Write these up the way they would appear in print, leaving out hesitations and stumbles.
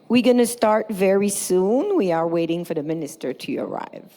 We're going to start very soon. We are waiting for the minister to arrive.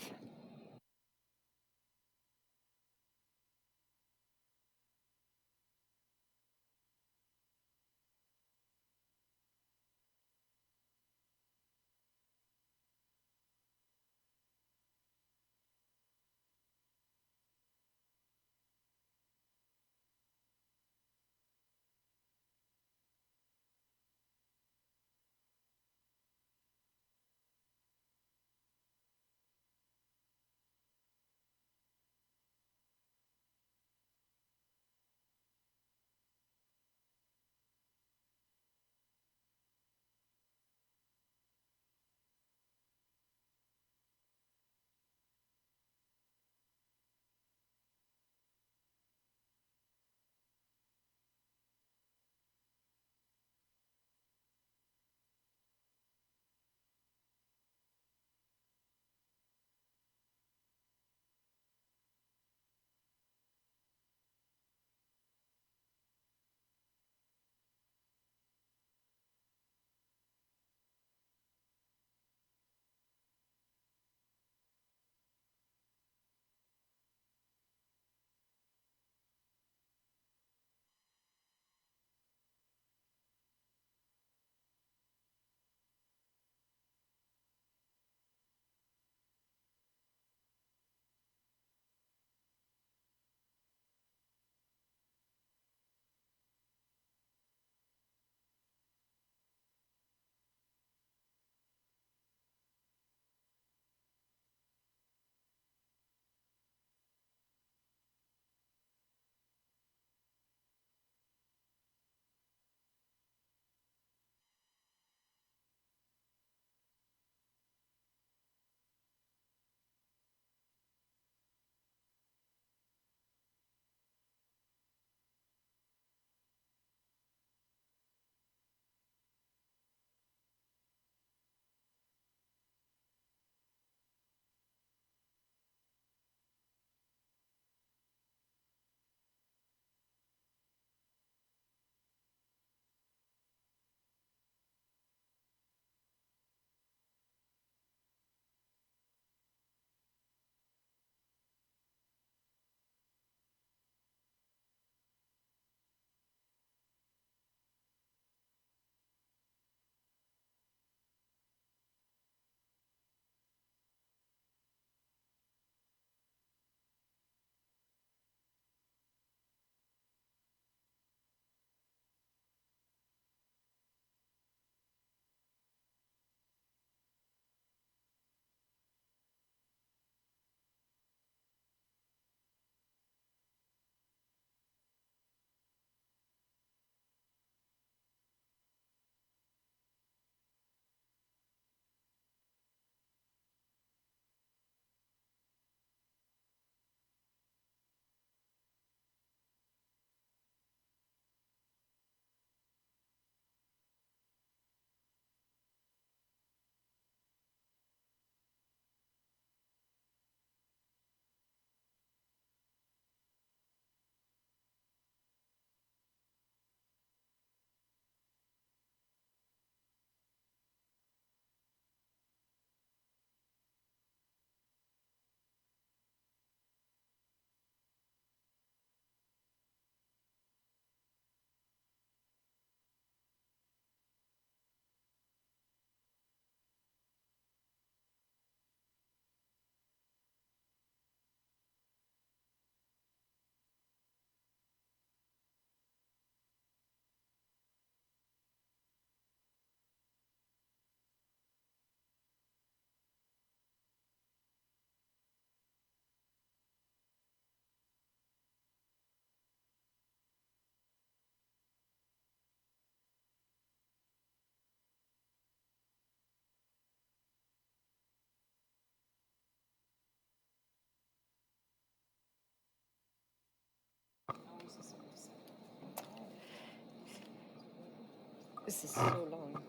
This is so long.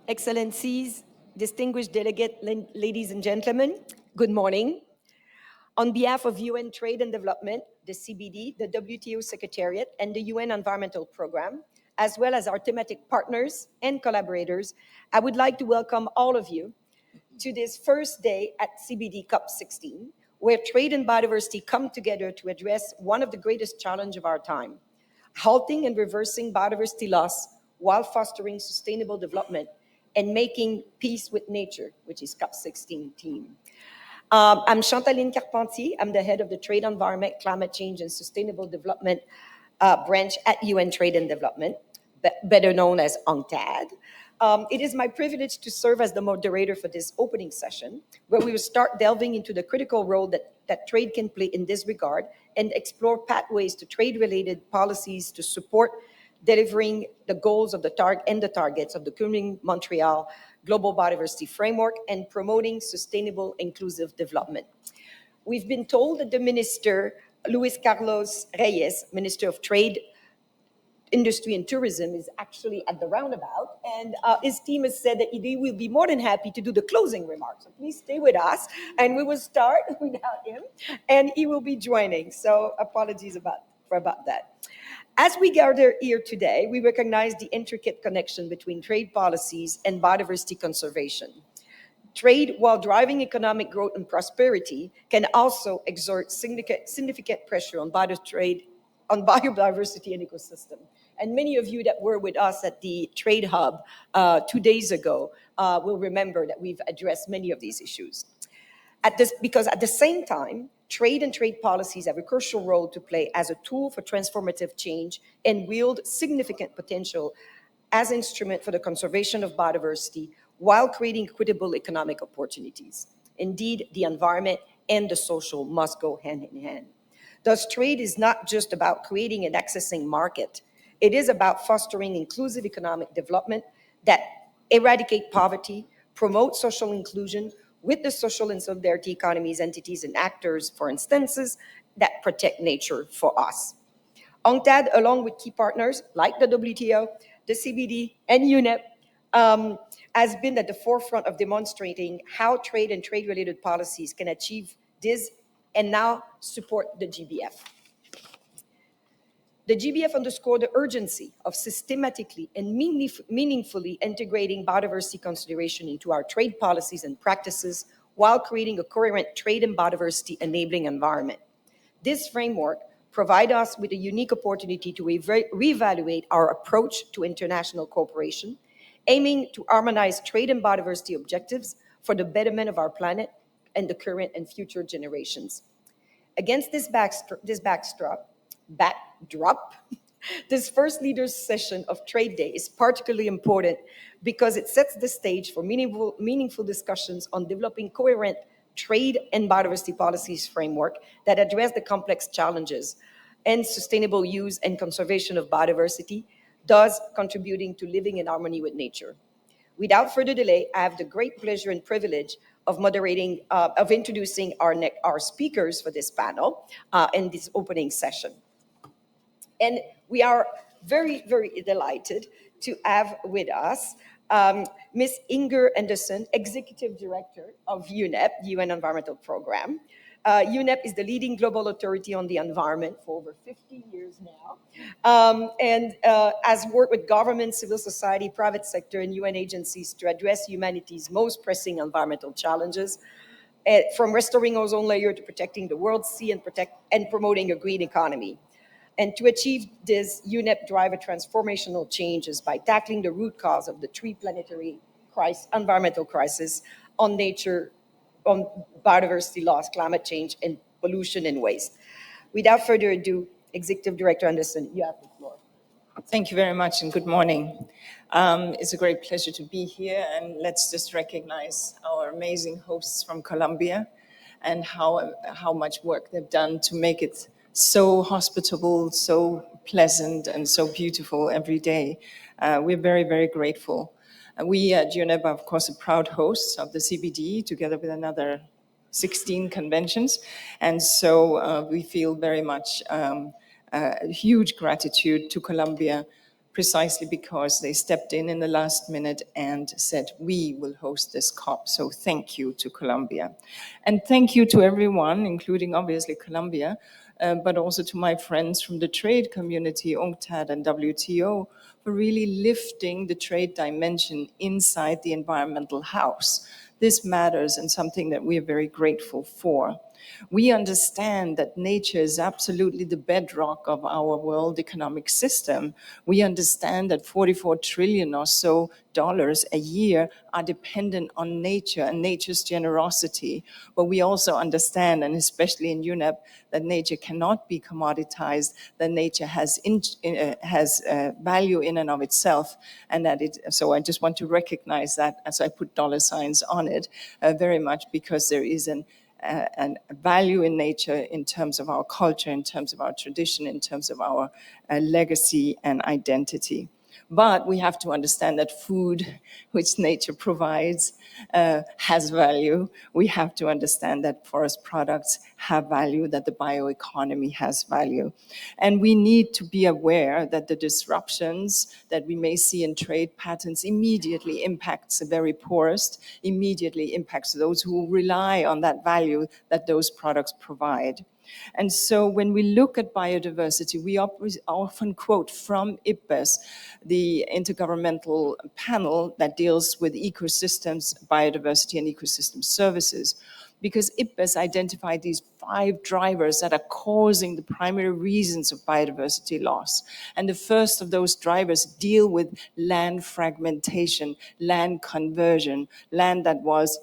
Excellencies, distinguished delegate, ladies and gentlemen, good morning. On behalf of UN Trade and Development, the CBD, the WTO Secretariat, and the UN Environmental Programme, as well as our thematic partners and collaborators, I would like to welcome all of you to this first day at CBD COP16, where trade and biodiversity come together to address one of the greatest challenges of our time, halting and reversing biodiversity loss while fostering sustainable development and making peace with nature, which is COP16 theme. I'm Chantaline Carpentier. I'm the head of the Trade, Environment, Climate Change, and Sustainable Development branch at UN Trade and Development, better known as UNCTAD. It is my privilege to serve as the moderator for this opening session, where we will start delving into the critical role that trade can play in this regard and explore pathways to trade-related policies to support delivering the goals of the targets of the Kunming Montreal Global Biodiversity Framework and promoting sustainable inclusive development. We've been told that the Minister, Luis Carlos Reyes, Minister of Trade, Industry and Tourism, is actually at the roundabout, and his team has said that he will be more than happy to do the closing remarks. So please stay with us, and we will start without him, and he will be joining. So apologies about that. As we gather here today, we recognize the intricate connection between trade policies and biodiversity conservation. Trade, while driving economic growth and prosperity, can also exert significant pressure on biodiversity and ecosystem. And many of you that were with us at the Trade Hub 2 days ago will remember that we've addressed many of these issues. Because at the same time, trade and trade policies have a crucial role to play as a tool for transformative change and wield significant potential as an instrument for the conservation of biodiversity while creating equitable economic opportunities. Indeed, the environment and the social must go hand in hand. Thus, trade is not just about creating and accessing market. It is about fostering inclusive economic development that eradicate poverty, promote social inclusion with the social and solidarity economies, entities, and actors, for instances, that protect nature for us. UNCTAD, along with key partners like the WTO, the CBD, and UNEP, has been at the forefront of demonstrating how trade and trade-related policies can achieve this and now support the GBF. The GBF underscored the urgency of systematically and meaningfully integrating biodiversity consideration into our trade policies and practices while creating a coherent trade and biodiversity enabling environment. This framework provides us with a unique opportunity to reevaluate our approach to international cooperation, aiming to harmonize trade and biodiversity objectives for the betterment of our planet and the current and future generations. Against this backdrop, this first leaders session of Trade Day is particularly important because it sets the stage for meaningful discussions on developing coherent trade and biodiversity policies framework that address the complex challenges and sustainable use and conservation of biodiversity, thus contributing to living in harmony with nature. Without further delay, I have the great pleasure and privilege of introducing our speakers for this panel in this opening session. And we are very, very delighted to have with us Ms. Inger Anderson, Executive Director of UNEP, UN Environmental Program. UNEP is the leading global authority on the environment for over 50 years now, and has worked with government, civil society, private sector, and UN agencies to address humanity's most pressing environmental challenges, from restoring ozone layer to protecting the world's sea and promoting a green economy. And to achieve this, UNEP drive a transformational changes by tackling the root cause of the three planetary environmental crises on nature, on biodiversity loss, climate change, and pollution and waste. Without further ado, Executive Director Anderson, you have the floor. Thank you very much and good morning. It's a great pleasure to be here, and let's just recognize our amazing hosts from Colombia and how much work they've done to make it so hospitable, so pleasant, and so beautiful every day. We're very, very grateful. We at UNEP are, of course, a proud host of the CBD, together with another 16 conventions. And so we feel very much a huge gratitude to Colombia, precisely because they stepped in the last minute and said, we will host this COP. So thank you to Colombia. And thank you to everyone, including obviously Colombia, but also to my friends from the trade community, UNCTAD and WTO, for really lifting the trade dimension inside the environmental house. This matters and something that we are very grateful for. We understand that nature is absolutely the bedrock of our world economic system. We understand that 44 trillion or so dollars a year are dependent on nature and nature's generosity. But we also understand, and especially in UNEP, that nature cannot be commoditized, that nature has value in and of itself, and that so I just want to recognize that as I put dollar signs on it, very much because there is and value in nature in terms of our culture, in terms of our tradition, in terms of our legacy and identity. But we have to understand that food, which nature provides, has value. We have to understand that forest products have value, that the bioeconomy has value. And we need to be aware that the disruptions that we may see in trade patterns immediately impacts the very poorest, immediately impacts those who rely on that value that those products provide. And so when we look at biodiversity, we often quote from IPBES, the intergovernmental panel that deals with ecosystems, biodiversity and ecosystem services, because IPBES identified these 5 drivers that are causing the primary reasons of biodiversity loss. And the first of those drivers deal with land fragmentation, land conversion, land that was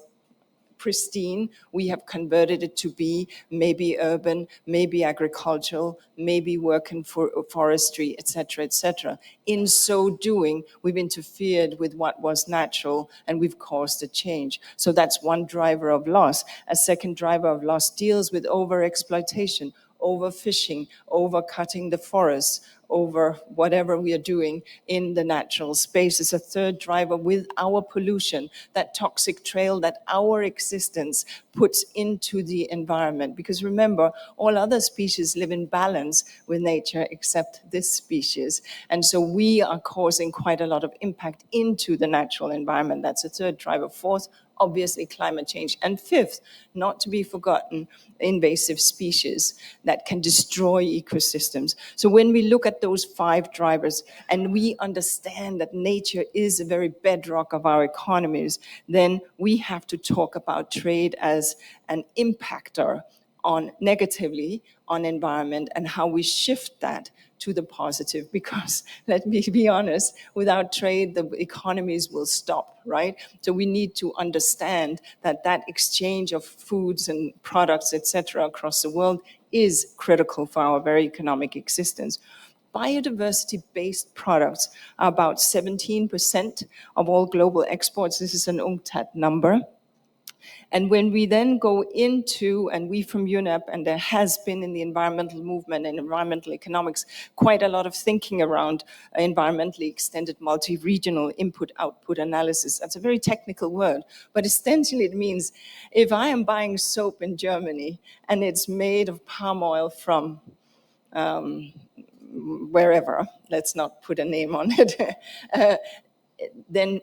pristine, we have converted it to be maybe urban, maybe agricultural, maybe working for forestry, etc., etc. In so doing, we've interfered with what was natural and we've caused a change. So that's one driver of loss. A second driver of loss deals with overexploitation, overfishing, overcutting the forests, over whatever we are doing in the natural space. Is a third driver with our pollution, that toxic trail that our existence puts into the environment. Because remember, all other species live in balance with nature except this species. And so we are causing quite a lot of impact into the natural environment. That's a third driver. Fourth, obviously climate change. And fifth, not to be forgotten, invasive species that can destroy ecosystems. So when we look at those 5 drivers and we understand that nature is a very bedrock of our economies, then we have to talk about trade as an impactor on negatively on environment and how we shift that to the positive, because let me be honest, without trade, the economies will stop, right? So we need to understand that that exchange of foods and products, etc., across the world is critical for our very economic existence. Biodiversity-based products are about 17% of all global exports. This is an UNCTAD number. And when we then go into, and we from UNEP, and there has been in the environmental movement and environmental economics, quite a lot of thinking around environmentally extended multi-regional input-output analysis. That's a very technical word, but essentially it means if I am buying soap in Germany and it's made of palm oil from wherever, let's not put a name on it, then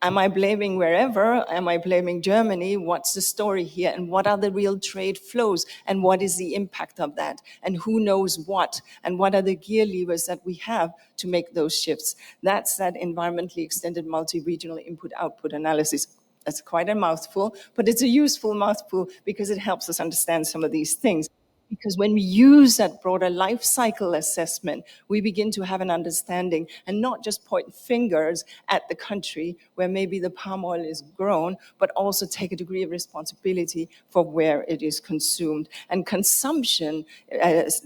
am I blaming wherever? Am I blaming Germany? What's the story here? And what are the real trade flows? And what is the impact of that? And who knows what? And what are the gear levers that we have to make those shifts? That's that environmentally extended multi-regional input-output analysis. That's quite a mouthful, but it's a useful mouthful because it helps us understand some of these things. Because when we use that broader life cycle assessment, we begin to have an understanding and not just point fingers at the country where maybe the palm oil is grown, but also take a degree of responsibility for where it is consumed. And consumption,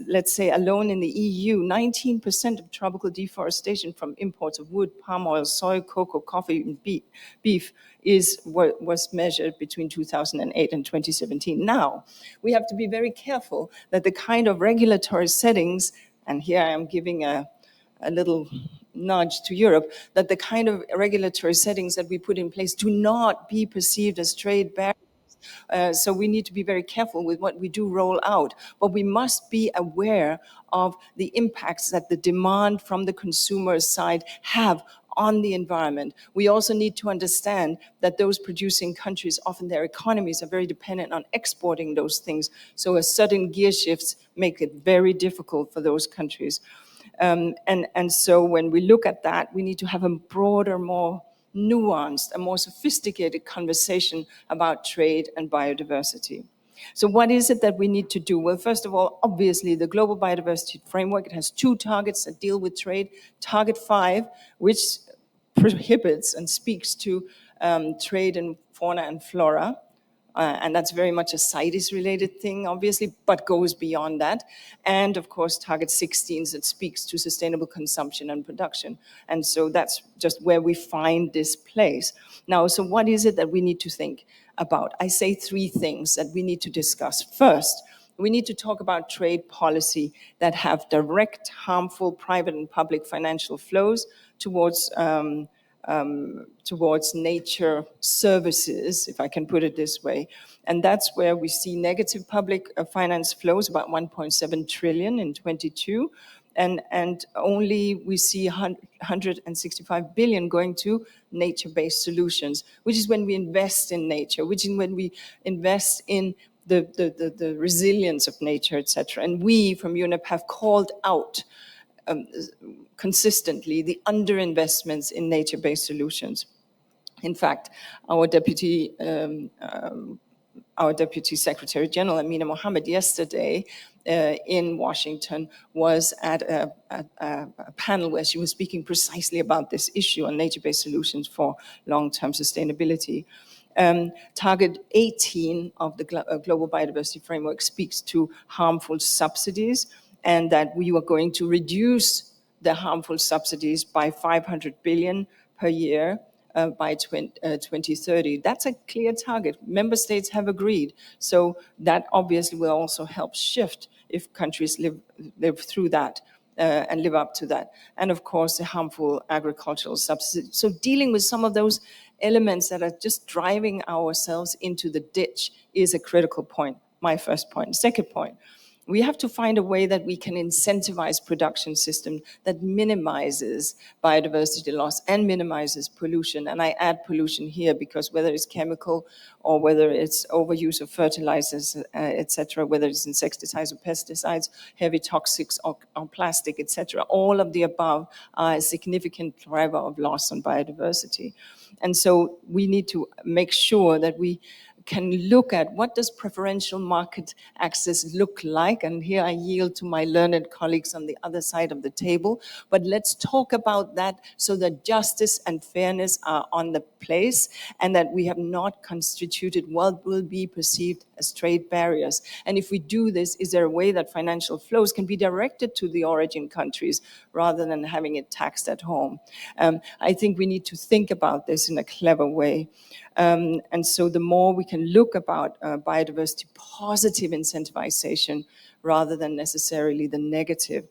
let's say alone in the EU, 19% of tropical deforestation from imports of wood, palm oil, soy, cocoa, coffee, and beef was measured between 2008 and 2017. Now, we have to be very careful that the kind of regulatory settings, and here I am giving a little nudge to Europe, that the kind of regulatory settings that we put in place do not be perceived as trade barriers. So we need to be very careful with what we do roll out. But we must be aware of the impacts that the demand from the consumer side have on the environment. We also need to understand that those producing countries, often their economies are very dependent on exporting those things. So a sudden gear shifts make it very difficult for those countries. And so when we look at that, we need to have a broader, more nuanced, a more sophisticated conversation about trade and biodiversity. So what is it that we need to do? Well, first of all, obviously, the Global Biodiversity Framework, it has 2 targets that deal with trade. Target 5, which prohibits and speaks to trade in fauna and flora. And that's very much a CITES-related thing, obviously, but goes beyond that. And of course, Target 16 that speaks to sustainable consumption and production. And so that's just where we find this place. Now, so what is it that we need to think about? I say 3 things that we need to discuss. First, we need to talk about trade policy that have direct, harmful private and public financial flows towards nature services, if I can put it this way. And that's where we see negative public finance flows, about 1.7 trillion in 22. And only we see 165 billion going to nature-based solutions, which is when we invest in nature, which is when we invest in the resilience of nature, etc. And we from UNEP have called out consistently the underinvestments in nature-based solutions. In fact, our Deputy Secretary General, Amina Mohammed, yesterday in Washington was at a panel where she was speaking precisely about this issue on nature-based solutions for long-term sustainability. Target 18 of the Global Biodiversity Framework speaks to harmful subsidies, and that we are going to reduce the harmful subsidies by 500 billion per year by 2030. That's a clear target. Member states have agreed. So that obviously will also help shift if countries live through that and live up to that. And of course, the harmful agricultural subsidies. So dealing with some of those elements that are just driving ourselves into the ditch is a critical point, my first point. Second point, we have to find a way that we can incentivize production system that minimizes biodiversity loss and minimizes pollution. And I add pollution here because whether it's chemical or whether it's overuse of fertilizers, etc., whether it's insecticides or pesticides, heavy toxics or plastic, etc., all of the above are a significant driver of loss on biodiversity. And so we need to make sure that we can look at what does preferential market access look like. And here I yield to my learned colleagues on the other side of the table. But let's talk about that so that justice and fairness are on the place and that we have not constituted what will be perceived as trade barriers. And if we do this, is there a way that financial flows can be directed to the origin countries rather than having it taxed at home? I think we need to think about this in a clever way. And so the more we can look about biodiversity positive incentivization rather than necessarily the negative.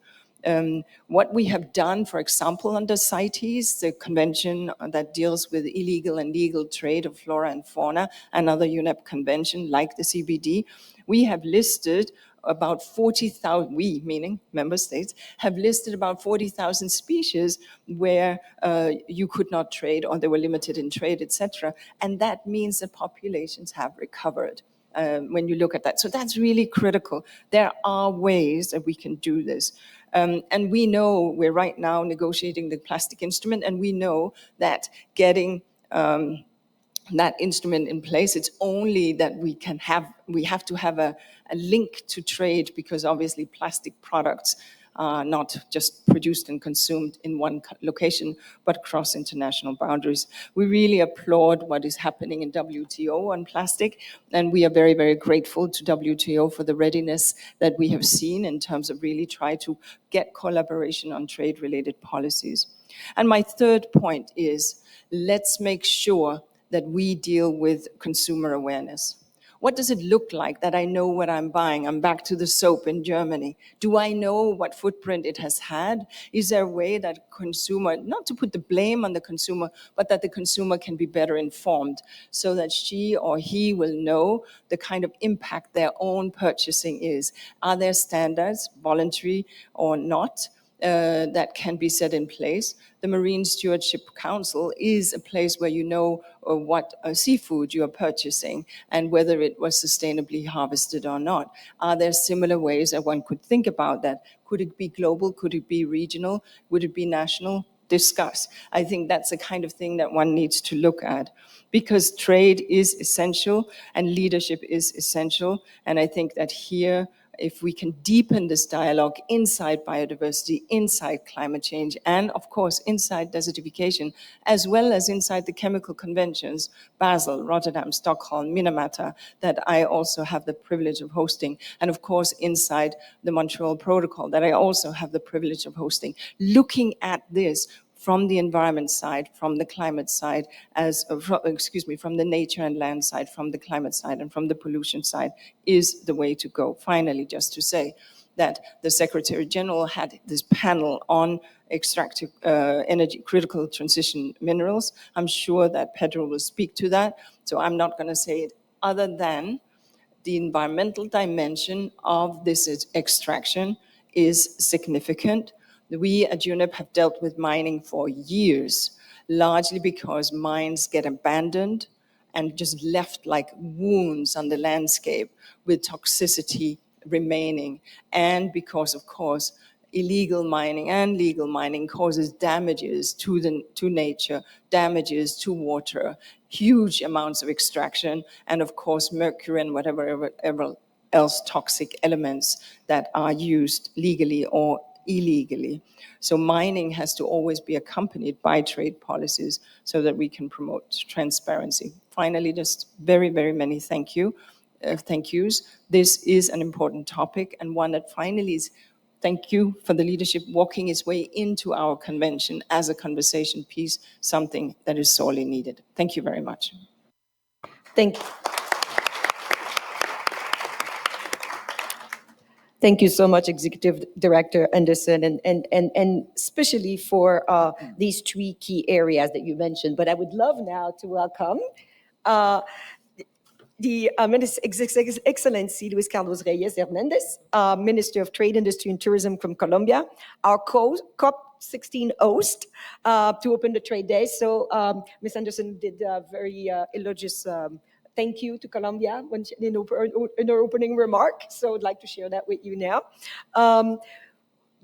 What we have done, for example, under CITES, the convention that deals with illegal and legal trade of flora and fauna, another UNEP convention like the CBD, we have listed about 40,000, we, meaning member states, have listed about 40,000 species where you could not trade or they were limited in trade, etc. And that means that populations have recovered when you look at that. So that's really critical. There are ways that we can do this. And we know we're right now negotiating the plastic instrument, and we know that getting that instrument in place, it's only that we have to have a link to trade, because obviously plastic products are not just produced and consumed in one location, but cross international boundaries. We really applaud what is happening in WTO on plastic, and we are very, very grateful to WTO for the readiness that we have seen in terms of really try to get collaboration on trade-related policies. And my third point is, let's make sure that we deal with consumer awareness. What does it look like that I know what I'm buying? I'm back to the soap in Germany. Do I know what footprint it has had? Is there a way that consumer, not to put the blame on the consumer, but that the consumer can be better informed so that she or he will know the kind of impact their own purchasing is? Are there standards, voluntary or not? that can be set in place. The Marine Stewardship Council is a place where you know what seafood you are purchasing and whether it was sustainably harvested or not. Are there similar ways that one could think about that? Could it be global? Could it be regional? Would it be national? Discuss. I think that's the kind of thing that one needs to look at, because trade is essential and leadership is essential. And I think that here, if we can deepen this dialogue inside biodiversity, inside climate change, and of course inside desertification, as well as inside the chemical conventions, Basel, Rotterdam, Stockholm, Minamata, that I also have the privilege of hosting, and of course inside the Montreal Protocol that I also have the privilege of hosting, looking at this from the environment side, from the climate side, from the nature and land side, from the climate side, and from the pollution side is the way to go. Finally, just to say that the Secretary General had this panel on extractive energy, critical transition minerals. I'm sure that Pedro will speak to that, so I'm not going to say it other than the environmental dimension of this extraction is significant. We at UNEP have dealt with mining for years, largely because mines get abandoned and just left like wounds on the landscape with toxicity remaining, and because, of course, illegal mining and legal mining causes damages to nature, damages to water, huge amounts of extraction, and of course mercury and whatever else toxic elements that are used legally or illegally. So mining has to always be accompanied by trade policies so that we can promote transparency. Finally, just very, very many thank yous. This is an important topic, and one that finally is, thank you for the leadership walking its way into our convention as a conversation piece, something that is sorely needed. Thank you very much. Thank you. Thank you so much, Executive Director Anderson, and especially for these three key areas that you mentioned. But I would love now to welcome the Excellency Luis Carlos Reyes Hernandez, Minister of Trade, Industry, and Tourism from Colombia, our COP16 host to open the trade day. So Ms. Anderson did a very elogious thank you to Colombia when she, in her opening remark. So I'd like to share that with you now.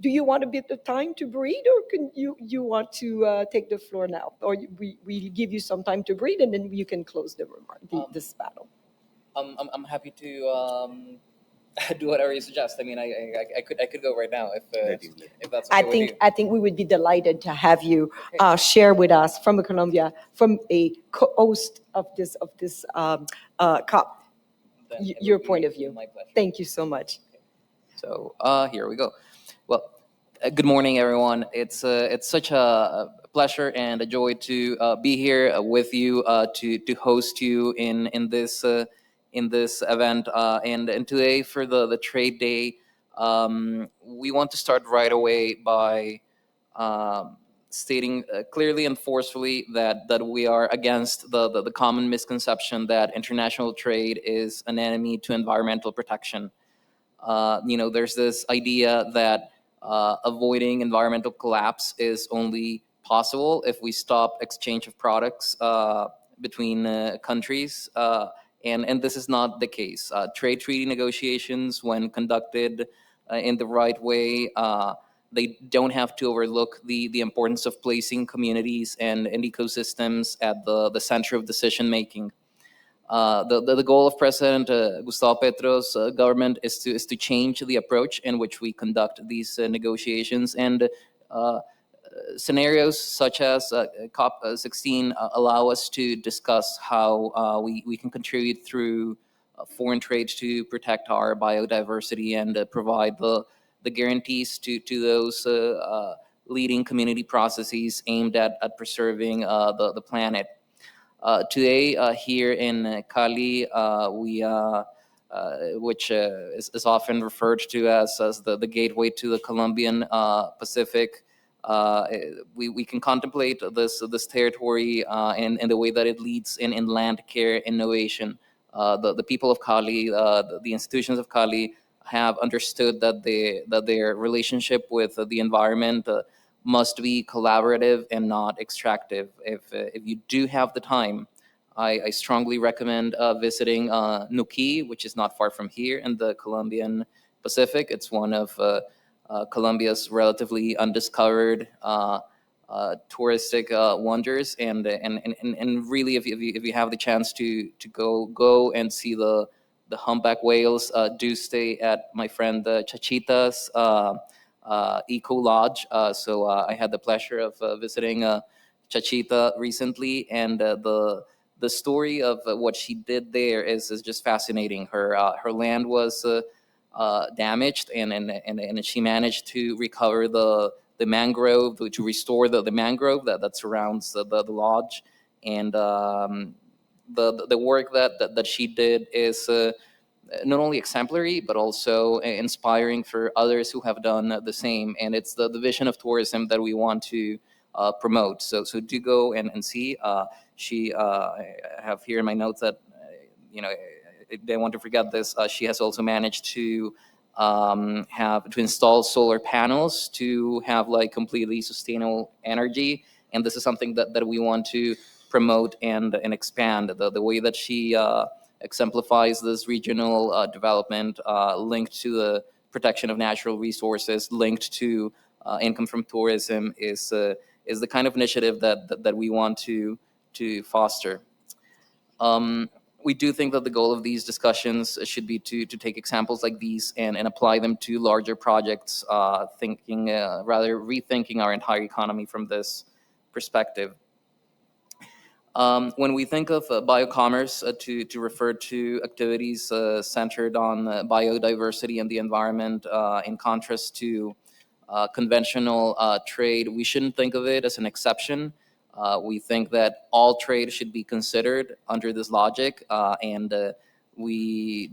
Do you want a bit of time to breathe, or can you want to take the floor now? Or we give you some time to breathe, and then you can close the remark, this battle. I'm happy to do whatever you suggest. I mean, I could go right now if that's okay with you. I think we would be delighted to have you share with us from Colombia, from a co-host of this COP, your point of view. My pleasure. Thank you so much. So here we go. Well, good morning, everyone. It's such a pleasure and a joy to be here with you to host you in this event, and today for the trade day. We want to start right away by stating clearly and forcefully that we are against the common misconception that international trade is an enemy to environmental protection. There's this idea that avoiding environmental collapse is only possible if we stop exchange of products between countries. And this is not the case. Trade treaty negotiations, when conducted in the right way, they don't have to overlook the importance of placing communities and ecosystems at the center of decision making. The goal of President Gustavo Petro's government is to change the approach in which we conduct these negotiations, and scenarios such as COP16 allow us to discuss how we can contribute through foreign trade to protect our biodiversity and provide the guarantees to those leading community processes aimed at preserving the planet. Today, here in Cali, we which is often referred to as the gateway to the Colombian Pacific. We can contemplate this territory in the way that it leads in land care innovation. The people of Cali, the institutions of Cali, have understood that their relationship with the environment must be collaborative and not extractive. If you do have the time, I strongly recommend visiting Nuki, which is not far from here in the Colombian Pacific. It's one of Colombia's relatively undiscovered touristic wonders, and really, if you have the chance to go and see the humpback whales, do stay at my friend Chachita's Eco Lodge. I had the pleasure of visiting Chachita recently, and the story of what she did there is just fascinating. Her land was damaged, and she managed to recover the mangrove, to restore the mangrove that surrounds the lodge, and the work that she did is not only exemplary but also inspiring for others who have done the same. And it's the vision of tourism that we want to promote. So do go and see. She I have here in my notes that I don't want to forget this. She has also managed to have to install solar panels to have like completely sustainable energy, and this is something that we want to promote and expand. The way that she exemplifies this regional development linked to the protection of natural resources, linked to income from tourism, is the kind of initiative that we want to foster. Um, we do think that the goal of these discussions should be to take examples like these and apply them to larger projects, thinking rather rethinking our entire economy from this perspective. When we think of biocommerce, to refer to activities centered on biodiversity and the environment, in contrast to conventional trade, we shouldn't think of it as an exception. We think that all trade should be considered under this logic, and we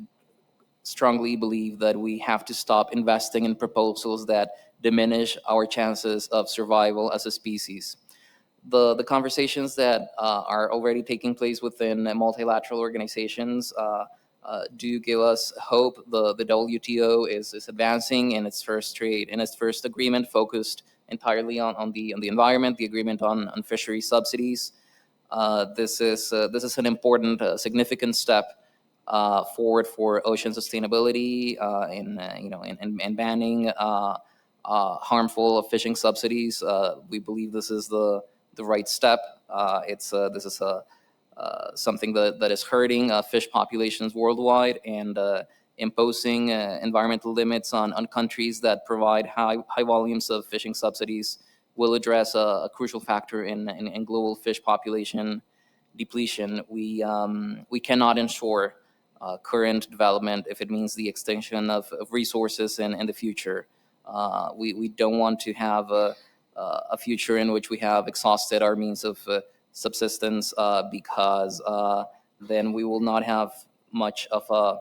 strongly believe that we have to stop investing in proposals that diminish our chances of survival as a species. The conversations that are already taking place within multilateral organizations do give us hope. The WTO is advancing in its first trade, in its first agreement focused entirely on the environment, the agreement on fishery subsidies. This is an important, significant step forward for ocean sustainability in banning harmful fishing subsidies. We believe this is the right step. This is something that is hurting fish populations worldwide, and imposing environmental limits on countries that provide high volumes of fishing subsidies will address a crucial factor in global fish population depletion. We cannot ensure current development if it means the extinction of resources in the future. We don't want to have a future in which we have exhausted our means of subsistence, because then we will not have much of a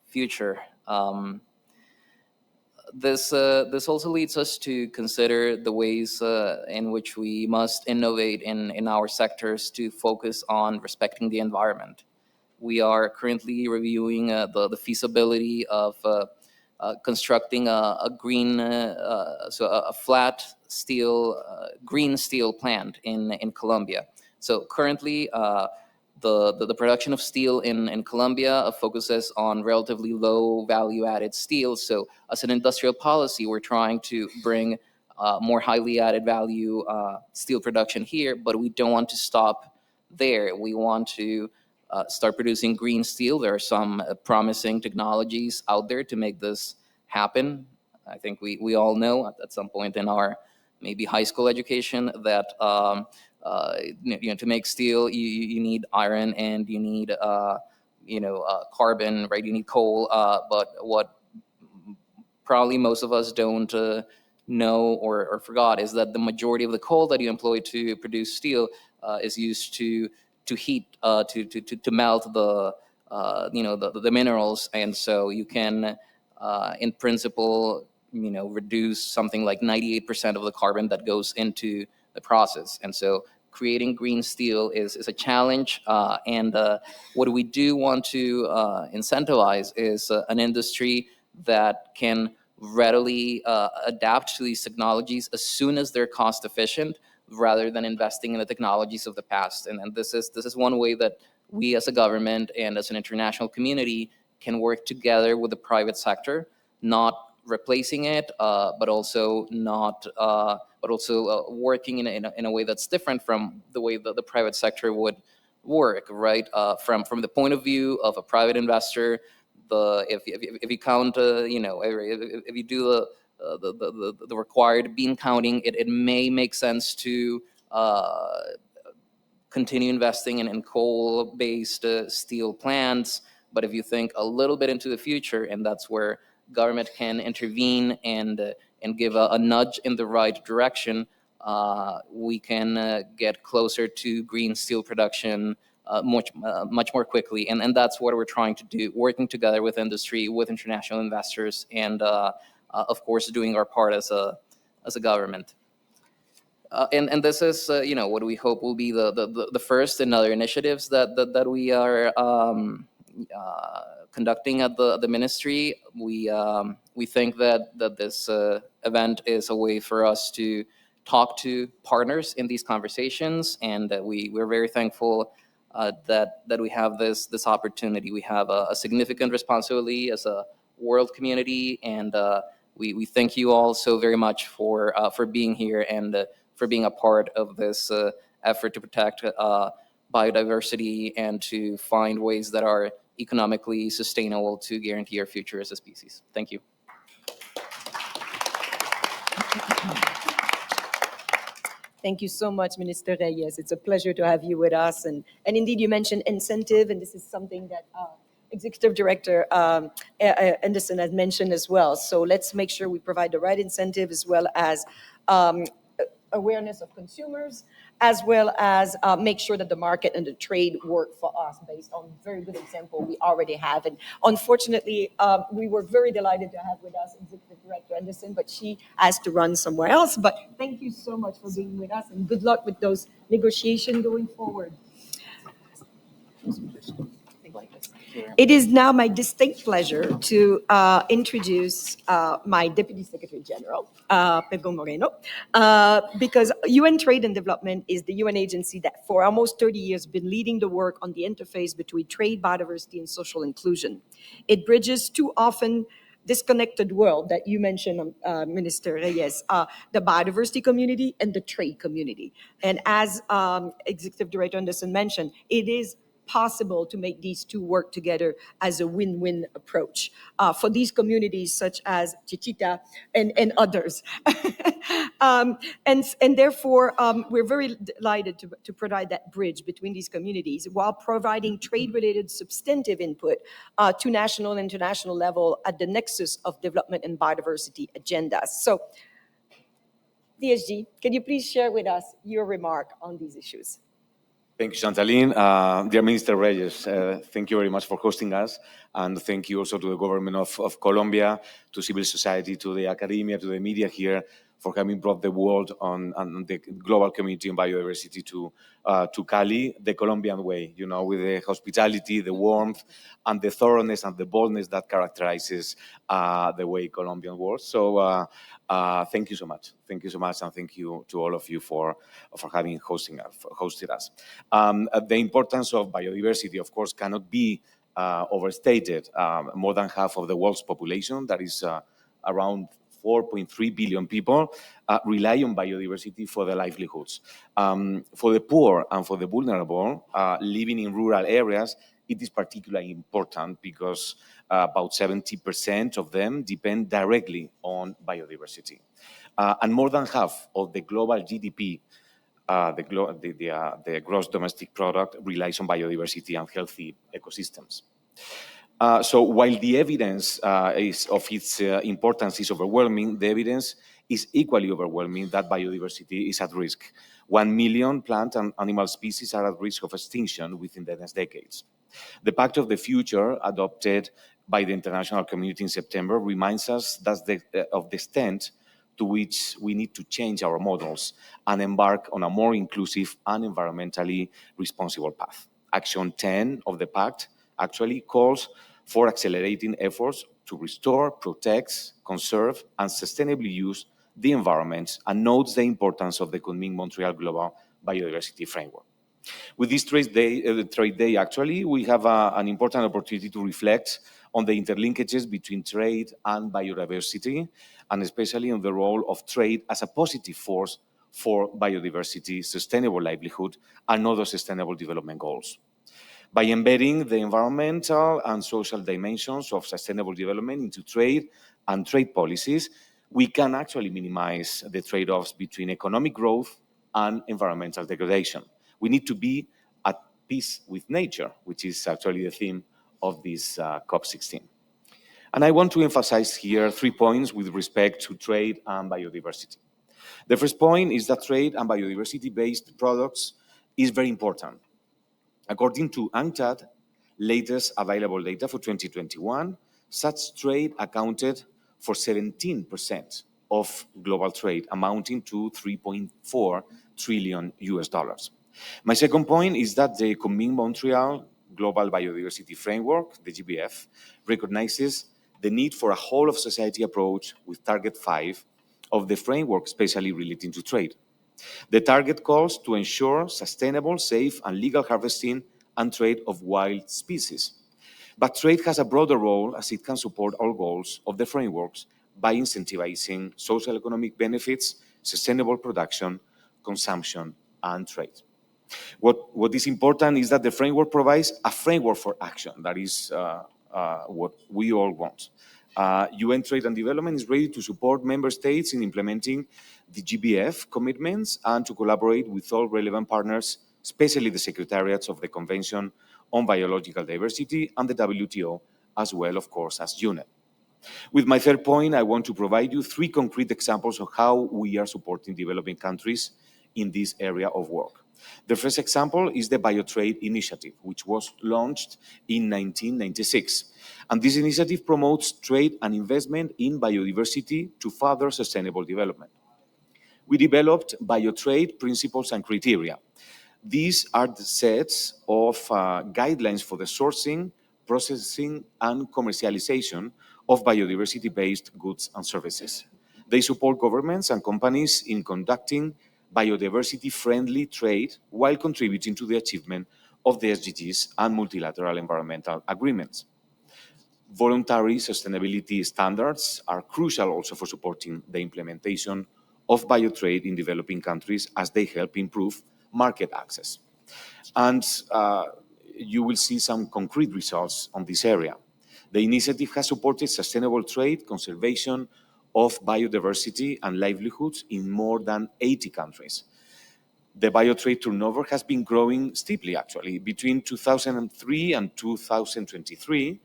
future. This also leads us to consider the ways in which we must innovate in our sectors to focus on respecting the environment. We are currently reviewing the feasibility of constructing a green, a flat steel, green steel plant in Colombia. So currently, the production of steel in Colombia focuses on relatively low value added steel. So as an industrial policy, we're trying to bring more highly added value steel production here, but we don't want to stop there. We want to start producing green steel. There are some promising technologies out there to make this happen. I think we all know at some point in our maybe high school education that to make steel you need iron, and you need carbon, right? You need coal. But what probably most of us don't know or forgot is that the majority of the coal that you employ to produce steel is used to heat, to melt the minerals. And so you can in principle reduce something like 98% of the carbon that goes into the process. And so creating green steel is a challenge, and what we do want to incentivize is an industry that can readily adapt to these technologies as soon as they're cost efficient, rather than investing in the technologies of the past. And this is one way that we as a government and as an international community can work together with the private sector, not replacing it, but also not, but also working in a way that's different from the way that the private sector would work, right? From the point of view of a private investor, if you count, if you do the required bean counting, it may make sense to continue investing in coal-based steel plants. But if you think a little bit into the future, and that's where government can intervene and give a nudge in the right direction, we can get closer to green steel production much more quickly. And that's what we're trying to do, working together with industry, with international investors, and of course doing our part as a government. And this is what we hope will be the first in other initiatives that we are conducting at the ministry. We think that this event is a way for us to talk to partners in these conversations, and that we're very thankful that we have this opportunity. We have a significant responsibility as a world community, and we thank you all so very much for being here and for being a part of this effort to protect biodiversity and to find ways that are economically sustainable to guarantee our future as a species. Thank you. Thank you so much, Minister Reyes. It's a pleasure to have you with us. And indeed, you mentioned incentive, and this is something that Executive Director Anderson has mentioned as well. So let's make sure we provide the right incentive, as well as awareness of consumers, as well as make sure that the market and the trade work for us based on very good example we already have. And unfortunately, we were very delighted to have with us Executive Director Anderson, but she has to run somewhere else. But thank you so much for being with us, and good luck with those negotiations going forward. It is now my distinct pleasure to introduce my Deputy Secretary General, Pedro Moreno, because UN Trade and Development is the UN agency that for almost 30 years has been leading the work on the interface between trade, biodiversity, and social inclusion. It bridges too often disconnected world that you mentioned, Minister Reyes, the biodiversity community and the trade community. And as Executive Director Anderson mentioned, it is possible to make these two work together as a win-win approach for these communities such as Chichita and others. And therefore, we're very delighted to provide that bridge between these communities while providing trade-related substantive input to national and international level at the nexus of development and biodiversity agendas. So, DSG, can you please share with us your remark on these issues? Thank you, Chantaline. Dear Minister Reyes, thank you very much for hosting us. And thank you also to the government of Colombia, to civil society, to the academia, to the media here for having brought the world on the global community on biodiversity to Cali, the Colombian way, with the hospitality, the warmth, and the thoroughness and the boldness that characterizes the way Colombian works. So thank you so much. Thank you so much, and thank you to all of you for having hosted us. The importance of biodiversity, of course, cannot be overstated. More than half of the world's population, that is around 4.3 billion people, rely on biodiversity for their livelihoods. For the poor and for the vulnerable living in rural areas, it is particularly important because about 70% of them depend directly on biodiversity. And more than half of the global GDP, the gross domestic product, relies on biodiversity and healthy ecosystems. So while the evidence of its importance is overwhelming, the evidence is equally overwhelming that biodiversity is at risk. 1 million plant and animal species are at risk of extinction within the next decades. The Pact of the Future, adopted by the international community in September, reminds us that of the extent to which we need to change our models and embark on a more inclusive and environmentally responsible path. Action 10 of the Pact actually calls for accelerating efforts to restore, protect, conserve, and sustainably use the environment, and notes the importance of the Kunming-Montreal Global Biodiversity Framework. With this trade day, actually, we have an important opportunity to reflect on the interlinkages between trade and biodiversity, and especially on the role of trade as a positive force for biodiversity, sustainable livelihood, and other sustainable development goals. By embedding the environmental and social dimensions of sustainable development into trade and trade policies, we can actually minimize the trade-offs between economic growth and environmental degradation. We need to be at peace with nature, which is actually the theme of this COP16. And I want to emphasize here 3 points with respect to trade and biodiversity. The first point is that trade and biodiversity-based products is very important. According to UNCTAD, latest available data for 2021, such trade accounted for 17% of global trade, amounting to $3.4 trillion. My second point is that the Kunming-Montreal Global Biodiversity Framework, the GBF, recognizes the need for a whole-of-society approach with Target 5 of the framework, especially relating to trade. The target calls to ensure sustainable, safe, and legal harvesting and trade of wild species. But trade has a broader role as it can support all goals of the frameworks by incentivizing social economic benefits, sustainable production, consumption, and trade. What is important is that the framework provides a framework for action. That is what we all want. UN Trade and Development is ready to support member states in implementing the GBF commitments and to collaborate with all relevant partners, especially the secretariats of the Convention on Biological Diversity and the WTO, as well, of course, as UNEP. With my third point, I want to provide you 3 concrete examples of how we are supporting developing countries in this area of work. The first example is the Biotrade Initiative, which was launched in 1996. And this initiative promotes trade and investment in biodiversity to further sustainable development. We developed biotrade principles and criteria. These are the sets of guidelines for the sourcing, processing, and commercialization of biodiversity-based goods and services. They support governments and companies in conducting biodiversity-friendly trade while contributing to the achievement of the SDGs and multilateral environmental agreements. Voluntary sustainability standards are crucial also for supporting the implementation of biotrade in developing countries as they help improve market access. And you will see some concrete results on this area. The initiative has supported sustainable trade, conservation of biodiversity and livelihoods in more than 80 countries. The biotrade turnover has been growing steeply, actually. Between 2003 and 2023,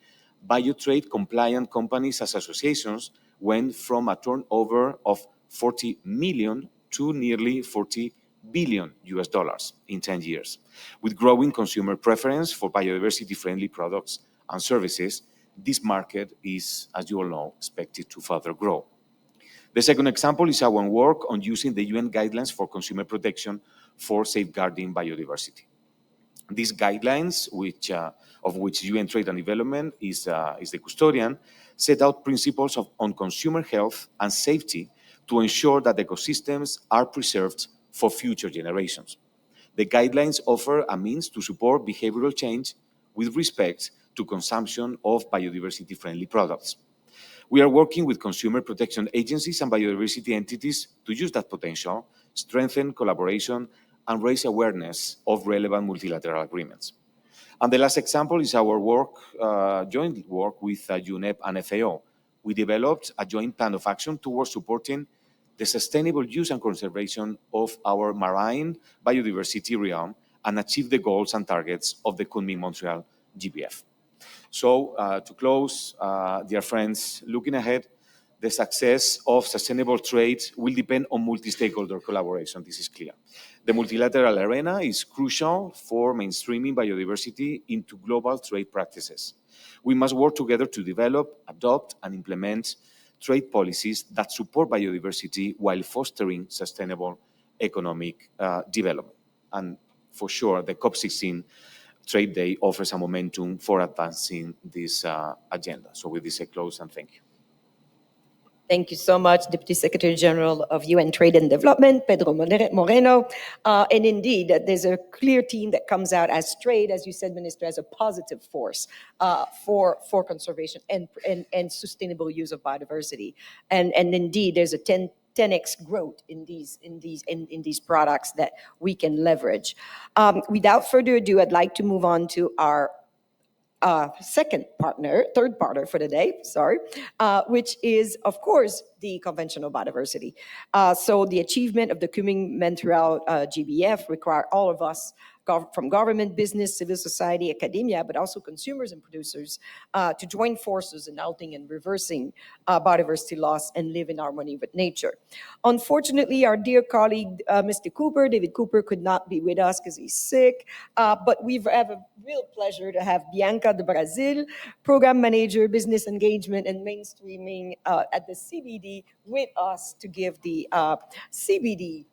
biotrade compliant companies as associations went from a turnover of 40 million to nearly 40 billion US dollars in 10 years. With growing consumer preference for biodiversity-friendly products and services, this market is, as you all know, expected to further grow. The second example is our work on using the UN guidelines for consumer protection for safeguarding biodiversity. These guidelines, of which UN Trade and Development is the custodian, set out principles on consumer health and safety to ensure that ecosystems are preserved for future generations. The guidelines offer a means to support behavioral change with respect to consumption of biodiversity-friendly products. We are working with consumer protection agencies and biodiversity entities to use that potential, strengthen collaboration, and raise awareness of relevant multilateral agreements. And the last example is our work, joint work with UNEP and FAO. We developed a joint plan of action towards supporting the sustainable use and conservation of our marine biodiversity realm and achieve the goals and targets of the Kunming-Montreal GBF. So to close, dear friends, looking ahead, the success of sustainable trade will depend on multi-stakeholder collaboration. This is clear. The multilateral arena is crucial for mainstreaming biodiversity into global trade practices. We must work together to develop, adopt, and implement trade policies that support biodiversity while fostering sustainable economic development. And for sure, the COP16 Trade Day offers a momentum for advancing this agenda. So with this, I close and thank you. Thank you so much, Deputy Secretary General of UN Trade and Development, Pedro Moreno. And indeed, there's a clear theme that comes out as trade, as you said, Minister, as a positive force for conservation and sustainable use of biodiversity. And indeed, there's a 10x growth in these products that we can leverage. Without further ado, I'd like to move on to our third partner for the day, which is, of course, the conventional biodiversity. So the achievement of the Kunming-Montreal GBF require all of us, from government, business, civil society, academia, but also consumers and producers, to join forces in halting and reversing biodiversity loss and live in harmony with nature. Unfortunately, our dear colleague, Mr. Cooper, David Cooper, could not be with us because he's sick, but we have a real pleasure to have Bianca de Brazil, Program Manager, Business Engagement and Mainstreaming at the CBD, with us to give the CBD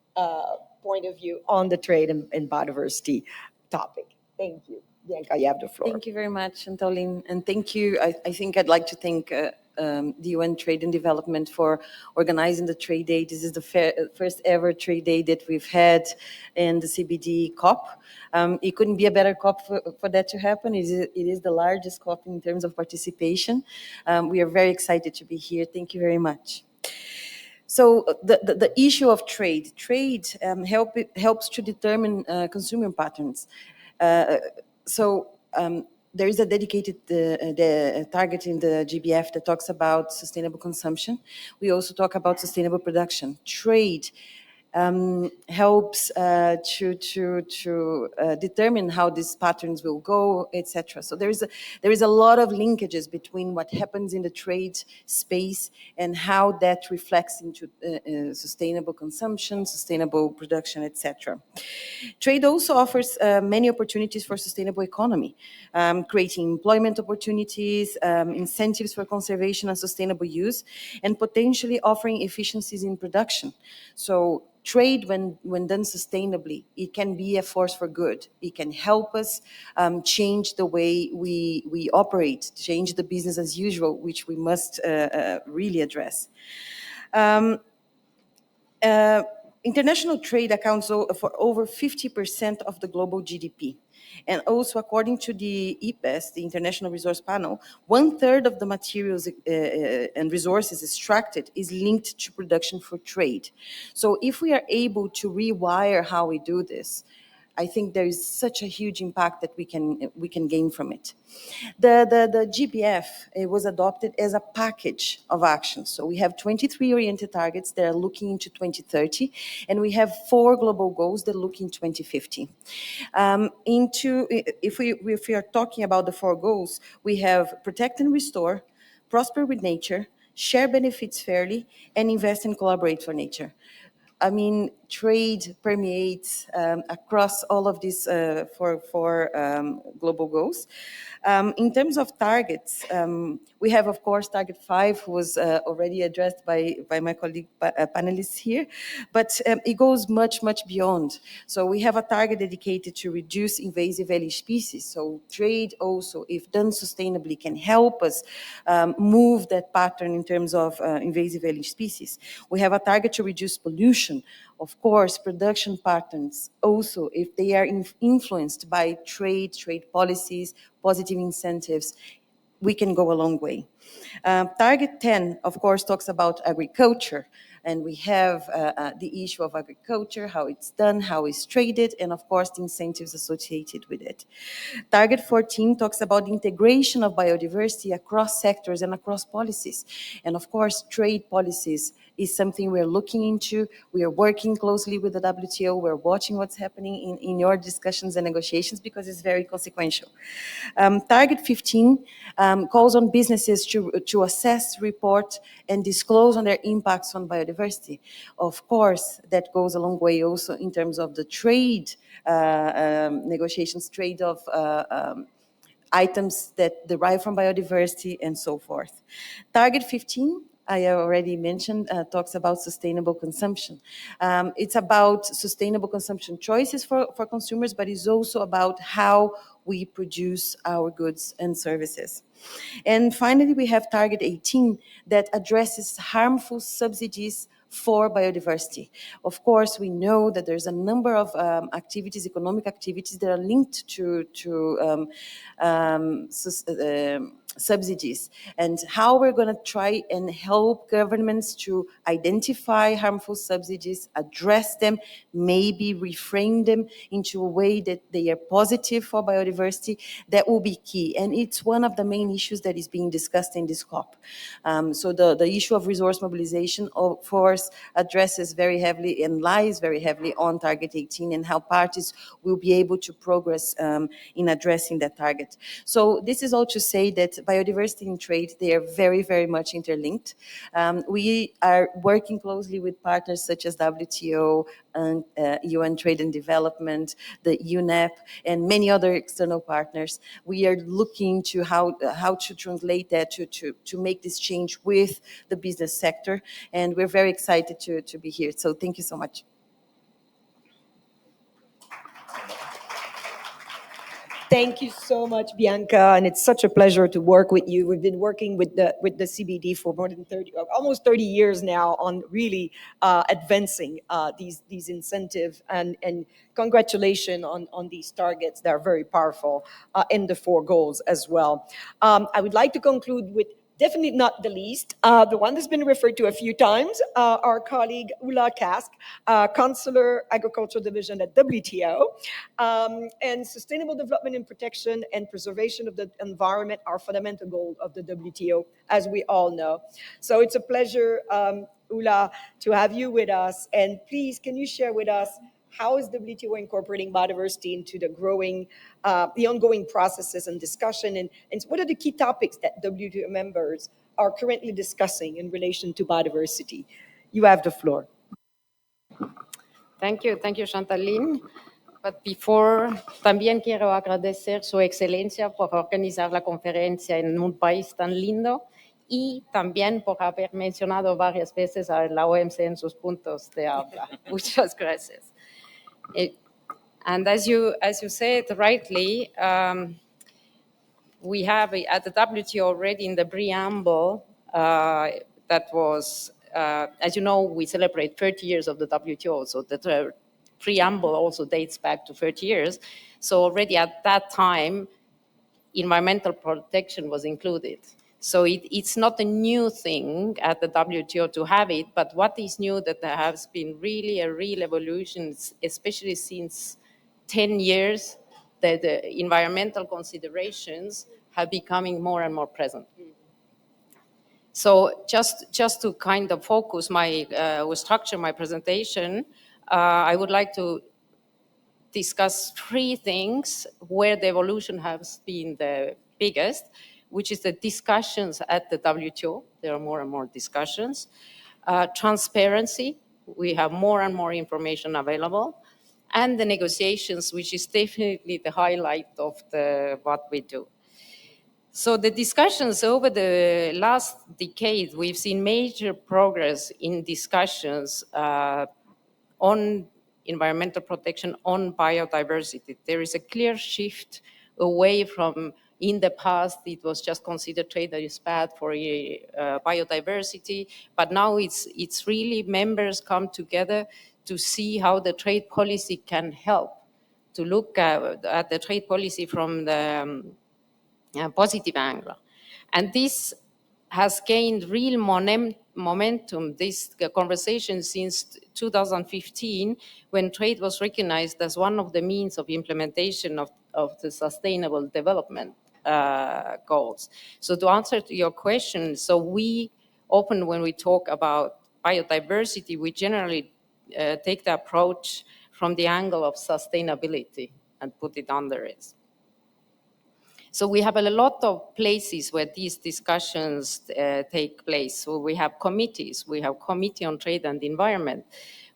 point of view on the trade and biodiversity topic. Thank you. Bianca, you have the floor. Thank you very much, Antolin, and thank you. I think I'd like to thank the UN Trade and Development for organizing the Trade Day. This is the first ever Trade Day that we've had in the CBD COP. It couldn't be a better COP for that to happen. It is the largest COP in terms of participation. We are very excited to be here. Thank you very much. So the issue of trade helps to determine consumer patterns. There is a dedicated target in the GBF that talks about sustainable consumption. We also talk about sustainable production. Trade helps to determine how these patterns will go, etc. So there is a lot of linkages between what happens in the trade space and how that reflects into sustainable consumption, sustainable production, etc. Trade also offers many opportunities for sustainable economy, creating employment opportunities, incentives for conservation and sustainable use, and potentially offering efficiencies in production. So trade, when done sustainably, it can be a force for good. It can help us change the way we operate, change the business as usual, which we must really address. International trade accounts for over 50% of the global GDP. And also, according to the IPES, the International Resource Panel, 1/3 of the materials and resources extracted is linked to production for trade. So if we are able to rewire how we do this, I think there is such a huge impact that we can gain from it. The GBF, it was adopted as a package of actions. So we have 23 oriented targets that are looking into 2030, and we have 4 global goals that look in 2050. If we are talking about the 4 goals, we have protect and restore, prosper with nature, share benefits fairly, and invest and collaborate for nature. I mean, trade permeates across all of these four global goals. In terms of targets, we have, of course, target 5, who was already addressed by my colleague panelists here, but it goes much, much beyond. So we have a target dedicated to reduce invasive alien species. So trade also, if done sustainably, can help us move that pattern in terms of invasive alien species. We have a target to reduce pollution. Of course, production patterns also, if they are influenced by trade policies, positive incentives, we can go a long way. Target 10, of course, talks about agriculture. And we have the issue of agriculture, how it's done, how it's traded, and of course, the incentives associated with it. Target 14 talks about the integration of biodiversity across sectors and across policies. And of course, trade policies is something we're looking into. We are working closely with the WTO. We're watching what's happening in your discussions and negotiations because it's very consequential. Target 15 calls on businesses to assess, report, and disclose on their impacts on biodiversity. Of course, that goes a long way also in terms of the trade negotiations, trade of items that derive from biodiversity and so forth. Target 15 I already mentioned, talks about sustainable consumption. It's about sustainable consumption choices for consumers, but it's also about how we produce our goods and services. And finally, we have Target 18 that addresses harmful subsidies for biodiversity. Of course, we know that there's a number of activities, economic activities that are linked to subsidies, and how we're going to try and help governments to identify harmful subsidies, address them, maybe reframe them into a way that they are positive for biodiversity. That will be key, and it's one of the main issues that is being discussed in this COP. So the issue of resource mobilization, of course, addresses very heavily and lies very heavily on Target 18 and how parties will be able to progress in addressing that target. So this is all to say that biodiversity and trade, they are very, very much interlinked. We are working closely with partners such as WTO and UN Trade and Development, the UNEP, and many other external partners. We are looking to how to translate that to make this change with the business sector, and we're very excited to be here. So thank you so much. Thank you so much, Bianca, and it's such a pleasure to work with you. We've been working with the CBD for more than almost 30 years now on really advancing these incentives, and congratulations on these targets that are very powerful in the 4 goals as well. I would like to conclude with, definitely not the least, the one that's been referred to a few times, our colleague Ula Kask, Consular Agricultural Division at WTO. And sustainable development and protection and preservation of the environment are fundamental goals of the WTO, as we all know. So it's a pleasure, Ula, to have you with us. And please, can you share with us, how is WTO incorporating biodiversity into the ongoing processes and discussion, and what are the key topics that WTO members are currently discussing in relation to biodiversity? You have the floor. Thank you, Chantaline. But before, también quiero agradecer Su Excelencia por organizar la conferencia en un país tan lindo y también por haber mencionado varias veces a la OMC en sus puntos de habla. Muchas gracias. And as you said rightly, we have at the WTO already in the preamble that was, as you know, we celebrate 30 years of the WTO, so the preamble also dates back to 30 years. So already at that time, environmental protection was included. So it's not a new thing at the WTO to have it, but what is new that there has been really a real evolution, especially since 10 years, that the environmental considerations have becoming more and more present. So just to kind of focus structure my presentation, I would like to discuss 3 things where the evolution has been the biggest, which is the discussions at the WTO. There are more and more discussions. Transparency, we have more and more information available. And the negotiations, which is definitely the highlight of what we do. So the discussions over the last decade, we've seen major progress in discussions on environmental protection, on biodiversity. There is a clear shift away from, in the past, it was just considered trade that is bad for biodiversity, but now it's really members come together to see how the trade policy can help, to look at the trade policy from the positive angle. And this has gained real momentum, this conversation, since 2015, when trade was recognized as one of the means of implementation of the sustainable development goals. So to answer to your question, so we often, when we talk about biodiversity, we generally take the approach from the angle of sustainability and put it under it. So we have a lot of places where these discussions take place. So we have committees. We have Committee on Trade and Environment.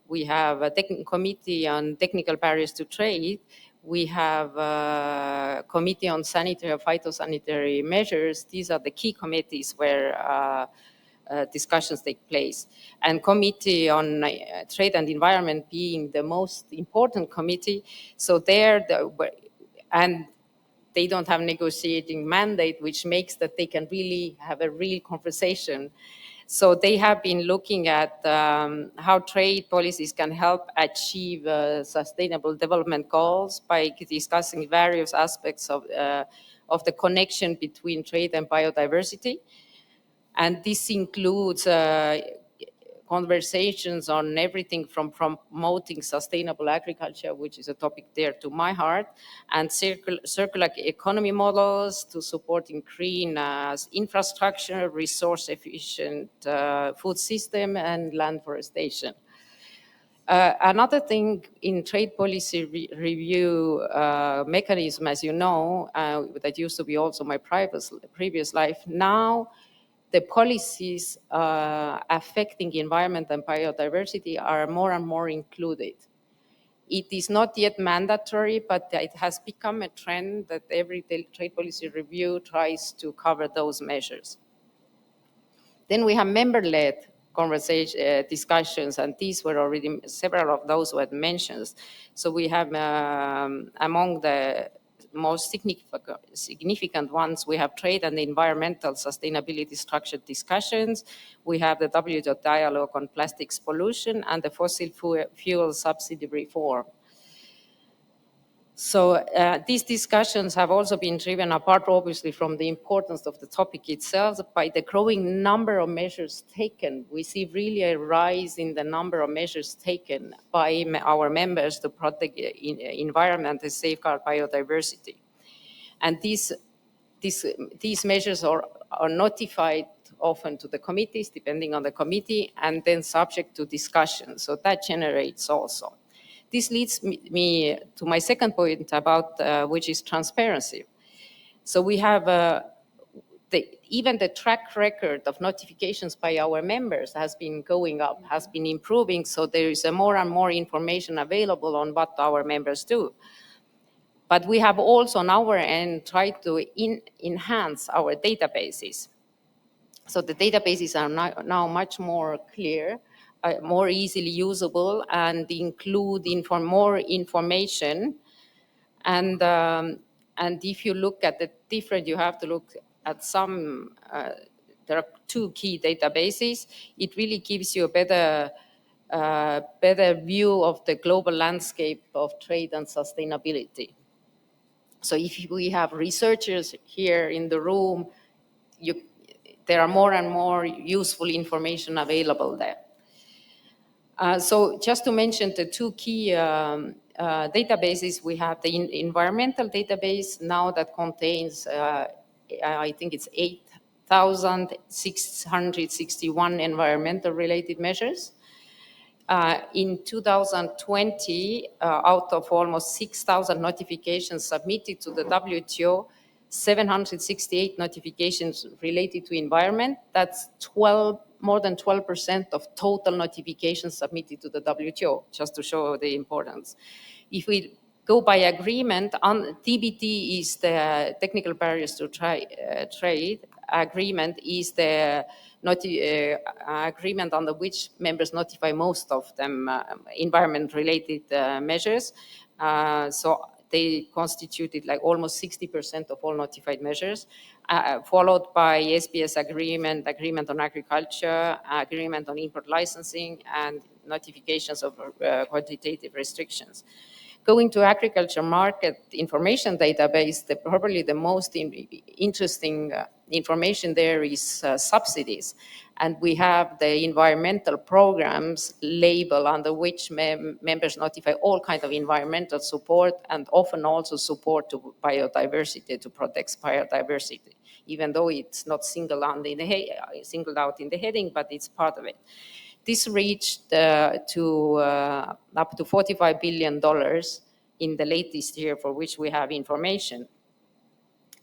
We have a Committee on Technical Barriers to Trade. We have a Committee on Sanitary and Phytosanitary Measures. These are the key committees where discussions take place. And Committee on Trade and Environment being the most important committee, so and they don't have negotiating mandate, which makes that they can really have a real conversation. So they have been looking at how trade policies can help achieve sustainable development goals by discussing various aspects of the connection between trade and biodiversity. And this includes conversations on everything from promoting sustainable agriculture, which is a topic dear to my heart, and circular economy models to supporting green infrastructure, resource-efficient food system, and land forestation. Another thing in trade policy review mechanism, as you know, that used to be also my previous life, now the policies affecting environment and biodiversity are more and more included. It is not yet mandatory, but it has become a trend that every trade policy review tries to cover those measures. Then we have member-led discussions, and these were already, several of those were mentioned. So we have among the most significant ones, we have trade and environmental sustainability structured discussions. We have the WTO dialogue on plastics pollution and the fossil fuel subsidy reform. So these discussions have also been driven apart, obviously, from the importance of the topic itself by the growing number of measures taken. We see really a rise in the number of measures taken by our members to protect the environment and safeguard biodiversity. And these measures are notified often to the committees, depending on the committee, and then subject to discussion. So that generates also. This leads me to my second point about which is transparency. So we have even the track record of notifications by our members has been going up, has been improving. So there is more and more information available on what our members do. But we have also on our end tried to enhance our databases. So the databases are now much more clear, more easily usable, and include more information. And if you look at the different, you have to look at some, there are two key databases. It really gives you a better view of the global landscape of trade and sustainability. So if we have researchers here in the room, there are more and more useful information available there. So just to mention the two key databases, we have the environmental database now that contains, I think it's 8,661 environmental related measures. In 2020, out of almost 6,000 notifications submitted to the WTO, 768 notifications related to environment. That's more than 12% of total notifications submitted to the WTO, just to show the importance. If we go by agreement, TBT is the technical barriers to trade. Agreement is the agreement under which members notify most of them environment-related measures. So they constituted like almost 60% of all notified measures, followed by SBS agreement, agreement on agriculture, agreement on import licensing, and notifications of quantitative restrictions. Going to agriculture market information database, probably the most interesting information there is subsidies. And we have the environmental programs label under which members notify all kinds of environmental support and often also support to biodiversity, to protect biodiversity, even though it's not singled out in the heading, but it's part of it. This reached up to $45 billion in the latest year for which we have information.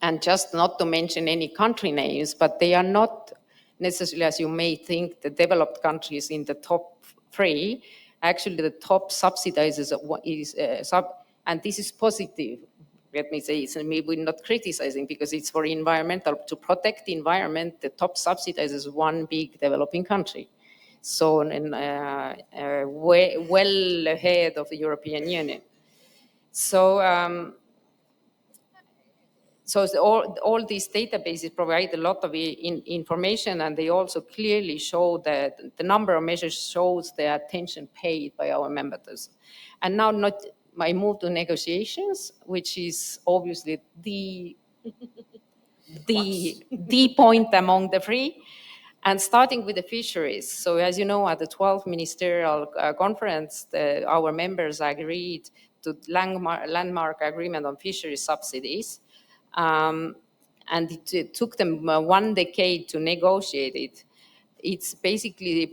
And just not to mention any country names, but they are not necessarily, as you may think, the developed countries in the top 3. Actually, the top subsidizers and this is positive let me say, it's maybe not criticizing because it's for environmental, to protect the environment, the top subsidizes one big developing country. So well ahead of the European Union. So, all these databases provide a lot of information, and they also clearly show that the number of measures shows the attention paid by our members. And now I move to negotiations, which is obviously the point among the three. And starting with the fisheries. So as you know, at the 12th Ministerial Conference, our members agreed to landmark agreement on fisheries subsidies. And it took them 1 decade to negotiate it. It's basically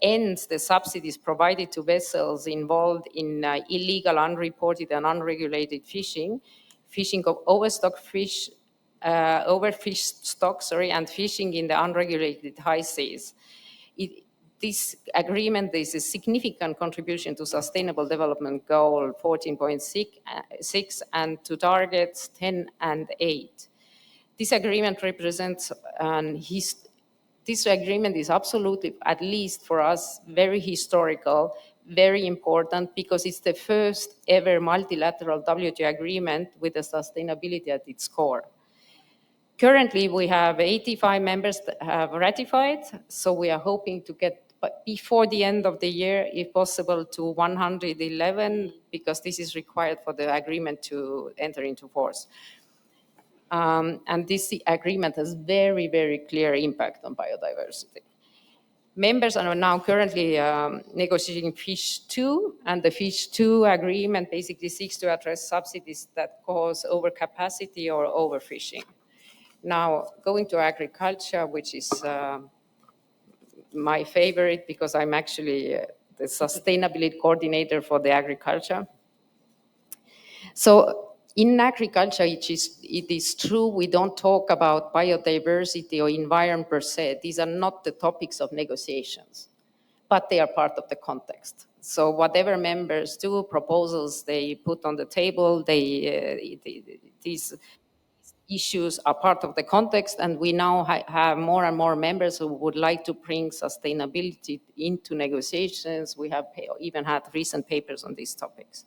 ends the subsidies provided to vessels involved in illegal, unreported, and unregulated fishing of overfished stocks, and fishing in the unregulated high seas. This agreement is a significant contribution to Sustainable Development Goal 14.6 and to targets 10 and 8. This agreement represents this agreement is absolutely, at least for us, very historical, very important, because it's the first ever multilateral WTO agreement with the sustainability at its core. Currently, we have 85 members that have ratified, so we are hoping to get before the end of the year, if possible, to 111, because this is required for the agreement to enter into force. And this agreement has very, very clear impact on biodiversity. Members are now currently negotiating Fish 2, and the Fish 2 agreement basically seeks to address subsidies that cause overcapacity or overfishing. Now, going to agriculture, which is my favorite because I'm actually the sustainability coordinator for the agriculture. So in agriculture, it is true we don't talk about biodiversity or environment per se. These are not the topics of negotiations, but they are part of the context. So whatever members do, proposals they put on the table, these issues are part of the context, and we now have more and more members who would like to bring sustainability into negotiations. We have even had recent papers on these topics.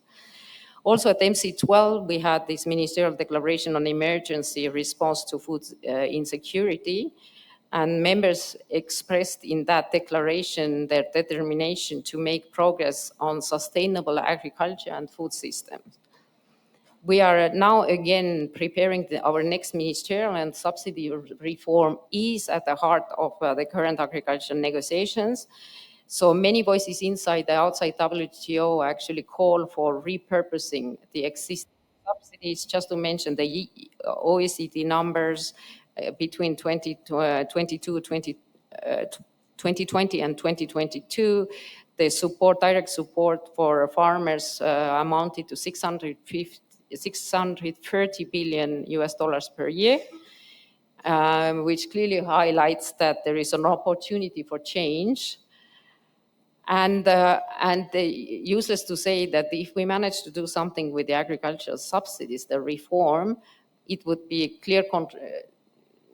Also at MC12, we had this ministerial declaration on emergency response to food insecurity, and members expressed in that declaration their determination to make progress on sustainable agriculture and food systems. We are now again preparing our next ministerial, and subsidy reform is at the heart of the current agriculture negotiations. So many voices inside the outside WTO actually call for repurposing the existing subsidies. Just to mention the OECD numbers between 2020 and 2022, the direct support for farmers amounted to $630 billion per year, which clearly highlights that there is an opportunity for change. And useless to say that if we manage to do something with the agricultural subsidies, the reform, it would be a clear,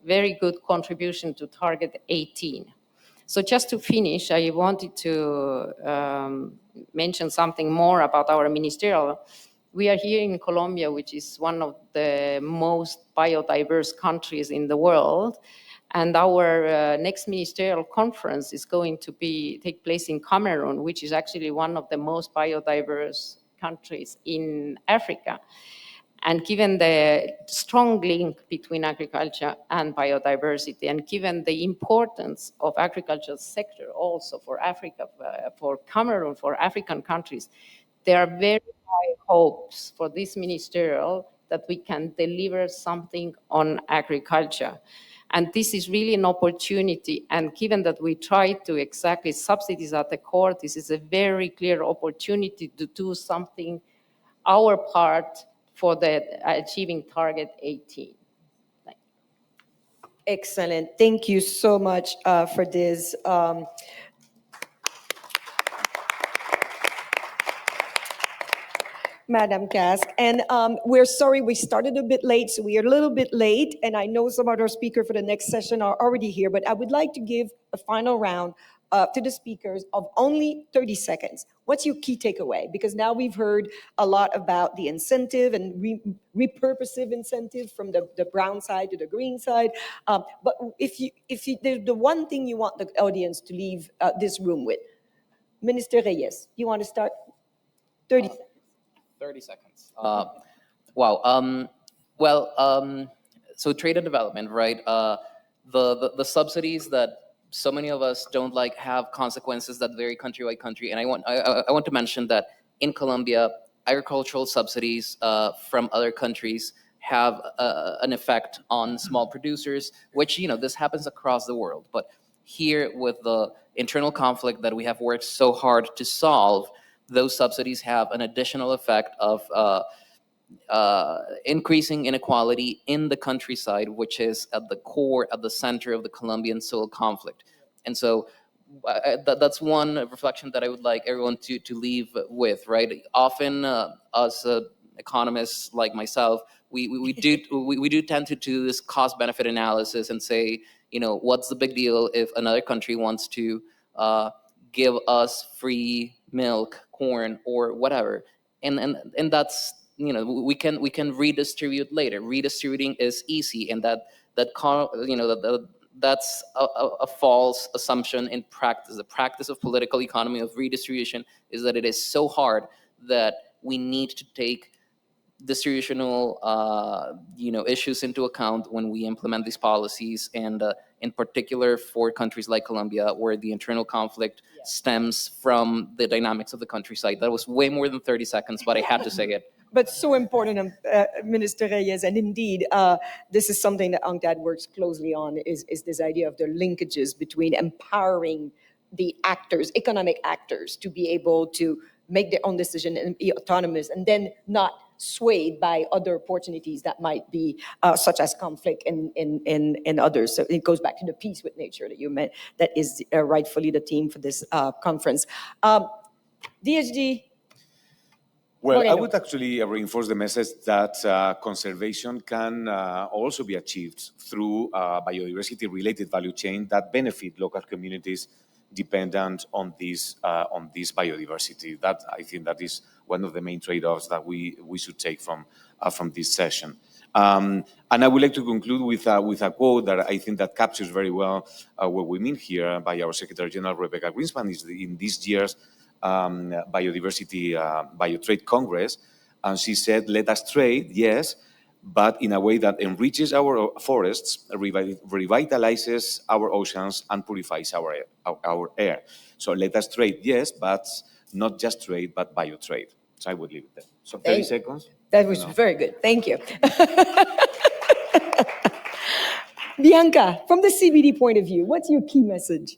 very good contribution to target 18. So just to finish, I wanted to mention something more about our ministerial. We are here in Colombia, which is one of the most biodiverse countries in the world. And our next ministerial conference is going to take place in Cameroon, which is actually one of the most biodiverse countries in Africa. And given the strong link between agriculture and biodiversity, and given the importance of agricultural sector also for Africa, for Cameroon, for African countries, there are very high hopes for this ministerial that we can deliver something on agriculture. And this is really an opportunity. And given that we try to exactly subsidies at the core, this is a very clear opportunity to do something, our part, for achieving target 18. Excellent. Thank you so much for this. Madam Kask. And we're sorry we started a bit late, so we are a little bit late. And I know some other speakers for the next session are already here, but I would like to give a final round to the speakers of only 30 seconds. What's your key takeaway? Because now we've heard a lot about the incentive and repurposive incentive from the brown side to the green side. But if you, the one thing you want the audience to leave this room with, Minister Reyes, you want to start? 30 seconds. 30 seconds. Wow. Well, so trade and development, right? The subsidies that so many of us don't like have consequences that vary country by country. And I want to mention that in Colombia, agricultural subsidies from other countries have an effect on small producers, which, this happens across the world. But here, with the internal conflict that we have worked so hard to solve, those subsidies have an additional effect of increasing inequality in the countryside, which is at the core, at the center of the Colombian civil conflict. And so that's one reflection that I would like everyone to leave with, right? Often, us economists like myself, we do tend to do this cost-benefit analysis and say, what's the big deal if another country wants to give us free milk, corn, or whatever, and that's, we can redistribute later. Redistributing is easy, and that's a false assumption in practice. The practice of political economy of redistribution is that it is so hard that we need to take distributional issues into account when we implement these policies, and in particular for countries like Colombia, where the internal conflict stems from the dynamics of the countryside. That was way more than 30 seconds, but I had to say it. But so important, Minister Reyes, and indeed, this is something that UNCTAD works closely on, is this idea of the linkages between empowering the actors, economic actors, to be able to make their own decision and be autonomous, and then not swayed by other opportunities that might be, such as conflict and others. So it goes back to the peace with nature that you meant, that is rightfully the theme for this conference. DHD. Well, I Moreno. would actually reinforce the message that conservation can also be achieved through biodiversity-related value chain that benefit local communities dependent on this biodiversity. That, I think, that is one of the main trade-offs that we should take from this session. And I would like to conclude with a quote that I think that captures very well what we mean here by our Secretary General Rebecca Greenspan in this year's Biodiversity Biotrade Congress, and she said, "Let us trade, yes, but in a way that enriches our forests, revitalizes our oceans, and purifies our air. So let us trade, yes, but not just trade, but biotrade." So I would leave it there. So 30 seconds. That was very good. Thank you. Bianca, from the CBD point of view, what's your key message?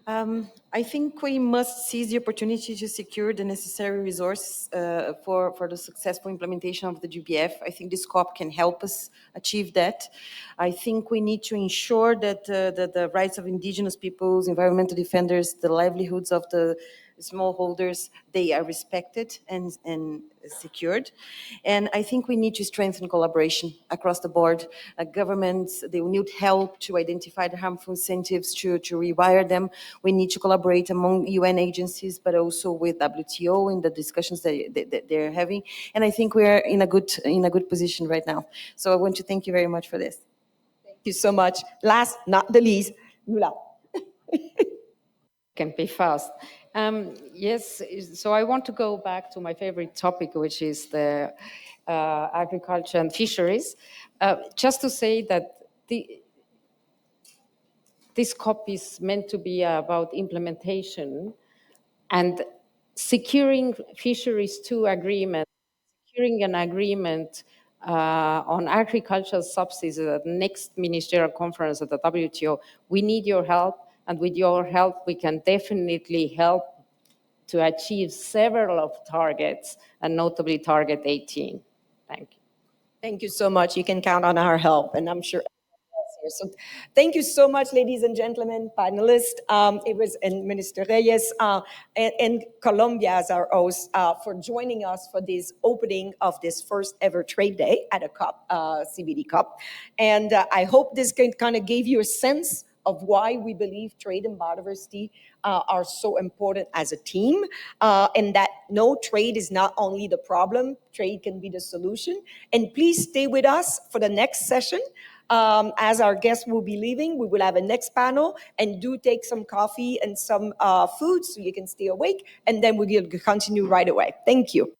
I think we must seize the opportunity to secure the necessary resources for the successful implementation of the GBF. I think this COP can help us achieve that. I think we need to ensure that the rights of indigenous peoples, environmental defenders, the livelihoods of the smallholders, they are respected and secured. And I think we need to strengthen collaboration across the board. Governments, they will need help to identify the harmful incentives, to rewire them. We need to collaborate among UN agencies, but also with WTO in the discussions that they're having. And I think we're in a good position right now. So I want to thank you very much for this. Thank you so much. Last, not the least, Lula. Can be fast. Yes, so I want to go back to my favorite topic, which is the agriculture and fisheries. Just to say that this COP is meant to be about implementation and securing fisheries 2 agreement, securing an agreement on agricultural subsidies at the next ministerial conference at the WTO. We need your help. And with your help, we can definitely help to achieve several of targets, and notably target 18. Thank you. Thank you so much. You can count on our help, and I'm sure everyone else here. So thank you so much, ladies and gentlemen, panelists. It was and Minister Reyes and Colombia as our host for joining us for this opening of this first ever trade day at a COP, CBD COP. And I hope this kind of gave you a sense of why we believe trade and biodiversity are so important as a team, and that no, trade is not only the problem, trade can be the solution. And please stay with us for the next session. As our guests will be leaving, we will have a next panel, and do take some coffee and some food so you can stay awake, and then we'll continue right away. Thank you.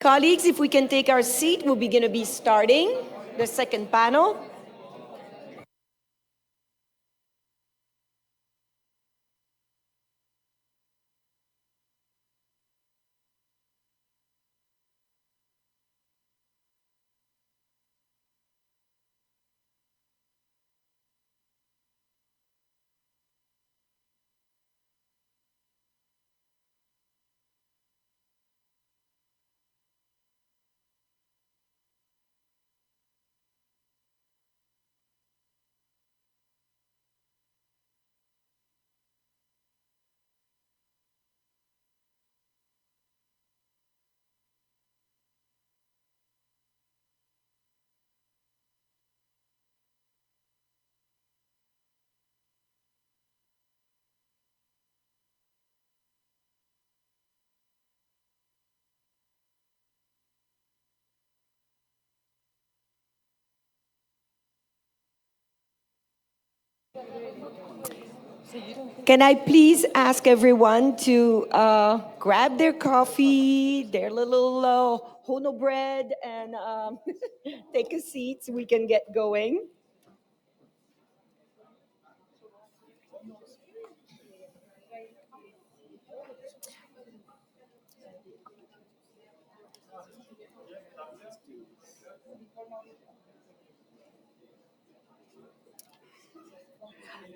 Colleagues, if we can take our seat, we're going to be starting the second panel. Can I please ask everyone to grab their coffee, their little hono bread, and take a seat so we can get going?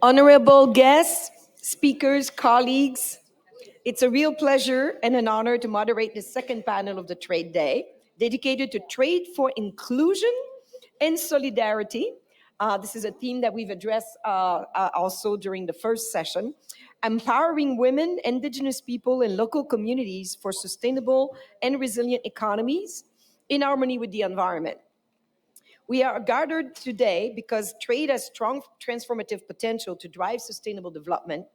Honorable guests, speakers, colleagues, it's a real pleasure and an honor to moderate the second panel of the Trade Day, dedicated to trade for inclusion and solidarity. This is a theme that we've addressed also during the first session. Empowering women, indigenous people, and local communities for sustainable and resilient economies in harmony with the environment. We are gathered today because trade has strong transformative potential to drive sustainable development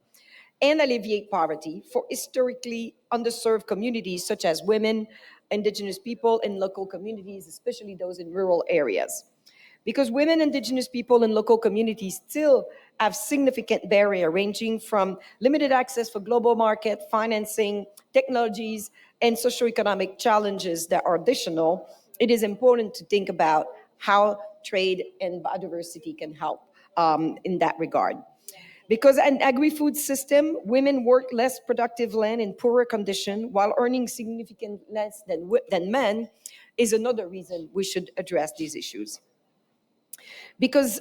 and alleviate poverty for historically underserved communities such as women, indigenous people, and local communities, especially those in rural areas. Because women, indigenous people, and local communities still have significant barrier ranging from limited access for global market, financing, technologies, and socioeconomic challenges that are additional, it is important to think about how trade and biodiversity can help in that regard. Because an agri-food system, women work less productive land in poorer condition while earning significantly less than men, is another reason we should address these issues. Because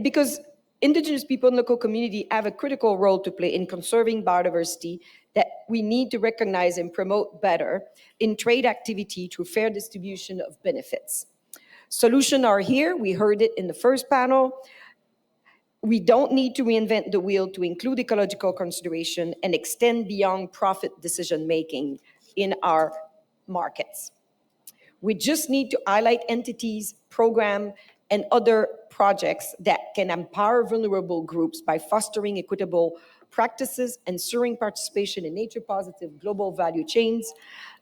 because indigenous people and local community have a critical role to play in conserving biodiversity that we need to recognize and promote better in trade activity through fair distribution of benefits. Solutions are here. We heard it in the first panel. We don't need to reinvent the wheel to include ecological consideration and extend beyond profit decision-making in our markets. We just need to highlight entities, programs, and other projects that can empower vulnerable groups by fostering equitable practices, ensuring participation in nature-positive global value chains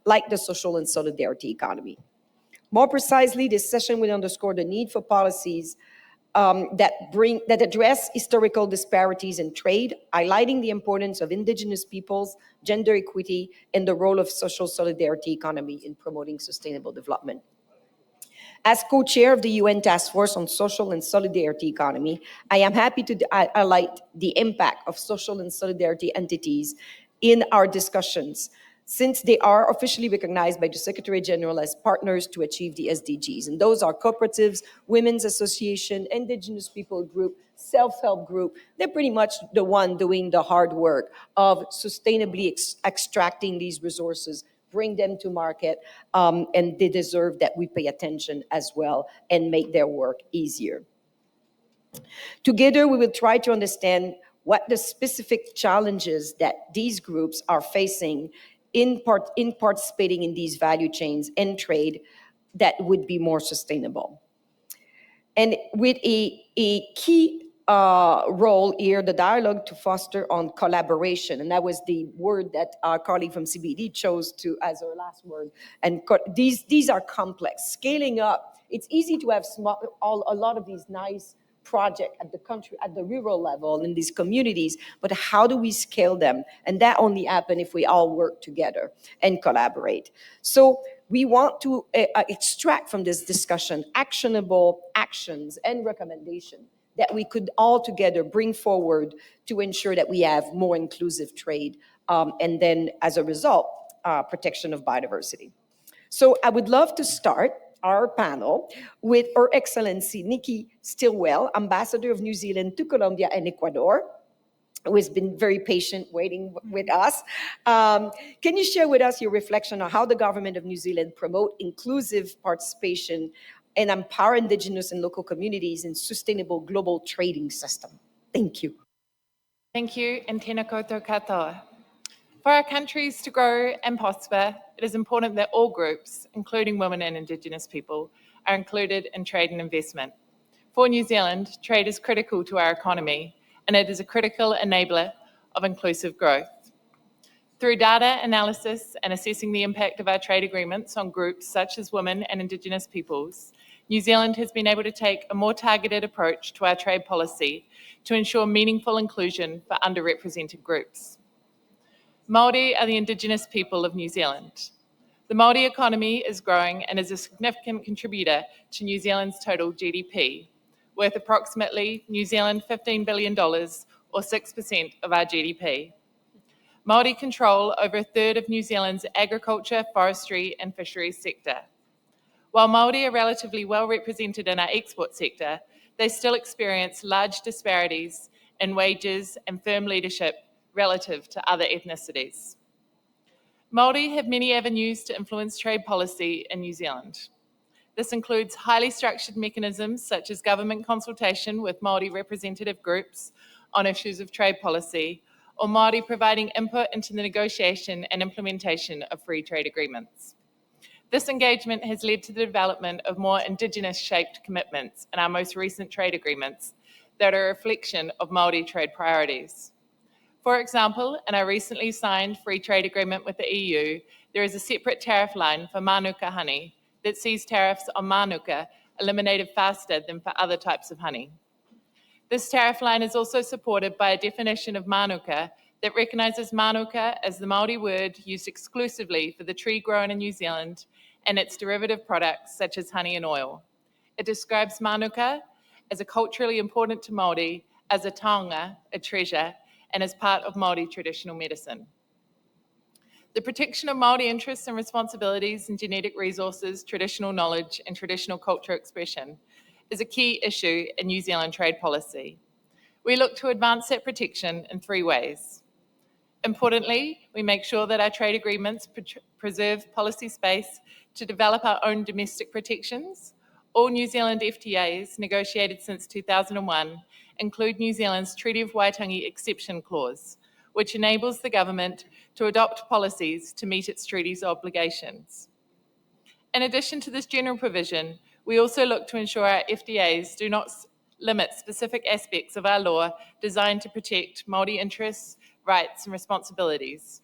like the social and solidarity economy. More precisely, this session will underscore the need for policies that address historical disparities in trade, highlighting the importance of indigenous peoples, gender equity, and the role of social solidarity economy in promoting sustainable development. As co-chair of the UN Task Force on Social and Solidarity Economy, I am happy to highlight the impact of social and solidarity entities in our discussions, since they are officially recognized by the Secretary General as partners to achieve the SDGs. And those are cooperatives, women's association, indigenous people group, self-help group. They're pretty much the one doing the hard work of sustainably extracting these resources, bring them to market, and they deserve that we pay attention as well and make their work easier. Together, we will try to understand what the specific challenges that these groups are facing in participating in these value chains and trade that would be more sustainable. And with a key role here, the dialogue to foster on collaboration. And that was the word that our colleague from CBD chose to as our last word. And these are complex. Scaling up, it's easy to have a lot of these nice project at the country, at the rural level in these communities, but how do we scale them? And that only happens if we all work together and collaborate. So we want to extract from this discussion actionable actions and recommendations that we could all together bring forward to ensure that we have more inclusive trade, and then as a result, protection of biodiversity. So I would love to start our panel with Her Excellency Nikki Stilwell, Ambassador of New Zealand to Colombia and Ecuador, who has been very patient waiting with us. Can you share with us your reflection on how the government of New Zealand promote inclusive participation and empower Indigenous and local communities in sustainable global trading system? Thank you. Thank you, and tēnā koutou katoa. For our countries to grow and prosper, it is important that all groups, including women and Indigenous people, are included in trade and investment. For New Zealand, trade is critical to our economy, and it is a critical enabler of inclusive growth. Through data analysis and assessing the impact of our trade agreements on groups such as women and Indigenous peoples, New Zealand has been able to take a more targeted approach to our trade policy to ensure meaningful inclusion for underrepresented groups. Māori are the Indigenous people of New Zealand. The Māori economy is growing and is a significant contributor to New Zealand's total GDP, worth approximately New Zealand $15 billion, or 6% of our GDP. Māori control over a third of New Zealand's agriculture, forestry, and fisheries sector. While Māori are relatively well represented in our export sector, they still experience large disparities in wages and firm leadership relative to other ethnicities. Māori have many avenues to influence trade policy in New Zealand. This includes highly structured mechanisms such as government consultation with Māori representative groups on issues of trade policy, or Māori providing input into the negotiation and implementation of free trade agreements. This engagement has led to the development of more Indigenous-shaped commitments in our most recent trade agreements that are a reflection of Māori trade priorities. For example, in our recently signed free trade agreement with the EU, there is a separate tariff line for Mānuka honey that sees tariffs on Mānuka eliminated faster than for other types of honey. This tariff line is also supported by a definition of Mānuka that recognises Mānuka as the Māori word used exclusively for the tree grown in New Zealand and its derivative products such as honey and oil. It describes Mānuka as a culturally important to Māori, as a taonga, a treasure, and as part of Māori traditional medicine. The protection of Māori interests and responsibilities in genetic resources, traditional knowledge, and traditional cultural expression is a key issue in New Zealand trade policy. We look to advance that protection in three ways. Importantly, we make sure that our trade agreements preserve policy space to develop our own domestic protections. All New Zealand FTAs negotiated since 2001 include New Zealand's Treaty of Waitangi Exception Clause, which enables the government to adopt policies to meet its treaty's obligations. In addition to this general provision, we also look to ensure our FTAs do not limit specific aspects of our law designed to protect Māori interests, rights, and responsibilities.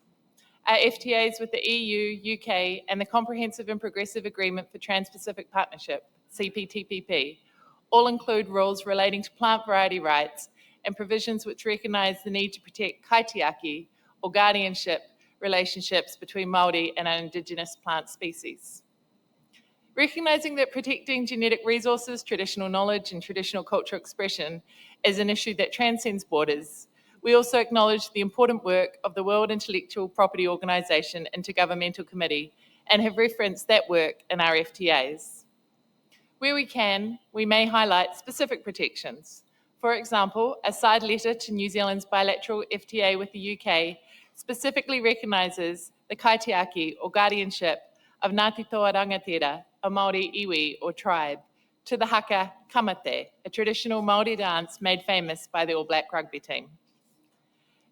Our FTAs with the EU, UK, and the Comprehensive and Progressive Agreement for Trans-Pacific Partnership, CPTPP, all include rules relating to plant variety rights and provisions which recognise the need to protect kaitiaki, or guardianship, relationships between Māori and our Indigenous plant species. Recognising that protecting genetic resources, traditional knowledge, and traditional cultural expression is an issue that transcends borders, we also acknowledge the important work of the World Intellectual Property Organisation Intergovernmental Committee and have referenced that work in our FTAs. Where we can, we may highlight specific protections. For example, a side letter to New Zealand's bilateral FTA with the UK specifically recognises the kaitiaki, or guardianship, of Ngāti Toa Rangatira, a Māori iwi or tribe, to the haka kamate, a traditional Māori dance made famous by the All Black rugby team.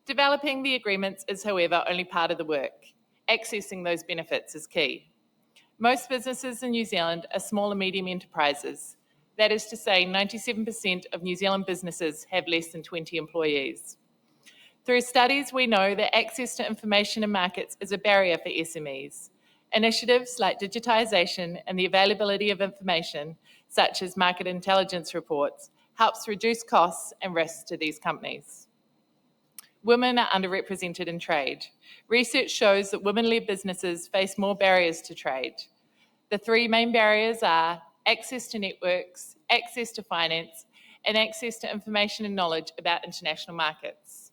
Developing the agreements is, however, only part of the work. Accessing those benefits is key. Most businesses in New Zealand are small and medium enterprises. That is to say, 97% of New Zealand businesses have less than 20 employees. Through studies, we know that access to information and markets is a barrier for SMEs. Initiatives like digitisation and the availability of information, such as market intelligence reports, helps reduce costs and risks to these companies. Women are underrepresented in trade. Research shows that women-led businesses face more barriers to trade. The three main barriers are access to networks, access to finance, and access to information and knowledge about international markets.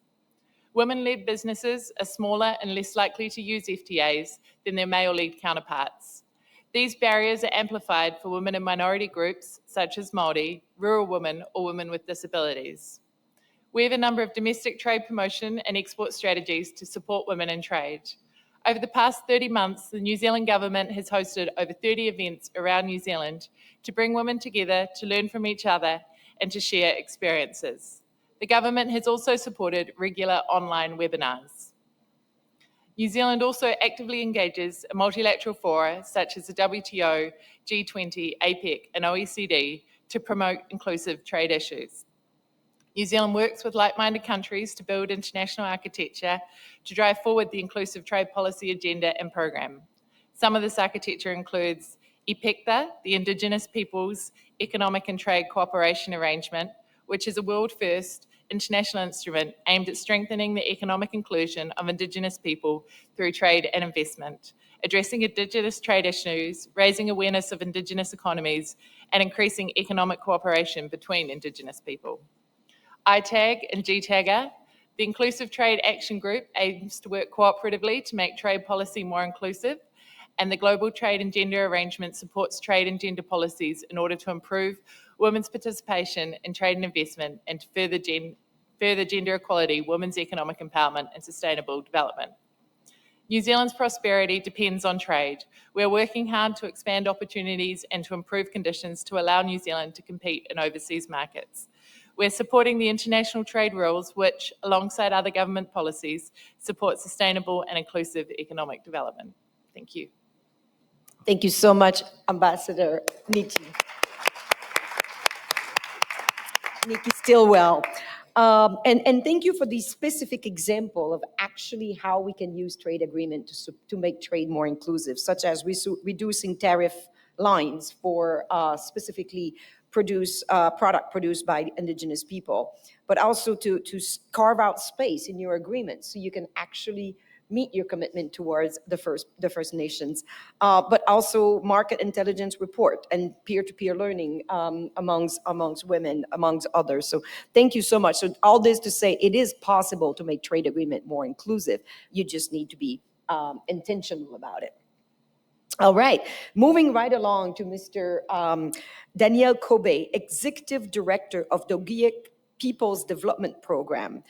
Women-led businesses are smaller and less likely to use FTAs than their male-led counterparts. These barriers are amplified for women in minority groups, such as Māori, rural women, or women with disabilities. We have a number of domestic trade promotion and export strategies to support women in trade. Over the past 30 months, the New Zealand government has hosted over 30 events around New Zealand to bring women together, to learn from each other, and to share experiences. The government has also supported regular online webinars. New Zealand also actively engages in multilateral fora such as the WTO, G20, APEC, and OECD to promote inclusive trade issues. New Zealand works with like-minded countries to build international architecture to drive forward the inclusive trade policy agenda and program. Some of this architecture includes IPECTA, the Indigenous Peoples Economic and Trade Cooperation Arrangement, which is a world-first international instrument aimed at strengthening the economic inclusion of Indigenous people through trade and investment, addressing Indigenous trade issues, raising awareness of Indigenous economies, and increasing economic cooperation between Indigenous people. ITAG and GTAGA, the Inclusive Trade Action Group, aims to work cooperatively to make trade policy more inclusive, and the Global Trade and Gender Arrangement supports trade and gender policies in order to improve women's participation in trade and investment and to further gender equality, women's economic empowerment, and sustainable development. New Zealand's prosperity depends on trade. We're working hard to expand opportunities and to improve conditions to allow New Zealand to compete in overseas markets. We're supporting the international trade rules, which, alongside other government policies, support sustainable and inclusive economic development. Thank you. Thank you so much, Ambassador Nikki Stillwell. And thank you for the specific example of actually how we can use trade agreement to make trade more inclusive, such as reducing tariff lines for specifically product produced by Indigenous people, but also to carve out space in your agreement so you can actually meet your commitment towards the First Nations, but also market intelligence report and peer-to-peer learning amongst women, amongst others. So thank you so much. So all this to say, it is possible to make trade agreement more inclusive. You just need to be intentional about it. All right, moving right along to Mr. Daniel Kobe, Executive Director of the Ogiek People's Development Program.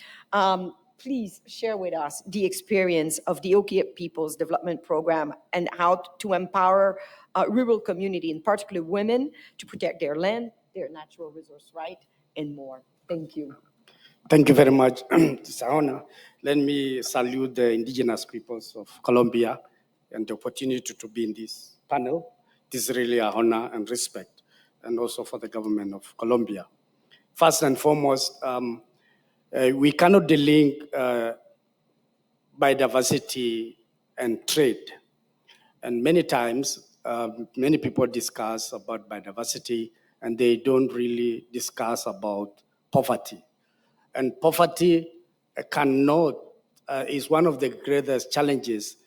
Please share with us the experience of the Ogiek People's Development Program and how to empower rural community, in particular women, to protect their land, their natural resource right, and more. Thank you. Thank you very much, Saona. Let me salute the indigenous peoples of Colombia and the opportunity to be in this panel. This is really an honor and respect, and also for the government of Colombia. First and foremost, we cannot delink biodiversity and trade. And many times, many people discuss about biodiversity and they don't really discuss about poverty. And poverty is one of the greatest challenges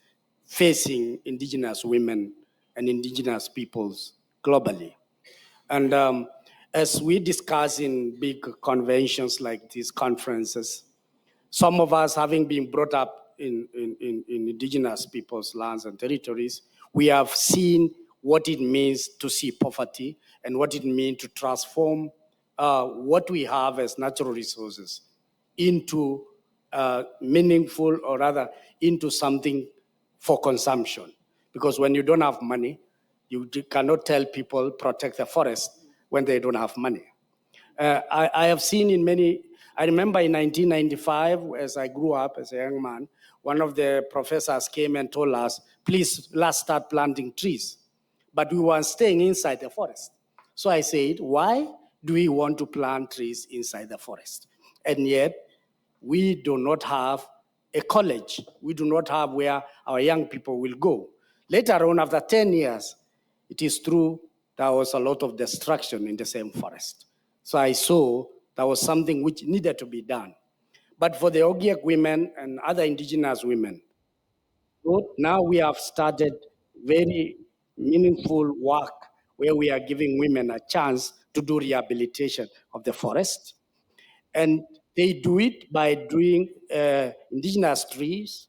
facing indigenous women and indigenous peoples globally. And as we discuss in big conventions like these conferences, some of us having been brought up in indigenous people's lands and territories, we have seen what it means to see poverty and what it means to transform what we have as natural resources into meaningful, or rather into something for consumption. Because when you don't have money, you cannot tell people protect the forest when they don't have money. I have seen in many, I remember in 1995, as I grew up as a young man, one of the professors came and told us, please, let's start planting trees. But we were staying inside the forest. So I said, why do we want to plant trees inside the forest? And yet, we do not have a college. We do not have where our young people will go. Later on, after 10 years, it is true there was a lot of destruction in the same forest. So I saw that was something which needed to be done. But for the Ogiek women and other indigenous women, now we have started very meaningful work where we are giving women a chance to do rehabilitation of the forest. And they do it by doing indigenous trees,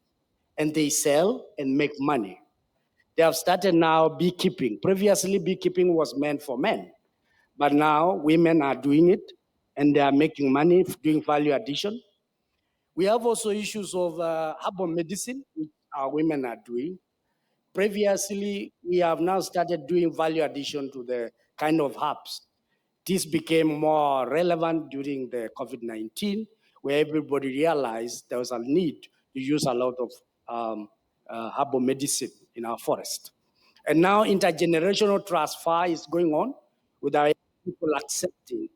and they sell and make money. They have started now beekeeping. Previously, beekeeping was meant for men, but now women are doing it, and they are making money doing value addition. We have also issues of herbal medicine, which our women are doing. Previously, we have now started doing value addition to the kind of herbs. This became more relevant during the COVID-19, where everybody realized there was a need to use a lot of herbal medicine in our forest. And now intergenerational transfer is going on with our people accepting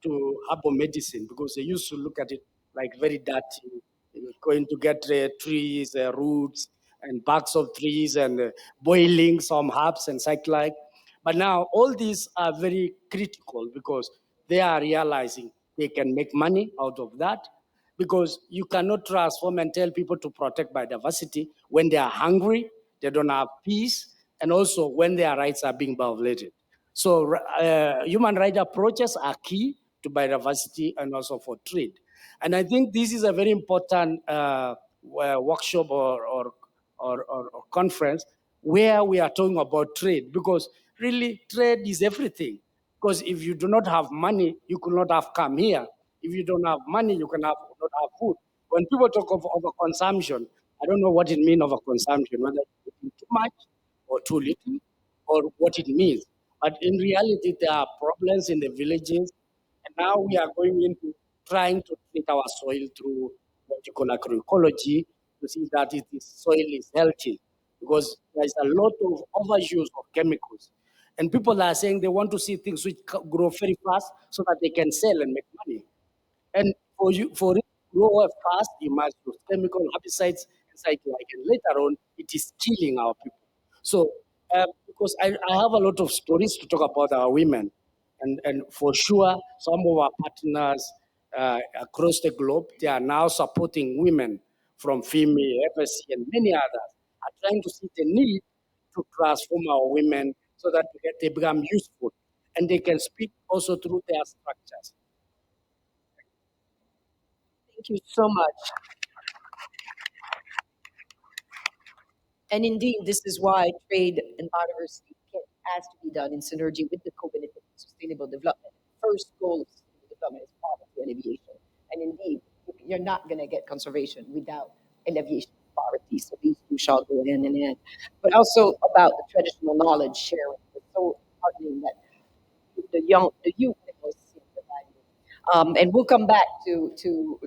to herbal medicine, because they used to look at it like very dirty. They were going to get trees, roots, and barks of trees, and boiling some herbs and such like. But now all these are very critical, because they are realizing they can make money out of that, because you cannot transform and tell people to protect biodiversity when they are hungry, they don't have peace, and also when their rights are being violated. So human rights approaches are key to biodiversity and also for trade. And I think this is a very important workshop or conference where we are talking about trade, because really trade is everything. Because if you do not have money, you could not have come here. If you don't have money, you cannot have food. When people talk of overconsumption, I don't know what it means overconsumption, whether it's too much or too little, or what it means. But in reality, there are problems in the villages, and now we are going into trying to treat our soil through what you call agroecology, to see that soil is healthy, because there's a lot of overuse of chemicals. And people are saying they want to see things which grow very fast so that they can sell and make money. And for it to grow fast, you must use chemical herbicides and such like. And later on, it is killing our people. So, because I have a lot of stories to talk about our women, and for sure, some of our partners across the globe, they are now supporting women from FEMI, FSC, and many others are trying to see the need to transform our women so that they become useful and they can speak also through their structures. Thank you so much. And indeed, this is why trade and biodiversity has to be done in synergy with the co-benefit of sustainable development. First goal of sustainable development is poverty alleviation. And indeed, you're not going to get conservation without alleviation of poverty. So these two shall go hand in hand. But also about the traditional knowledge sharing. It's so heartening that the youth was seeing the value. And we'll come back to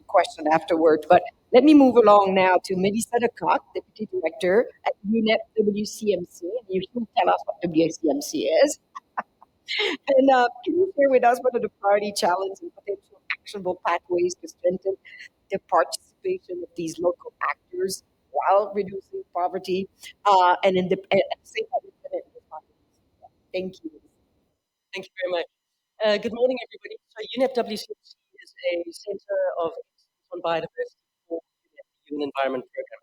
question afterward. But let me move along now to Melissa DeCock, Deputy Director at UNEP WCMC. And you can tell us what WCMC is. And can you share with us what are the priority challenges and potential actionable pathways to strengthen the participation of these local actors while reducing poverty and at the same time implementing responsibilities? Thank you. Thank you very much. Good morning, everybody. So UNEP WCMC is a Center of Excellence on Biodiversity for UNEP, the Human Environment Program.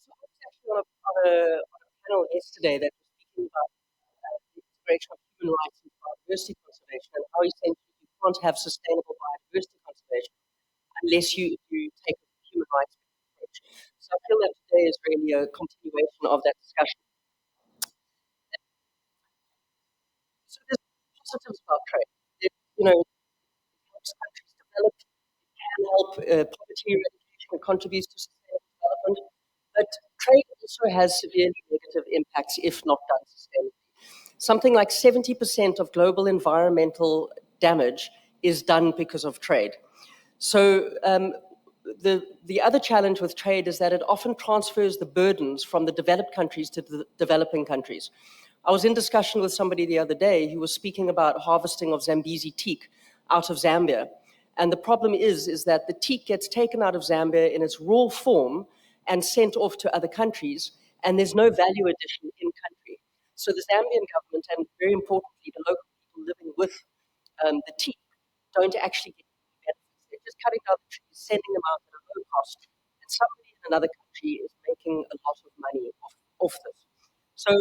So I was actually on a panel yesterday that was speaking about the integration of human rights and biodiversity conservation, and how essentially you can't have sustainable biodiversity conservation unless you take a human rights approach. So I feel that today is really a continuation of that discussion. So there's positives about trade. It helps countries develop, it can help poverty eradication, it contributes to sustainable development, but trade also has severely negative impacts if not done sustainably. Something like 70% of global environmental damage is done because of trade. So the other challenge with trade is that it often transfers the burdens from the developed countries to the developing countries. I was in discussion with somebody the other day who was speaking about harvesting of Zambezi teak out of Zambia. And the problem is that the teak gets taken out of Zambia in its raw form and sent off to other countries, and there's no value addition in country. So the Zambian government, and very importantly, the local people living with the teeth, don't actually get any benefits. They're just cutting down the trees, sending them out at a low cost, and somebody in another country is making a lot of money off this. So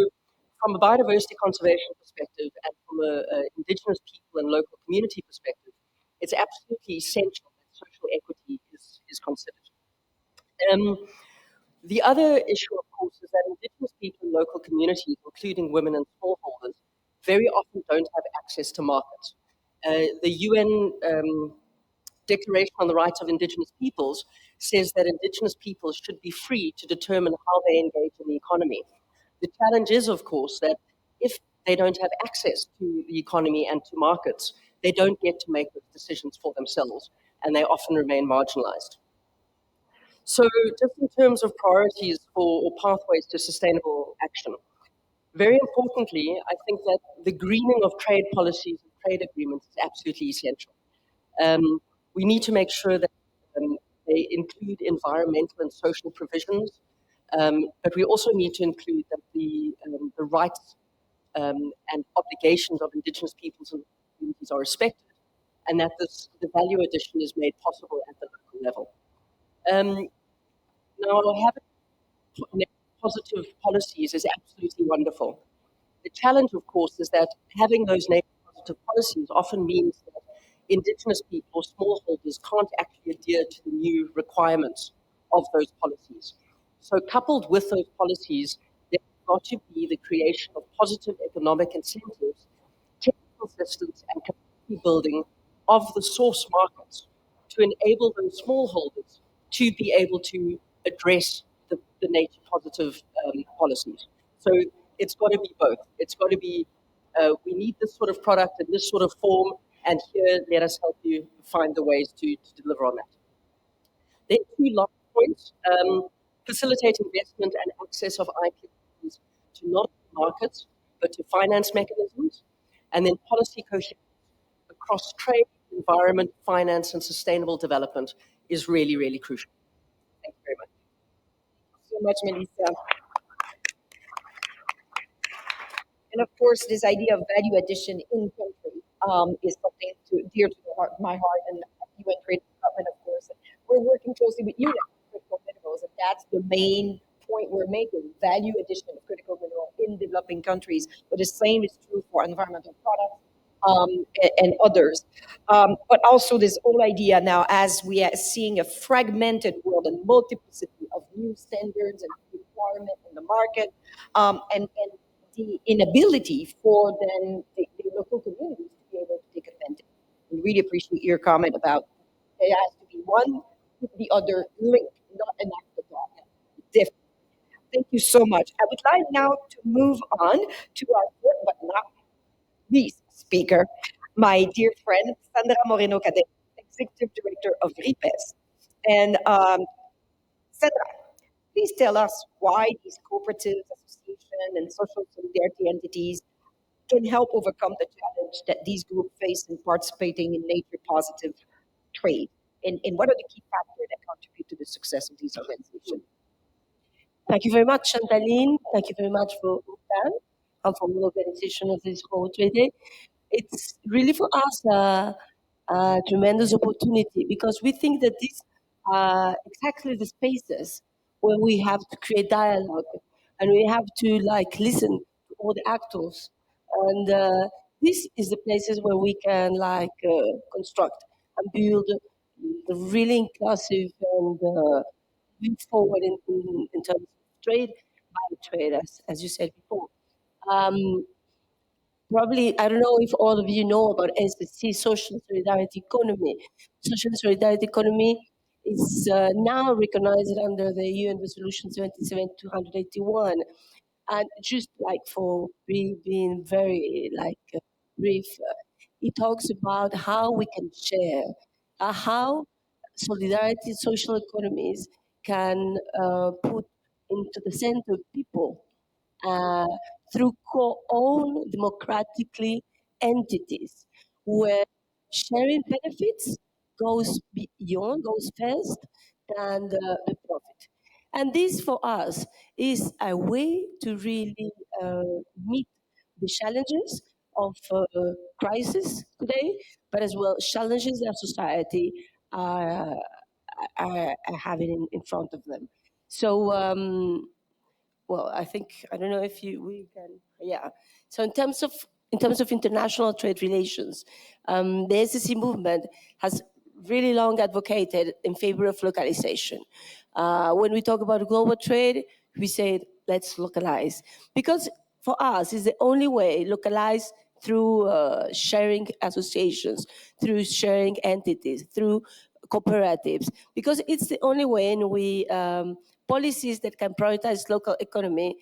from a biodiversity conservation perspective and from a indigenous people and local community perspective, it's absolutely essential that social equity is considered. The other issue, of course, is that indigenous people and local communities, including women and smallholders, very often don't have access to markets. The UN Declaration on the Rights of Indigenous Peoples says that Indigenous peoples should be free to determine how they engage in the economy. The challenge is, of course, that if they don't have access to the economy and to markets, they don't get to make those decisions for themselves, and they often remain marginalized. So, just in terms of priorities or pathways to sustainable action, very importantly, I think that the greening of trade policies and trade agreements is absolutely essential. We need to make sure that they include environmental and social provisions, but we also need to include that the rights and obligations of Indigenous peoples and communities are respected, and that the value addition is made possible at the local level. Now, having positive policies is absolutely wonderful. The challenge, of course, is that having those negative positive policies often means that Indigenous people or smallholders can't actually adhere to the new requirements of those policies. So, coupled with those policies, there's got to be the creation of positive economic incentives, technical assistance, and capacity building of the source markets to enable those smallholders to be able to address the nature positive policies. So it's got to be both. It's got to be, we need this sort of product in this sort of form, and here, let us help you find the ways to deliver on that. Then two last points. Facilitate investment and access of IP to not markets, but to finance mechanisms. And then policy coherence across trade, environment, finance, and sustainable development is really, really crucial. Thank you very much. So much, Melissa. And of course, this idea of value addition in country is something dear to my heart, and UN Trade Development, of course. We're working closely with you now, critical minerals, and that's the main point we're making: value addition of critical mineral in developing countries. But the same is true for environmental products and others. But also this whole idea now, as we are seeing a fragmented world and multiplicity of new standards and requirements in the market, and the inability for then the local communities to be able to take advantage. We really appreciate your comment about it has to be one with the other linked, not an afterthought. Different. Thank you so much. I would like now to move on to our fourth but not least speaker, my dear friend Sandra Moreno Cadena, Executive Director of RIPES. And Sandra, please tell us why these cooperatives, associations, and social solidarity entities can help overcome the challenge that these groups face in participating in nature positive trade. And what are the key factors that contribute to the success of these organizations? Thank you very much, Chantaline. Thank you very much for UTAN and for the organization of this whole trade day. It's really for us a tremendous opportunity because we think that these are exactly the spaces where we have to create dialogue and we have to listen to all the actors. And this is the places where we can construct and build the really inclusive and move forward in terms of trade, by trade, as you said before. Probably, I don't know if all of you know about SSC, Social Solidarity Economy. Social Solidarity Economy is now recognized under the UN Resolution 27281. And just for being very brief, it talks about how we can share, how solidarity, social economies can put into the center people uh, through co-owned democratically entities where sharing benefits goes first than the profit. And this for us is a way to really meet the challenges of crisis today, but as well challenges that society are, are having in front of them. So, well, I think I don't know if we can, yeah. So in terms of international trade relations, the SSC movement has really long advocated in favor of localization. When we talk about global trade, we say let's localize, because for us it's the only way. Localize through sharing associations, through sharing entities, through cooperatives, because it's the only way in we policies that can prioritize local economy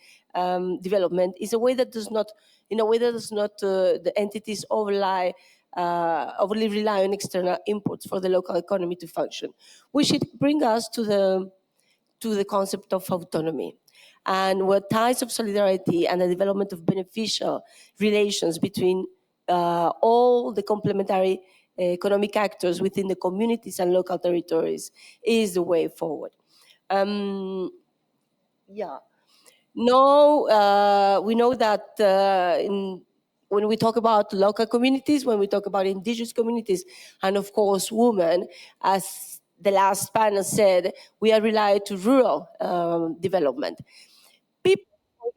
development is a way that does not, in a way that does not the entities overly rely on external imports for the local economy to function, which should bring us to the concept of autonomy, and where ties of solidarity and the development of beneficial relations between all the complementary economic actors within the communities and local territories is the way forward. Yeah. No, we know that when we talk about local communities, when we talk about indigenous communities, and of course women, as the last panel said, we are reliant to rural development. People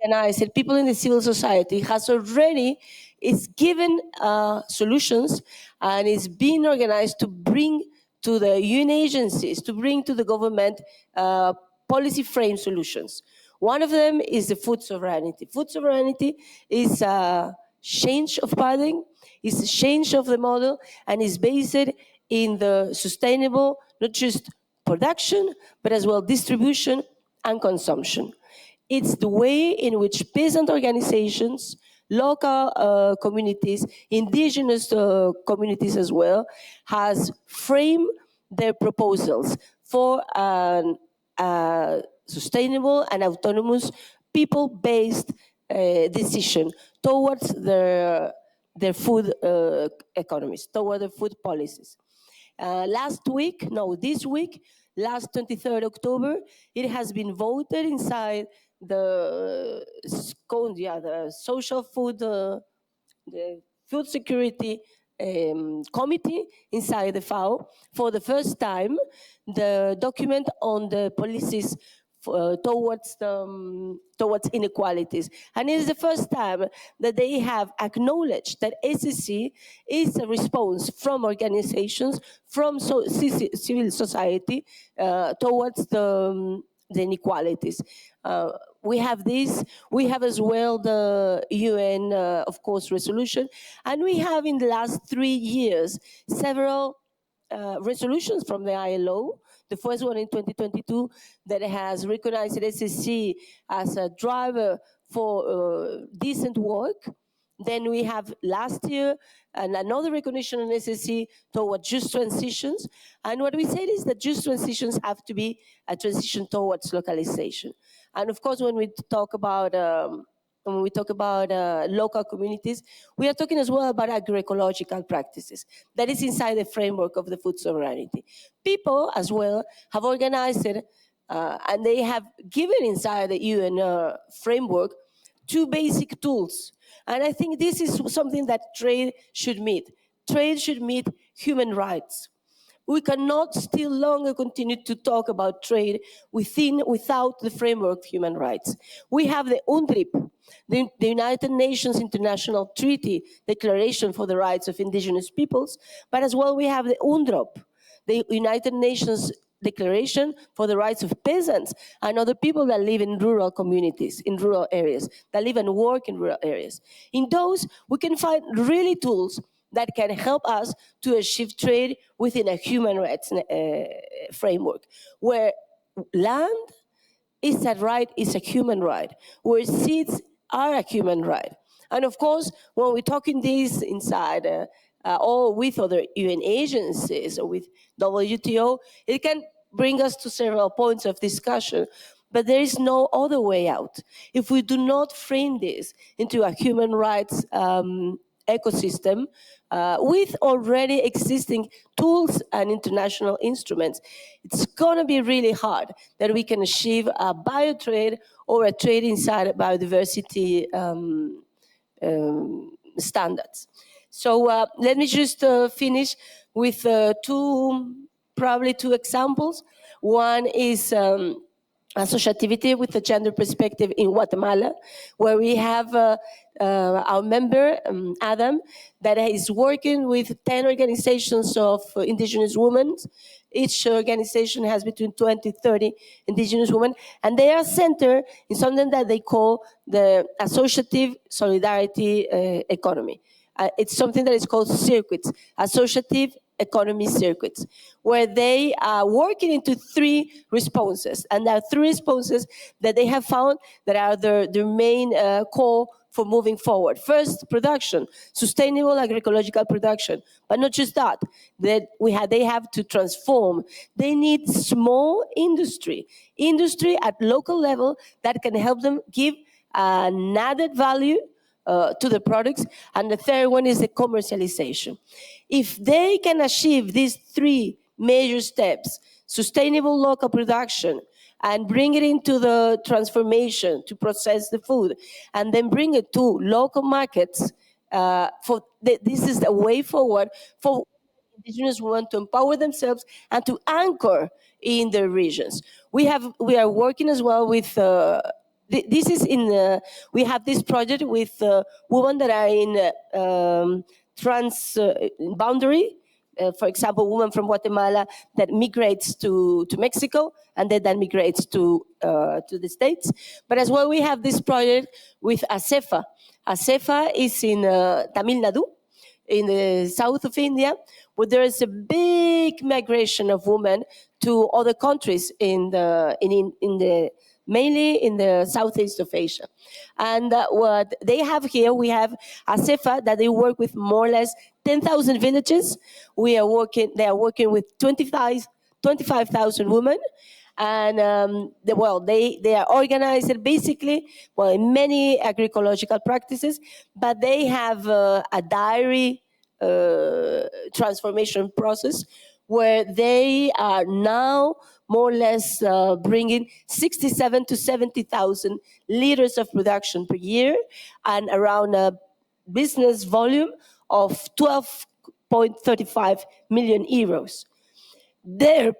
organized, people in the civil society has already is given solutions and is being organized to bring to the UN agencies, to bring to the government policy frame solutions. One of them is the food sovereignty. Food sovereignty is a change of paradigm, is a change of the model, and is based in the sustainable, not just production, but as well distribution and consumption. It's the way in which peasant organizations, local communities, indigenous communities as well, has framed their proposals for an sustainable and autonomous people-based decision towards their food economies, toward their food policies. This week, last 23rd October, it has been voted inside the social food, the food security committee inside the FAO. For the first time, the document on the policies towards inequalities. And it is the first time that they have acknowledged that SSC is a response from organizations, from civil society towards the inequalities. We have this, we have as well the UN, of course, resolution, and we have in the last 3 years several resolutions from the ILO. The first one in 2022 that has recognized SSC as a driver for decent work. Then we have last year and another recognition on SSC toward just transitions. And what we said is that just transitions have to be a transition towards localization. And of course, when we talk about local communities, we are talking as well about agroecological practices. That is inside the framework of the food sovereignty. People as well have organized it, and they have given inside the UN framework 2 basic tools. And I think this is something that trade should meet. Trade should meet human rights. We cannot still longer continue to talk about trade without the framework of human rights. We have the UNDRIP, the United Nations International Treaty Declaration for the Rights of Indigenous Peoples, but as well we have the UNDROP, the United Nations Declaration for the Rights of Peasants and other people that live in rural communities, in rural areas, that live and work in rural areas. In those, we can find really tools that can help us to achieve trade within a human rights framework, where land is a right, is a human right, where seeds are a human right. And of course, when we're talking this inside or with other UN agencies or with WTO, it can bring us to several points of discussion, but there is no other way out. If we do not frame this into a human rights ecosystem with already existing tools and international instruments, it's going to be really hard that we can achieve a biotrade or a trade inside biodiversity standards. So let me just finish with probably two examples. One is associativity with the gender perspective in Guatemala, where we have our member, Adam, that is working with 10 organizations of indigenous women. Each organization has between 20 30 indigenous women, and they are centered in something that they call the associative solidarity economy. It's something that is called circuits, associative economy circuits, where they are working into three responses. And there are three responses that they have found that are their main call for moving forward. First, production, sustainable agroecological production. But not just that, they have to transform. They need small industry at local level that can help them give an added value to the products. And the third one is the commercialization. If they can achieve these three major steps, sustainable local production, and bring it into the transformation to process the food, and then bring it to local markets, this is the way forward for indigenous women to empower themselves and to anchor in their regions. We are working as well with we have this project with women that are in trans boundary. For example, women from Guatemala that migrates to Mexico and then migrates to the States. But as well, we have this project with ASEFA. ASEFA is in Tamil Nadu, in the south of India, where there is a big migration of women to other countries mainly in the Southeast of Asia. And what they have here, we have ASEFA that they work with more or less 10,000 villages. They are working with 25,000 women. And they are organized basically in many agroecological practices, but they have a dairy transformation process where they are now more or less bringing 67 to 70,000 liters of production per year and around a business volume of 12.35 million euros. Their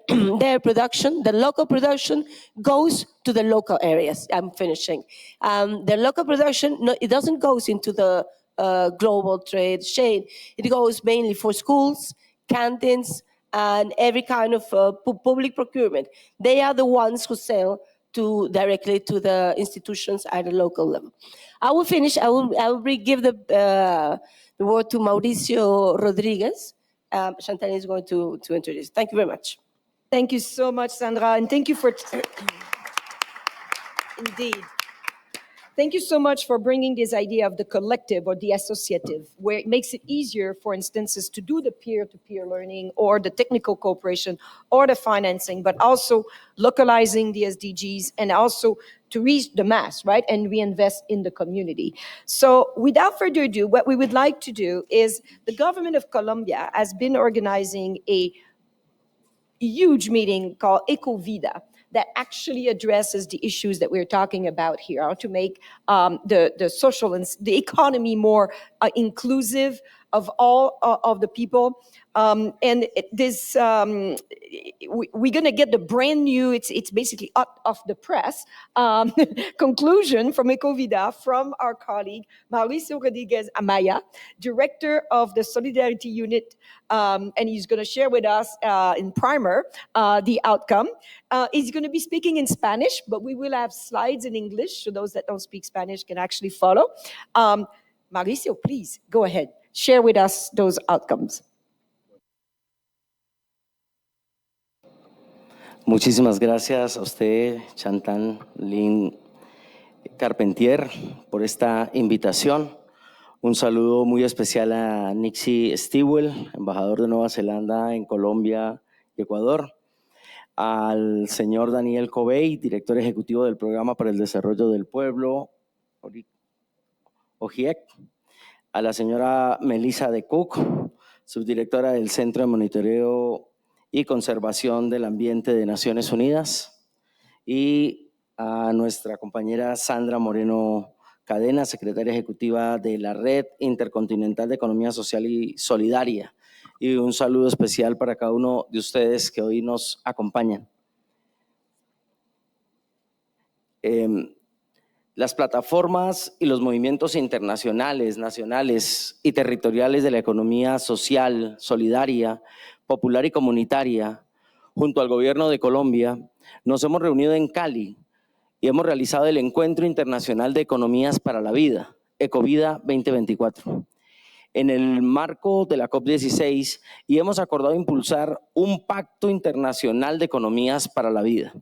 production, the local production, goes to the local areas. I'm finishing. The local production, it doesn't go into the global trade chain. It goes mainly for schools, canteens, and every kind of public procurement. They are the ones who sell directly to the institutions at the local level. I will finish. I will give the word to Mauricio Rodriguez. Chantal is going to introduce. Thank you very much. Thank you so much, Sandra, and thank you for indeed. Thank you so much for bringing this idea of the collective or the associative, where it makes it easier, for instances, to do the peer-to-peer learning or the technical cooperation or the financing, but also localizing the SDGs and also to reach the mass, right, and reinvest in the community. So without further ado, what we would like to do is the government of Colombia has been organizing a huge meeting called Ecovida that actually addresses the issues that we're talking about here, how to make the social and the economy more inclusive of all of the people. We're going to get the brand new, it's basically out of the press, conclusion from Ecovida from our colleague, Mauricio Rodriguez Amaya, director of the Solidarity Unit, and he's going to share with us in primer the outcome. He's going to be speaking in Spanish, but we will have slides in English so those that don't speak Spanish can actually follow. Mauricio, please go ahead. Share with us those outcomes. Muchísimas gracias a usted, Chantal Lynn Carpentier, por esta invitación. Un saludo muy especial a Nixie Stewell, embajador de Nueva Zelanda en Colombia y Ecuador. Al señor Daniel Covey, director ejecutivo del Programa para el Desarrollo del Pueblo, OGIEC. A la señora Melissa de Cook, subdirectora del Centro de Monitoreo y Conservación del Ambiente de Naciones Unidas, y a nuestra compañera Sandra Moreno Cadena, secretaria ejecutiva de la Red Intercontinental de Economía Social y Solidaria. Y un saludo especial para cada uno de ustedes que hoy nos acompañan. Las plataformas y los movimientos internacionales, nacionales y territoriales de la economía social, solidaria, popular y comunitaria, junto al Gobierno de Colombia, nos hemos reunido en Cali y hemos realizado el Encuentro Internacional de Economías para la Vida, Ecovida 2024, en el marco de la COP16, y hemos acordado impulsar un pacto internacional de economías para la vida.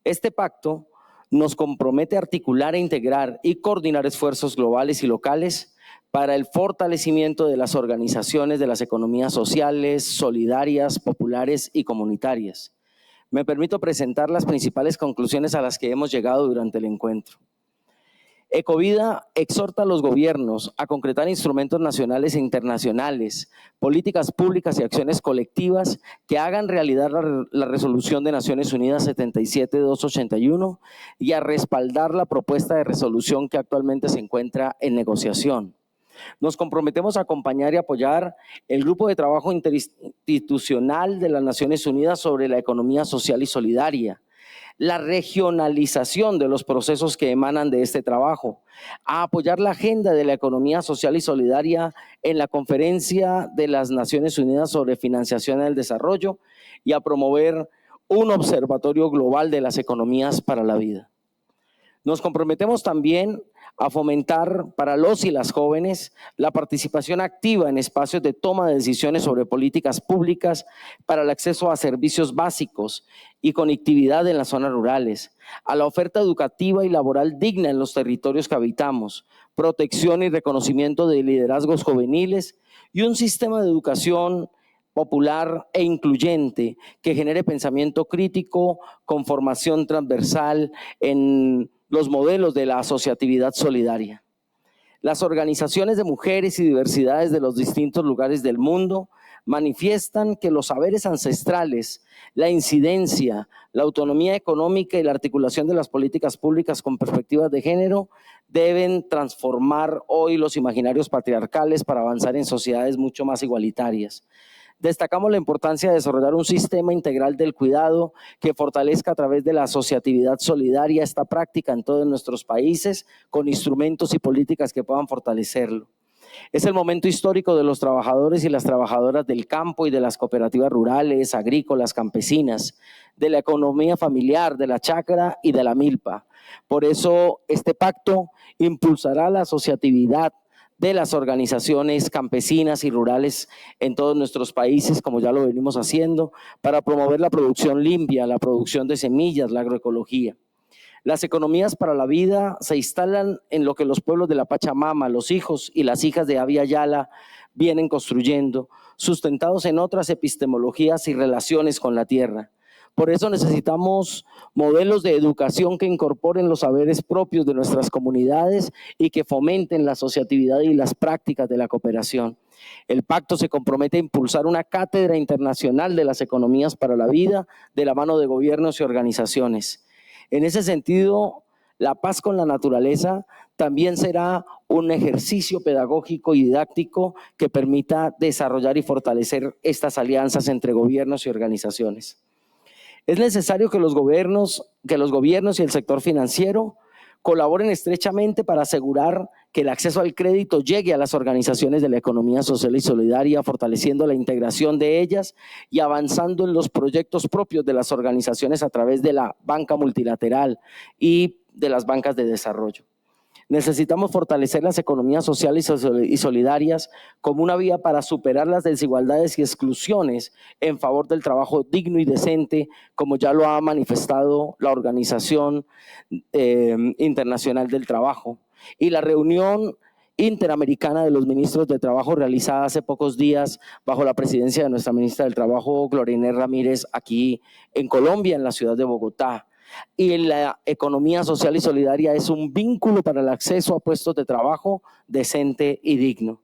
Este pacto nos compromete a articular e integrar y coordinar esfuerzos globales y locales para el fortalecimiento de las organizaciones de las economías sociales, solidarias, populares y comunitarias. Me permito presentar las principales conclusiones a las que hemos llegado durante el encuentro. Ecovida exhorta a los gobiernos a concretar instrumentos nacionales e internacionales, políticas públicas y acciones colectivas que hagan realidad la resolución de Naciones Unidas 77281 y a respaldar la propuesta de resolución que actualmente se encuentra en negociación. Nos comprometemos a acompañar y apoyar el grupo de trabajo interinstitucional de las Naciones Unidas sobre la economía social y solidaria, la regionalización de los procesos que emanan de este trabajo, a apoyar la agenda de la economía social y solidaria en la Conferencia de las Naciones Unidas sobre Financiación del Desarrollo y a promover un observatorio global de las economías para la vida. Nos comprometemos también a fomentar para los y las jóvenes la participación activa en espacios de toma de decisiones sobre políticas públicas para el acceso a servicios básicos y conectividad en las zonas rurales, a la oferta educativa y laboral digna en los territorios que habitamos, protección y reconocimiento de liderazgos juveniles y un sistema de educación popular e incluyente que genere pensamiento crítico con formación transversal en los modelos de la asociatividad solidaria. Las organizaciones de mujeres y diversidades de los distintos lugares del mundo manifiestan que los saberes ancestrales, la incidencia, la autonomía económica y la articulación de las políticas públicas con perspectivas de género deben transformar hoy los imaginarios patriarcales para avanzar en sociedades mucho más igualitarias. Destacamos la importancia de desarrollar un sistema integral del cuidado que fortalezca a través de la asociatividad solidaria esta práctica en todos nuestros países con instrumentos y políticas que puedan fortalecerlo. Es el momento histórico de los trabajadores y las trabajadoras del campo y de las cooperativas rurales, agrícolas, campesinas, de la economía familiar, de la chacra y de la milpa. Por eso este pacto impulsará la asociatividad de las organizaciones campesinas y rurales en todos nuestros países, como ya lo venimos haciendo, para promover la producción limpia, la producción de semillas, la agroecología. Las economías para la vida se instalan en lo que los pueblos de la Pachamama, los hijos y las hijas de Abya Yala vienen construyendo, sustentados en otras epistemologías y relaciones con la tierra. Por eso necesitamos modelos de educación que incorporen los saberes propios de nuestras comunidades y que fomenten la asociatividad y las prácticas de la cooperación. El pacto se compromete a impulsar una cátedra internacional de las economías para la vida de la mano de gobiernos y organizaciones. En ese sentido, la paz con la naturaleza también será un ejercicio pedagógico y didáctico que permita desarrollar y fortalecer estas alianzas entre gobiernos y organizaciones. Es necesario que los gobiernos y el sector financiero colaboren estrechamente para asegurar que el acceso al crédito llegue a las organizaciones de la economía social y solidaria, fortaleciendo la integración de ellas y avanzando en los proyectos propios de las organizaciones a través de la banca multilateral y de las bancas de desarrollo. Necesitamos fortalecer las economías sociales y solidarias como una vía para superar las desigualdades y exclusiones en favor del trabajo digno y decente, como ya lo ha manifestado la Organización Internacional del Trabajo. Y la reunión interamericana de los ministros de Trabajo realizada hace pocos días bajo la presidencia de nuestra ministra del Trabajo, Gloria Inés Ramírez, aquí en Colombia, en la ciudad de Bogotá. Y la economía social y solidaria es un vínculo para el acceso a puestos de trabajo decente y digno.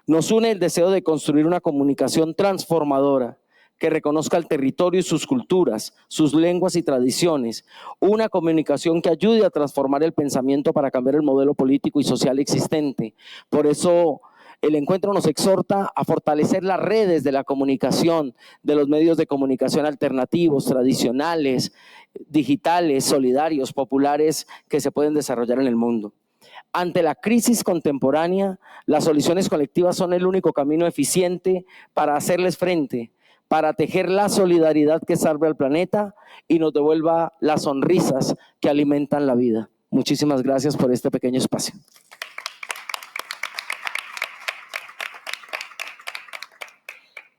Nos une el deseo de construir una comunicación transformadora que reconozca el territorio y sus culturas, sus lenguas y tradiciones, una comunicación que ayude a transformar el pensamiento para cambiar el modelo político y social existente. Por eso el encuentro nos exhorta a fortalecer las redes de la comunicación, de los medios de comunicación alternativos, tradicionales, digitales, solidarios, populares, que se pueden desarrollar en el mundo. Ante la crisis contemporánea, las soluciones colectivas son el único camino eficiente para hacerles frente, para tejer la solidaridad que salve al planeta y nos devuelva las sonrisas que alimentan la vida. Muchísimas gracias por este pequeño espacio.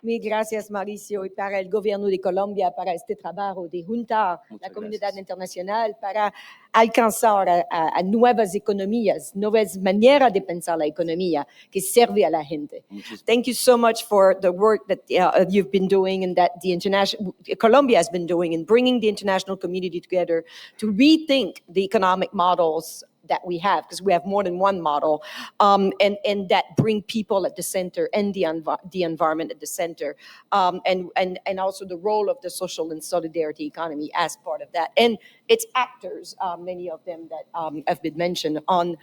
Mil gracias, Mauricio, y para el gobierno de Colombia, para este trabajo de juntar la comunidad internacional para alcanzar a nuevas economías, nuevas maneras de pensar la economía que sirve a la gente. Thank you so much for the work that you've been doing and that Colombia has been doing in bringing the international community together to rethink the economic models that we have, because we have more than one model, and that bring people at the center and the environment at the center, and also the role of the social and solidarity economy as part of that. And its actors, many of them that have been mentioned on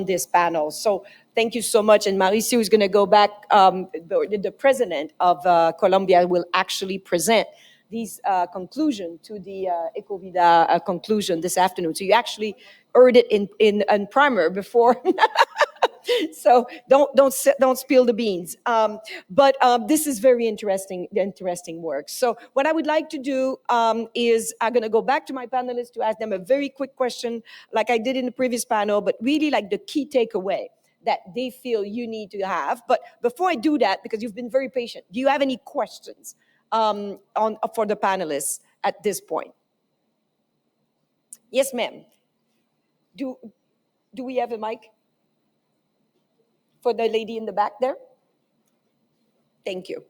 this panel. So thank you so much. And Mauricio is going to go back. The president of Colombia will actually present these conclusion to the Ecovida conclusion this afternoon. So you actually heard it in primer before. So don't spill the beans. But this is very interesting work. So what I would like to do is I'm going to go back to my panelists to ask them a very quick question, like I did in the previous panel, but really like the key takeaway that they feel you need to have. But before I do that, because you've been very patient, do you have any questions for the panelists at this point? Yes, ma'am. Do we have a mic for the lady in the back there? Thank you.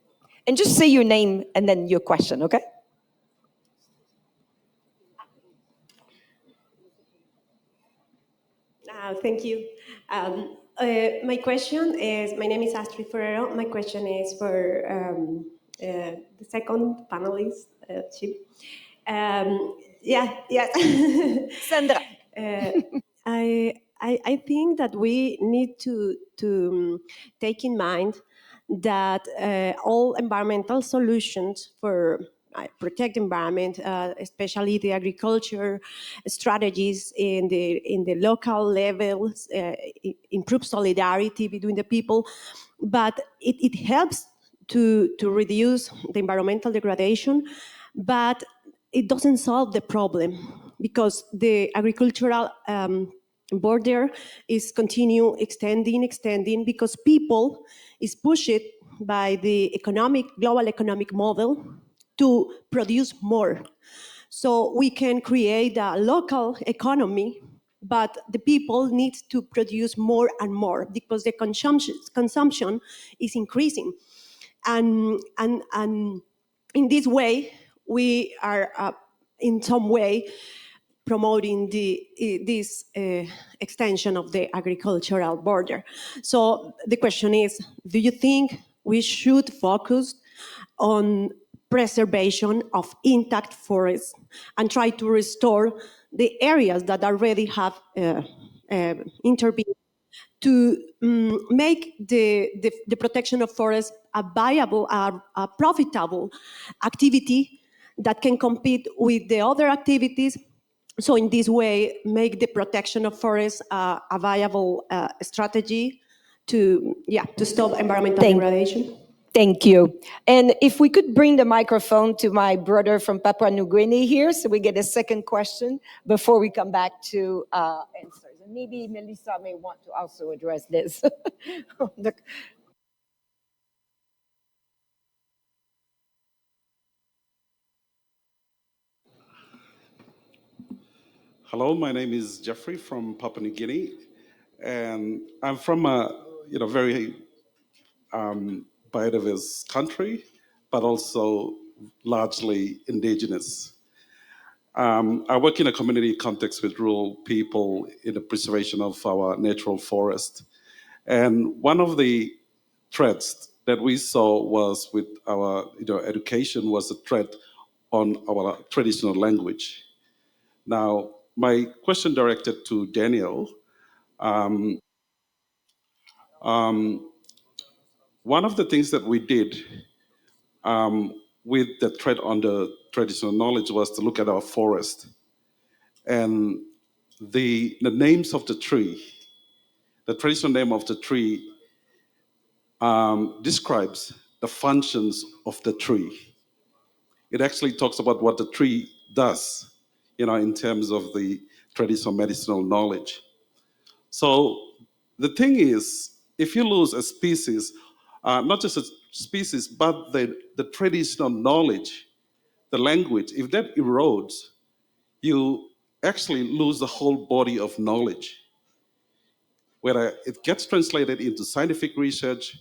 And just say your name and then your question, okay? Thank you. My name is Astrid Ferrero. My question is for the second panelist, Chip. Sandra. I think that we need to take in mind that all environmental solutions for protect environment, especially the agriculture strategies in the local levels, improve solidarity between the people, but it helps to reduce the environmental degradation, but it doesn't solve the problem because the agricultural border is continue extending because people is pushed by the global economic model to produce more. So we can create a local economy, but the people need to produce more and more because the consumption is increasing. And in this way, we are in some way promoting this extension of the agricultural border. So the question is, do you think we should focus on preservation of intact forests and try to restore the areas that already have intervened to make the protection of forests a viable, a profitable activity that can compete with the other activities? So in this way, make the protection of forests a viable strategy to stop environmental degradation? Thank you. And if we could bring the microphone to my brother from Papua New Guinea here, so we get a second question before we come back to answers. And maybe Melissa may want to also address this. Hello, my name is Jeffrey from Papua New Guinea, and I'm from a very biodiverse country, but also largely indigenous. I work in a community context with rural people in the preservation of our natural forest. And one of the threats that we saw was with our education was a threat on our traditional language. Now, my question directed to Daniel. Um, one of the things that we did with the threat on the traditional knowledge was to look at our forest and the names of the tree. The traditional name of the tree describes the functions of the tree. It actually talks about what the tree does, in terms of the traditional medicinal knowledge. So the thing is, if you lose a species, not just a species, but the traditional knowledge, the language, if that erodes, you actually lose the whole body of knowledge. Whether it gets translated into scientific research,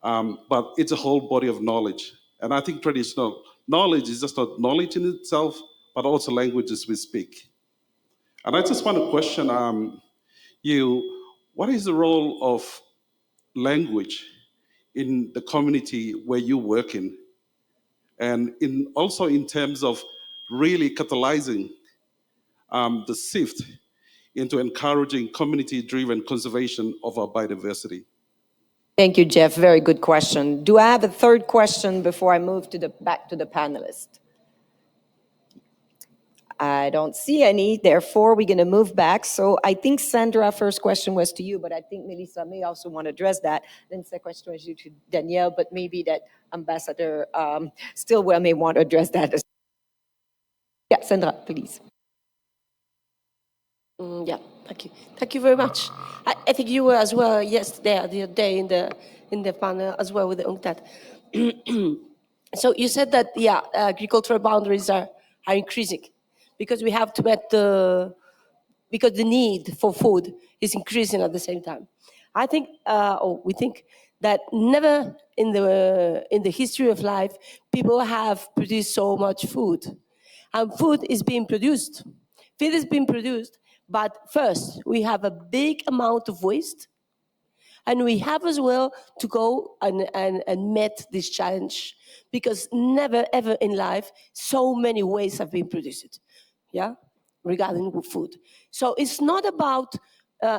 but it's a whole body of knowledge. And I think traditional knowledge is just not knowledge in itself, but also languages we speak. And I just want to question you, what is the role of language in the community where you work in? And also in terms of really catalyzing the shift into encouraging community-driven conservation of our biodiversity. Thank you, Jeff. Very good question. Do I have a third question before I move back to the panelists? I don't see any. Therefore, we're going to move back. So I think, Sandra, first question was to you, but I think Melissa may also want to address that. Then second question was to Danielle, but maybe that Ambassador Stillwell may want to address that. Yeah, Sandra, please. Yeah, thank you. Thank you very much. I think you were as well yesterday, the other day in the panel as well with the UNCTAD. So you said that, agricultural boundaries are increasing because we have to because the need for food is increasing at the same time. I think, we think that never in the history of life, people have produced so much food. And food is being produced. Food is being produced, but first, we have a big amount of waste, and we have as well to go and meet this challenge, because never ever in life so many waste have been produced, regarding food. So it's not about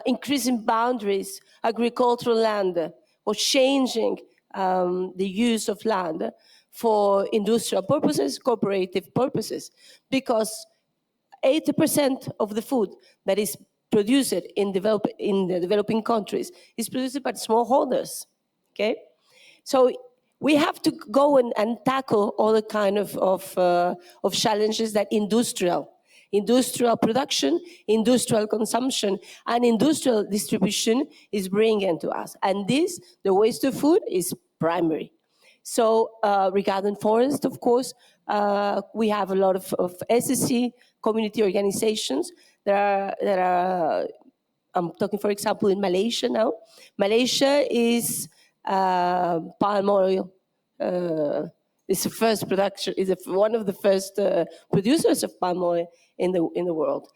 increasing boundaries, agricultural land, or changing the use of land for industrial purposes, cooperative purposes, because 80% of the food that is produced in the developing countries is produced by smallholders, okay? So we have to go and tackle all the kind of challenges that industrial production, industrial consumption, and industrial distribution is bringing to us. And the waste of food, is primary. So regarding forest, of course, we have a lot of SSC community organizations that are I'm talking, for example, in Malaysia now. Malaysia is palm oil. It's the first production. Is one of the first producers of palm oil in the world.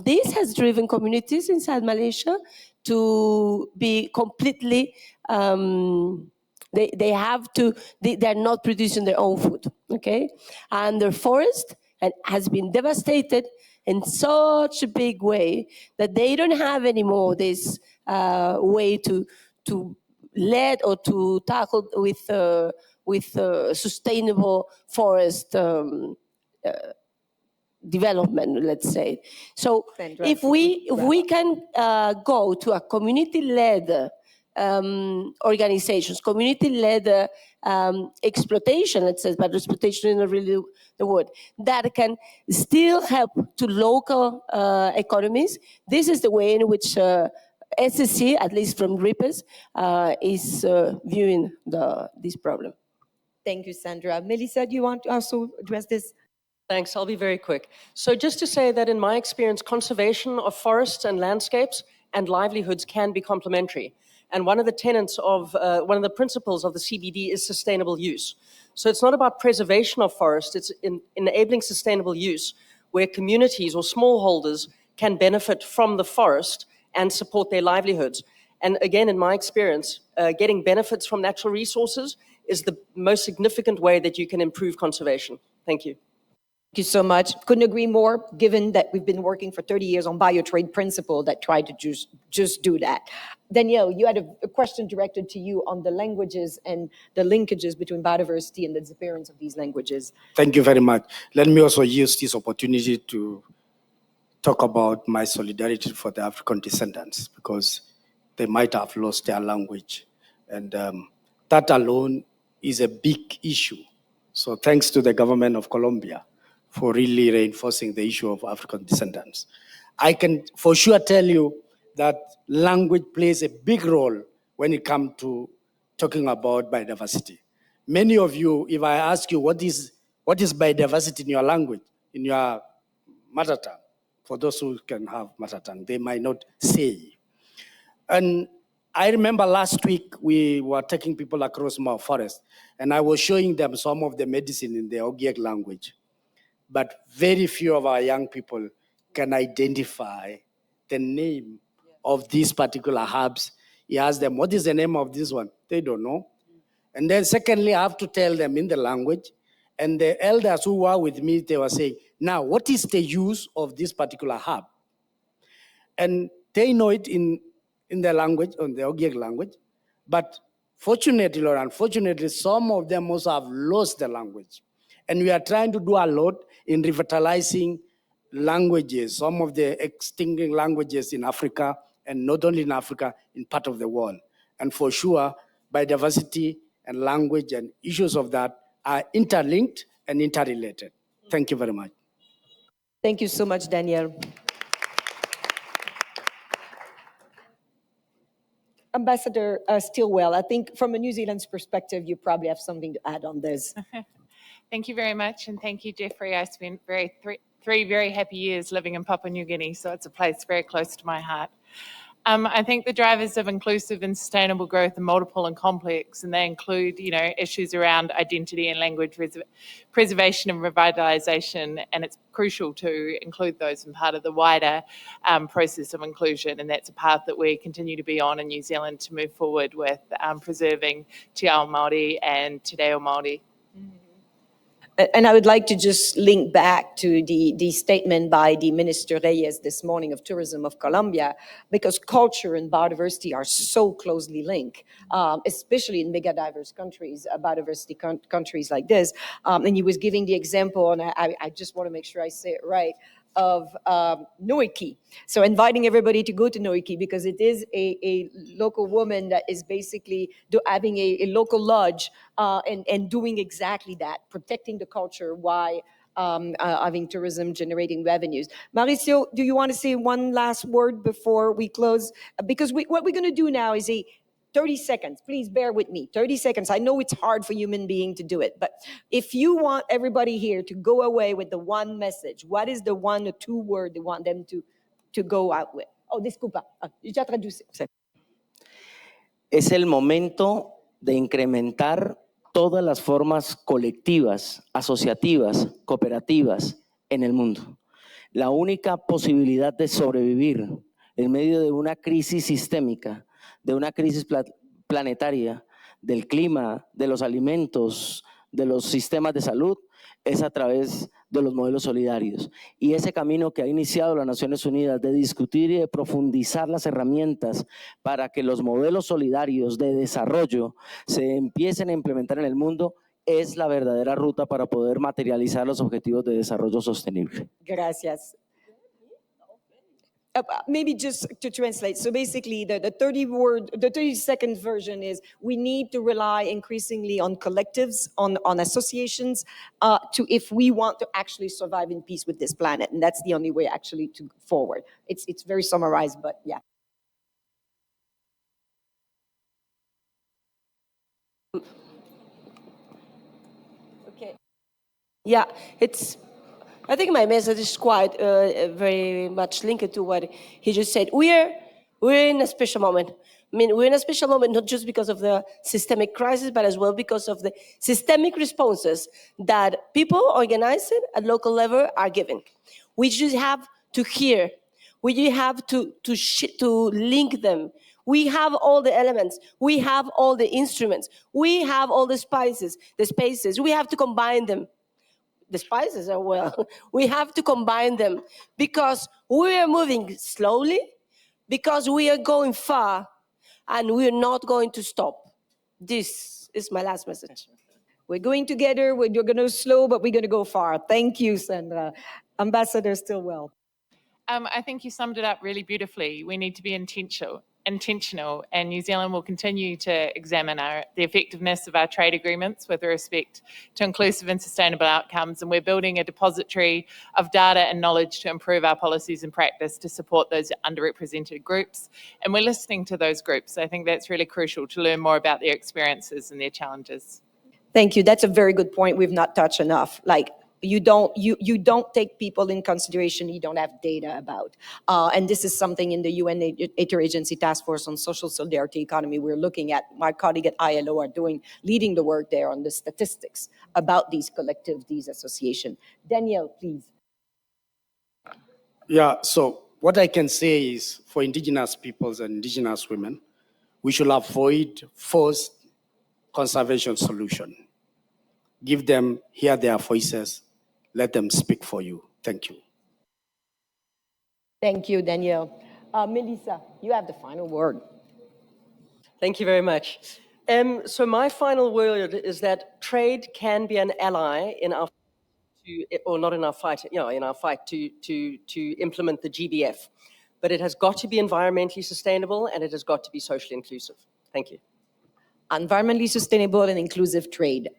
This has driven communities inside Malaysia to be completely. They're not producing their own food, okay? And their forest has been devastated in such a big way that they don't have anymore this way to lead or to tackle with sustainable forest development, let's say. So Sandra, if we can go to a community-led organizations, community-led exploitation, let's say, but exploitation is not really the word, that can still help to local economies. This is the way in which SSC, at least from RIPES, is viewing this problem. Thank you, Sandra. Melissa, do you want to also address this? Thanks, I'll be very quick. So just to say that in my experience, conservation of forests and landscapes and livelihoods can be complementary. And one of the tenets of, one of the principles of the CBD is sustainable use. So it's not about preservation of forests, it's enabling sustainable use, where communities or smallholders can benefit from the forest and support their livelihoods. And again, in my experience, getting benefits from natural resources is the most significant way that you can improve conservation. Thank you. Thank you so much. Couldn't agree more, given that we've been working for 30 years on biotrade principle that tried to just do that. Danielle, you had a question directed to you on the languages and the linkages between biodiversity and the disappearance of these languages. Thank you very much. Let me also use this opportunity to talk about my solidarity for the African descendants, because they might have lost their language. And that alone is a big issue. So thanks to the government of Colombia for really reinforcing the issue of African descendants. I can for sure tell you that language plays a big role when it comes to talking about biodiversity. Many of you, if I ask you what is biodiversity in your language, in your mother tongue, for those who can have mother tongue, they might not say. And I remember last week we were taking people across my forest, and I was showing them some of the medicine in the Ogiek language. But very few of our young people can identify the name of these particular herbs. You ask them, what is the name of this one? They don't know. And then secondly, I have to tell them in the language. And the elders who were with me, they were saying, now, what is the use of this particular herb? And they know it in their language, in the Ogiek language. But fortunately or unfortunately, some of them also have lost the language. And we are trying to do a lot in revitalizing languages, some of the extinct languages in Africa, and not only in Africa, in part of the world. And for sure, biodiversity and language and issues of that are interlinked and interrelated. Thank you very much. Thank you so much, Danielle. Ambassador Stilwell, I think from a New Zealand's perspective, you probably have something to add on this. Thank you very much, and thank you, Jeffrey. I spent three very happy years living in Papua New Guinea, so it's a place very close to my heart. I think the drivers of inclusive and sustainable growth are multiple and complex, and they include, issues around identity and language preservation and revitalisation, and it's crucial to include those in part of the wider process of inclusion, and that's a path that we continue to be on in New Zealand to move forward with preserving Te Ao Māori and Te Reo Māori. And I would like to just link back to the statement by the Minister Reyes this morning of Tourism of Colombia, because culture and biodiversity are so closely linked, especially in mega diverse countries, biodiversity countries like this. And he was giving the example, and I just want to make sure I say it right, of Noiki. So inviting everybody to go to Noiki, because it is a local woman that is basically having a local lodge and doing exactly that, protecting the culture while having tourism generating revenues. Mauricio, do you want to say one last word before we close? Because what we're going to do now is 30 seconds. Please bear with me. 30 seconds. I know it's hard for human being to do it, but if you want everybody here to go away with the one message, what is the one or two word you want them to go out with? Oh, disculpa. Ya traduce. Es el momento de incrementar todas las formas colectivas, asociativas, cooperativas en el mundo. La única posibilidad de sobrevivir en medio de una crisis sistémica, de una crisis planetaria, del clima, de los alimentos, de los sistemas de salud, es a través de los modelos solidarios. Y ese camino que ha iniciado las Naciones Unidas de discutir y de profundizar las herramientas para que los modelos solidarios de desarrollo se empiecen a implementar en el mundo es la verdadera ruta para poder materializar los objetivos de desarrollo sostenible. Gracias. Maybe just to translate. So basically the 30-second version is we need to rely increasingly on collectives, on associations, if we want to actually survive in peace with this planet. And that's the only way actually to go forward. It's very summarized, but yeah. Okay. Yeah, I think my message is quite very much linked to what he just said. We're in a special moment. I mean, we're in a special moment not just because of the systemic crisis, but as well because of the systemic responses that people organized at local level are giving. We just have to hear. We just have to link them We have all the elements. We have all the instruments. We have all the spices, the spaces. We have to combine them. The spices are well. We have to combine them because we are moving slowly, because we are going far, and we're not going to stop. This is my last message. We're going together, we're going to slow, but we're going to go far. Thank you, Sandra. Ambassador Stillwell. I think you summed it up really beautifully. We need to be intentional, and New Zealand will continue to examine the effectiveness of our trade agreements with respect to inclusive and sustainable outcomes. And we're building a depository of data and knowledge to improve our policies and practice to support those underrepresented groups. And we're listening to those groups. I think that's really crucial to learn more about their experiences and their challenges. Thank you. That's a very good point we've not touched enough. Like, you don't take people in consideration you don't have data about. And this is something in the UN Interagency Task Force on Social Solidarity Economy we're looking at. My colleague at ILO are leading the work there on the statistics about these collectives, these associations. Daniel, please. Yeah, so what I can say is for indigenous peoples and indigenous women, we should avoid forced conservation solution. Hear their voices, let them speak for you. Thank you. Thank you, Daniel. Melissa, you have the final word. Thank you very much. So my final word is that trade can be an ally in our fight to implement the GBF, but it has got to be environmentally sustainable and it has got to be socially inclusive. Thank you. Environmentally sustainable and inclusive trade.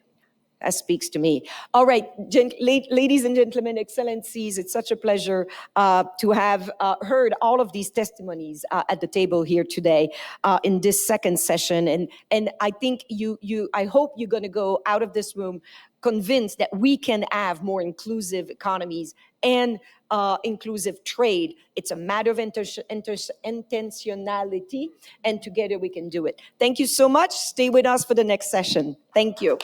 That speaks to me. All right, ladies and gentlemen, excellencies, it's such a pleasure to have heard all of these testimonies at the table here today in this second session. And I think I hope you're going to go out of this room convinced that we can have more inclusive economies and inclusive trade. It's a matter of intentionality, and together we can do it. Thank you so much. Stay with us for the next session. Thank you.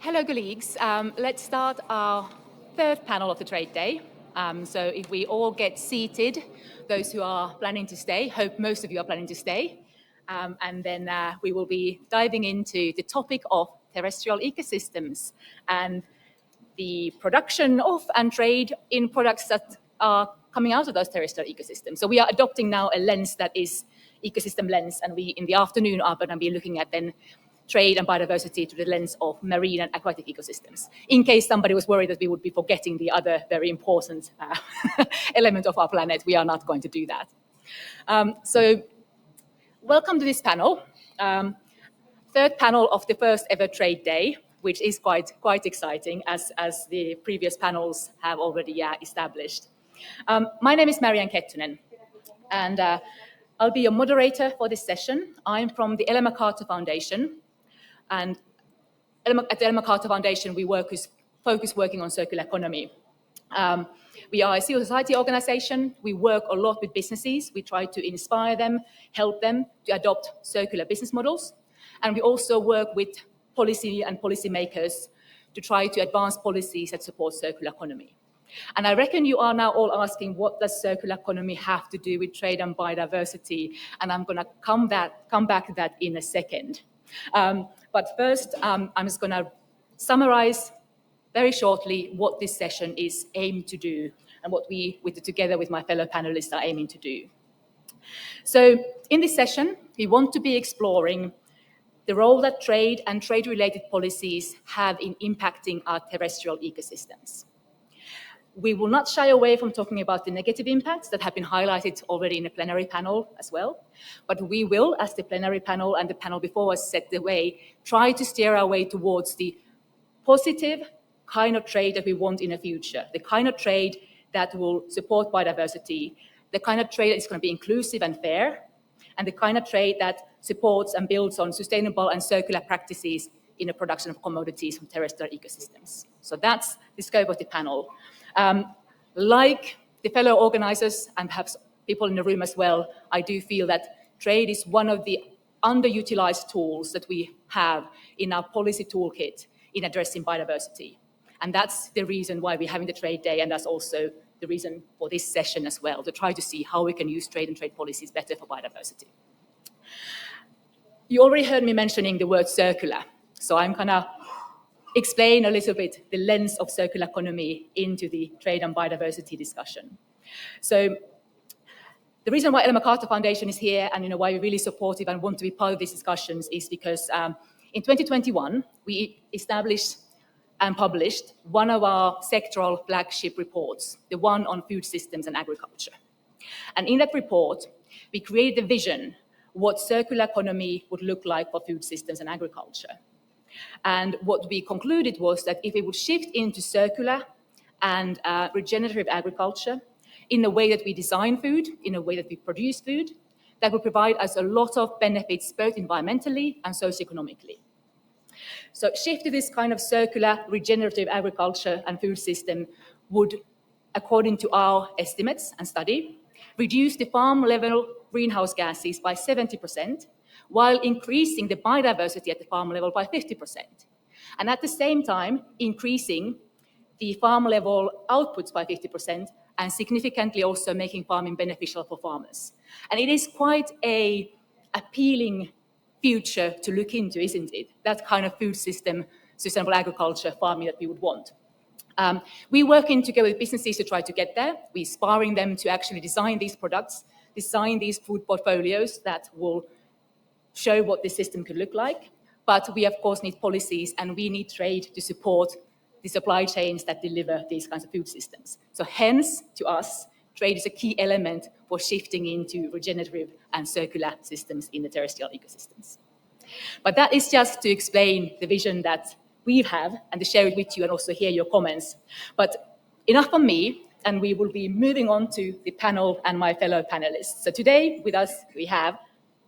Hello, colleagues. Let's start our third panel of the Trade Day. So if we all get seated, those who are planning to stay, hope most of you are planning to stay, and then we will be diving into the topic of terrestrial ecosystems and the production of and trade in products that are coming out of those terrestrial ecosystems. So we are adopting now a lens that is ecosystem lens, and we in the afternoon are going to be looking at then trade and biodiversity through the lens of marine and aquatic ecosystems, in case somebody was worried that we would be forgetting the other very important element of our planet. We are not going to do that. So welcome to this panel, third panel of the first ever Trade Day, which is quite exciting, as the previous panels have already established. My name is Marianne Kettunen, and I'll be your moderator for this session. I'm from the Ellen MacArthur Foundation, and at the Ellen MacArthur Foundation, we focus working on circular economy. We are a civil society organization. We work a lot with businesses. We try to inspire them, help them to adopt circular business models. And we also work with policy and policymakers to try to advance policies that support circular economy. And I reckon you are now all asking, what does circular economy have to do with trade and biodiversity? And I'm going to come back to that in a second. But first, I'm just going to summarize very shortly what this session is aimed to do and what we, together with my fellow panelists, are aiming to do. So in this session, we want to be exploring the role that trade and trade-related policies have in impacting our terrestrial ecosystems. We will not shy away from talking about the negative impacts that have been highlighted already in the plenary panel as well, but we will, as the plenary panel and the panel before us set the way, try to steer our way towards the positive kind of trade that we want in the future, the kind of trade that will support biodiversity, the kind of trade that is going to be inclusive and fair, and the kind of trade that supports and builds on sustainable and circular practices in the production of commodities from terrestrial ecosystems. So that's the scope of the panel. Like the fellow organizers and perhaps people in the room as well, I do feel that trade is one of the underutilized tools that we have in our policy toolkit in addressing biodiversity. And that's the reason why we're having the Trade Day, and that's also the reason for this session as well, to try to see how we can use trade and trade policies better for biodiversity. You already heard me mentioning the word circular, so I'm going to explain a little bit the lens of circular economy into the trade and biodiversity discussion. So the reason why Ellen MacArthur Foundation is here and why we're really supportive and want to be part of these discussions is because in 2021, we established and published one of our sectoral flagship reports, the one on food systems and agriculture. And in that report, we created a vision what circular economy would look like for food systems and agriculture. And what we concluded was that if we would shift into circular and regenerative agriculture in the way that we design food, in a way that we produce food, that would provide us a lot of benefits, both environmentally and socioeconomically. So shift to this kind of circular regenerative agriculture and food system would, according to our estimates and study, reduce the farm-level greenhouse gases by 70%, while increasing the biodiversity at the farm level by 50%. And at the same time, increasing the farm level outputs by 50% and significantly also making farming beneficial for farmers. And it is quite an appealing future to look into, isn't it? That kind of food system, sustainable agriculture, farming that we would want. We're working together with businesses to try to get there. We're inspiring them to actually design these products, design these food portfolios that will show what this system could look like. But we, of course, need policies and we need trade to support the supply chains that deliver these kinds of food systems. So hence, to us, trade is a key element for shifting into regenerative and circular systems in the terrestrial ecosystems. But that is just to explain the vision that we have and to share it with you and also hear your comments. But enough from me, and we will be moving on to the panel and my fellow panelists. So today with us, we have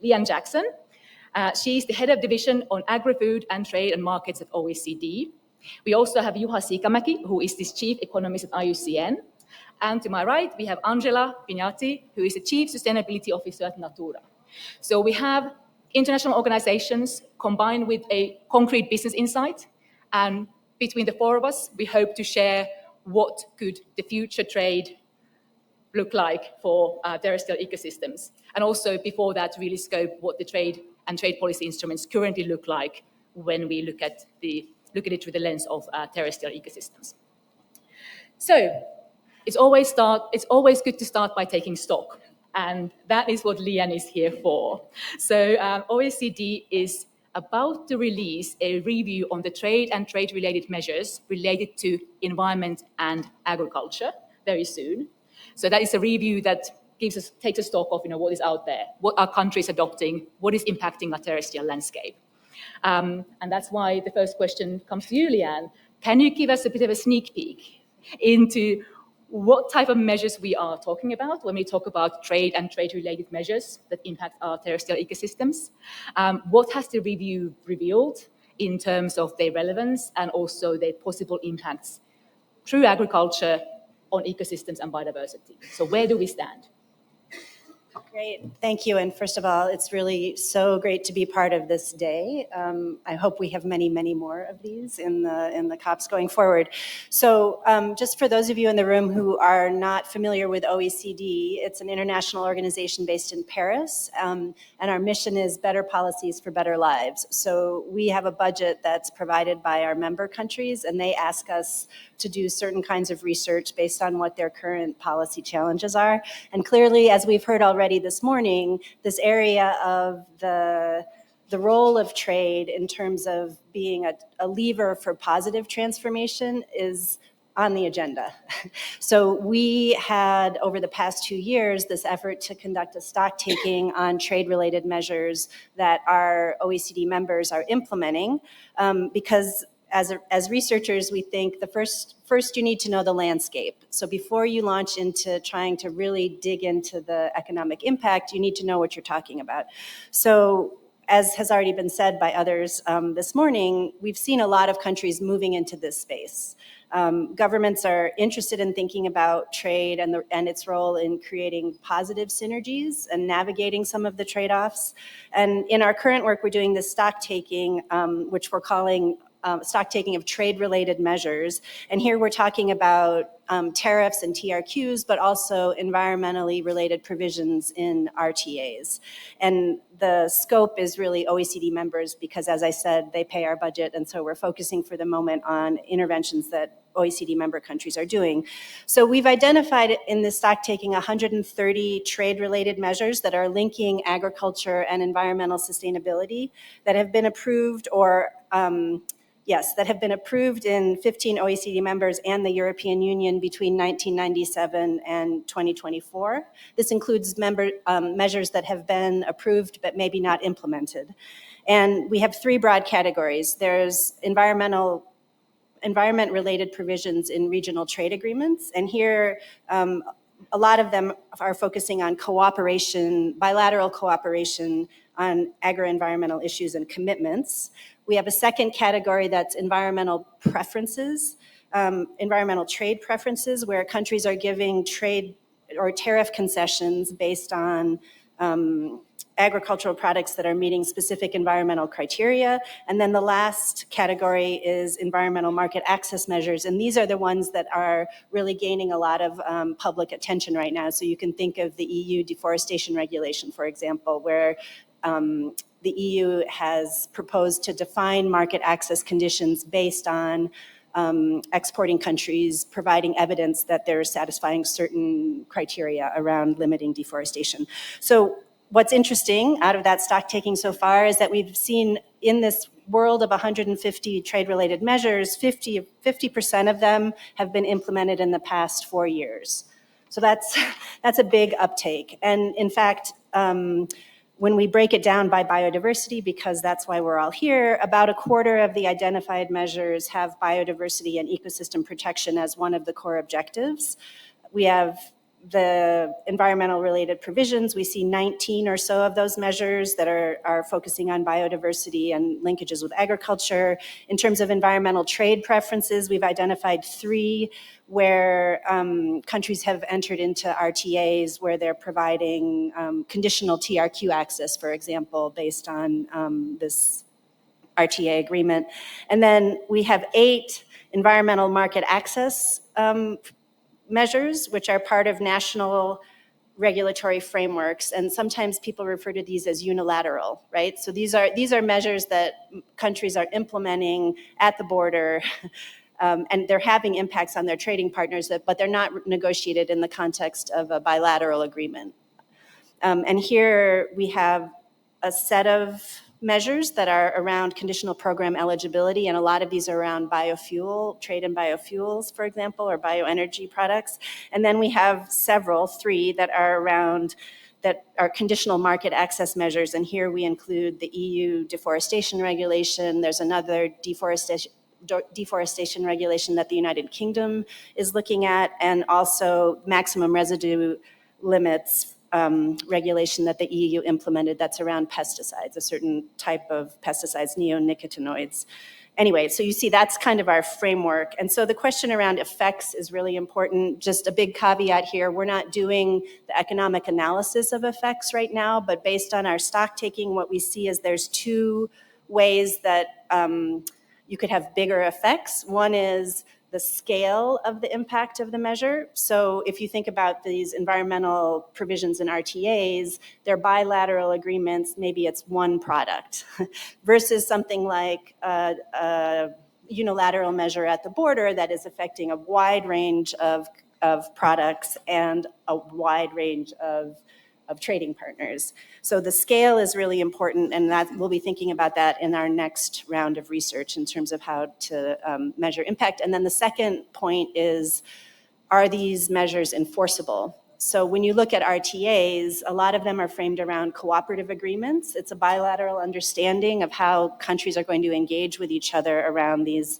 Leanne Jackson. She's the head of division on agri-food and trade and markets at OECD. We also have Juha Siikamäki, who is the chief economist at IUCN. And to my right, we have Angela Pignati, who is the Chief Sustainability Officer at Natura. So we have international organizations combined with a concrete business insight. And between the four of us, we hope to share what could the future trade look like for terrestrial ecosystems. And also before that, really scope what the trade and trade policy instruments currently look like when we look at it through the lens of terrestrial ecosystems. So it's always good to start by taking stock. And that is what Lian is here for. So OECD is about to release a review on the trade and trade-related measures related to environment and agriculture very soon. So that is a review that takes a stock of what is out there, what are countries adopting, what is impacting our terrestrial landscape. And that's why the first question comes to you, Lian. Can you give us a bit of a sneak peek into what type of measures we are talking about when we talk about trade and trade-related measures that impact our terrestrial ecosystems? What has the review revealed in terms of their relevance and also their possible impacts through agriculture on ecosystems and biodiversity? So where do we stand? Great, thank you. And first of all, it's really so great to be part of this day. I hope we have many, many more of these in the COPs going forward. So just for those of you in the room who are not familiar with OECD, it's an international organization based in Paris, and our mission is better policies for better lives. So we have a budget that's provided by our member countries, and they ask us to do certain kinds of research based on what their current policy challenges are. And clearly, as we've heard already this morning, this area of the role of trade in terms of being a lever for positive transformation is on the agenda. So we had, over the past 2 years, this effort to conduct a stock taking on trade-related measures that our OECD members are implementing, because as researchers, we think the first you need to know the landscape. So before you launch into trying to really dig into the economic impact, you need to know what you're talking about. So as has already been said by others this morning, we've seen a lot of countries moving into this space. Governments are interested in thinking about trade and its role in creating positive synergies and navigating some of the trade-offs. And in our current work, we're doing this stock taking, which we're calling stock taking of trade-related measures. And here we're talking about tariffs and TRQs, but also environmentally related provisions in RTAs. And the scope is really OECD members because, as I said, they pay our budget, and so we're focusing for the moment on interventions that OECD member countries are doing. So we've identified in this stock taking 130 trade-related measures that are linking agriculture and environmental sustainability that have been approved that have been approved in 15 OECD members and the European Union between 1997 and 2024. This includes measures that have been approved but maybe not implemented. And we have 3 broad categories. There's environment-related provisions in regional trade agreements, and here a lot of them are focusing on cooperation, bilateral cooperation on agro-environmental issues and commitments. We have a second category that's environmental preferences, environmental trade preferences, where countries are giving trade or tariff concessions based on agricultural products that are meeting specific environmental criteria. And then the last category is environmental market access measures. And these are the ones that are really gaining a lot of public attention right now. So you can think of the EU deforestation regulation, for example, where the EU has proposed to define market access conditions based on exporting countries providing evidence that they're satisfying certain criteria around limiting deforestation. So what's interesting out of that stock taking so far is that we've seen in this world of 150 trade-related measures, 50% of them have been implemented in the past 4 years. So that's a big uptake. And in fact, when we break it down by biodiversity, because that's why we're all here, about a quarter of the identified measures have biodiversity and ecosystem protection as one of the core objectives. We have the environmental related provisions, we see 19 or so of those measures that are focusing on biodiversity and linkages with agriculture. In terms of environmental trade preferences, we've identified 3 where countries have entered into RTAs where they're providing conditional TRQ access, for example, based on this RTA agreement. And then we have 8 environmental market access measures, which are part of national regulatory frameworks, and sometimes people refer to these as unilateral, right? So these are measures that countries are implementing at the border, and they're having impacts on their trading partners, but they're not negotiated in the context of a bilateral agreement. And here we have a set of measures that are around conditional program eligibility, and a lot of these are around biofuel, trade in biofuels, for example, or bioenergy products. And then we have 3 that are conditional market access measures, and here we include the EU deforestation regulation. There's another deforestation regulation that the United Kingdom is looking at, and also maximum residue limits regulation that the EU implemented that's around pesticides, a certain type of pesticides, neonicotinoids. Anyway, so you see that's kind of our framework. And so the question around effects is really important. Just a big caveat here, we're not doing the economic analysis of effects right now, but based on our stock taking, what we see is there's 2 ways that you could have bigger effects. One is the scale of the impact of the measure. So if you think about these environmental provisions in RTAs, they're bilateral agreements, maybe it's 1 product, versus something like a unilateral measure at the border that is affecting a wide range of products and a wide range of trading partners. So the scale is really important, and that we'll be thinking about that in our next round of research in terms of how to measure impact. And then the second point is, are these measures enforceable? So when you look at RTAs, a lot of them are framed around cooperative agreements. It's a bilateral understanding of how countries are going to engage with each other around these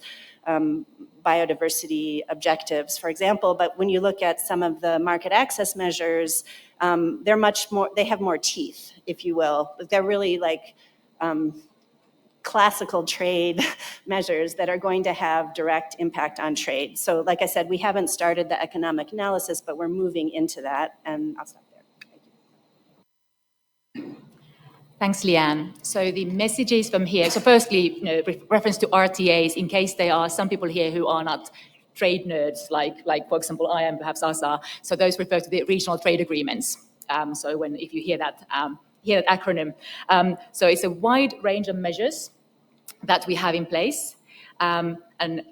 biodiversity objectives, for example. But when you look at some of the market access measures, they're much more, they have more teeth, if you will. They're really like classical trade measures that are going to have direct impact on trade. So like I said, we haven't started the economic analysis, but we're moving into that, and I'll stop there. Thank you. Thanks, Leanne. So the messages from here, so firstly, reference to RTAs, in case there are some people here who are not trade nerds, like for example, I am, perhaps us are. So those refer to the regional trade agreements. So if you hear that acronym. So it's a wide range of measures that we have in place, and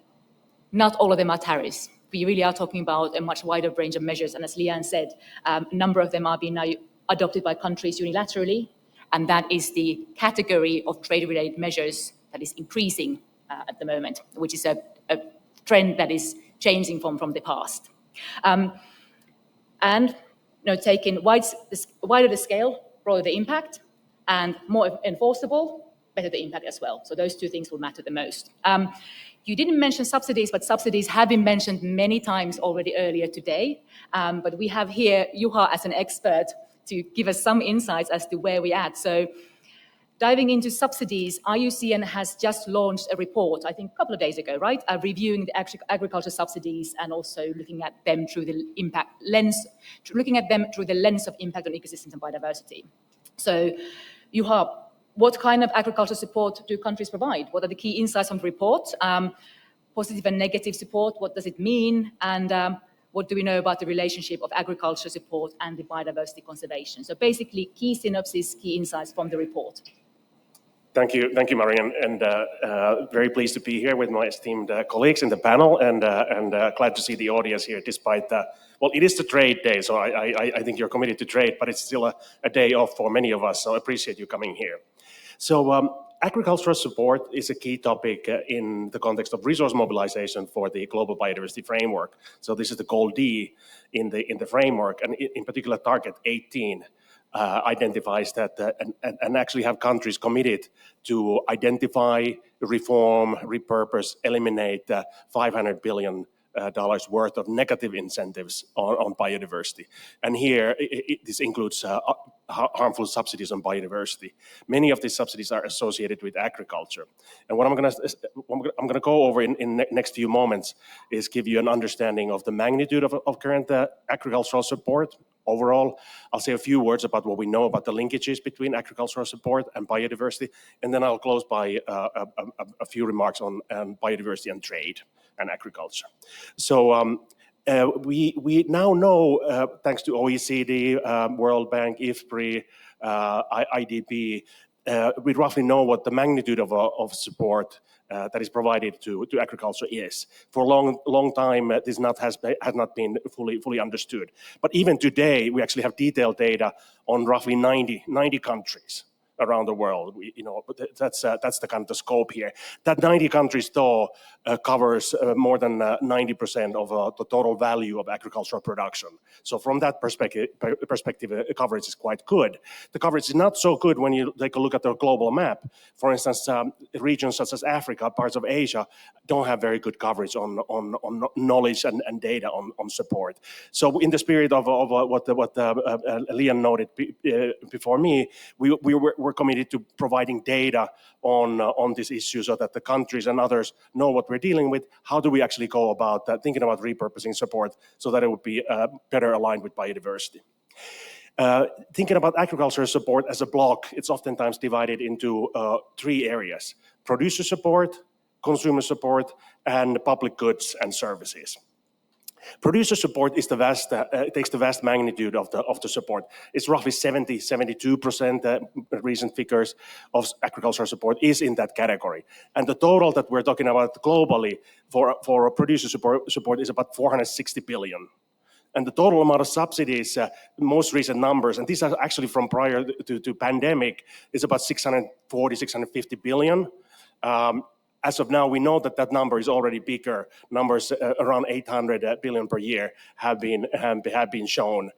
not all of them are tariffs. We really are talking about a much wider range of measures, and as Leanne said, a number of them are being now adopted by countries unilaterally, and that is the category of trade-related measures that is increasing at the moment, which is a trend that is changing from the past. And taking wider the scale, broader the impact, and more enforceable, better the impact as well. So those 2 things will matter the most. You didn't mention subsidies, but subsidies have been mentioned many times already earlier today. But we have here Juha as an expert to give us some insights as to where we're at. So diving into subsidies, IUCN has just launched a report, I think a couple of days ago, right? Reviewing the agriculture subsidies and also looking at them through the lens of impact on ecosystems and biodiversity. So, Juha, what kind of agriculture support do countries provide? What are the key insights from the report? Positive and negative support, what does it mean? And what do we know about the relationship of agriculture support and the biodiversity conservation? So basically, key synopsis, key insights from the report. Thank you, Marian, and very pleased to be here with my esteemed colleagues in the panel, and glad to see the audience here despite well, it is the trade day, so I think you're committed to trade, but it's still a day off for many of us, so I appreciate you coming here. So agricultural support is a key topic in the context of resource mobilization for the Global Biodiversity Framework. So this is the goal D in the framework, and in particular target 18 identifies that and actually have countries committed to identify, reform, repurpose, eliminate 500 billion dollars worth of negative incentives on biodiversity. And here, this includes harmful subsidies on biodiversity. Many of these subsidies are associated with agriculture. And what I'm going to go over in the next few moments is give you an understanding of the magnitude of current agricultural support. Overall, I'll say a few words about what we know about the linkages between agricultural support and biodiversity, and then I'll close by a few remarks on biodiversity and trade and agriculture. So we now know, thanks to OECD, World Bank, IFPRI, IDB, we roughly know what the magnitude of support that is provided to agriculture is. For a long time, this has not been fully understood. But even today, we actually have detailed data on roughly 90 countries around the world. That's the kind of the scope here. That 90 countries, though, covers more than 90% of the total value of agricultural production. So from that perspective, coverage is quite good. The coverage is not so good when you take a look at the global map. For instance, regions such as Africa, parts of Asia, don't have very good coverage on knowledge and data on support. So in the spirit of what Leon noted before me, we're committed to providing data on this issue so that the countries and others know what we're dealing with. How do we actually go about thinking about repurposing support so that it would be better aligned with biodiversity? Thinking about agricultural support as a block, it's oftentimes divided into 3 areas: producer support, consumer support, and public goods and services. Producer support is takes the vast magnitude of the support. It's roughly 72% recent figures of agricultural support is in that category. And the total that we're talking about globally for producer support is about 460 billion. And the total amount of subsidies, most recent numbers, and these are actually from prior to pandemic, is about 640, 650 billion. As of now, we know that number is already bigger. Numbers around 800 billion per year have been shown.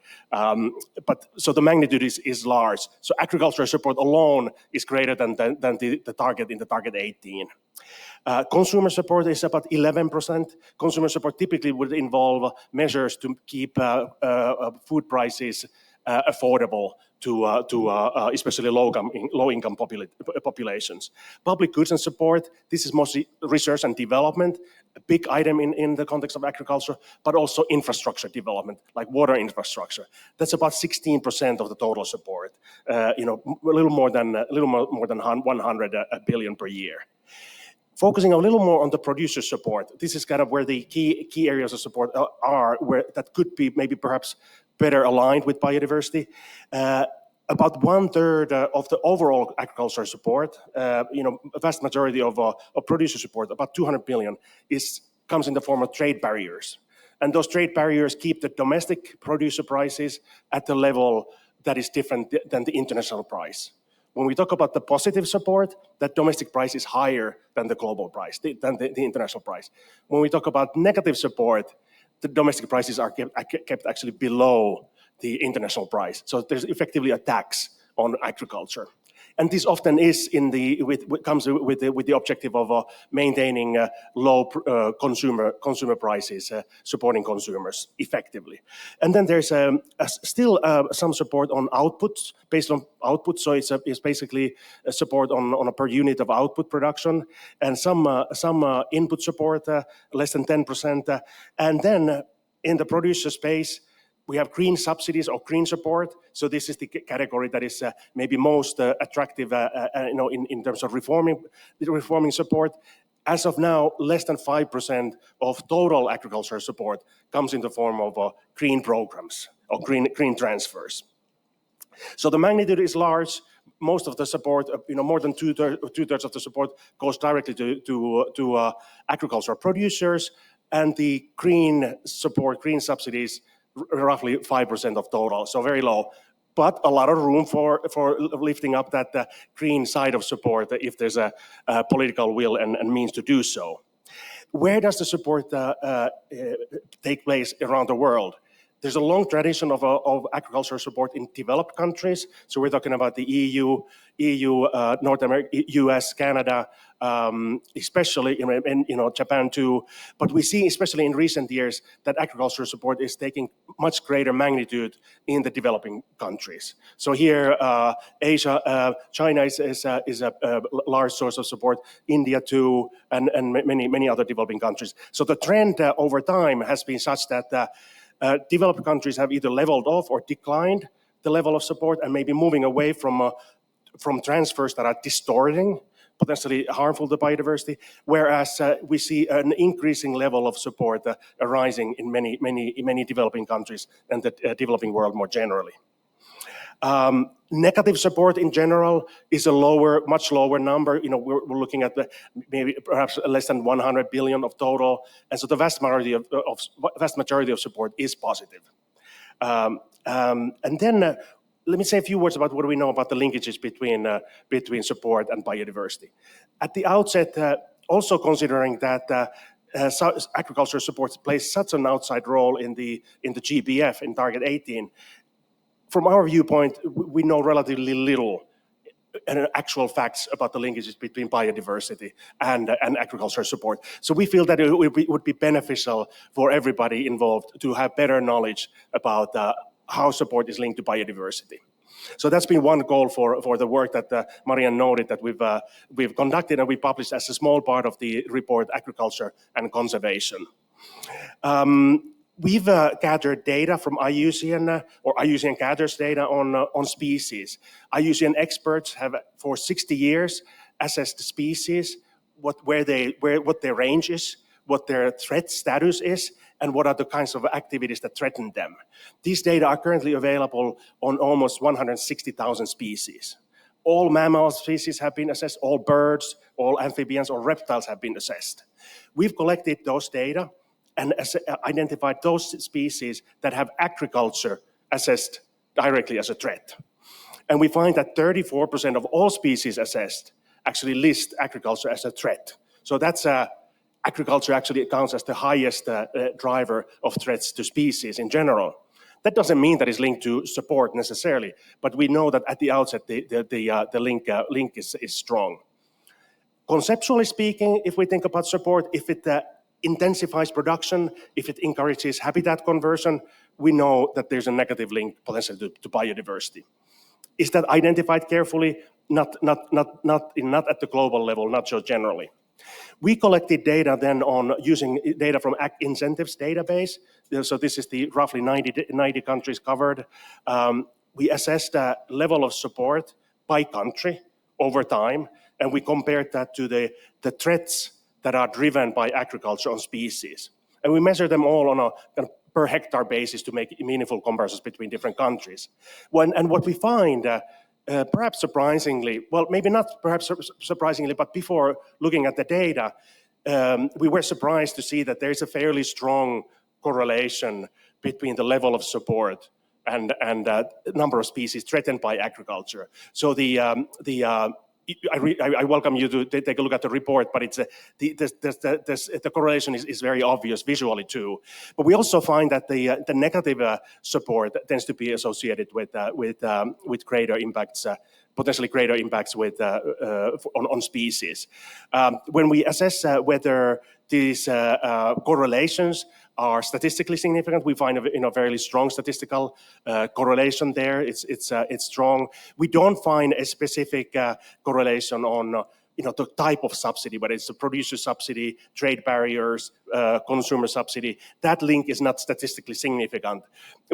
So the magnitude is large. So agricultural support alone is greater than the target in the target 18. Consumer support is about 11%. Consumer support typically would involve measures to keep food prices affordable to especially low-income populations. Public goods and support, this is mostly research and development, a big item in the context of agriculture, but also infrastructure development, like water infrastructure. That's about 16% of the total support, a little more than 100 billion per year. Focusing a little more on the producer support, this is kind of where the key areas of support are, where that could be maybe perhaps better aligned with biodiversity. About 1/3 of the overall agricultural support, a vast majority of producer support, about 200 billion, comes in the form of trade barriers. And those trade barriers keep the domestic producer prices at the level that is different than the international price. When we talk about the positive support, that domestic price is higher than the global price, than the international price. When we talk about negative support, the domestic prices are kept actually below the international price. So there's effectively a tax on agriculture. And this often is comes with the objective of maintaining low consumer prices, supporting consumers effectively. And then there's still some support on outputs, based on output. So it's basically a support on a per unit of output production, and some input support, less than 10%. And then in the producer space, we have green subsidies or green support. So this is the category that is maybe most attractive, in terms of reforming support. As of now, less than 5% of total agricultural support comes in the form of green programs or green transfers. So the magnitude is large. Most of the support, more than two-thirds of the support goes directly to agricultural producers, and the green support, green subsidies, roughly 5% of total, so very low. But a lot of room for lifting up that green side of support if there's a political will and means to do so. Where does the support take place around the world? There's a long tradition of agricultural support in developed countries. So we're talking about the EU, North America, US, Canada, especially in Japan too. But we see, especially in recent years, that agricultural support is taking much greater magnitude in the developing countries. So here, Asia, China is a large source of support. India too, and many other developing countries. So the trend over time has been such that developed countries have either leveled off or declined the level of support and maybe moving away from transfers that are distorting, potentially harmful to biodiversity, whereas we see an increasing level of support arising in many developing countries and the developing world more generally. Negative support in general is a much lower number. We're looking at maybe perhaps less than 100 billion of total, and so the vast majority of support is positive. And then let me say a few words about what we know about the linkages between support and biodiversity. At the outset, also considering that agricultural support plays such an outside role in the GBF in Target 18. From our viewpoint, we know relatively little actual facts about the linkages between biodiversity and agricultural support. So we feel that it would be beneficial for everybody involved to have better knowledge about how support is linked to biodiversity. So that's been one goal for the work that Marianne noted that we've conducted and we published as a small part of the report, Agriculture and Conservation. We've gathered data from IUCN, or IUCN gathers data on species. IUCN experts have, for 60 years, assessed the species, what their range is, what their threat status is, and what are the kinds of activities that threaten them. These data are currently available on almost 160,000 species. All mammal species have been assessed, all birds, all amphibians, or reptiles have been assessed. We've collected those data and identified those species that have agriculture assessed directly as a threat. And we find that 34% of all species assessed actually list agriculture as a threat. So that's agriculture actually accounts as the highest driver of threats to species in general. That doesn't mean that it's linked to support necessarily, but we know that at the outset the link is strong. Conceptually speaking, if we think about support, if it intensifies production, if it encourages habitat conversion, we know that there's a negative link potentially to biodiversity. Is that identified carefully? Not at the global level, not so generally. We collected data then on using data from Ag Incentives database. So this is the roughly 90 countries covered. We assessed the level of support by country over time, and we compared that to the threats that are driven by agriculture on species. And we measure them all on a kind of per hectare basis to make meaningful comparisons between different countries. And what we find, perhaps surprisingly, well, maybe not perhaps surprisingly, but before looking at the data, we were surprised to see that there is a fairly strong correlation between the level of support and number of species threatened by agriculture. So I welcome you to take a look at the report, but the correlation is very obvious visually too. But we also find that the negative support tends to be associated with greater impacts, potentially greater impacts on species. When we assess whether these correlations are statistically significant, we find a fairly strong statistical correlation there. It's strong. We don't find a specific correlation on the type of subsidy, whether it's a producer subsidy, trade barriers, consumer subsidy. That link is not statistically significant.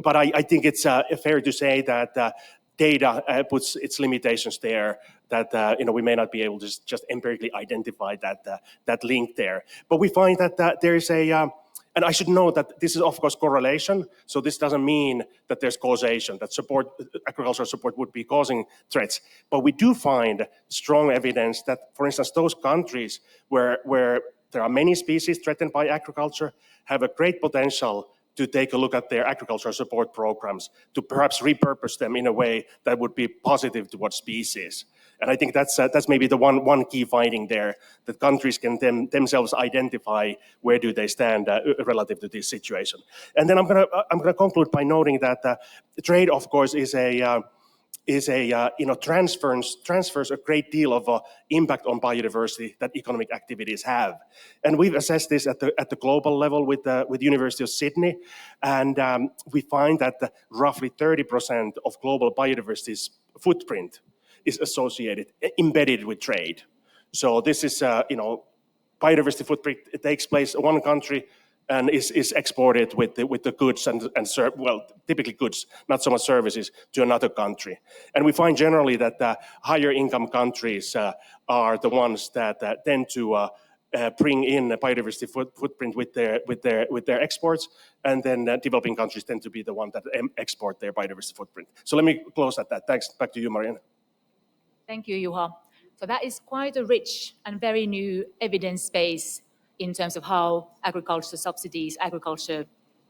But I think it's fair to say that data puts its limitations there, that we may not be able to just empirically identify that link there. But we find that there is and I should note that this is, of course, correlation. So this doesn't mean that there's causation, that agricultural support would be causing threats. But we do find strong evidence that, for instance, those countries where there are many species threatened by agriculture have a great potential to take a look at their agricultural support programs, to perhaps repurpose them in a way that would be positive towards species. And I think that's maybe the one key finding there, that countries can themselves identify where do they stand relative to this situation. And then I'm gonna conclude by noting that trade, of course, is a transfers a great deal of impact on biodiversity that economic activities have, and we've assessed this at the global level with University of Sydney, and we find that roughly 30% of global biodiversity's footprint is embedded with trade. So this is biodiversity footprint. It takes place in one country and is exported with the goods and typically goods, not so much services, to another country. And we find generally that the higher income countries are the ones that tend to bring in a biodiversity footprint with their exports, and then developing countries tend to be the ones that export their biodiversity footprint. So let me close at that. Thanks. Back to you, Marianne. Thank you, Juha. So that is quite a rich and very new evidence base in terms of how agriculture subsidies, agriculture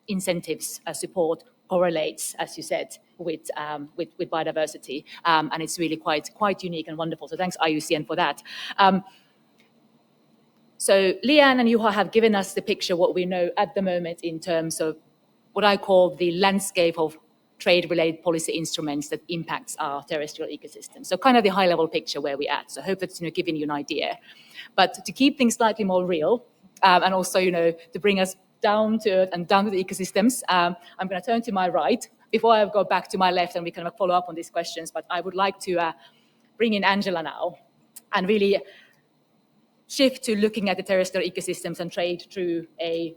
incentives, support correlates, as you said, with biodiversity. And it's really quite unique and wonderful. So thanks, IUCN, for that. So Leanne and Juha have given us the picture, what we know at the moment in terms of what I call the landscape of trade-related policy instruments that impacts our terrestrial ecosystem. So kind of the high-level picture where we're at. So I hope that's giving you an idea. But to keep things slightly more real, and also to bring us down to earth and down to the ecosystems, I'm going to turn to my right before I go back to my left, and we can follow up on these questions. But I would like to bring in Angela now and really shift to looking at the terrestrial ecosystems and trade through a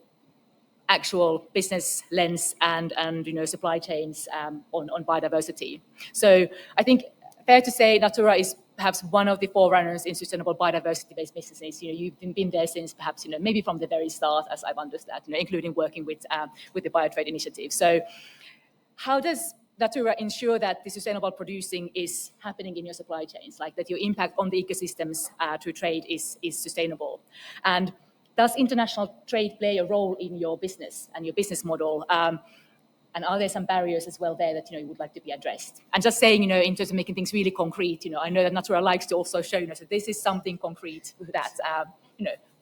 actual business lens and supply chains on biodiversity. So I think fair to say Natura is perhaps one of the forerunners in sustainable biodiversity-based businesses. You've been there since perhaps maybe from the very start, as I've understood, including working with the Biotrade initiative. So how does Natura ensure that the sustainable producing is happening in your supply chains, like that your impact on the ecosystems through trade is sustainable? And does international trade play a role in your business and your business model? And are there some barriers as well there that you would like to be addressed? And just saying, in terms of making things really concrete, I know that Natura likes to also show that this is something concrete that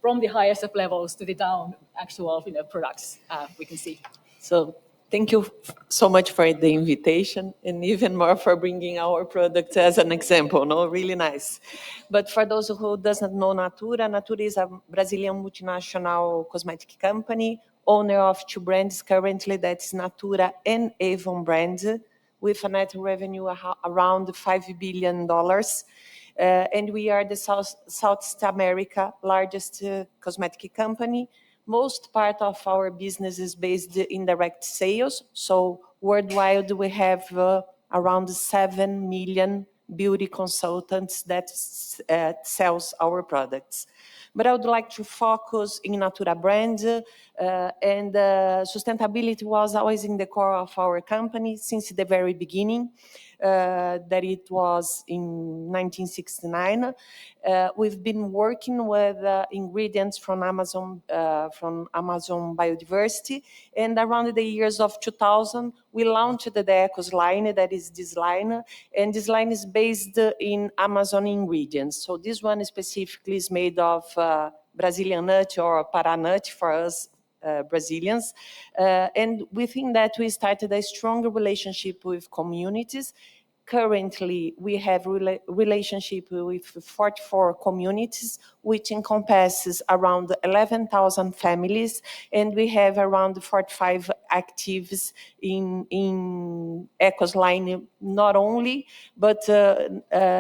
from the highest of levels to the down actual products we can see. So thank you so much for the invitation, and even more for bringing our product as an example. Really nice. But for those who doesn't know Natura, Natura is a Brazilian multinational cosmetic company, owner of two brands currently, that's Natura and Avon brands, with a net revenue around $5 billion. And we are the South America largest cosmetic company. Most part of our business is based in direct sales. So worldwide, we have around 7 million beauty consultants that sells our products. But I would like to focus in Natura brand, and sustainability was always in the core of our company since the very beginning. That it was in 1969. We've been working with ingredients from Amazon Biodiversity, and around the years of 2000, we launched the Ecos line, that is this line, and this line is based in Amazon ingredients. So this one specifically is made of Brazilian nut or para nut for us Brazilians. And within that, we started a strong relationship with communities. Currently, we have relationship with 44 communities, which encompasses around 11,000 families, and we have around 45 actives in Ecos line, not only, but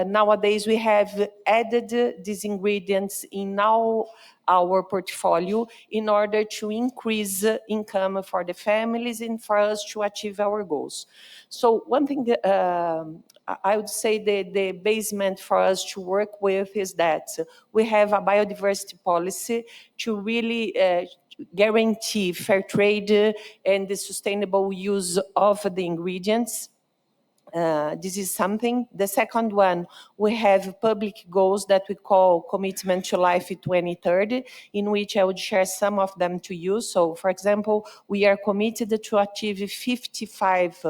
nowadays we have added these ingredients in now our portfolio in order to increase income for the families and for us to achieve our goals. So one thing I would say the basement for us to work with is that we have a biodiversity policy to really guarantee fair trade and the sustainable use of the ingredients. This is something. The second one, we have public goals that we call Commitment to Life 2030, in which I would share some of them to you. So, for example, we are committed to achieve 55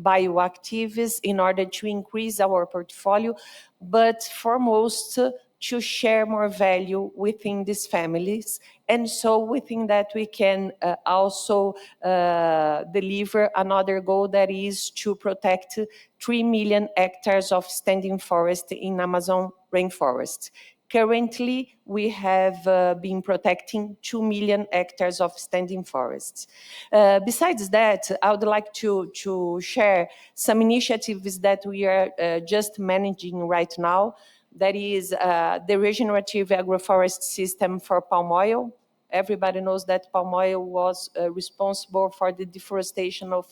bioactives in order to increase our portfolio, but foremost, to share more value within these families. And so we think that we can also deliver another goal, that is to protect 3 million hectares of standing forest in Amazon rainforest. Currently, we have been protecting 2 million hectares of standing forests. Besides that, I would like to share some initiatives that we are just managing right now. That is the regenerative agroforest system for palm oil. Everybody knows that palm oil was responsible for the deforestation of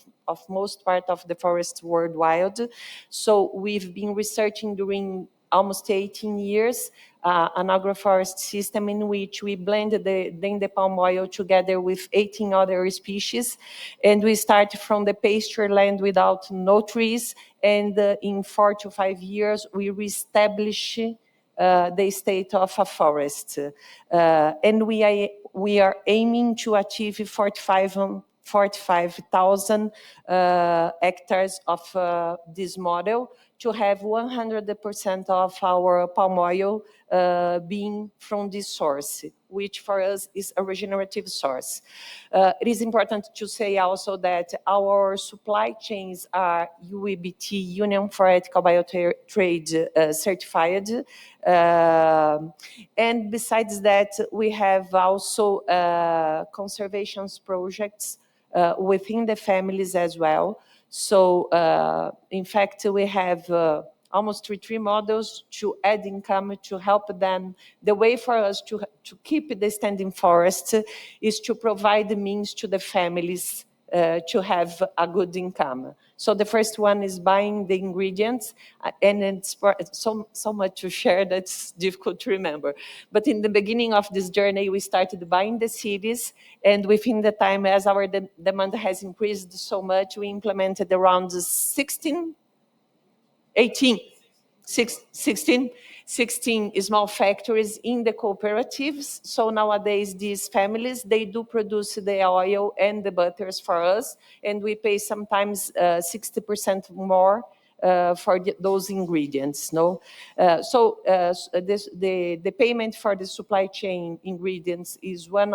most part of the forests worldwide. So we've been researching during almost 18 years an agroforest system in which we blended the palm oil together with 18 other species. And we start from the pasture land without no trees. And in 4 to 5 years, we reestablish the state of a forest. And we are aiming to achieve 45,000 hectares of this model, to have 100% of our palm oil being from this source, which for us is a regenerative source. It is important to say also that our supply chains are UEBT, Union for Ethical Biotrade certified. And besides that, we have also conservation projects within the families as well. So, in fact, we have almost three models to add income, to help them. The way for us to keep the standing forest is to provide the means to the families to have a good income. So the first one is buying the ingredients, and it's so much to share that's difficult to remember. But in the beginning of this journey, we started buying the seeds, and within the time, as our demand has increased so much, we implemented around 16 small factories in the cooperatives. So nowadays, these families, they do produce the oil and the butters for us, and we pay sometimes 60% more for those ingredients. No, the payment for the supply chain ingredients is one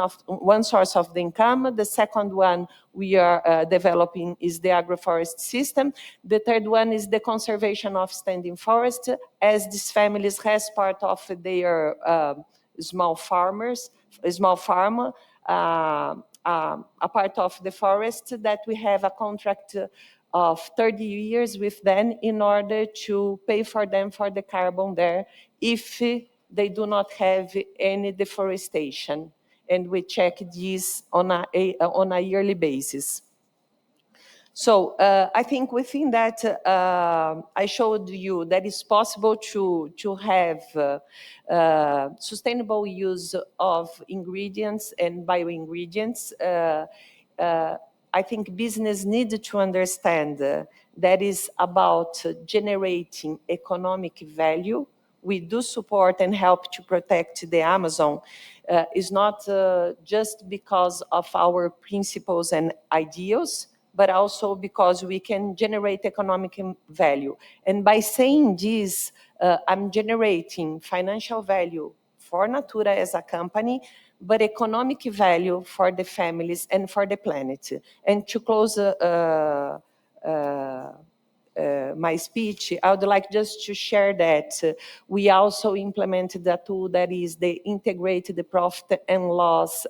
source of the income. The second one we are developing is the agroforest system. The third one is the conservation of standing forest, as these families has part of their small farm, a part of the forest that we have a contract of 30 years with them in order to pay for them for the carbon there if they do not have any deforestation. And we check this on a yearly basis. So I think within that, I showed you that it's possible to have sustainable use of ingredients and bioingredients. I think business needs to understand that is about generating economic value. We do support and help to protect the Amazon. It's not just because of our principles and ideals, but also because we can generate economic value. And by saying this, I'm generating financial value for Natura as a company, but economic value for the families and for the planet. And to close my speech, I would like just to share that we also implemented a tool that is the integrated profit and loss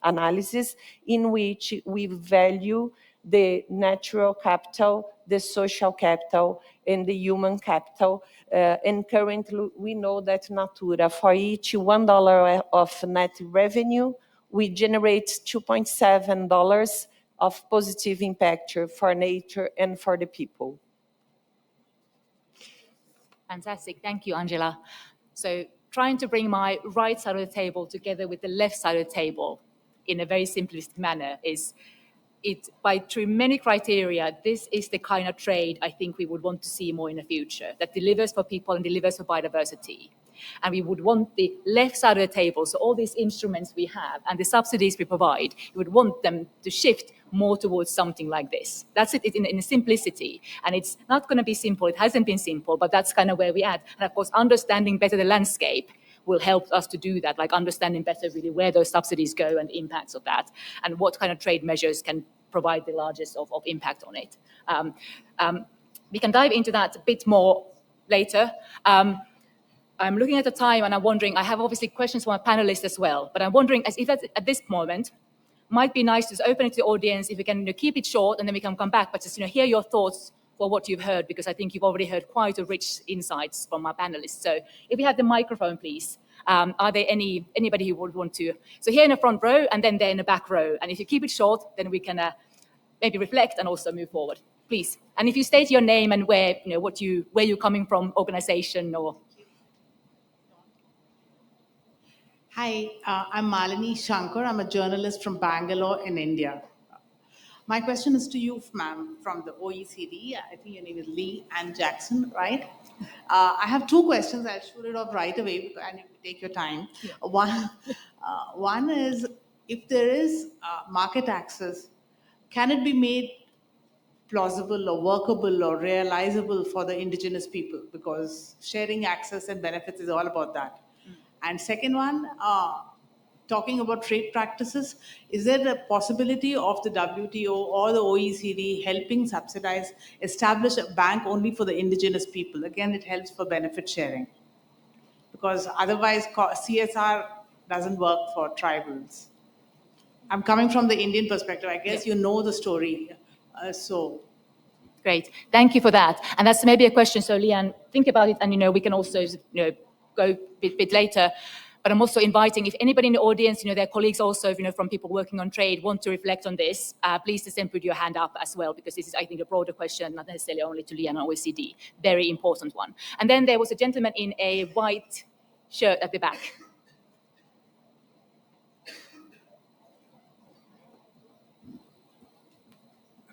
analysis, in which we value the natural capital, the social capital, and the human capital. And currently, we know that Natura, for each $1 of net revenue, we generate $2.7 of positive impact for nature and for the people. Fantastic. Thank you, Angela. So trying to bring my right side of the table together with the left side of the table in a very simplistic manner is through many criteria, this is the kind of trade I think we would want to see more in the future, that delivers for people and delivers for biodiversity. And we would want the left side of the table, so all these instruments we have and the subsidies we provide, we would want them to shift more towards something like this. That's it in simplicity. And it's not going to be simple. It hasn't been simple, but that's kind of where we're at. And of course, understanding better the landscape will help us to do that, like understanding better really where those subsidies go and the impacts of that, and what kind of trade measures can provide the largest of impact on it. We can dive into that a bit more later. I'm looking at the time and I'm wondering, I have obviously questions for my panelists as well, but I'm wondering if at this moment, might be nice to just open it to the audience, if we can keep it short and then we can come back, but just hear your thoughts for what you've heard, because I think you've already heard quite a rich insights from our panelists. So if we have the microphone, please. Are there anybody who would want to? So here in the front row and then there in the back row. And if you keep it short, then we can maybe reflect and also move forward, please. And if you state your name and where you're coming from, organization or... Hi, I'm Malini Shankar. I'm a journalist from Bangalore in India. My question is to you, ma'am, from the OECD. I think your name is Lee Ann Jackson, right? I have two questions. I'll shoot it off right away and you can take your time. Yeah. One is, if there is market access, can it be made plausible or workable or realizable for the indigenous people? Because sharing access and benefits is all about that. And second one, talking about trade practices, is there a possibility of the WTO or the OECD helping establish a bank only for the indigenous people? Again, it helps for benefit sharing. Because otherwise, CSR doesn't work for tribals. I'm coming from the Indian perspective. I guess you know the story. Great. Thank you for that. And that's maybe a question. So, Leanne, think about it, and we can also go a bit later. But I'm also inviting, if anybody in the audience, their colleagues also, from people working on trade, want to reflect on this, please just then put your hand up as well, because this is, I think, a broader question, not necessarily only to Leanne or OECD. Very important one. And then there was a gentleman in a white shirt at the back.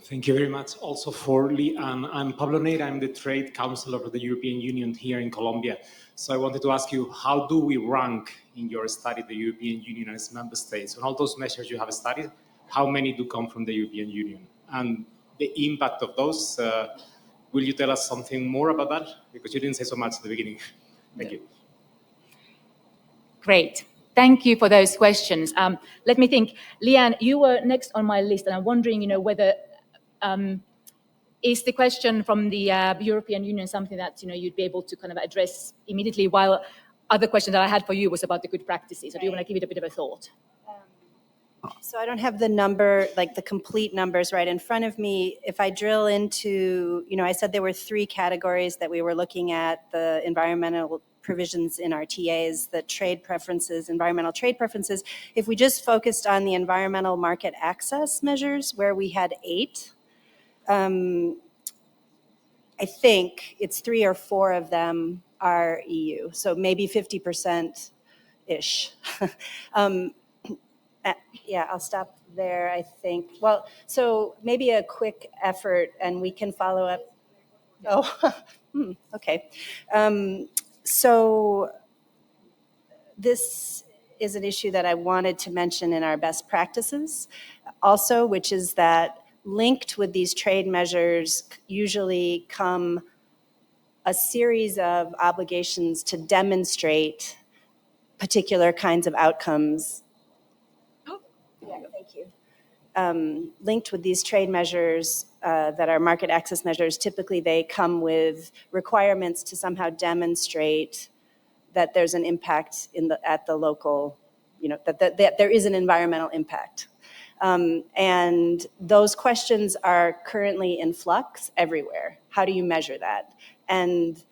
Thank you very much also for Leanne. I'm Pablo Neira. I'm the Trade Council of the European Union here in Colombia. So I wanted to ask you, how do we rank in your study the European Union and its member states? On all those measures you have studied, how many do come from the European Union? And the impact of those, will you tell us something more about that? Because you didn't say so much at the beginning. Thank you. Great. Thank you for those questions. Let me think. Leanne, you were next on my list, and I'm wondering, whether... is the question from the European Union something that you'd be able to kind of address immediately, while other question that I had for you was about the good practices? So do you want to give it a bit of a thought? So I don't have the number, like the complete numbers right in front of me. If I drill into, I said there were 3 categories that we were looking at: the environmental provisions in our TAs, the trade preferences, environmental trade preferences. If we just focused on the environmental market access measures, where we had 8, I think it's 3 or 4 of them are EU, so maybe 50%-ish. Yeah, I'll stop there, I think. Well, so maybe a quick effort, and we can follow up. Oh, okay. So this is an issue that I wanted to mention in our best practices also, which is that linked with these trade measures usually come a series of obligations to demonstrate particular kinds of outcomes. Oh, yeah, thank you. Linked with these trade measures that are market access measures, typically they come with requirements to somehow demonstrate that there's an impact at the local, that there is an environmental impact. And those questions are currently in flux everywhere. How do you measure that? And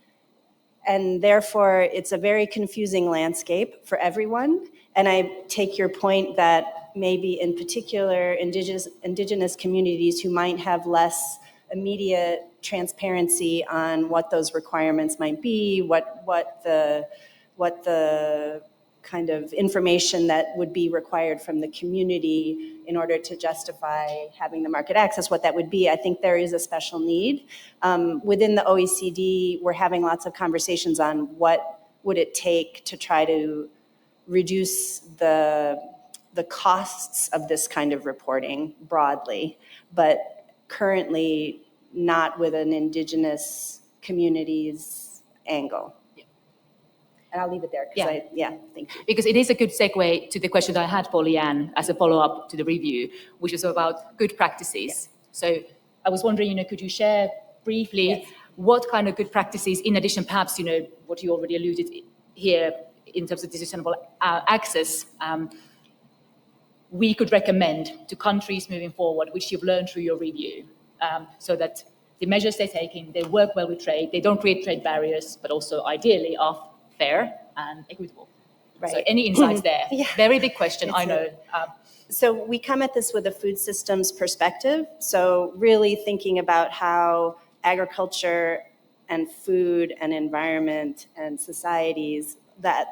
therefore, it's a very confusing landscape for everyone. And I take your point that maybe in particular indigenous communities who might have less immediate transparency on what those requirements might be, what the kind of information that would be required from the community in order to justify having the market access, what that would be. I think there is a special need. Within the OECD, we're having lots of conversations on what would it take to try to reduce the costs of this kind of reporting broadly, but currently not with an indigenous communities angle. And I'll leave it there because thank you. Because it is a good segue to the question that I had for Leanne as a follow-up to the review, which is about good practices. So I was wondering, could you share briefly what kind of good practices, in addition perhaps, what you already alluded here in terms of sustainable access, we could recommend to countries moving forward, which you've learned through your review, so that the measures they're taking, they work well with trade, they don't create trade barriers, but also ideally are fair and equitable. Right. So any insights there? Very big question, I know. So we come at this with a food systems perspective. So really thinking about how agriculture and food and environment and societies that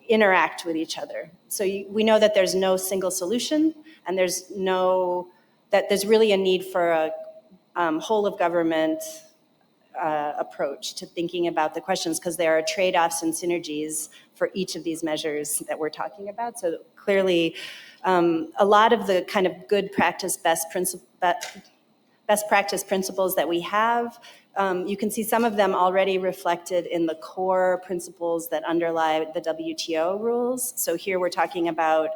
interact with each other. So we know that there's no single solution, and there's really a need for a whole of government approach to thinking about the questions, because there are trade-offs and synergies for each of these measures that we're talking about. So clearly, a lot of the kind of good practice, best practice principles that we have, you can see some of them already reflected in the core principles that underlie the WTO rules. So here we're talking about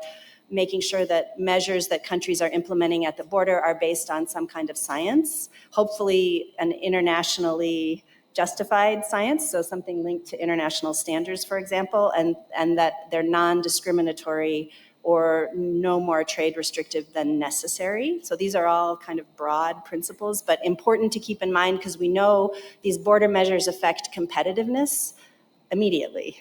making sure that measures that countries are implementing at the border are based on some kind of science, hopefully an internationally justified science, so something linked to international standards, for example, and that they're non-discriminatory or no more trade restrictive than necessary. So these are all kind of broad principles, but important to keep in mind because we know these border measures affect competitiveness immediately.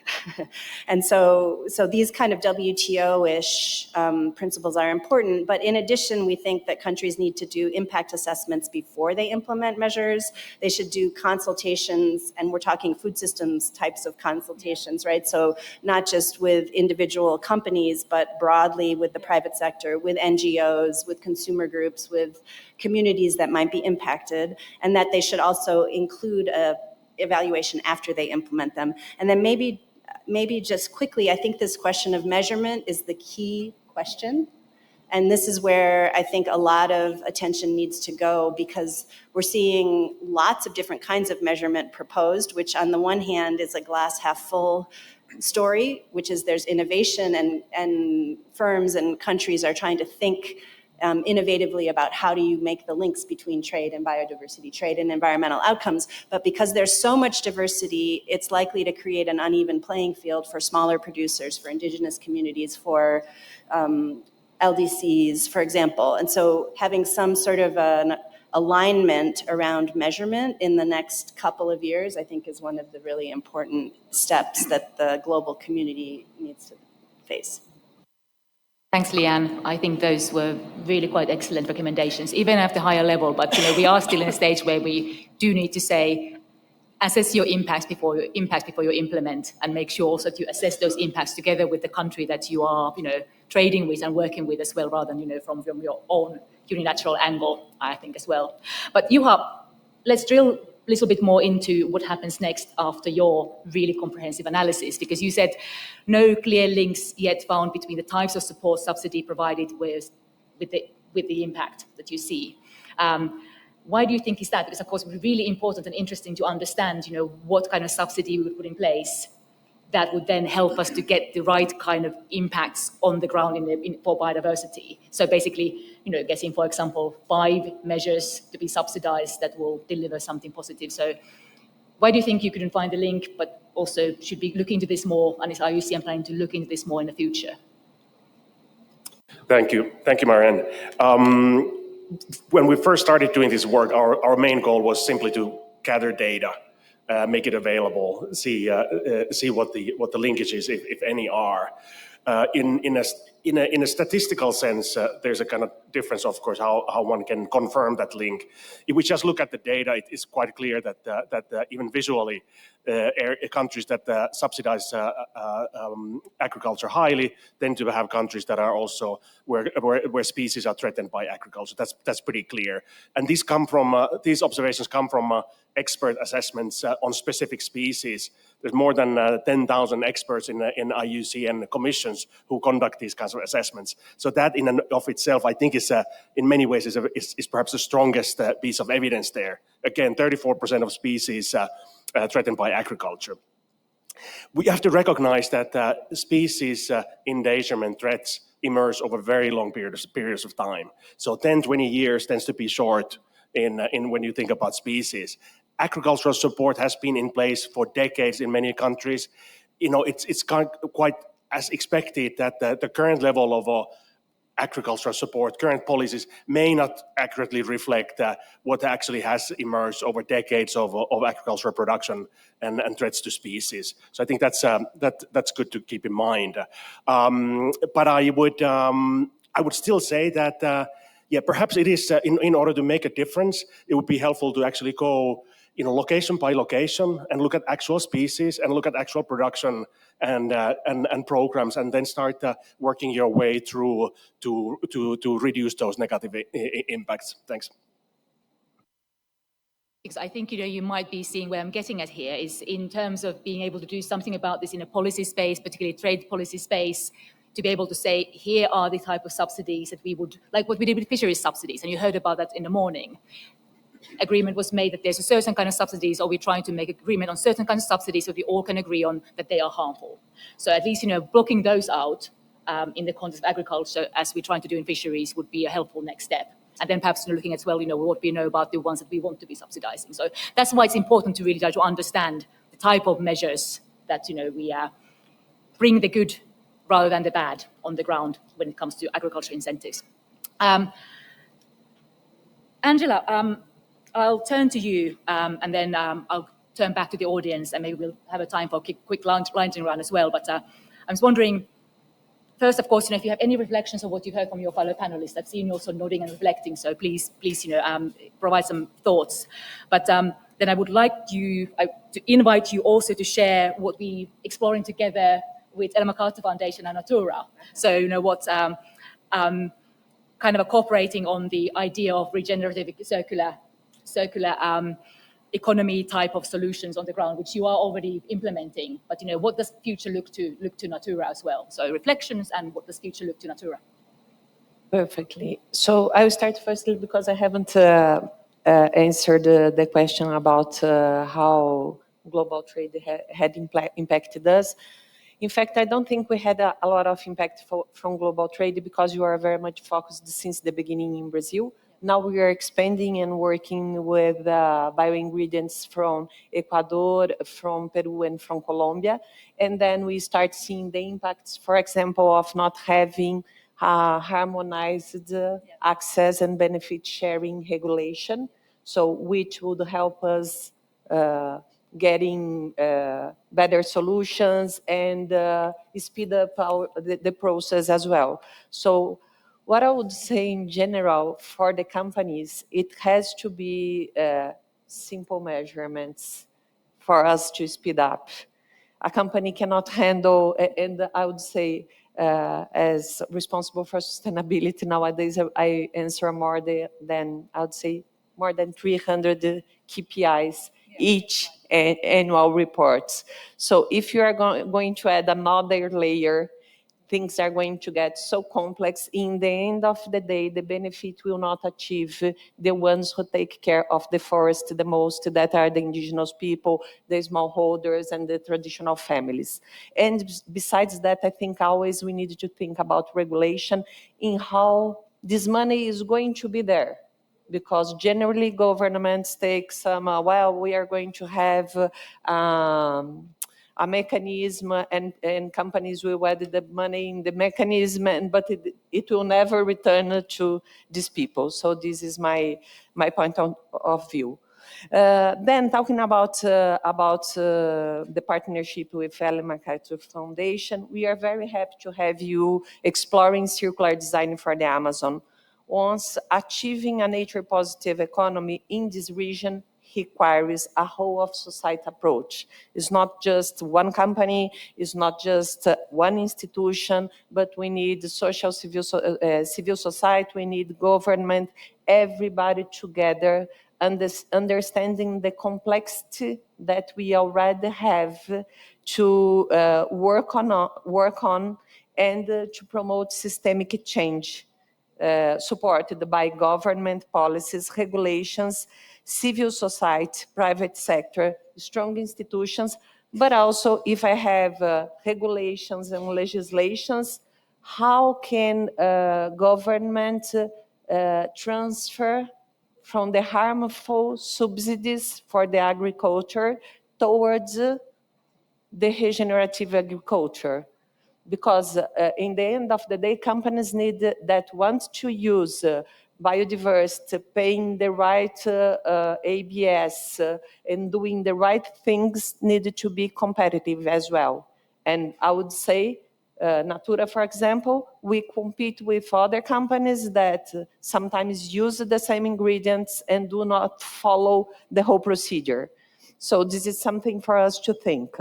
And so these kind of WTO-ish principles are important, but in addition, we think that countries need to do impact assessments before they implement measures. They should do consultations, and we're talking food systems types of consultations, right? So not just with individual companies, but broadly with the private sector, with NGOs, with consumer groups, with communities that might be impacted, and that they should also include a evaluation after they implement them. And then maybe just quickly, I think this question of measurement is the key question. And this is where I think a lot of attention needs to go, because we're seeing lots of different kinds of measurement proposed, which on the one hand is a glass half full story, which is there's innovation and firms and countries are trying to think innovatively about how do you make the links between trade and biodiversity, trade and environmental outcomes. But because there's so much diversity, it's likely to create an uneven playing field for smaller producers, for indigenous communities, for LDCs, for example. And so having some sort of an alignment around measurement in the next couple of years, I think, is one of the really important steps that the global community needs to face. Thanks, Leanne. I think those were really quite excellent recommendations, even at the higher level. But we are still in a stage where we do need to say, assess your impacts before you implement, and make sure also that you assess those impacts together with the country that you are, trading with and working with as well, rather than from your own unilateral angle, I think as well. But Juha, let's drill a little bit more into what happens next after your really comprehensive analysis, because you said no clear links yet found between the types of support subsidy provided with the impact that you see. Why do you think is that? Because of course it's really important and interesting to understand, what kind of subsidy we would put in place that would then help us to get the right kind of impacts on the ground for biodiversity. So basically, getting, for example, 5 measures to be subsidized that will deliver something positive. So why do you think you couldn't find the link, but also should be looking into this more, and is IUCN planning to look into this more in the future? Thank you, Marianne. When we first started doing this work, our main goal was simply to gather data, make it available, see what the linkages, if any, are. In a statistical sense, there's a kind of difference, of course, how one can confirm that link. If we just look at the data, it is quite clear that even visually, countries that subsidize agriculture highly tend to have countries that are also where species are threatened by agriculture. That's pretty clear. And these observations come from expert assessments on specific species. There's more than 10,000 experts in IUCN commissions who conduct these kinds of assessments. So that in and of itself, I think, is in many ways is perhaps the strongest piece of evidence there. Again, 34% of species threatened by agriculture. We have to recognize that species endangerment threats emerge over very long periods of time. So 10, 20 years tends to be short in when you think about species. Agricultural support has been in place for decades in many countries. It's quite as expected that the current level of agricultural support, current policies may not accurately reflect what actually has emerged over decades of agricultural production and threats to species. So I think that's good to keep in mind. But I would still say that perhaps it is in order to make a difference, it would be helpful to actually go location by location and look at actual species and look at actual production and programs, and then start working your way through to reduce those negative impacts. Thanks. I think you might be seeing where I'm getting at here is in terms of being able to do something about this in a policy space, particularly trade policy space, to be able to say, here are the type of subsidies that we would, like what we did with fisheries subsidies, and you heard about that in the morning. Agreement was made that there's a certain kind of subsidies, or we're trying to make agreement on certain kinds of subsidies that we all can agree on that they are harmful. So at least, blocking those out in the context of agriculture, as we're trying to do in fisheries, would be a helpful next step. And then perhaps looking as well, what we know about the ones that we want to be subsidizing. So that's why it's important to really try to understand the type of measures that, we bring the good rather than the bad on the ground when it comes to agriculture incentives. Angela, I'll turn to you, and then I'll turn back to the audience, and maybe we'll have a time for a quick lightning round as well. But I was wondering, first, of course, if you have any reflections on what you heard from your fellow panelists. I've seen you also nodding and reflecting, so please, provide some thoughts. But then I would like to invite you also to share what we're exploring together with Ellen MacArthur Foundation and Natura. So, what kind of cooperating on the idea of regenerative circular economy type of solutions on the ground, which you are already implementing. But what does future look to Natura as well? So reflections, and what does future look to Natura? Perfectly. So I will start firstly because I haven't answered the question about how global trade had impacted us. In fact, I don't think we had a lot of impact from global trade because you are very much focused since the beginning in Brazil. Now we are expanding and working with bioingredients from Ecuador, from Peru, and from Colombia. And then we start seeing the impacts, for example, of not having harmonized access and benefit sharing regulation, so which would help us getting better solutions and speed up the process as well. So what I would say in general for the companies, it has to be simple measurements for us to speed up. A company cannot handle, and I would say as responsible for sustainability nowadays, I answer more than, I would say, more than 300 KPIs each annual reports. So if you are going to add another layer, things are going to get so complex. In the end of the day, the benefit will not achieve the ones who take care of the forest the most, that are the indigenous people, the smallholders, and the traditional families. And besides that, I think always we need to think about regulation in how this money is going to be there. Because generally governments take some, we are going to have a mechanism, and companies will add the money in the mechanism, but it will never return to these people. So this is my point of view. Then talking about the partnership with Ellen MacArthur Foundation, we are very happy to have you exploring circular design for the Amazon. Once achieving a nature positive economy in this region requires a whole of society approach. It's not just one company, it's not just one institution, but we need civil society, we need government, everybody together, understanding the complexity that we already have to work on and to promote systemic change. Supported by government policies, regulations, civil society, private sector, strong institutions, but also if I have regulations and legislations, how can government transfer from the harmful subsidies for the agriculture towards the regenerative agriculture? Because in the end of the day, companies that want to use biodiversity, paying the right ABS, and doing the right things need to be competitive as well. And I would say, Natura, for example, we compete with other companies that sometimes use the same ingredients and do not follow the whole procedure. So this is something for us to think.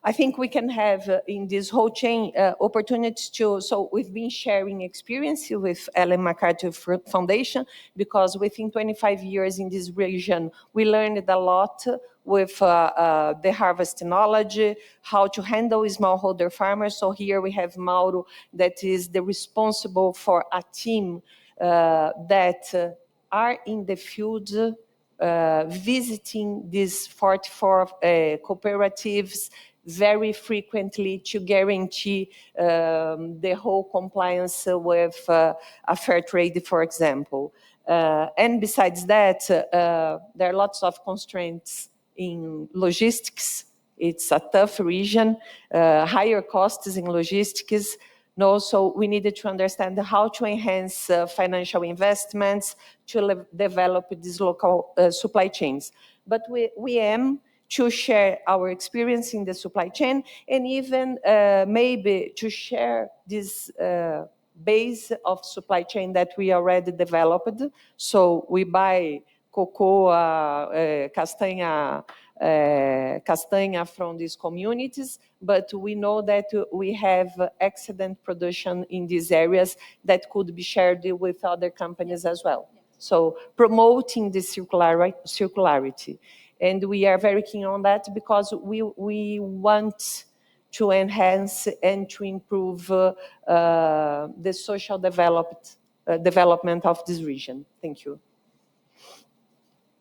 I think we can have in this whole chain opportunities to, so we've been sharing experience with Ellen MacArthur Foundation because within 25 years in this region, we learned a lot with the harvest knowledge, how to handle smallholder farmers. So here we have Mauro that is the responsible for a team that are in the field visiting these 44 cooperatives very frequently to guarantee the whole compliance with a fair trade, for example. And besides that, there are lots of constraints in logistics. It's a tough region, higher costs in logistics. No, so we needed to understand how to enhance financial investments to develop these local supply chains. But we aim to share our experience in the supply chain and even maybe to share this base of supply chain that we already developed. So we buy cocoa, castanha from these communities, but we know that we have excellent production in these areas that could be shared with other companies as well. So promoting the circularity. And we are very keen on that because we want to enhance and to improve the social development of this region. Thank you.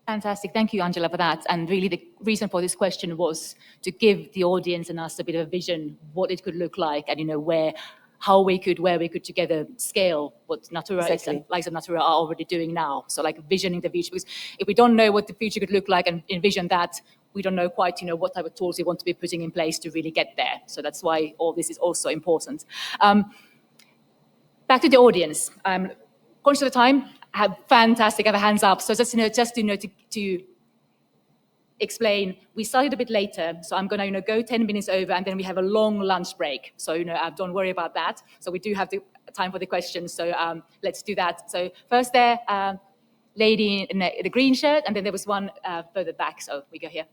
Fantastic. Thank you, Angela, for that. And really the reason for this question was to give the audience and us a bit of a vision what it could look like and, where we could together scale what Natura is and likes of Natura are already doing now. So like visioning the future, because if we don't know what the future could look like and envision that, we don't know quite, what type of tools we want to be putting in place to really get there. So that's why all this is also important. Back to the audience. Conscious of the time, fantastic, I have a hands up. So just to explain, we started a bit later, so I'm going to go 10 minutes over, and then we have a long lunch break. So don't worry about that. So we do have the time for the questions. So let's do that. So first there, lady in the green shirt, and then there was one further back. So we go here.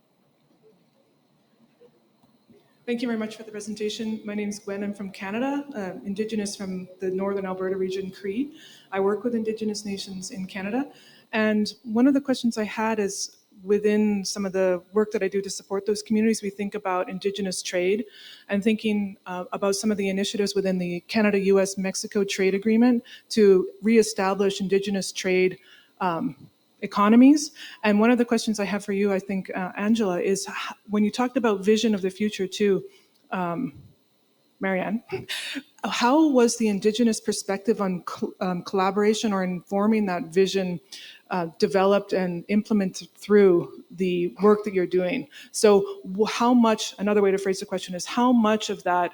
Thank you very much for the presentation. My name is Gwen. I'm from Canada, Indigenous from the Northern Alberta region, Cree. I work with Indigenous nations in Canada. And one of the questions I had is, within some of the work that I do to support those communities, we think about Indigenous trade and thinking about some of the initiatives within the Canada-US-Mexico trade agreement to reestablish Indigenous trade economies. And one of the questions I have for you, I think, Angela, is when you talked about vision of the future too, Marianne, how was the Indigenous perspective on collaboration or informing that vision developed and implemented through the work that you're doing? So how much, another way to phrase the question is, how much of that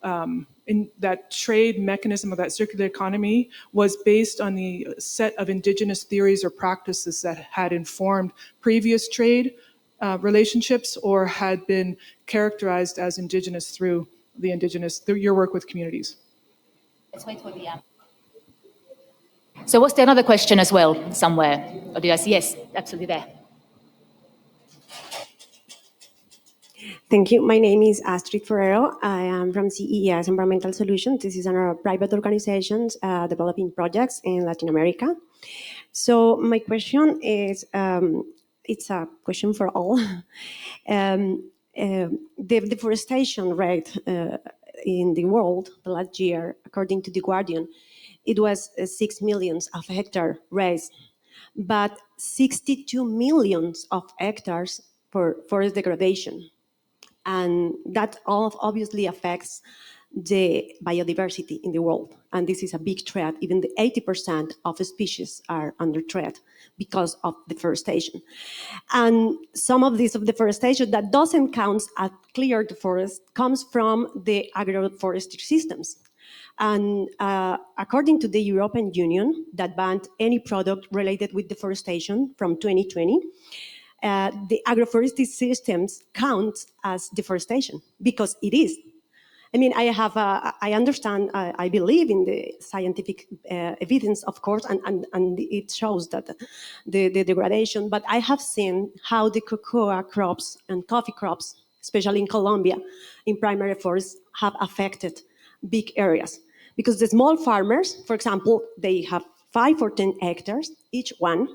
in that trade mechanism of that circular economy was based on the set of indigenous theories or practices that had informed previous trade relationships or had been characterized as indigenous through your work with communities. Let's wait for the So was there another question as well somewhere? Or did I see? Yes, absolutely there. Thank you. My name is Astrid Ferrero. I am from CES Environmental Solutions. This is a private organization developing projects in Latin America. So my question is, it's a question for all. The deforestation rate in the world the last year, according to The Guardian, it was 6 million of hectares raised, but 62 millions of hectares for forest degradation. And that all obviously affects the biodiversity in the world. And this is a big threat. Even the 80% of the species are under threat because of deforestation. And some of this of deforestation that doesn't count as cleared forest comes from the agroforestry systems. And according to the European Union, that banned any product related with deforestation from 2020, the agroforestry systems count as deforestation because it is. I mean, I understand, I believe in the scientific evidence, of course, and it shows that the degradation, but I have seen how the cocoa crops and coffee crops, especially in Colombia, in primary forests, have affected big areas. Because the small farmers, for example, they have 5 or 10 hectares, each one,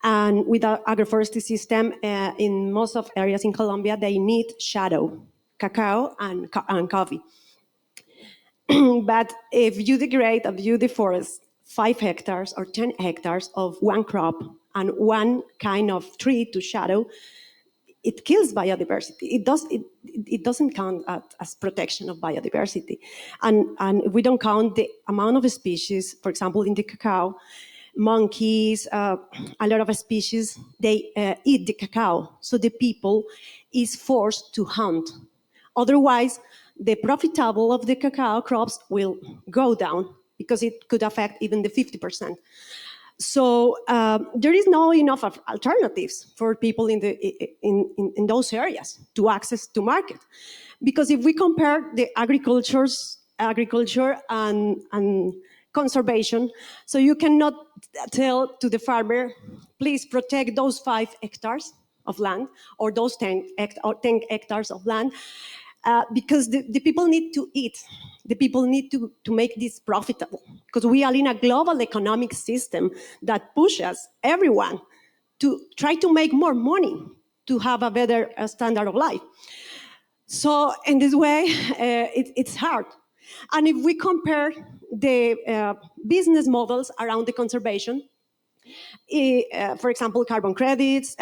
and with the agroforestry system, in most of areas in Colombia, they need shadow, cacao and coffee. But if you deforest 5 hectares or 10 hectares of one crop and one kind of tree to shadow, it kills biodiversity. It doesn't count as protection of biodiversity. And we don't count the amount of species, for example, in the cacao, monkeys, a lot of species, they eat the cacao. So the people is forced to hunt. Otherwise, the profitable of the cacao crops will go down because it could affect even the 50%. So there is no enough of alternatives for people in those areas to access to market. Because if we compare the agriculture and conservation, so you cannot tell to the farmer, please protect those 5 hectares of land or those 10 hectares of land, because the people need to eat. The people need to make this profitable, because we are in a global economic system that pushes everyone to try to make more money to have a better standard of life. So in this way, it's hard. And if we compare the business models around the conservation, for example, carbon credits,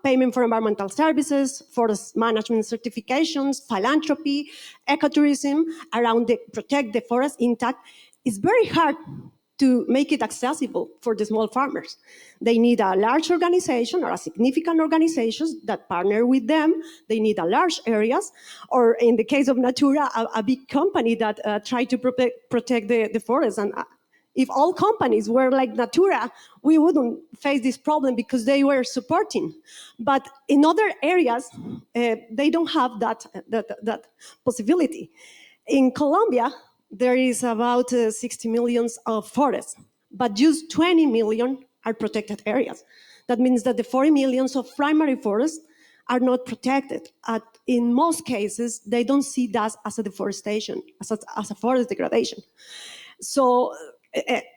payment for environmental services, forest management certifications, philanthropy, ecotourism around protect the forest intact, it's very hard to make it accessible for the small farmers. They need a large organization or a significant organization that partner with them. They need a large areas, or in the case of Natura, a big company that try to protect the forest. And if all companies were like Natura, we wouldn't face this problem because they were supporting. But in other areas, they don't have that possibility. In Colombia, there is about 60 million of forests, but just 20 million are protected areas. That means that the 40 million of primary forests are not protected. In most cases, they don't see that as a deforestation, as a forest degradation. So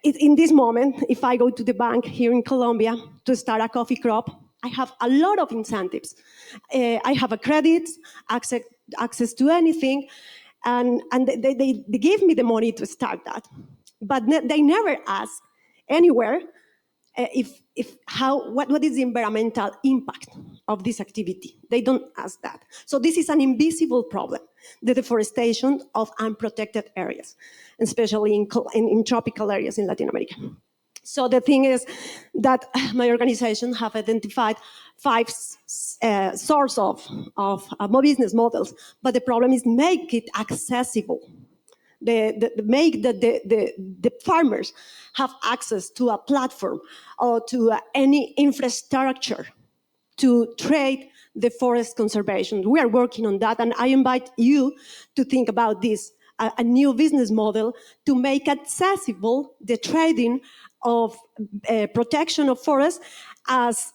in this moment, if I go to the bank here in Colombia to start a coffee crop, I have a lot of incentives. I have a credit, access to anything, and they give me the money to start that. But they never ask anywhere what is the environmental impact of this activity. They don't ask that. So this is an invisible problem, the deforestation of unprotected areas, especially in tropical areas in Latin America. So the thing is that my organization have identified five source of more business models, but the problem is make it accessible. Make the farmers have access to a platform or to any infrastructure to trade the forest conservation. We are working on that, and I invite you to think about this, a new business model to make accessible the trading of protection of forests as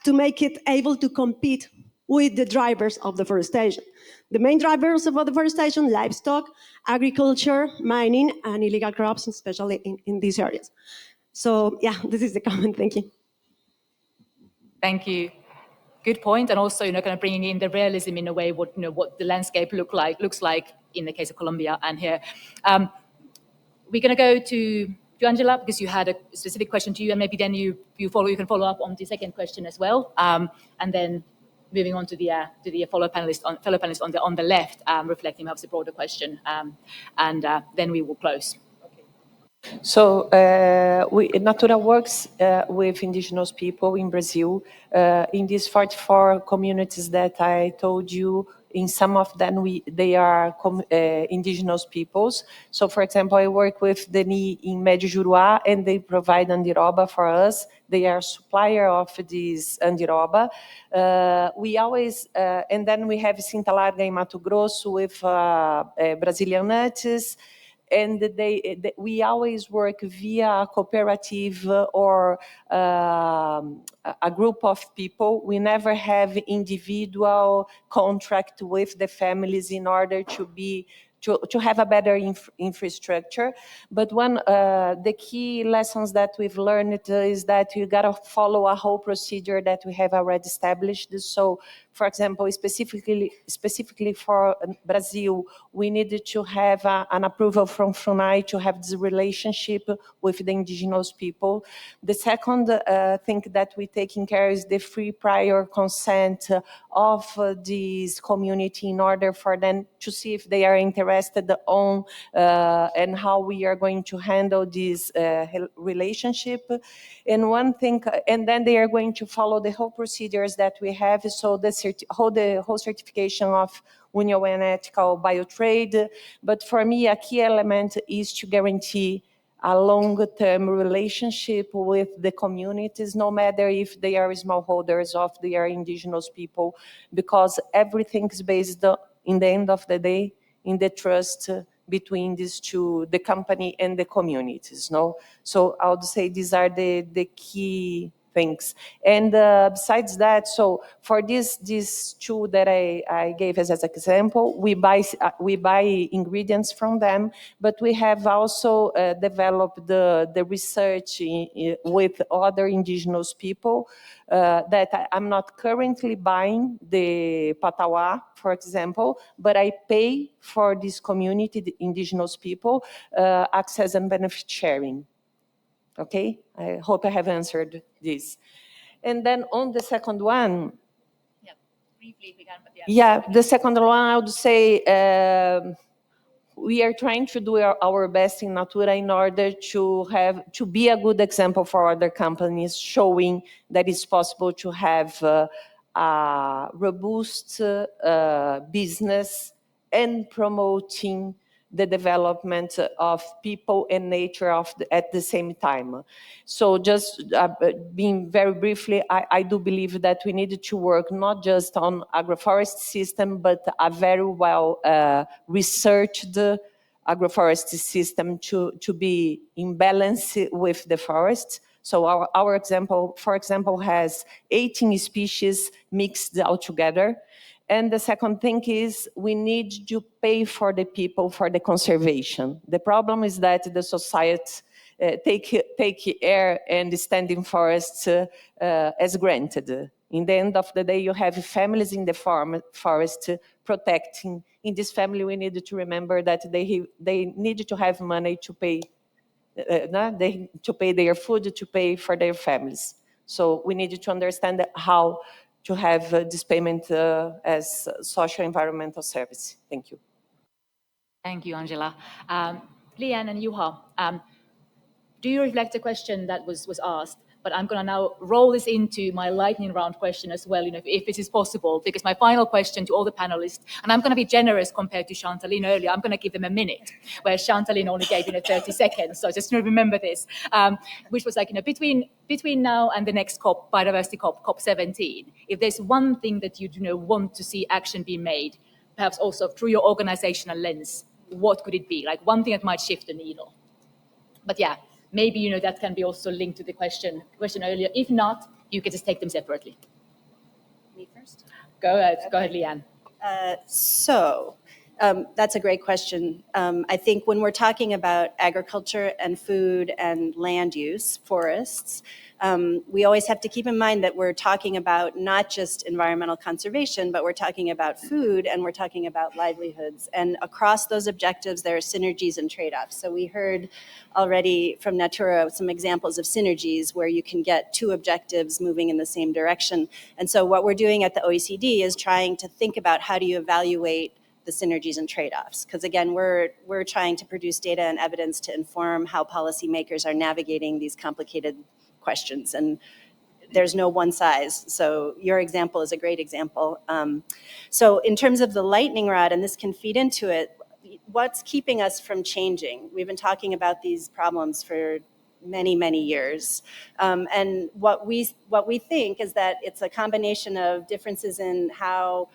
to make it able to compete with the drivers of deforestation. The main drivers of deforestation: livestock, agriculture, mining, and illegal crops, especially in these areas. So yeah, this is the comment. Thank you. Thank you. Good point, and also, kind of bringing in the realism in a way, what the landscape looks like in the case of Colombia and here. We're going to go to Angela, because you had a specific question to you, and maybe then you can follow up on the second question as well, and then moving on to the fellow panelist on the left, reflecting perhaps the broader question, and then we will close. So Natura works with indigenous people in Brazil. In these 44 communities that I told you, in some of them they are indigenous peoples. So for example, I work with Deni in Médio Juruá, and they provide andiroba for us. They are supplier of this andiroba. We always, and then we have Cinta Larga in Mato Grosso with Brazilian nuts. And we always work via a cooperative or a group of people. We never have individual contract with the families in order to have a better infrastructure. But the key lessons that we've learned is that you gotta follow a whole procedure that we have already established. So, for example, specifically for Brazil, we needed to have an approval from FUNAI to have this relationship with the indigenous people. The second thing that we take in care is the free prior consent of this community in order for them to see if they are interested on and how we are going to handle this relationship. And one thing, and then they are going to follow the whole procedures that we have. So the whole certification of Union and ethical biotrade. But for me, a key element is to guarantee a long-term relationship with the communities, no matter if they are smallholders or if they are indigenous people, because everything is based, in the end of the day, in the trust between these two, the company and the communities. No, so I would say these are the key things. And besides that, so for these two that I gave as an example, we buy ingredients from them, but we have also developed the research with other indigenous people that I'm not currently buying the patawa, for example, but I pay for this community, the indigenous people, access and benefit sharing. Okay, I hope I have answered this. And then on the second one, briefly, we can, but yeah, the second one, I would say we are trying to do our best in Natura in order to be a good example for other companies, showing that it's possible to have a robust business and promoting the development of people and nature at the same time. So just being very briefly, I do believe that we need to work not just on agroforest system, but a very well researched agroforest system to be in balance with the forest. So our example, for example, has 18 species mixed all together. And the second thing is we need to pay for the people for the conservation. The problem is that the society take air and standing forests as granted. In the end of the day, you have families in the forest protecting. In this family, we need to remember that they need to have money to pay, to pay their food, to pay for their families. So we need to understand how to have this payment as social environmental service. Thank you. Thank you, Angela. Leanne and Juha, do you reflect the question that was asked? But I'm going to now roll this into my lightning round question as well, if this is possible, because my final question to all the panelists, and I'm going to be generous compared to Chantaline earlier, I'm going to give them a minute, where Chantaline only gave 30 seconds. So just remember this, which was like, between now and the next COP, biodiversity COP, COP17, if there's one thing that you want to see action be made, perhaps also through your organizational lens, what could it be? Like one thing that might shift the needle. But yeah, maybe that can be also linked to the question earlier. If not, you can just take them separately. Me first? Go ahead, Leanne. That's a great question. I think when we're talking about agriculture and food and land use, forests, we always have to keep in mind that we're talking about not just environmental conservation, but we're talking about food and we're talking about livelihoods. And across those objectives, there are synergies and trade-offs. So we heard already from Natura some examples of synergies where you can get two objectives moving in the same direction. And so what we're doing at the OECD is trying to think about how do you evaluate the synergies and trade-offs. Because again, we're trying to produce data and evidence to inform how policymakers are navigating these complicated questions. And there's no one size. So your example is a great example. So in terms of the lightning rod, and this can feed into it, what's keeping us from changing? We've been talking about these problems for many, many years. And what we think is that it's a combination of differences in how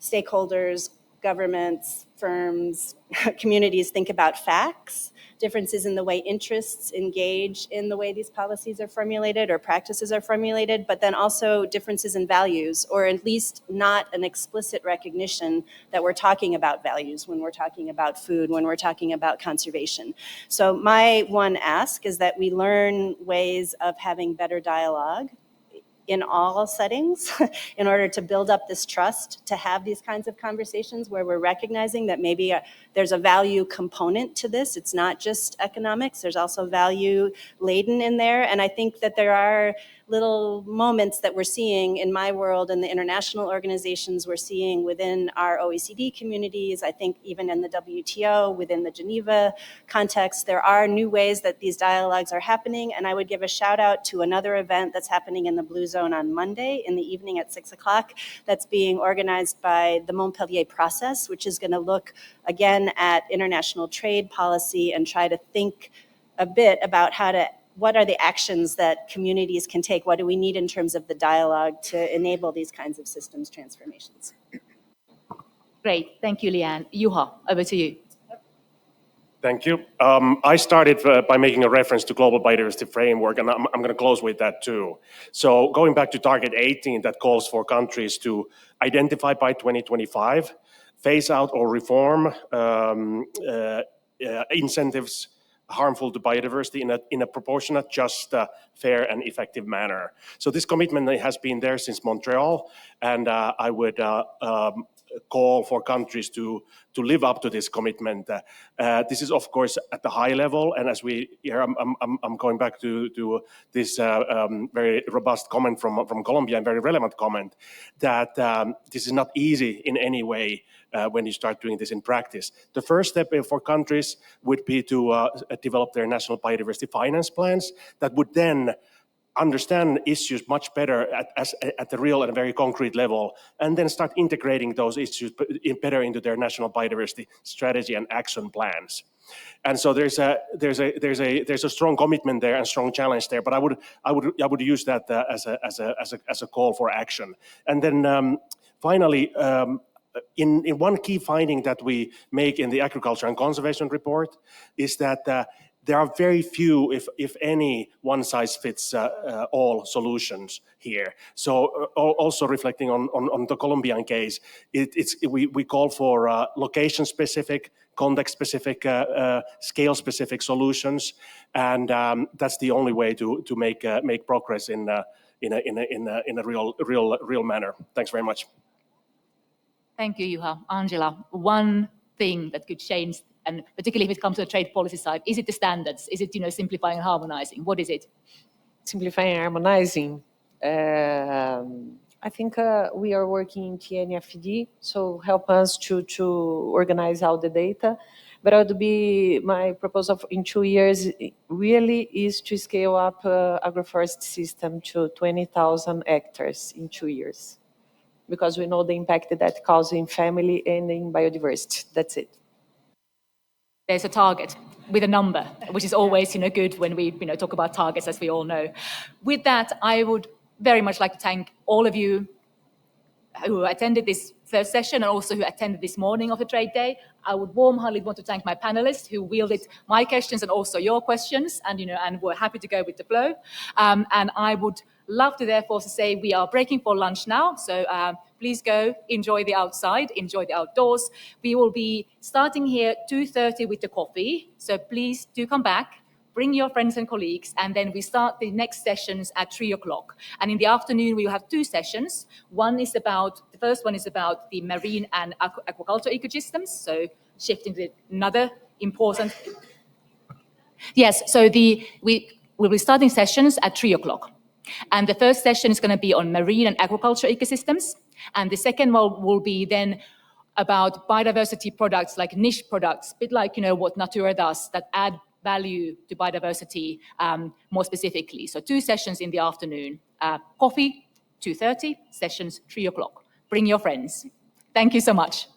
stakeholders, governments, firms, communities think about facts, differences in the way interests engage in the way these policies are formulated or practices are formulated, but then also differences in values, or at least not an explicit recognition that we're talking about values when we're talking about food, when we're talking about conservation. So my one ask is that we learn ways of having better dialogue in all settings in order to build up this trust, to have these kinds of conversations where we're recognizing that maybe there's a value component to this. It's not just economics, there's also value laden in there. And I think that there are little moments that we're seeing in my world and the international organizations we're seeing within our OECD communities. I think even in the WTO, within the Geneva context, there are new ways that these dialogues are happening. And I would give a shout out to another event that's happening in the Blue Zone on Monday in the evening at 6 o'clock that's being organized by the Montpellier Process, which is going to look again at international trade policy and try to think a bit about what are the actions that communities can take? What do we need in terms of the dialogue to enable these kinds of systems transformations? Great, thank you, Leanne. Juha, over to you. Thank you. I started by making a reference to Global Biodiversity Framework, and I'm going to close with that too. So going back to Target 18 that calls for countries to identify by 2025, phase out or reform incentives harmful to biodiversity in a proportionate, just, fair, and effective manner. So this commitment has been there since Montreal, and I would call for countries to live up to this commitment. This is, of course, at the high level, and as we hear, I'm going back to this very robust comment from Colombia, and very relevant comment, that this is not easy in any way when you start doing this in practice. The first step for countries would be to develop their national biodiversity finance plans that would then understand issues much better at the real and very concrete level, and then start integrating those issues better into their national biodiversity strategy and action plans. And so there's a strong commitment there and strong challenge there. But I would use that as a call for action. And then finally, in one key finding that we make in the Agriculture and Conservation Report is that there are very few, if any, one-size-fits-all solutions here. So also reflecting on the Colombian case, we call for location-specific, context-specific, scale-specific solutions, and that's the only way to make progress in a real manner. Thanks very much. Thank you, Juha. Angela, one thing that could change, and particularly if it comes to the trade policy side, is it the standards? Is it simplifying and harmonizing? What is it? Simplifying and harmonizing. I think we are working in TNFD, so help us to organize all the data. but it would be my proposal in 2 years really is to scale up agroforest system to 20,000 hectares in 2 years, because we know the impact that causes in family and in biodiversity. That's it. There's a target with a number, which is always good when we talk about targets, as we all know. With that, I would very much like to thank all of you who attended this first session and also who attended this morning of the Trade Day. I would warmly want to thank my panelists who wielded my questions and also your questions, and were happy to go with the flow. And I would love to therefore say we are breaking for lunch now, so please go enjoy the outside, enjoy the outdoors. We will be starting here 2:30 with the coffee, so please do come back. Bring your friends and colleagues, and then we start the next sessions at 3 o'clock. And in the afternoon, we will have 2 sessions. The first one is about the marine and aquaculture ecosystems, so shifting to another important... Yes, so we will be starting sessions at 3 o'clock. And the first session is going to be on marine and aquaculture ecosystems. And the second one will be then about biodiversity products, like niche products, a bit like what Natura does, that add value to biodiversity more specifically. So 2 sessions in the afternoon. Coffee, 2:30, sessions 3 o'clock. Bring your friends. Thank you so much.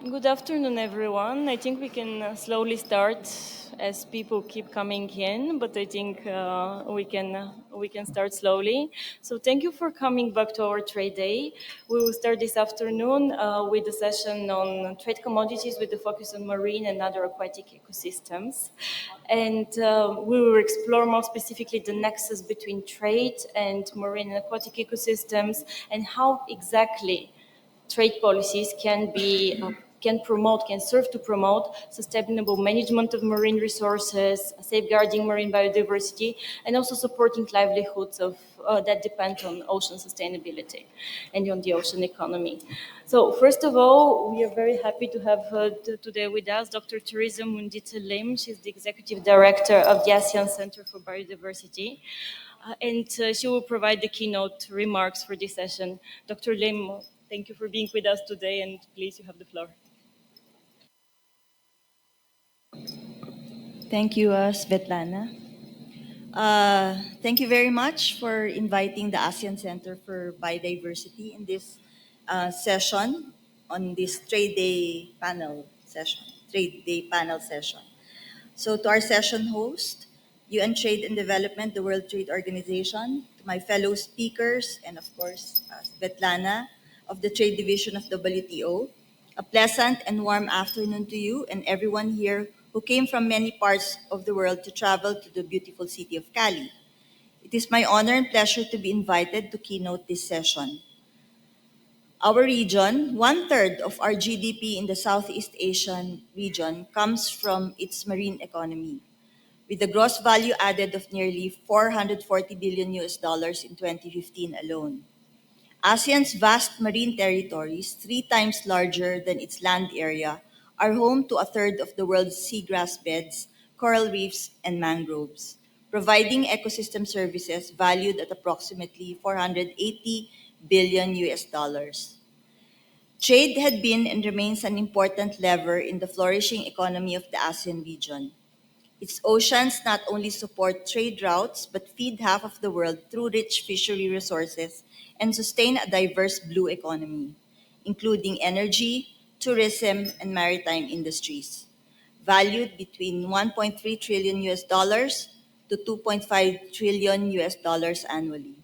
Good afternoon, everyone. I think we can slowly start as people keep coming in, but I think we can start slowly. So thank you for coming back to our trade day. We will start this afternoon with a session on trade commodities with the focus on marine and other aquatic ecosystems. And we will explore more specifically the nexus between trade and marine and aquatic ecosystems and how exactly trade policies can serve to promote sustainable management of marine resources, safeguarding marine biodiversity, and also supporting livelihoods of that depend on ocean sustainability and on the ocean economy. So first of all, we are very happy to have today with us Dr. Teresa Mundita Lim. She's the Executive Director of the ASEAN Center for Biodiversity. And she will provide the keynote remarks for this session. Dr. Lim, thank you for being with us today, and please, you have the floor. Thank you, Svetlana. Thank you very much for inviting the ASEAN Center for Biodiversity in this session on this trade day panel session. So to our session host, UN Trade and Development, the World Trade Organization, to my fellow speakers, and of course, Svetlana of the Trade Division of WTO, a pleasant and warm afternoon to you and everyone here who came from many parts of the world to travel to the beautiful city of Cali. It is my honor and pleasure to be invited to keynote this session. Our region, one-third of our GDP in the Southeast Asian region comes from its marine economy, with a gross value added of nearly 440 billion US dollars in 2015 alone. ASEAN's vast marine territories, 3 times larger than its land area, are home to a third of the world's seagrass beds, coral reefs, and mangroves, providing ecosystem services valued at approximately 480 billion US dollars. Trade had been and remains an important lever in the flourishing economy of the ASEAN region. Its oceans not only support trade routes but feed half of the world through rich fishery resources and sustain a diverse blue economy, including energy, tourism, and maritime industries, valued between 1.3 trillion US dollars to 2.5 trillion US dollars annually.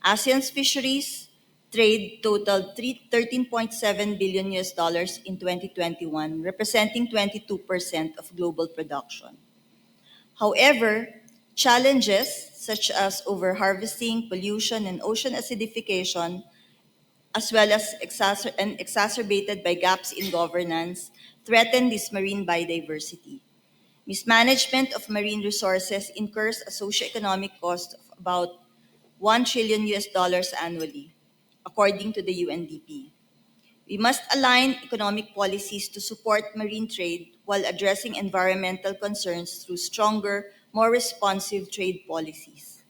ASEAN's fisheries trade totaled 13.7 billion US dollars in 2021, representing 22% of global production. However, challenges such as overharvesting, pollution, and ocean acidification, as well as exacerbated by gaps in governance, threaten this marine biodiversity. Mismanagement of marine resources incurs a socioeconomic cost of about 1 trillion US dollars annually, according to the UNDP. We must align economic policies to support marine trade while addressing environmental concerns through stronger, more responsive trade policies.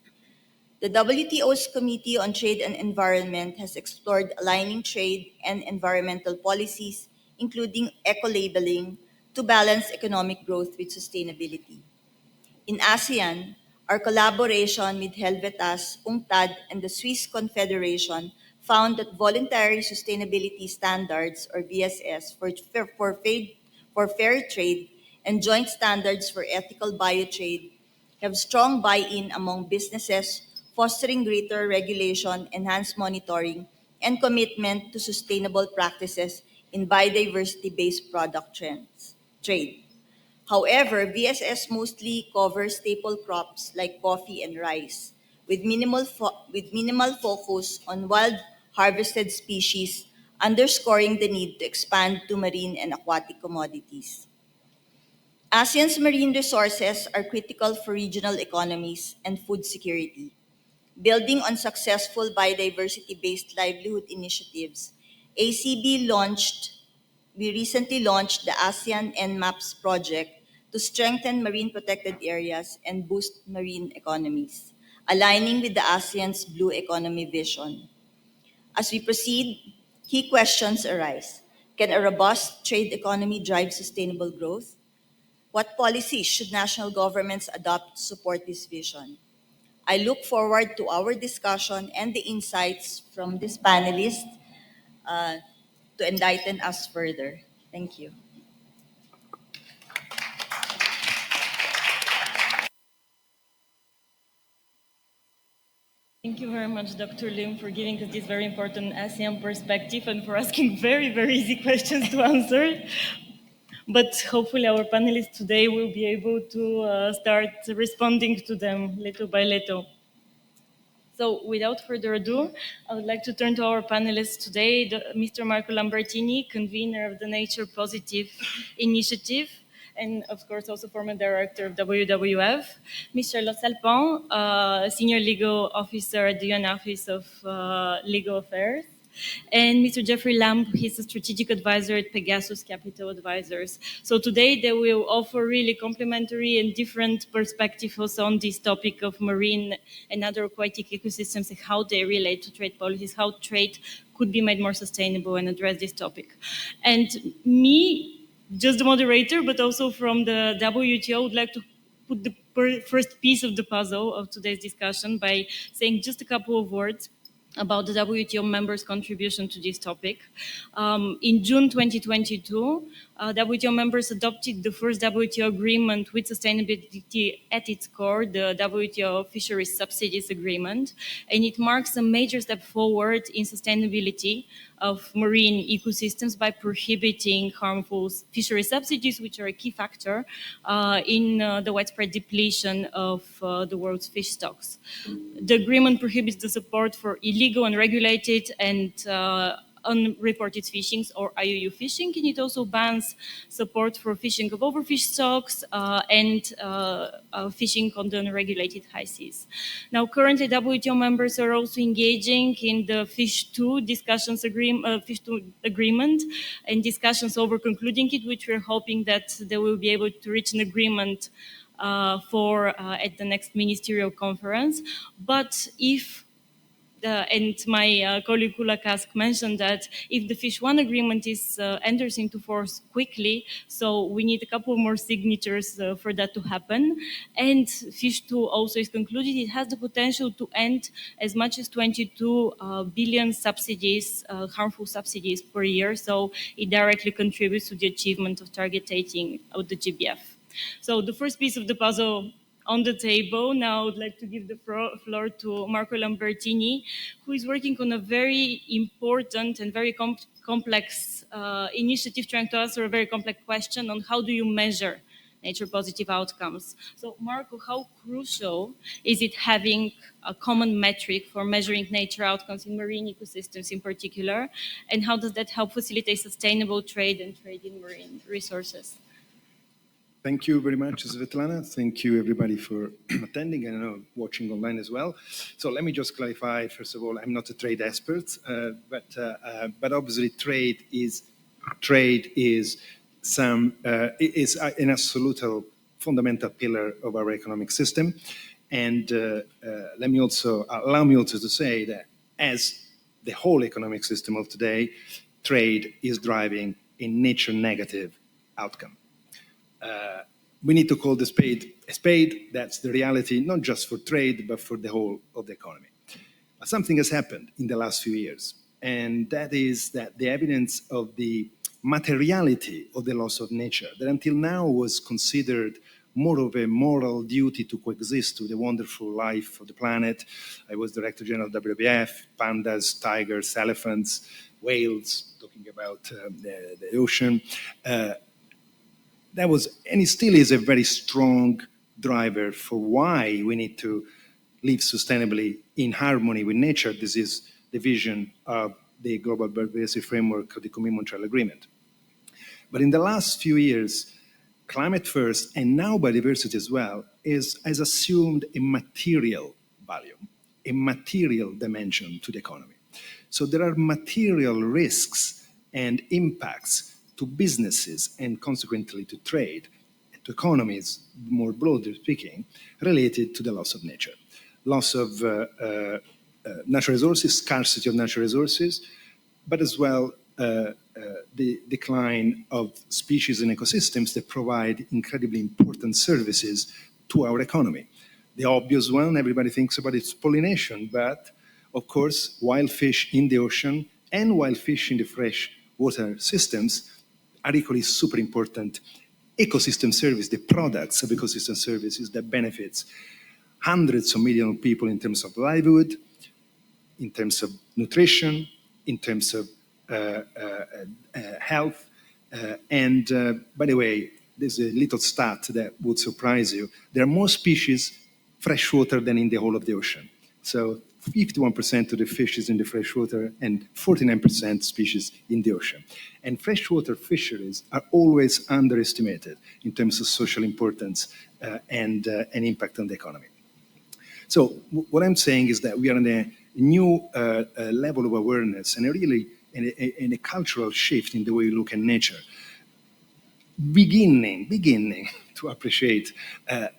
The WTO's Committee on Trade and Environment has explored aligning trade and environmental policies, including eco-labeling, to balance economic growth with sustainability. In ASEAN, our collaboration with Helvetas, UNCTAD, and the Swiss Confederation found that voluntary sustainability standards, or VSS, for fair trade and joint standards for ethical biotrade have strong buy-in among businesses, fostering greater regulation, enhanced monitoring, and commitment to sustainable practices in biodiversity-based trade. However, VSS mostly covers staple crops like coffee and rice, with minimal focus on wild harvested species, underscoring the need to expand to marine and aquatic commodities. ASEAN's marine resources are critical for regional economies and food security. Building on successful biodiversity-based livelihood initiatives, we recently launched the ASEAN NMAPS project to strengthen marine protected areas and boost marine economies, aligning with the ASEAN's blue economy vision. As we proceed, key questions arise. Can a robust trade economy drive sustainable growth? What policies should national governments adopt to support this vision? I look forward to our discussion and the insights from this panelist uh, to enlighten us further. Thank you. Thank you very much, Dr. Lim, for giving us this very important ASEAN perspective and for asking very, very easy questions to answer. But hopefully our panelists today will be able to start responding to them little by little. So without further ado, I would like to turn to our panelists today, Mr. Marco Lambertini, convener of the Nature Positive Initiative, and of course also former director of WWF, Mr. Lo Salpin, senior legal officer at the UN Office of Legal Affairs, and Mr. Jeffrey Lamb, he's a strategic advisor at Pegasus Capital Advisors. So today they will offer really complementary and different perspectives on this topic of marine and other aquatic ecosystems and how they relate to trade policies, how trade could be made more sustainable and address this topic. And me, just the moderator, but also from the WTO, would like to put the first piece of the puzzle of today's discussion by saying just a couple of words about the WTO members' contribution to this topic. In June 2022, WTO members adopted the first WTO agreement with sustainability at its core, the WTO Fisheries Subsidies Agreement, and it marks a major step forward in sustainability of marine ecosystems by prohibiting harmful fishery subsidies, which are a key factor in the widespread depletion of the world's fish stocks. The agreement prohibits the support for illegal, unregulated, and unreported fishing, or IUU fishing, and it also bans support for fishing of overfished stocks and fishing on the unregulated high seas. Now, currently, WTO members are also engaging in the Fish 2 discussions Fish 2 agreement and discussions over concluding it, which we're hoping that they will be able to reach an agreement at the next ministerial conference. But if and my colleague Kula Kask mentioned that if the Fish 1 agreement enters into force quickly, so we need a couple more signatures for that to happen. And Fish 2 also is concluded. It has the potential to end as much as 22 billion subsidies, harmful subsidies per year. So it directly contributes to the achievement of target 18 of the GBF. So the first piece of the puzzle on the table. Now I would like to give the floor to Marco Lambertini, who is working on a very important and very complex initiative trying to answer a very complex question on how do you measure nature positive outcomes. So Marco, how crucial is it having a common metric for measuring nature outcomes in marine ecosystems in particular, and how does that help facilitate sustainable trade and trade in marine resources? Thank you very much, Svetlana. Thank you, everybody, for attending and watching online as well. So let me just clarify, first of all, I'm not a trade expert, but obviously trade is an absolute fundamental pillar of our economic system. And allow me also to say that as the whole economic system of today, trade is driving a nature negative outcome. We need to call the spade a spade. That's the reality, not just for trade, but for the whole of the economy. But something has happened in the last few years, and that is that the evidence of the materiality of the loss of nature, that until now was considered more of a moral duty to coexist with the wonderful life of the planet. I was Director General of WWF, pandas, tigers, elephants, whales, talking about the ocean. That was, and it still is, a very strong driver for why we need to live sustainably in harmony with nature. This is the vision of the Global Biodiversity Framework of the Kunming-Montreal Agreement. But in the last few years, climate first, and now biodiversity as well, has assumed a material value, a material dimension to the economy. So there are material risks and impacts to businesses and consequently to trade and to economies, more broadly speaking, related to the loss of nature. Loss of natural resources, scarcity of natural resources, but as well the decline of species and ecosystems that provide incredibly important services to our economy. The obvious one, everybody thinks about, is pollination, but of course, wild fish in the ocean and wild fish in the fresh water systems are equally super important ecosystem service, the products of ecosystem services that benefits hundreds of millions of people in terms of livelihood, in terms of nutrition, in terms of health. By the way, there's a little stat that would surprise you. There are more species freshwater than in the whole of the ocean. So 51% of the fish is in the freshwater and 49% species in the ocean. And freshwater fisheries are always underestimated in terms of social importance and impact on the economy. So what I'm saying is that we are in a new level of awareness and really in a cultural shift in the way we look at nature. Beginning to appreciate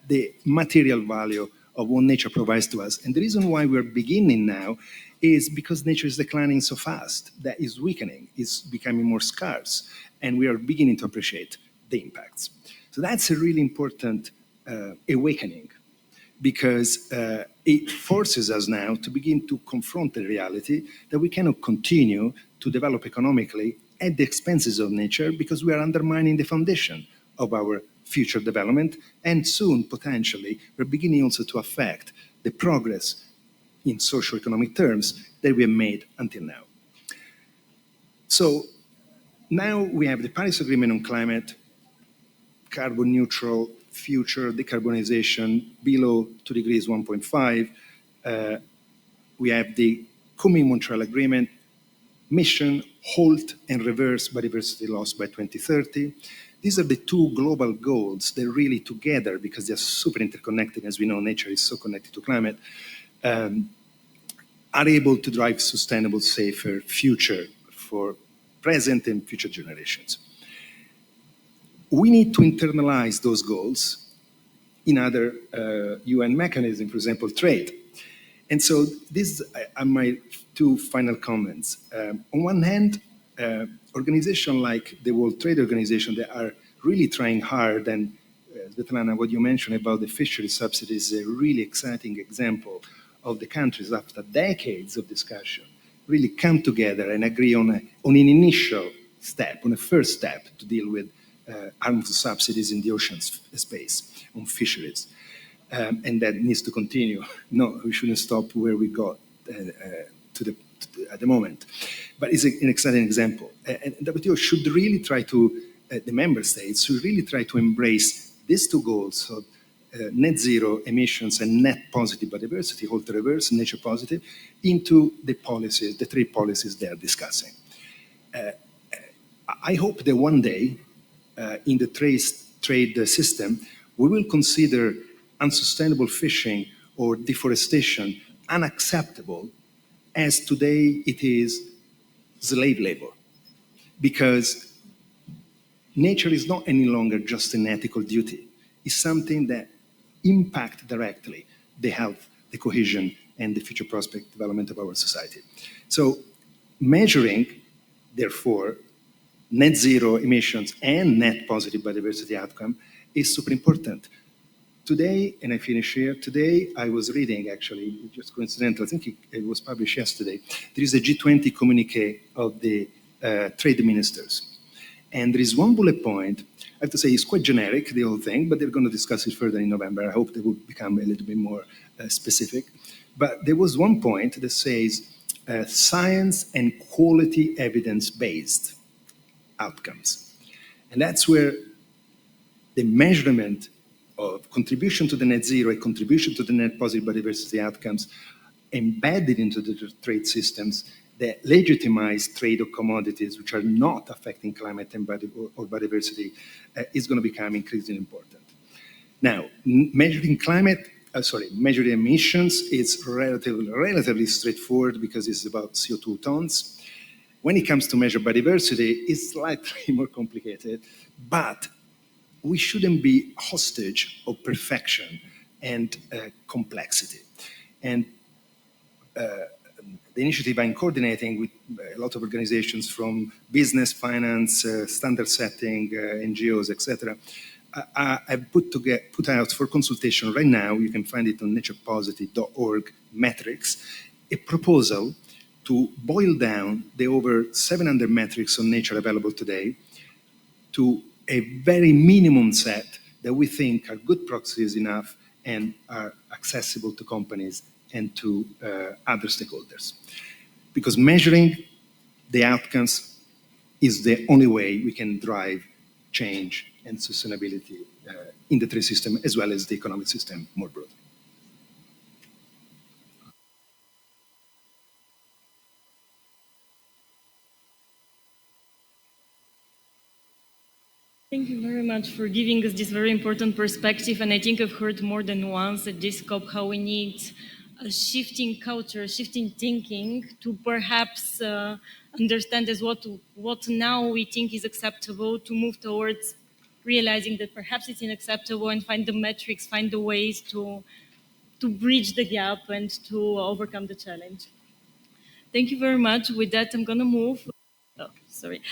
the material value of what nature provides to us. And the reason why we're beginning now is because nature is declining so fast, that is weakening, is becoming more scarce, and we are beginning to appreciate the impacts. So that's a really important awakening, because it forces us now to begin to confront the reality that we cannot continue to develop economically at the expenses of nature, because we are undermining the foundation of our future development, and soon, potentially, we're beginning also to affect the progress in socio-economic terms that we have made until now. So now we have the Paris Agreement on climate, carbon neutral future, decarbonization below 2 degrees 1.5. We have the Kunming-Montreal Agreement, mission, halt and reverse biodiversity loss by 2030. These are the two global goals that really together, because they're super interconnected, as we know, nature is so connected to climate, are able to drive sustainable, safer future for present and future generations. We need to internalize those goals in other UN mechanisms, for example, trade. And so these are my two final comments. On one hand, organizations like the World Trade Organization that are really trying hard, and Svetlana, what you mentioned about the fishery subsidies is a really exciting example of the countries after decades of discussion really come together and agree on an initial step, on a first step to deal with harmful subsidies in the ocean space, on fisheries. And that needs to continue. No, we shouldn't stop where we got at the moment. But it's an exciting example. And WTO should really try to, the member states should really try to embrace these two goals of net zero emissions and net positive biodiversity, halt to reverse, nature positive, into the policies, the three policies they are discussing. I hope that one day in the trade system, we will consider unsustainable fishing or deforestation unacceptable as today it is slave labor. Because nature is not any longer just an ethical duty. It's something that impacts directly the health, the cohesion, and the future prospect development of our society. So measuring, therefore, net zero emissions and net positive biodiversity outcome is super important. Today, and I finish here, today I was reading, actually, just coincidental, I think it was published yesterday, there is a G20 communique of the trade ministers. And there is one bullet point, I have to say it's quite generic, the whole thing, but they're going to discuss it further in November. I hope they will become a little bit more specific. But there was one point that says science and quality evidence-based outcomes. And that's where the measurement of contribution to the net zero, a contribution to the net positive biodiversity outcomes embedded into the trade systems that legitimize trade of commodities which are not affecting climate and biodiversity is going to become increasingly important. Now, measuring measuring emissions is relatively straightforward because it's about CO2 tons. When it comes to measure biodiversity, it's slightly more complicated, but we shouldn't be hostage of perfection and complexity. And the initiative I'm coordinating with a lot of organizations from business, finance, standard setting, NGOs, etc. I've put out for consultation right now, you can find it on naturepositive.org metrics, a proposal to boil down the over 700 metrics on nature available today to a very minimum set that we think are good proxies enough and are accessible to companies and to other stakeholders. Because measuring the outcomes is the only way we can drive change and sustainability in the trade system as well as the economic system more broadly. Thank you very much for giving us this very important perspective. And I think I've heard more than once at this COP how we need a shifting culture, shifting thinking to perhaps understand as what now we think is acceptable, to move towards realizing that perhaps it's unacceptable and find the metrics, find the ways to bridge the gap and to overcome the challenge. Thank you very much. With that, I'm going to move.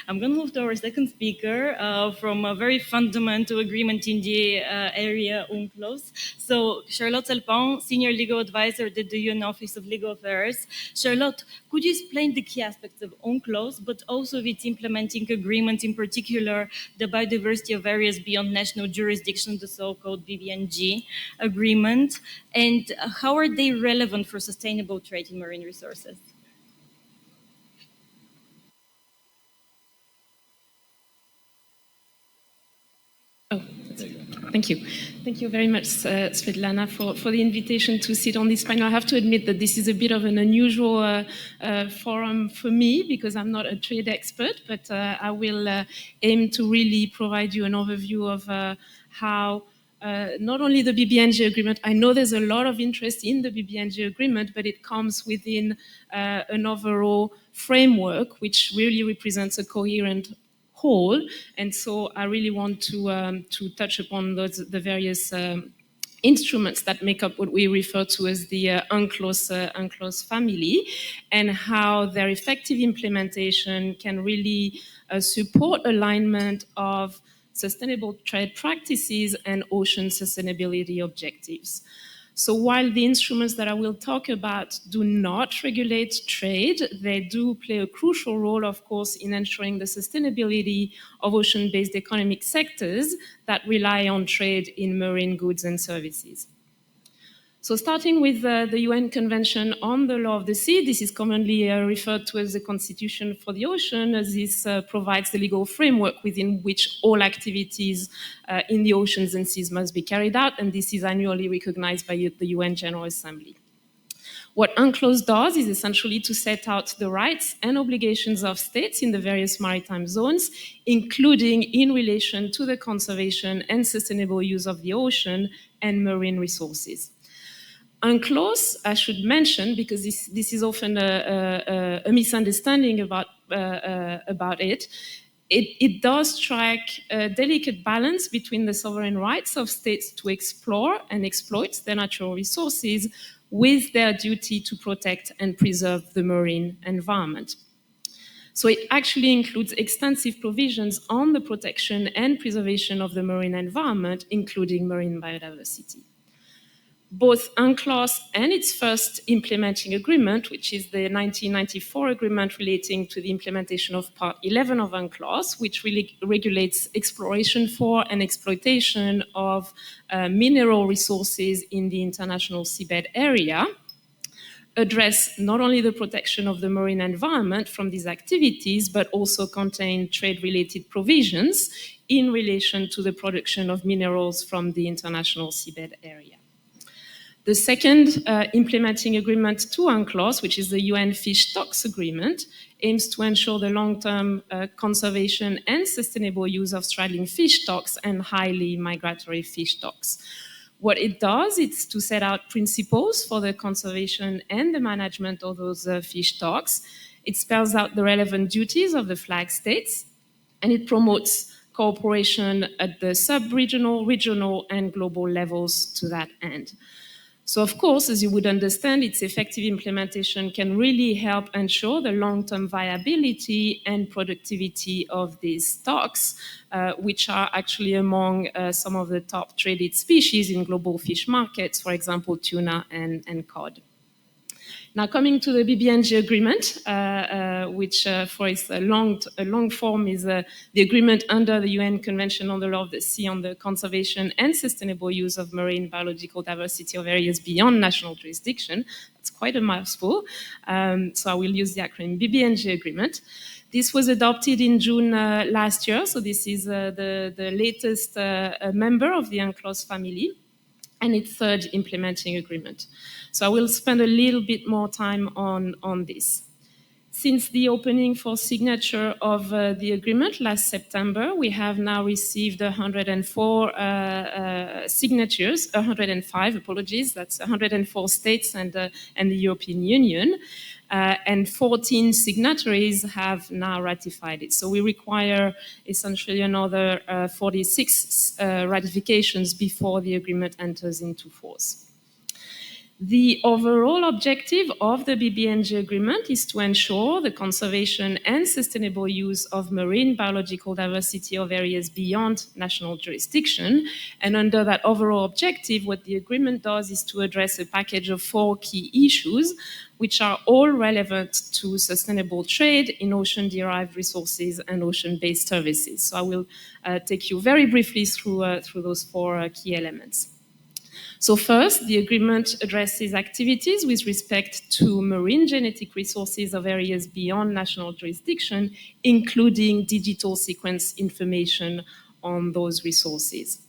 I'm going to move to our second speaker from a very fundamental agreement in the area, UNCLOS. So, Charlotte Salpin, Senior Legal Advisor at the UN Office of Legal Affairs. Charlotte, could you explain the key aspects of UNCLOS, but also of its implementing agreement, in particular, the biodiversity of areas beyond national jurisdiction, the so-called BBNG agreement, and how are they relevant for sustainable trade in marine resources? Thank you. Thank you very much, Svetlana, for the invitation to sit on this panel. I have to admit that this is a bit of an unusual forum for me because I'm not a trade expert, but I will aim to really provide you an overview of how not only the BBNG agreement, I know there's a lot of interest in the BBNG agreement, but it comes within an overall framework which really represents a coherent whole, and so I really want to touch upon the various instruments that make up what we refer to as the UNCLOS family, and how their effective implementation can really support alignment of sustainable trade practices and ocean sustainability objectives. So while the instruments that I will talk about do not regulate trade, they do play a crucial role, of course, in ensuring the sustainability of ocean-based economic sectors that rely on trade in marine goods and services. So starting with the UN Convention on the Law of the Sea, this is commonly referred to as the Constitution for the Ocean, as this provides the legal framework within which all activities in the oceans and seas must be carried out, and this is annually recognized by the UN General Assembly. What UNCLOS does is essentially to set out the rights and obligations of states in the various maritime zones, including in relation to the conservation and sustainable use of the ocean and marine resources. UNCLOS, I should mention, because this is often a misunderstanding about it, it does strike a delicate balance between the sovereign rights of states to explore and exploit their natural resources with their duty to protect and preserve the marine environment. So it actually includes extensive provisions on the protection and preservation of the marine environment, including marine biodiversity. Both UNCLOS and its first implementing agreement, which is the 1994 agreement relating to the implementation of Part 11 of UNCLOS, which really regulates exploration for and exploitation of mineral resources in the international seabed area, address not only the protection of the marine environment from these activities, but also contain trade-related provisions in relation to the production of minerals from the international seabed area. The second implementing agreement to UNCLOS, which is the UN Fish Stocks Agreement, aims to ensure the long-term conservation and sustainable use of straddling fish stocks and highly migratory fish stocks. What it does is to set out principles for the conservation and the management of those fish stocks. It spells out the relevant duties of the flag states, and it promotes cooperation at the sub-regional, regional, and global levels to that end. So, of course, as you would understand, its effective implementation can really help ensure the long-term viability and productivity of these stocks, which are actually among some of the top traded species in global fish markets, for example, tuna and cod. Now, coming to the BBNG agreement, which for its long form is the agreement under the UN Convention on the Law of the Sea on the conservation and sustainable use of marine biological diversity of areas beyond national jurisdiction. That's quite a mouthful. So I will use the acronym BBNG agreement. This was adopted in June last year. So this is the latest member of the UNCLOS family, and its third implementing agreement. So I will spend a little bit more time on this. Since the opening for signature of the agreement last September, we have now received 104 signatures, 105, apologies, that's 104 states and the European Union. And 14 signatories have now ratified it. So we require essentially another 46 ratifications before the agreement enters into force. The overall objective of the BBNG agreement is to ensure the conservation and sustainable use of marine biological diversity of areas beyond national jurisdiction. And under that overall objective, what the agreement does is to address a package of 4 key issues, which are all relevant to sustainable trade in ocean-derived resources and ocean-based services. So I will take you very briefly through those 4 key elements. So first, the agreement addresses activities with respect to marine genetic resources of areas beyond national jurisdiction, including digital sequence information on those resources.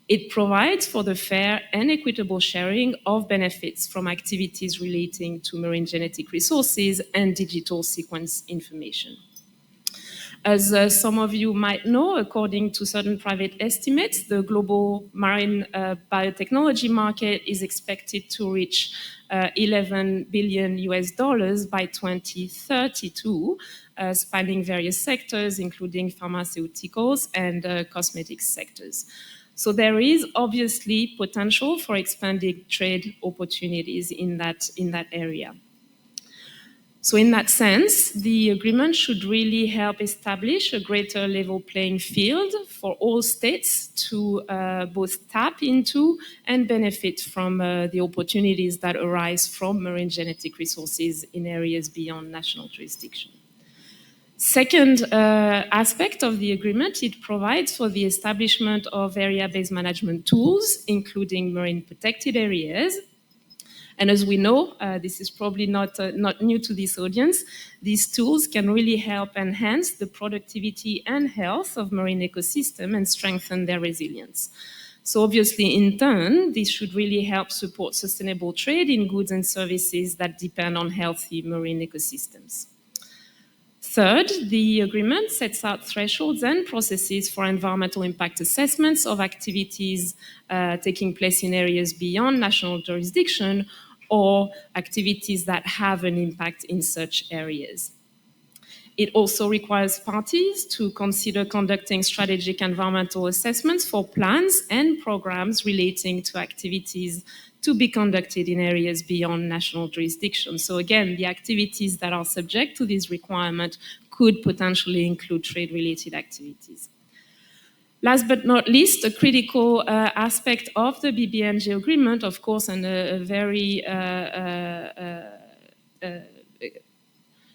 It provides for the fair and equitable sharing of benefits from activities relating to marine genetic resources and digital sequence information. As some of you might know, according to certain private estimates, the global marine biotechnology market is expected to reach $11 billion by 2032, spanning various sectors, including pharmaceuticals and cosmetics sectors. So there is obviously potential for expanding trade opportunities in that area. So in that sense, the agreement should really help establish a greater level playing field for all states to both tap into and benefit from the opportunities that arise from marine genetic resources in areas beyond national jurisdiction. Second aspect of the agreement, it provides for the establishment of area-based management tools, including marine protected areas. And as we know, this is probably not new to this audience, these tools can really help enhance the productivity and health of marine ecosystem and strengthen their resilience. So obviously, in turn, this should really help support sustainable trade in goods and services that depend on healthy marine ecosystems. Third, the agreement sets out thresholds and processes for environmental impact assessments of activities taking place in areas beyond national jurisdiction or activities that have an impact in such areas. It also requires parties to consider conducting strategic environmental assessments for plans and programs relating to activities to be conducted in areas beyond national jurisdiction. So again, the activities that are subject to this requirement could potentially include trade-related activities. Last but not least, a critical aspect of the BBNG agreement, of course, and a very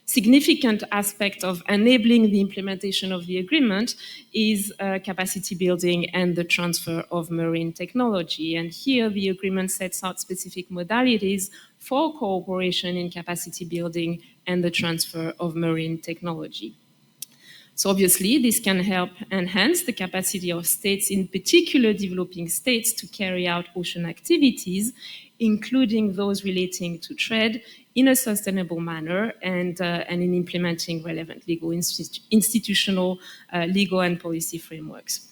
significant aspect of enabling the implementation of the agreement is capacity building and the transfer of marine technology. And here the agreement sets out specific modalities for cooperation in capacity building and the transfer of marine technology. So obviously, this can help enhance the capacity of states, in particular developing states, to carry out ocean activities, including those relating to trade, in a sustainable manner and in implementing relevant legal, institutional, legal and policy frameworks.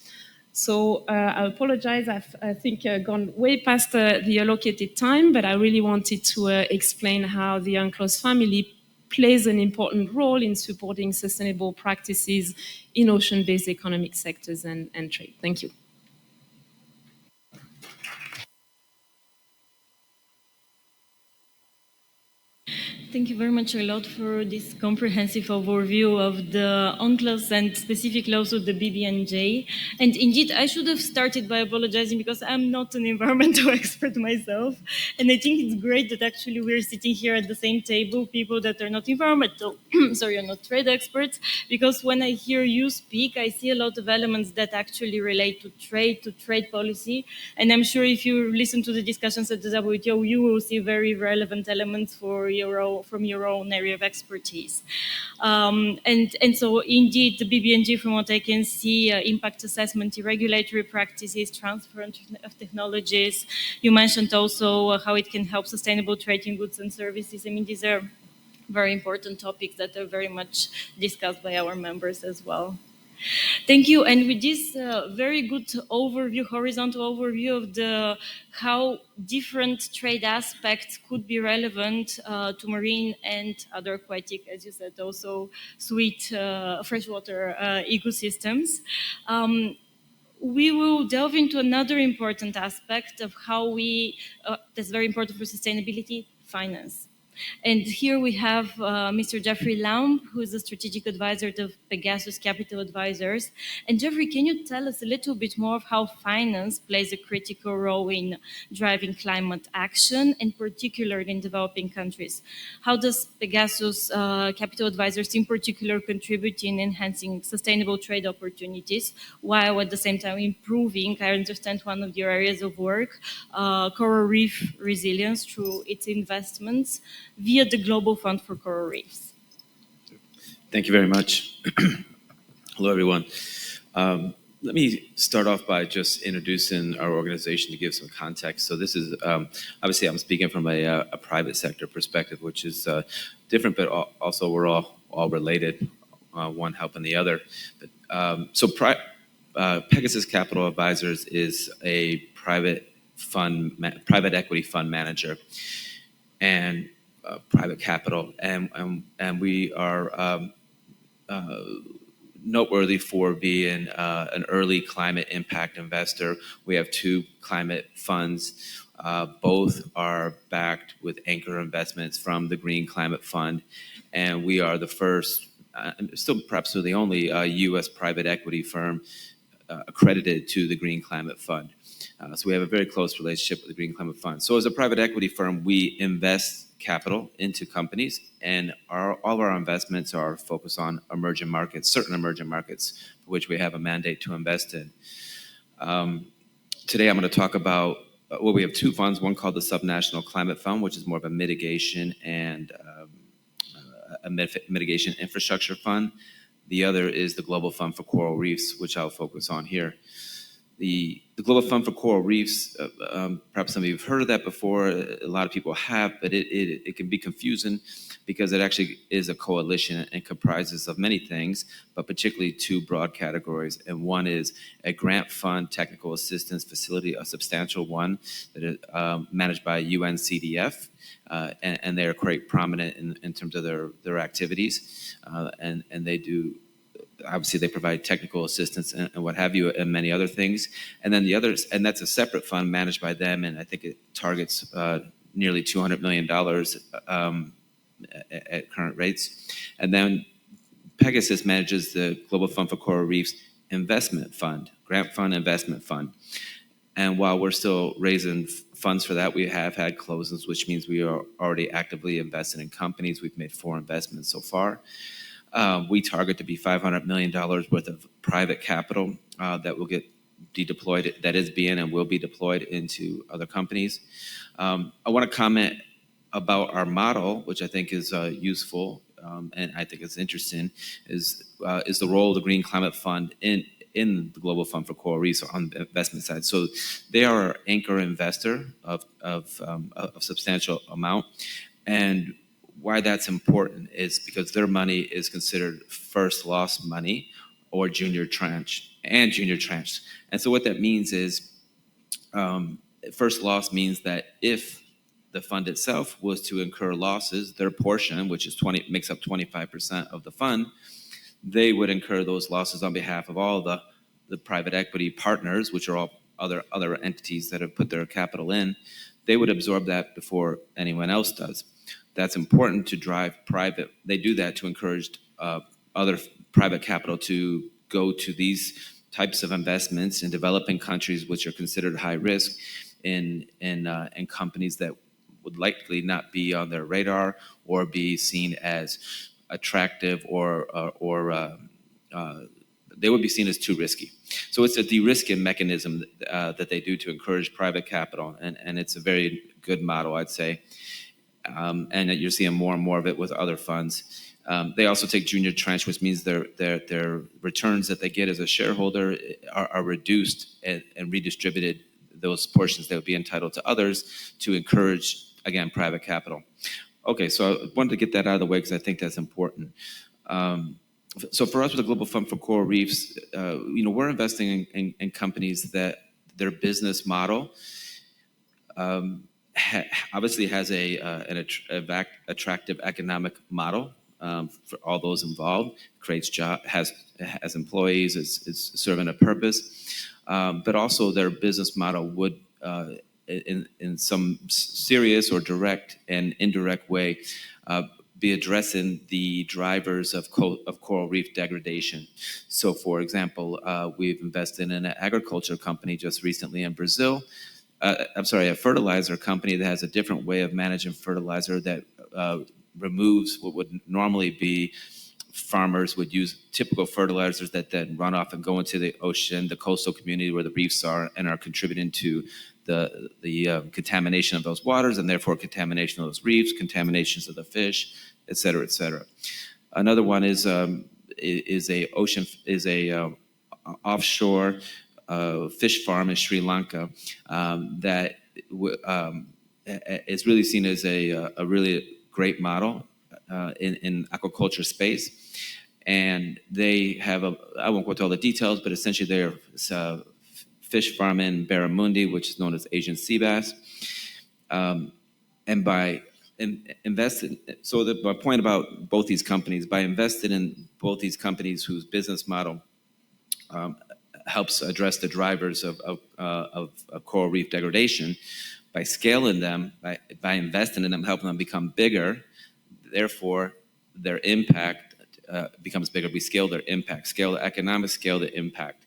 So I apologize, I think gone way past the allocated time, but I really wanted to explain how the UNCLOS family plays an important role in supporting sustainable practices in ocean-based economic sectors and trade. Thank you. Thank you very much, Charlotte, for this comprehensive overview of the UNCLOS and specific laws of the BBNJ. And indeed, I should have started by apologizing because I'm not an environmental expert myself. And I think it's great that actually we're sitting here at the same table, people that are not environmental, sorry, are not trade experts, because when I hear you speak, I see a lot of elements that actually relate to trade policy. And I'm sure if you listen to the discussions at the WTO, you will see very relevant elements from your own area of expertise. And so indeed, the BBNG, from what I can see, impact assessment, regulatory practices, transfer of technologies. You mentioned also how it can help sustainable trade in goods and services. I mean, these are very important topics that are very much discussed by our members as well. Thank you. And with this very good overview, horizontal overview of how different trade aspects could be relevant to marine and other aquatic, as you said, also sweet freshwater ecosystems. We will delve into another important aspect of how that's very important for sustainability, finance. And here we have Mr. Jeffrey Laum, who is a strategic advisor to Pegasus Capital Advisors. And Jeffrey, can you tell us a little bit more of how finance plays a critical role in driving climate action, and particularly in developing countries? How does Pegasus Capital Advisors in particular contribute in enhancing sustainable trade opportunities, while at the same time improving, I understand one of your areas of work, coral reef resilience through its investments via the Global Fund for Coral Reefs? Thank you very much. Hello, everyone. Let me start off by just introducing our organization to give some context. So this is, obviously I'm speaking from a private sector perspective, which is different, but also we're all related, one helping the other. But, Pegasus Capital Advisors is a private equity fund manager and private capital, and we are noteworthy for being an early climate impact investor. We have 2 climate funds. Both are backed with anchor investments from the Green Climate Fund, and we are the first, still perhaps the only U.S. private equity firm accredited to the Green Climate Fund. So we have a very close relationship with the Green Climate Fund. So as a private equity firm, we invest capital into companies, and all of our investments are focused on emerging markets, certain emerging markets, for which we have a mandate to invest in. Today I'm going to talk about, we have 2 funds, one called the Subnational Climate Fund, which is more of a mitigation and mitigation infrastructure fund. The other is the Global Fund for Coral Reefs, which I'll focus on here. The Global Fund for Coral Reefs, perhaps some of you have heard of that before, a lot of people have, but it can be confusing because it actually is a coalition and comprises of many things, but particularly 2 broad categories. And one is a grant fund technical assistance facility, a substantial one that is managed by UNCDF, and they are quite prominent in terms of their activities, and they do. Obviously, they provide technical assistance and what have you, and many other things. And then the others, and that's a separate fund managed by them, and I think it targets nearly $200 million at current rates. And then Pegasus manages the Global Fund for Coral Reefs Investment Fund, Grant Fund Investment Fund. And while we're still raising funds for that, we have had closes, which means we are already actively invested in companies. We've made 4 investments so far. We target to be $500 million worth of private capital that will get deployed, that is being and will be deployed into other companies. I want to comment about our model, which I think is useful and I think it's interesting, is the role of the Green Climate Fund in the Global Fund for Coral Reefs on the investment side. So they are an anchor investor of substantial amount, and why that's important is because their money is considered first loss money or junior tranche. And so what that means is first loss means that if the fund itself was to incur losses, their portion, which is makes up 25% of the fund, they would incur those losses on behalf of all the private equity partners, which are all other entities that have put their capital in. They would absorb that before anyone else does. that's important to drive private. They do that to encourage other private capital to go to these types of investments in developing countries, which are considered high risk, in companies that would likely not be on their radar or be seen as attractive or they would be seen as too risky. So it's a de-risking mechanism that they do to encourage private capital, and it's a very good model, I'd say. And you're seeing more and more of it with other funds. They also take junior tranche, which means their returns that they get as a shareholder are reduced and redistributed, those portions that would be entitled to others, to encourage, again, private capital. Okay, so I wanted to get that out of the way because I think that's important. So for us with the Global Fund for Coral Reefs, we're investing in companies that their business model obviously has an attractive economic model for all those involved, creates jobs, has employees, is serving a purpose, but also their business model would, in some serious or direct and indirect way, be addressing the drivers of coral reef degradation. So, for example, we've invested in an agriculture company just recently in Brazil. A fertilizer company that has a different way of managing fertilizer that removes what would normally be farmers would use typical fertilizers that then run off and go into the ocean, the coastal community where the reefs are, and are contributing to the contamination of those waters, and therefore contamination of those reefs, contaminations of the fish, et cetera, et cetera. Another one is a offshore fish farm in Sri Lanka that is really seen as a really great model in aquaculture space. And they have I won't go into all the details, but essentially they're fish farm in barramundi, which is known as Asian sea bass. And by investing, so my point about both these companies, by investing in both these companies whose business model helps address the drivers of coral reef degradation, by scaling them, by investing in them, helping them become bigger, therefore their impact becomes bigger. We scale their impact, scale the economic, scale the impact.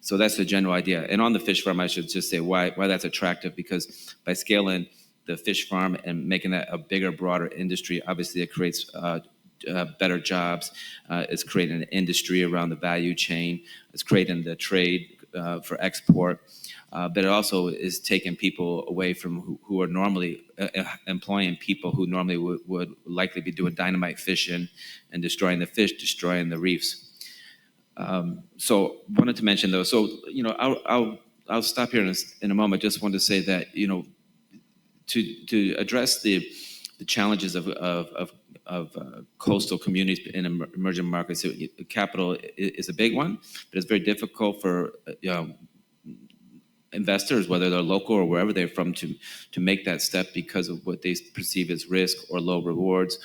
So that's the general idea. And on the fish farm, I should just say why that's attractive, because by scaling the fish farm and making that a bigger, broader industry, obviously it creates better jobs. It's creating an industry around the value chain. It's creating the trade for export. But it also is taking people away from who are normally employing people who normally would likely be doing dynamite fishing and destroying the fish, destroying the reefs. So wanted to mention those. So, I'll stop here in a moment. Just wanted to say that, to address the challenges of coastal communities in emerging markets, capital is a big one, but it's very difficult for investors, whether they're local or wherever they're from, to make that step because of what they perceive as risk or low rewards.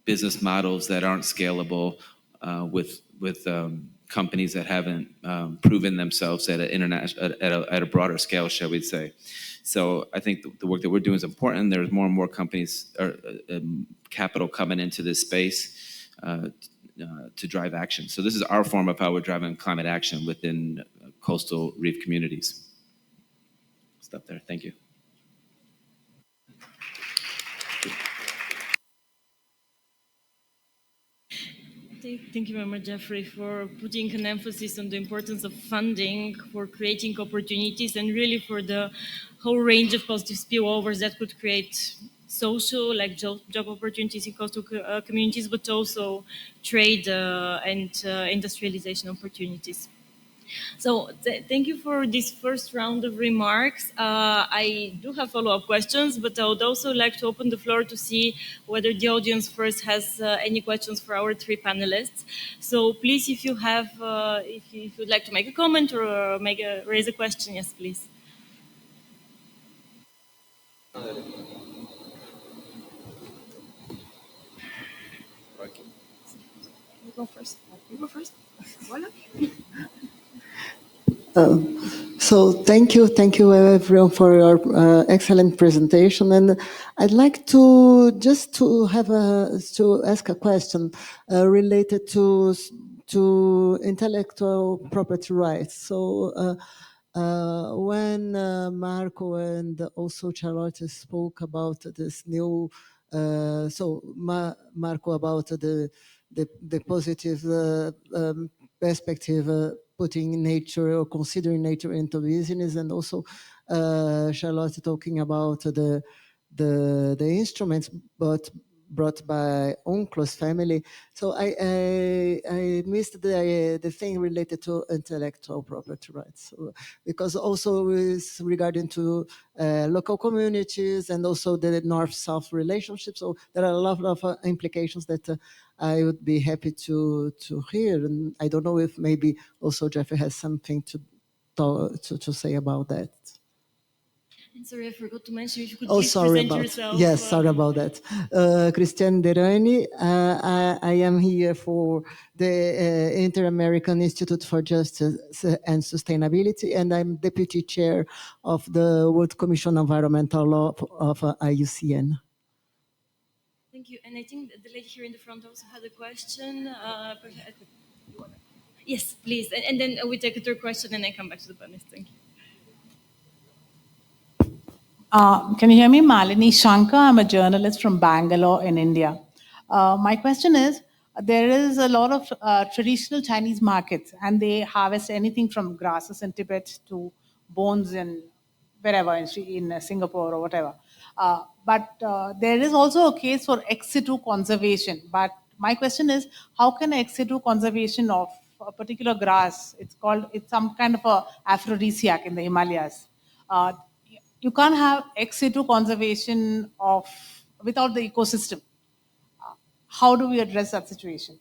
Business models that aren't scalable with companies that haven't proven themselves at a broader scale, shall we say. So I think the work that we're doing is important. There's more and more companies or capital coming into this space to drive action. So this is our form of how we're driving climate action within coastal reef communities. Stop there. Thank you. Thank you very much, Jeffrey, for putting an emphasis on the importance of funding for creating opportunities and really for the whole range of positive spillovers that could create social, like job opportunities in coastal communities, but also trade and industrialization opportunities. So thank you for this first round of remarks. I do have follow-up questions, but I would also like to open the floor to see whether the audience first has any questions for our three panelists. So please, if you have, if you'd like to make a comment or raise a question, yes, please. You go first. You go first. So thank you everyone for your excellent presentation, and I'd like to just to ask a question related to intellectual property rights. So when Marco and also Charlotte spoke about this new, Marco about the positive perspective, putting nature or considering nature into business, and also Charlotte talking about the instruments, but brought by UNCLOS family. So I missed the thing related to intellectual property rights, so, because also is regarding to local communities and also the North-South relationship. So there are a lot of implications that I would be happy to hear. And I don't know if maybe also Jeffrey has something to say about that. And sorry, I forgot to mention, if you could Oh, please sorry present about yourself. yes, sorry about that. Christiane Derani. I am here for the Inter-American Institute for Justice and Sustainability, and I'm deputy chair of the World Commission on Environmental Law of IUCN. Thank you. And I think the lady here in the front also had a question. Yes, please. And then we take a third question and then come back to the panelists. Thank you. Can you hear me? Malini Shankar. I'm a journalist from Bangalore in India. My question is, there is a lot of traditional Chinese markets, and they harvest anything from grasses in Tibet to bones in wherever, in Singapore or whatever. But there is also a case for ex situ conservation. But my question is, how can ex situ conservation of a particular grass, it's some kind of a aphrodisiac in the Himalayas. You can't have ex situ conservation without the ecosystem. How do we address that situation?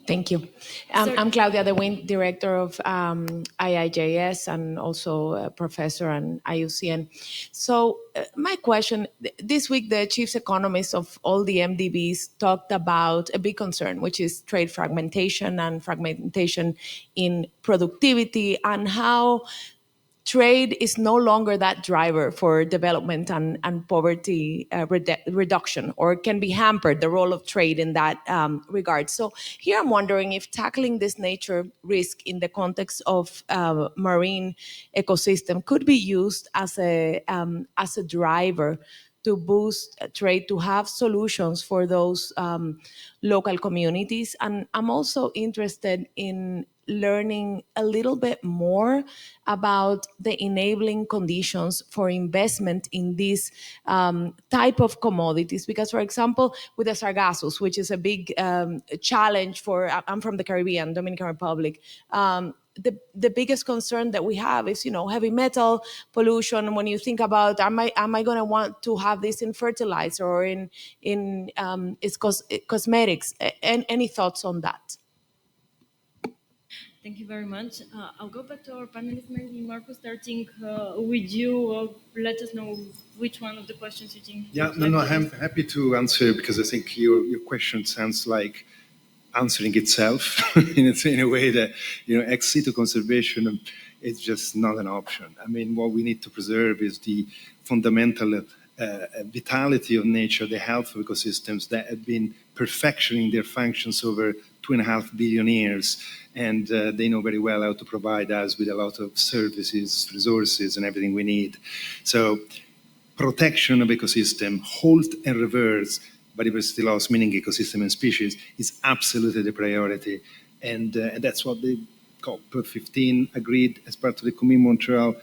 Thank you. I'm Claudia De Wind, director of IIJS and also a professor on IUCN. So my question, this week the chief economists of all the MDBs talked about a big concern, which is trade fragmentation and fragmentation in productivity, and how trade is no longer that driver for development and poverty reduction, or can be hampered, the role of trade in that regard. So here I'm wondering if tackling this nature risk in the context of marine ecosystem could be used as a driver to boost trade, to have solutions for those local communities. And I'm also interested in learning a little bit more about the enabling conditions for investment in these type of commodities. Because, for example, with the sargassos, which is a big challenge for, I'm from the Caribbean, Dominican Republic, the biggest concern that we have is, heavy metal pollution. When you think about, am I going to want to have this in fertilizer or in its cosmetics? Any thoughts on that? Thank you very much. I'll go back to our panelists. Maybe Marco, starting with you. Let us know which one of the questions you think. Yeah, no, I'm happy to answer, because I think your question sounds like answering itself in a way that, ex situ conservation is just not an option. I mean, what we need to preserve is the fundamental vitality of nature, the health of ecosystems that have been perfectioning their functions over 2.5 billion years. And they know very well how to provide us with a lot of services, resources, and everything we need. So protection of ecosystem, halt and reverse biodiversity loss, meaning ecosystem and species, is absolutely the priority. And that's what the COP15 agreed as part of the Commune Montreal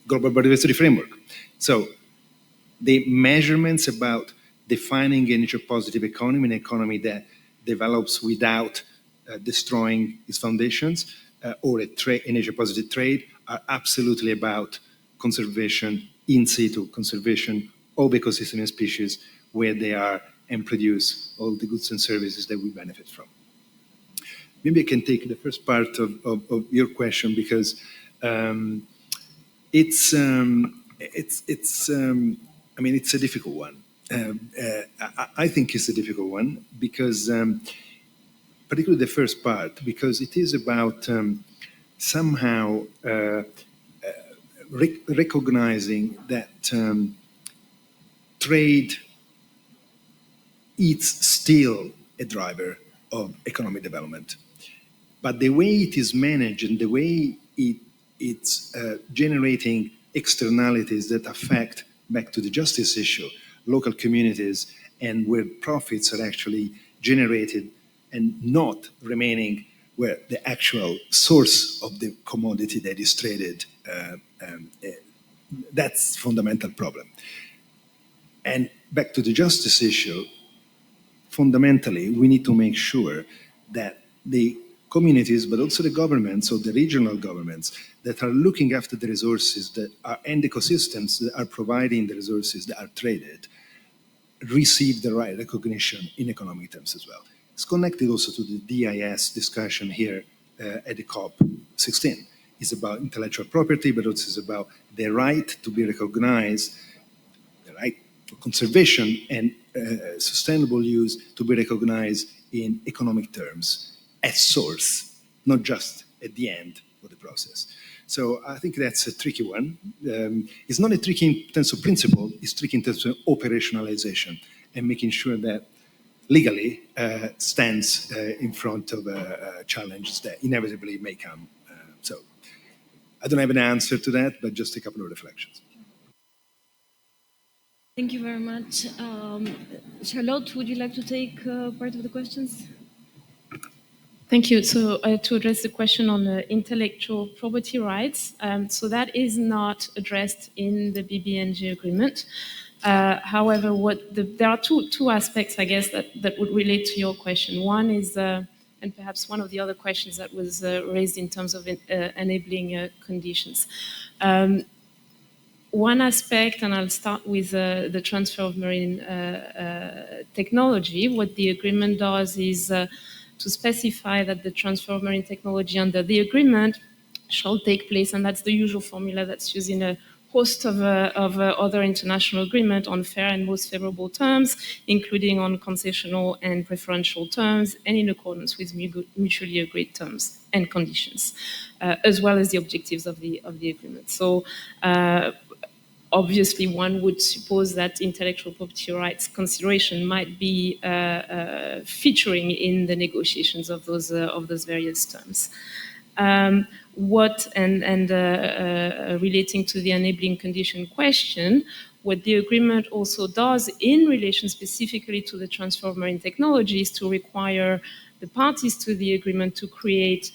Global Biodiversity Framework. So the measurements about defining a nature-positive economy, an economy that develops without destroying its foundations, or a nature-positive trade, are absolutely about conservation in situ, conservation of ecosystem and species where they are, and produce all the goods and services that we benefit from. Maybe I can take the first part of your question, because it's a difficult one. I think it's a difficult one because particularly the first part, because it is about somehow recognizing that trade is still a driver of economic development. But the way it is managed and the way it's generating externalities that affect, back to the justice issue, local communities, and where profits are actually generated and not remaining where the actual source of the commodity that is traded, that's fundamental problem. And back to the justice issue, fundamentally, we need to make sure that the communities, but also the governments or the regional governments that are looking after the resources that are and ecosystems that are providing the resources that are traded, receive the right recognition in economic terms as well. It's connected also to the DIS discussion here at the COP16. It's about intellectual property, but also it's about the right to be recognized, the right for conservation and sustainable use to be recognized in economic terms at source, not just at the end of the process. So I think that's a tricky one. It's not a tricky in terms of principle, it's tricky in terms of operationalization and making sure that legally stands in front of challenges that inevitably may come. So I don't have an answer to that, but just a couple of reflections. Thank you very much. Charlotte, would you like to take part of the questions? Thank you. So to address the question on the intellectual property rights, so that is not addressed in the BBNG agreement. However, there are two aspects, I guess, that would relate to your question. One is, and perhaps one of the other questions that was raised in terms of enabling conditions. One aspect, and I'll start with the transfer of marine technology. What the agreement does is to specify that the transfer of marine technology under the agreement shall take place, and that's the usual formula that's used in a host of other international agreements on fair and most favorable terms, including on concessional and preferential terms, and in accordance with mutually agreed terms and conditions, as well as the objectives of the agreement. So obviously, one would suppose that intellectual property rights consideration might be featuring in the negotiations of those various terms. Relating to the enabling condition question, what the agreement also does in relation specifically to the transfer of marine technology is to require the parties to the agreement to create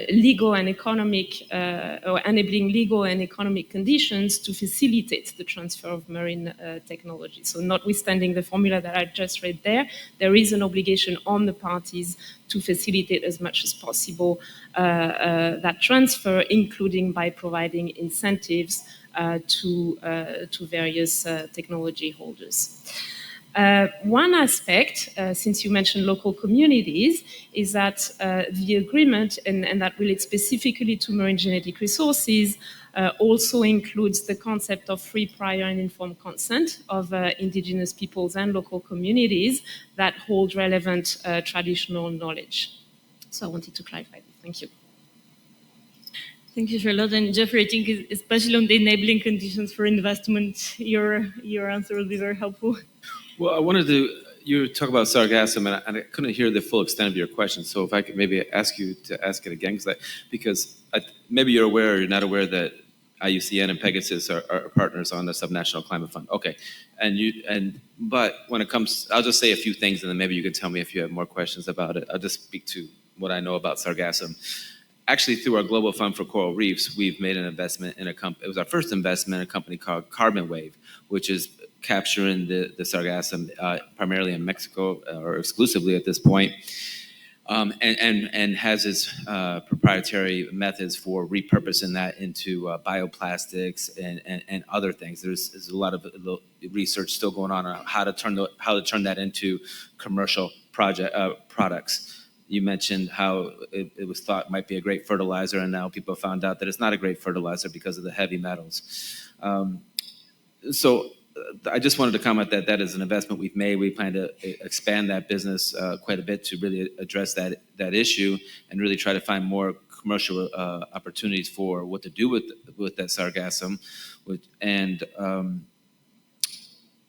legal and economic, or enabling legal and economic conditions to facilitate the transfer of marine technology. So notwithstanding the formula that I just read there is an obligation on the parties to facilitate as much as possible that transfer, including by providing incentives to various technology holders. One aspect, since you mentioned local communities, is that the agreement, and that relates specifically to marine genetic resources, also includes the concept of free, prior, and informed consent of indigenous peoples and local communities that hold relevant traditional knowledge. So I wanted to clarify this. Thank you. Thank you, Charlotte. And Jeffrey, I think especially on the enabling conditions for investment, your answer will be very helpful. Well, I wanted you talk about sargassum, and I couldn't hear the full extent of your question. So if I could maybe ask you to ask it again, because maybe you're aware or you're not aware that IUCN and Pegasus are partners on the Subnational Climate Fund. Okay, but when it comes, I'll just say a few things, and then maybe you can tell me if you have more questions about it. I'll just speak to what I know about sargassum. Actually, through our Global Fund for Coral Reefs, we've made an investment in a company. It was our first investment in a company called Carbon Wave, which is capturing the sargassum primarily in Mexico, or exclusively at this point, and has its proprietary methods for repurposing that into bioplastics and other things. There's a lot of research still going on how to turn that into commercial products. You mentioned how it was thought might be a great fertilizer, and now people have found out that it's not a great fertilizer because of the heavy metals. So I just wanted to comment that that is an investment we've made. We plan to expand that business quite a bit to really address that issue and really try to find more commercial opportunities for what to do with that sargassum.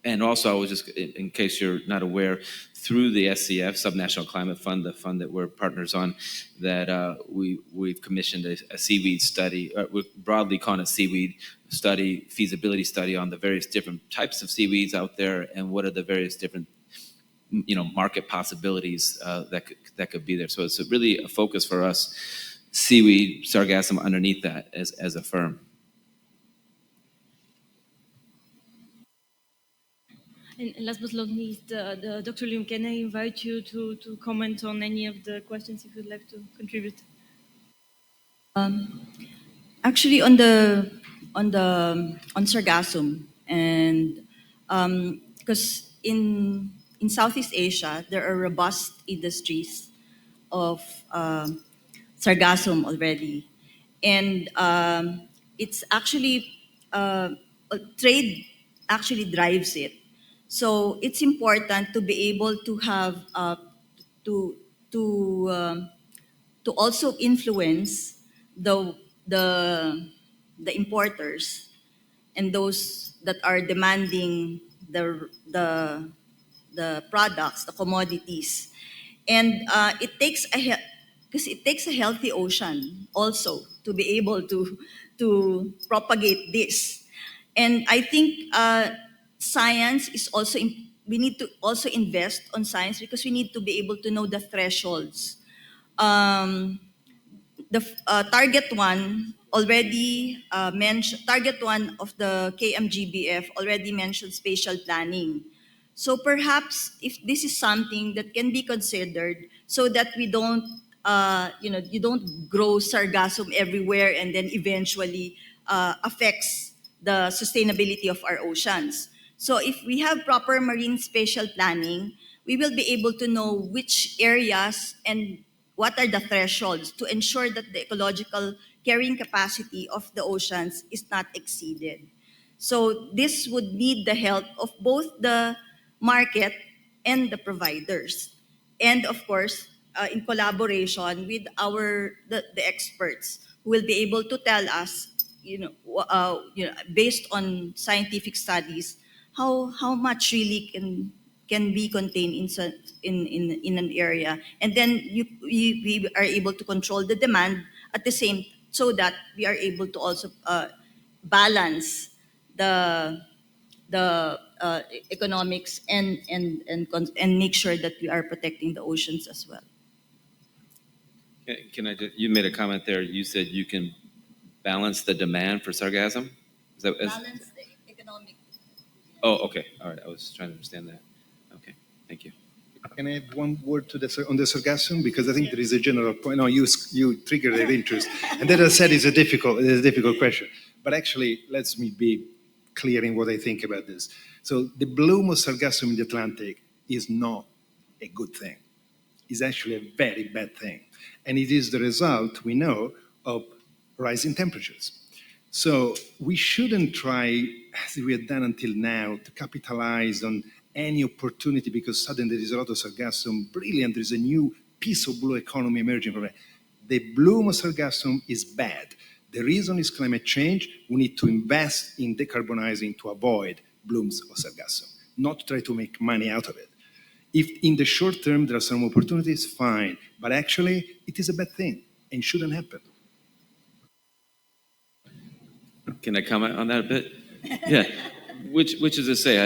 And also, I was just, in case you're not aware, through the SCF, Subnational Climate Fund, the fund that we're partners on, that we've commissioned a seaweed study, we're broadly calling it seaweed study, feasibility study on the various different types of seaweeds out there and what are the various different market possibilities that could be there. So it's really a focus for us, seaweed, sargassum underneath that as a firm. And last but not least, Dr. Lium, can I invite you to comment on any of the questions if you'd like to contribute? Actually, on sargassum, and because in Southeast Asia there are robust industries of sargassum already, and it's actually trade actually drives it. So it's important to be able to have to to also influence the the the importers and those that are demanding the products, the commodities, and because it takes a healthy ocean also to be able to propagate this. And I think science is also we need to also invest on science because we need to be able to know the thresholds. Um, the target one already mentioned, target one of the KMGBF already mentioned spatial planning. So perhaps if this is something that can be considered so that we don't, you don't grow sargassum everywhere and then eventually affects the sustainability of our oceans. So if we have proper marine spatial planning, we will be able to know which areas and what are the thresholds to ensure that the ecological carrying capacity of the oceans is not exceeded. So this would need the help of both the market and the providers. And of course, in collaboration with the experts who will be able to tell us, based on scientific studies, how much really can be contained in an area, and then we are able to control the demand at the same, so that we are able to also balance the economics and make sure that we are protecting the oceans as well. Can I just, you made a comment there. You said you can balance the demand for sargassum. Balance the economic. Oh, okay. All right. I was trying to understand that. Okay. Thank you. Can I add one word on the sargassum? Because I think there is a general point. No, you triggered their interest. And that I said is a difficult question. But actually, let me be clear in what I think about this. So the bloom of sargassum in the Atlantic is not a good thing. It's actually a very bad thing. And it is the result, we know, of rising temperatures. So we shouldn't try, as we have done until now, to capitalize on any opportunity because suddenly there is a lot of sargassum, brilliant, there is a new piece of blue economy emerging from it. The bloom of sargassum is bad. The reason is climate change. We need to invest in decarbonizing to avoid blooms of sargassum, not try to make money out of it. If in the short term there are some opportunities, fine. But actually, it is a bad thing and shouldn't happen. Can I comment on that a bit? Yeah. Which is to say,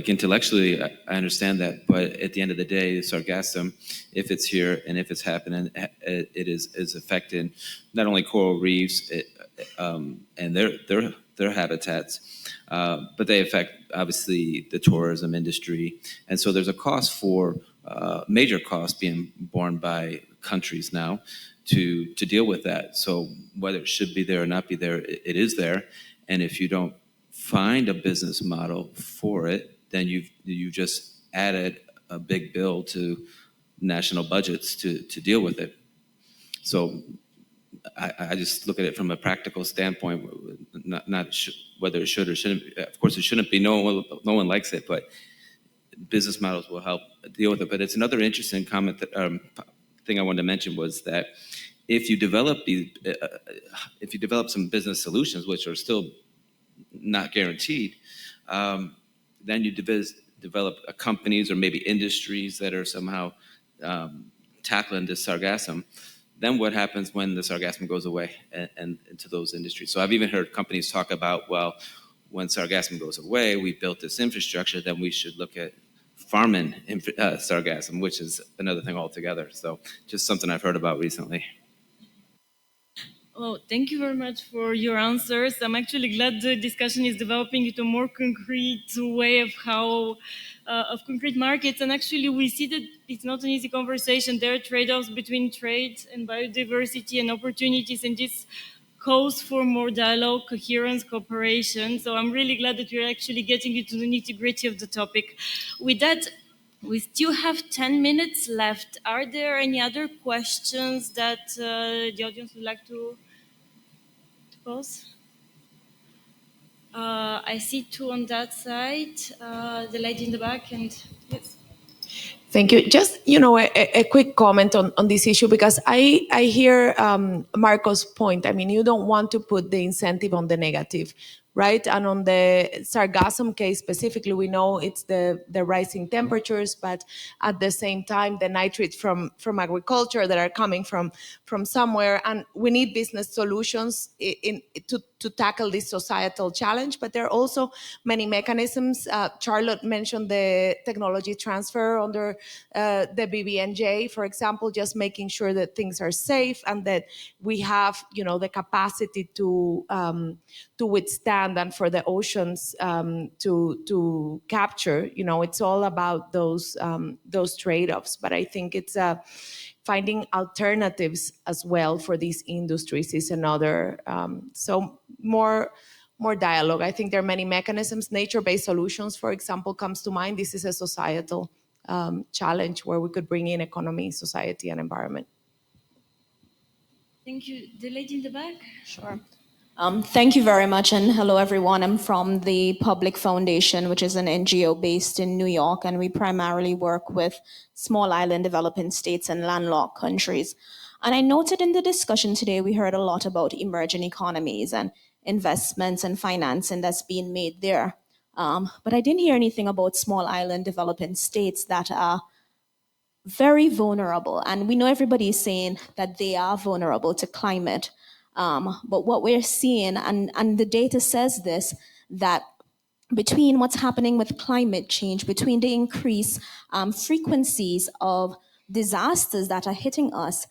intellectually, I understand that, but at the end of the day, sargassum, if it's here and if it's happening, it is affecting not only coral reefs and their habitats, but they affect obviously the tourism industry, and so there's a cost for major cost being borne by countries now to deal with that. So whether it should be there or not be there, it is there, and if you don't find a business model for it, then you just added a big bill to national budgets to deal with it. So I just look at it from a practical standpoint, not whether it should or shouldn't. Of of course, it shouldn't be. No one likes it, but business models will help deal with it. But it's another interesting comment that thing I wanted to mention was that if you develop some business solutions, which are still not guaranteed, then you develop companies or maybe industries that are somehow tackling this sargassum. Then what happens when the sargassum goes away and into those industries? So I've even heard companies talk about, well, when sargassum goes away, we built this infrastructure, then we should look at farming sargassum, which is another thing altogether. So just something I've heard about recently. Oh, thank you very much for your answers. I'm actually glad the discussion is developing into a more concrete way of how, of concrete markets. And actually, we see that it's not an easy conversation. There are trade-offs between trade and biodiversity and opportunities, and this calls for more dialogue, coherence, cooperation. So I'm really glad that we're actually getting into the nitty-gritty of the topic. With that, we still have 10 minutes left. Are there any other questions that the audience would like to pose? I see two on that side, the lady in the back, and yes. Thank you. Just, a quick comment on this issue, because I hear Marco's point. I mean, you don't want to put the incentive on the negative, right? And on the sargassum case specifically, we know it's the rising temperatures, but at the same time, the nitrates from agriculture that are coming from somewhere. And we need business solutions to tackle this societal challenge, but there are also many mechanisms. Charlotte mentioned the technology transfer under the BBNJ, for example, just making sure that things are safe and that we have, the capacity to withstand and for the oceans to capture. It's all about those trade-offs. But I think it's finding alternatives as well for these industries is another. So more dialogue. I think there are many mechanisms. Nature-based solutions, for example, comes to mind. This is a societal challenge where we could bring in economy, society, and environment. Thank you. The lady in the back? Sure. Thank you very much, and hello everyone. I'm from the Public Foundation, which is an NGO based in New York, and we primarily work with small island developing states and landlocked countries. And I noted in the discussion today, we heard a lot about emerging economies and investments and financing that's being made there. But I didn't hear anything about small island developing states that are very vulnerable. And we know everybody is saying that they are vulnerable to climate. But what we're seeing, and the data says this, that between what's happening with climate change, between the increased frequencies of disasters that are hitting us,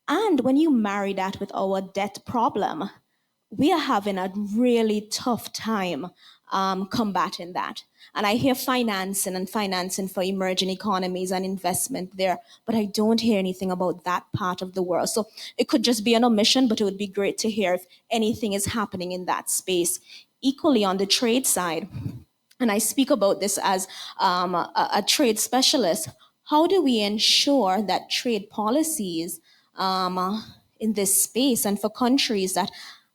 and when you marry that with our debt problem, we are having a really tough time combating that. And I hear financing for emerging economies and investment there, but I don't hear anything about that part of the world. So it could just be an omission, but it would be great to hear if anything is happening in that space. Equally on the trade side, and I speak about this as a trade specialist, how do we ensure that trade policies in this space and for countries that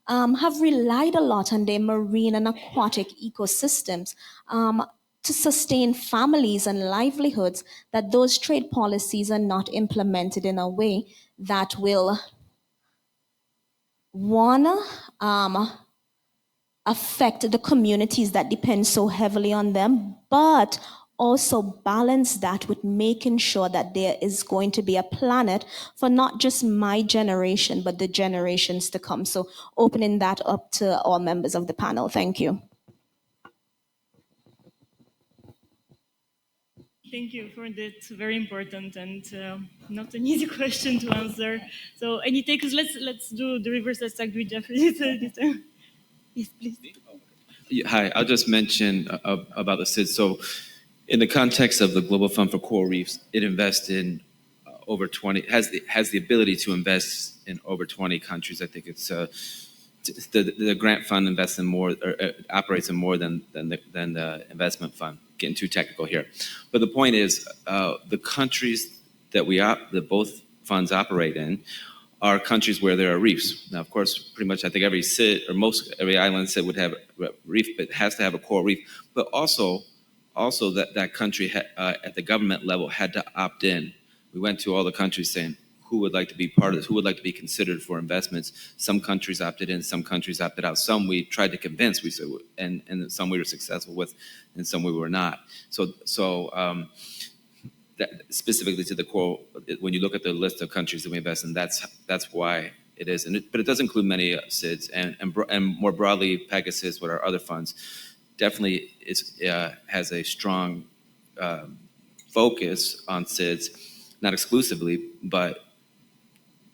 have relied a lot on their marine and aquatic ecosystems to sustain families and livelihoods, that those trade policies are not implemented in a way that will, one, affect the communities that depend so heavily on them, but also balance that with making sure that there is going to be a planet for not just my generation, but the generations to come. So opening that up to all members of the panel. Thank you. Thank you for that. Very important and not an easy question to answer. So any takers? Let's do the reverse. Let's start with Jeffrey. Yes, please. Hi, I'll just mention about the SID. So in the context of the Global Fund for Coral Reefs, it invests in over 20, has the ability to invest in over 20 countries. I think it's the grant fund invests in more, or operates in more than the investment fund. Getting too technical here, but the point is, the countries that both funds operate in are countries where there are reefs. Now, of course, pretty much I think every SID or most every island SID would have a reef, but it has to have a coral reef. But also that country at the government level had to opt in. We went to all the countries saying, who would like to be part of this? Who would like to be considered for investments? Some countries opted in, some countries opted out. Some we tried to convince, we said, and some we were successful with, and some we were not. So that specifically to the coral, when you look at the list of countries that we invest in, that's why it is. But it does include many SIDS, and more broadly, Pegasus, what our other funds, definitely has a strong focus on SIDS, not exclusively, but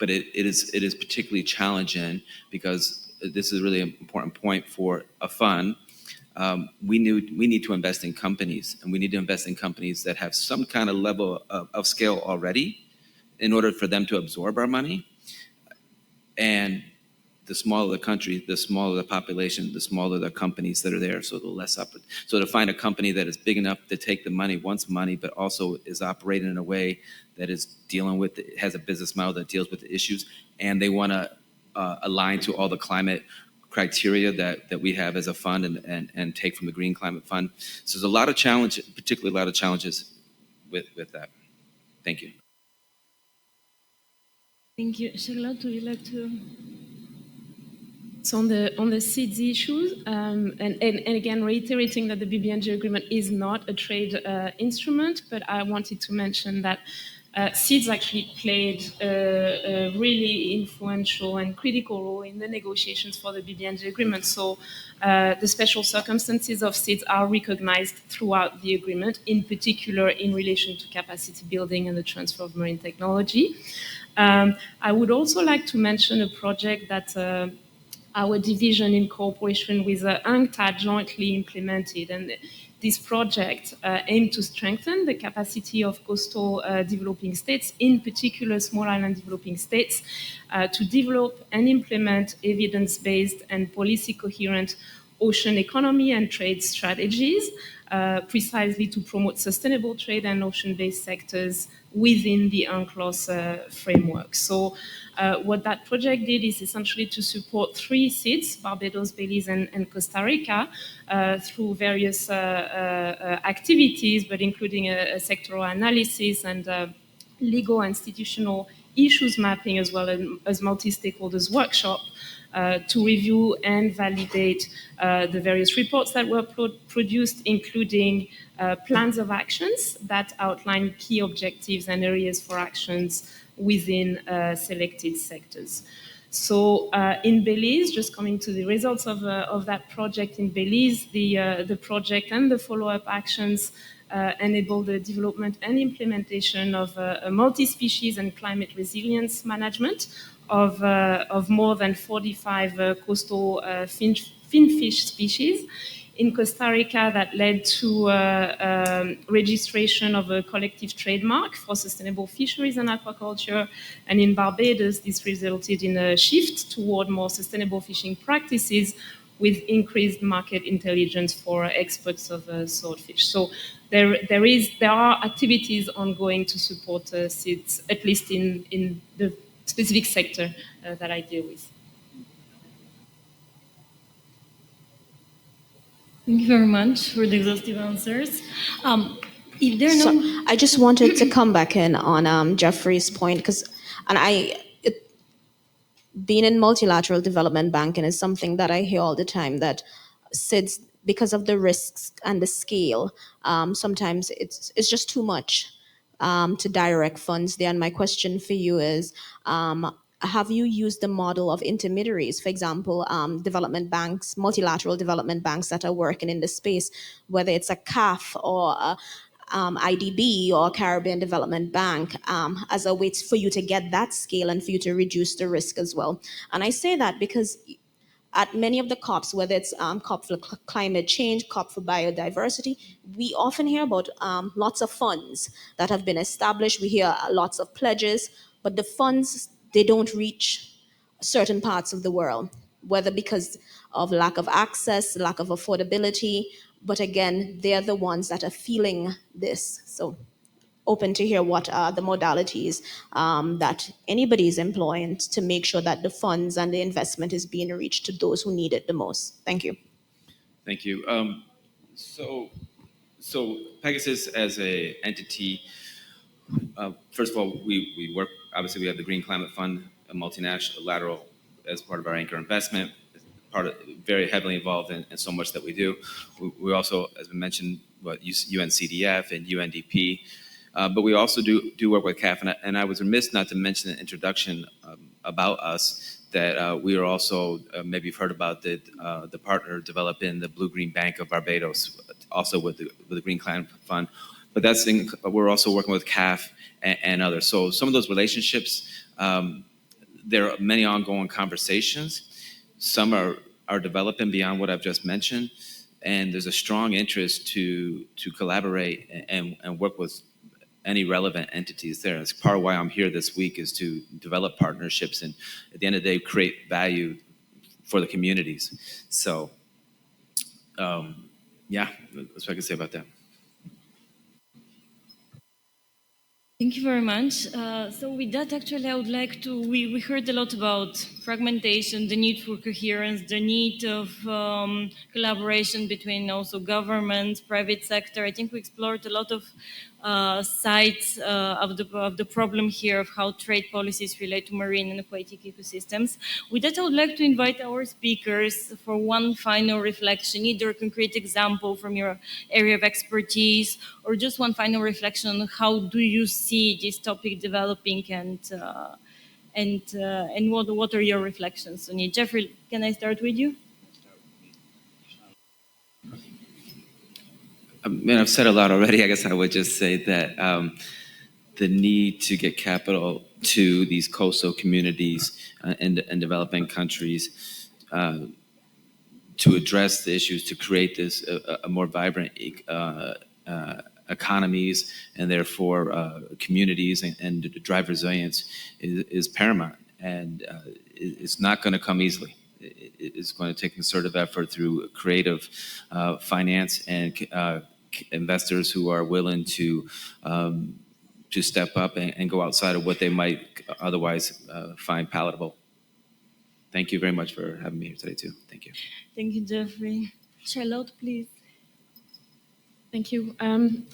it is particularly challenging because this is a really important point for a fund. We need to invest in companies, and we need to invest in companies that have some kind of level of scale already in order for them to absorb our money. And the smaller the country, the smaller the population, the smaller the companies that are there, so the less up. So to find a company that is big enough to take the money, wants money, but also is operating in a way that is dealing with, has a business model that deals with the issues, and they want to align to all the climate criteria that we have as a fund and take from the Green Climate Fund. So there's a lot of challenges, particularly a lot of challenges with that. Thank you. Thank you. Charlotte, would you like to? So on the SIDS issues, and again, reiterating that the BBNJ agreement is not a trade instrument, but I wanted to mention that SIDS actually played a really influential and critical role in the negotiations for the BBNJ agreement. So the special circumstances of SIDS are recognized throughout the agreement, in particular in relation to capacity building and the transfer of marine technology. I would also like to mention a project that our division in cooperation with UNCTAD jointly implemented. And this project aimed to strengthen the capacity of coastal developing states, in particular small island developing states, to develop and implement evidence-based and policy coherent ocean economy and trade strategies, precisely to promote sustainable trade and ocean-based sectors within the UNCLOS framework. So what that project did is essentially to support 3 SIDS, Barbados, Belize, and Costa Rica, through various activities, but including a sectoral analysis and legal institutional issues mapping, as well as multi-stakeholders workshop, to review and validate the various reports that were produced, including plans of actions that outline key objectives and areas for actions within selected sectors. So in Belize, just coming to the results of that project in Belize, the project and the follow-up actions enable the development and implementation of a multi-species and climate resilience management of more than 45 coastal finfish species. In Costa Rica, that led to registration of a collective trademark for sustainable fisheries and aquaculture. And in Barbados, this resulted in a shift toward more sustainable fishing practices with increased market intelligence for exports of swordfish. So there are activities ongoing to support SIDS, at least in the specific sector that I deal with. Thank you very much for the exhaustive answers. If there are no, I just wanted to come back in on Jeffrey's point, being in multilateral development banking is something that I hear all the time, that SIDS, because of the risks and the scale, sometimes it's just too much to direct funds there. And my question for you is, have you used the model of intermediaries, for example, development banks, multilateral development banks that are working in the space, whether it's a CAF or a IDB or Caribbean Development Bank, as a way for you to get that scale and for you to reduce the risk as well? And I say that because at many of the COPs, whether it's COP for climate change, COP for biodiversity, we often hear about lots of funds that have been established. We hear lots of pledges, but the funds, they don't reach certain parts of the world, whether because of lack of access, lack of affordability. But again, they're the ones that are feeling this. So open to hear what are the modalities that anybody is employing to make sure that the funds and the investment is being reached to those who need it the most. Thank you. Thank you. So Pegasus as a entity, first of all, we work, obviously we have the Green Climate Fund, a multilateral as part of our anchor investment, very heavily involved in so much that we do. We also, as we mentioned, UNCDF and UNDP, but we also do work with CAF, and I was remiss not to mention an introduction about us, that we are also, maybe you've heard about the partner developing the Blue-Green Bank of Barbados, also with the Green Climate Fund. But we're also working with CAF and others. So some of those relationships, there are many ongoing conversations. Some are developing beyond what I've just mentioned, and there's a strong interest to collaborate and work with any relevant entities there. It's part of why I'm here this week, is to develop partnerships and at the end of the day create value for the communities. So yeah, that's what I can say about that. Thank you very much. So with that, actually, I would like to, we heard a lot about fragmentation, the need for coherence, the need of collaboration between also government, private sector. I think we explored a lot of sides of the problem here of how trade policies relate to marine and aquatic ecosystems. With that, I would like to invite our speakers for one final reflection, either a concrete example from your area of expertise, or just one final reflection on how do you see this topic developing, and what are your reflections on it? Jeffrey, can I start with you? I've said a lot already. I guess I would just say that the need to get capital to these coastal communities and developing countries to address the issues, to create this a more vibrant economies, and therefore communities, and to drive resilience is paramount. And it's not going to come easily. It's going to take concerted effort through creative finance and investors who are willing to step up and go outside of what they might otherwise find palatable. Thank you very much for having me here today too. Thank you. Thank you, Jeffrey. Charlotte, please. Thank you.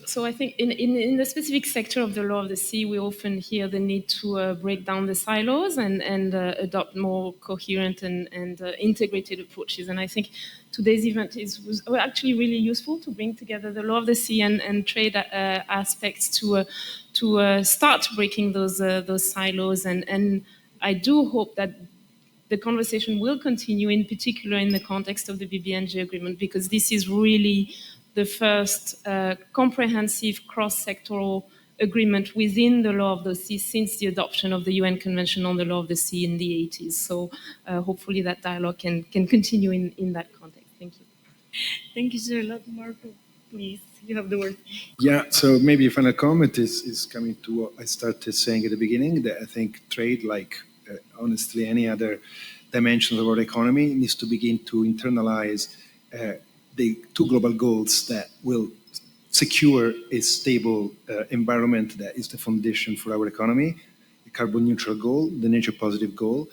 So I think in the specific sector of the law of the sea, we often hear the need to break down the silos and adopt more coherent and integrated approaches. And I think today's event was actually really useful to bring together the law of the sea and trade aspects to start breaking those silos. And I do hope that the conversation will continue, in particular in the context of the BBNJ agreement, because this is really the first comprehensive cross-sectoral agreement within the law of the sea since the adoption of the UN Convention on the Law of the Sea in the 80s. So hopefully that dialogue can continue in that context. Thank you. Thank you, Charlotte. Marco, please, you have the word. Yeah, so maybe a final comment is coming to what I started saying at the beginning, that I think trade, like honestly any other dimensions of our economy, needs to begin to internalize the two global goals that will secure a stable environment that is the foundation for our economy, the carbon neutral goal, the nature positive goal,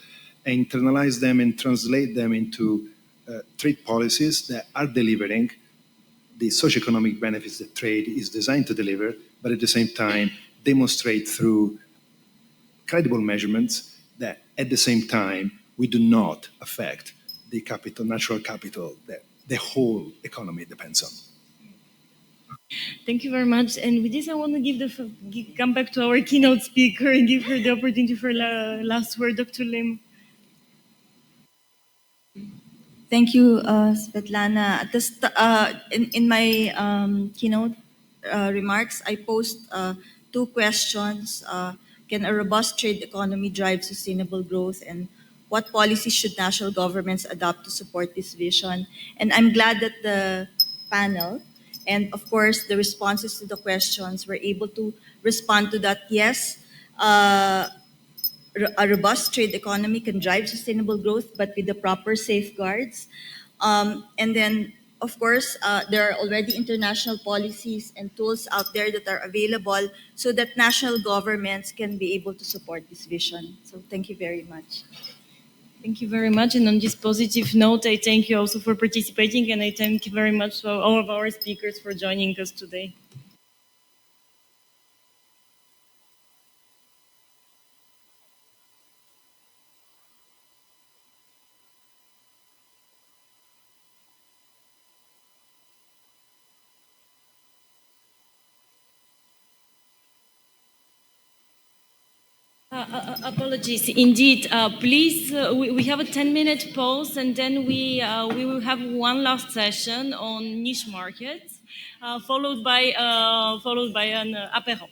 and internalize them and translate them into trade policies that are delivering the socioeconomic benefits that trade is designed to deliver, but at the same time demonstrate through credible measurements that at the same time we do not affect the capital, natural capital that the whole economy depends on. Thank you very much. And with this, I want to come back to our keynote speaker and give her the opportunity for last word, Dr. Lim. Thank you, Svetlana. In my keynote remarks, I posed two questions. Can a robust trade economy drive sustainable growth? And what policies should national governments adopt to support this vision? And I'm glad that the panel and, of course, the responses to the questions were able to respond to that. Yes, a robust trade economy can drive sustainable growth, but with the proper safeguards. And then Of course, there are already international policies and tools out there that are available so that national governments can be able to support this vision. So thank you very much. Thank you very much. And on this positive note, I thank you also for participating, and I thank you very much for all of our speakers for joining us today. Apologies. Indeed, please, we have a 10-minute pause, and then we will have one last session on niche markets, followed by an apéro.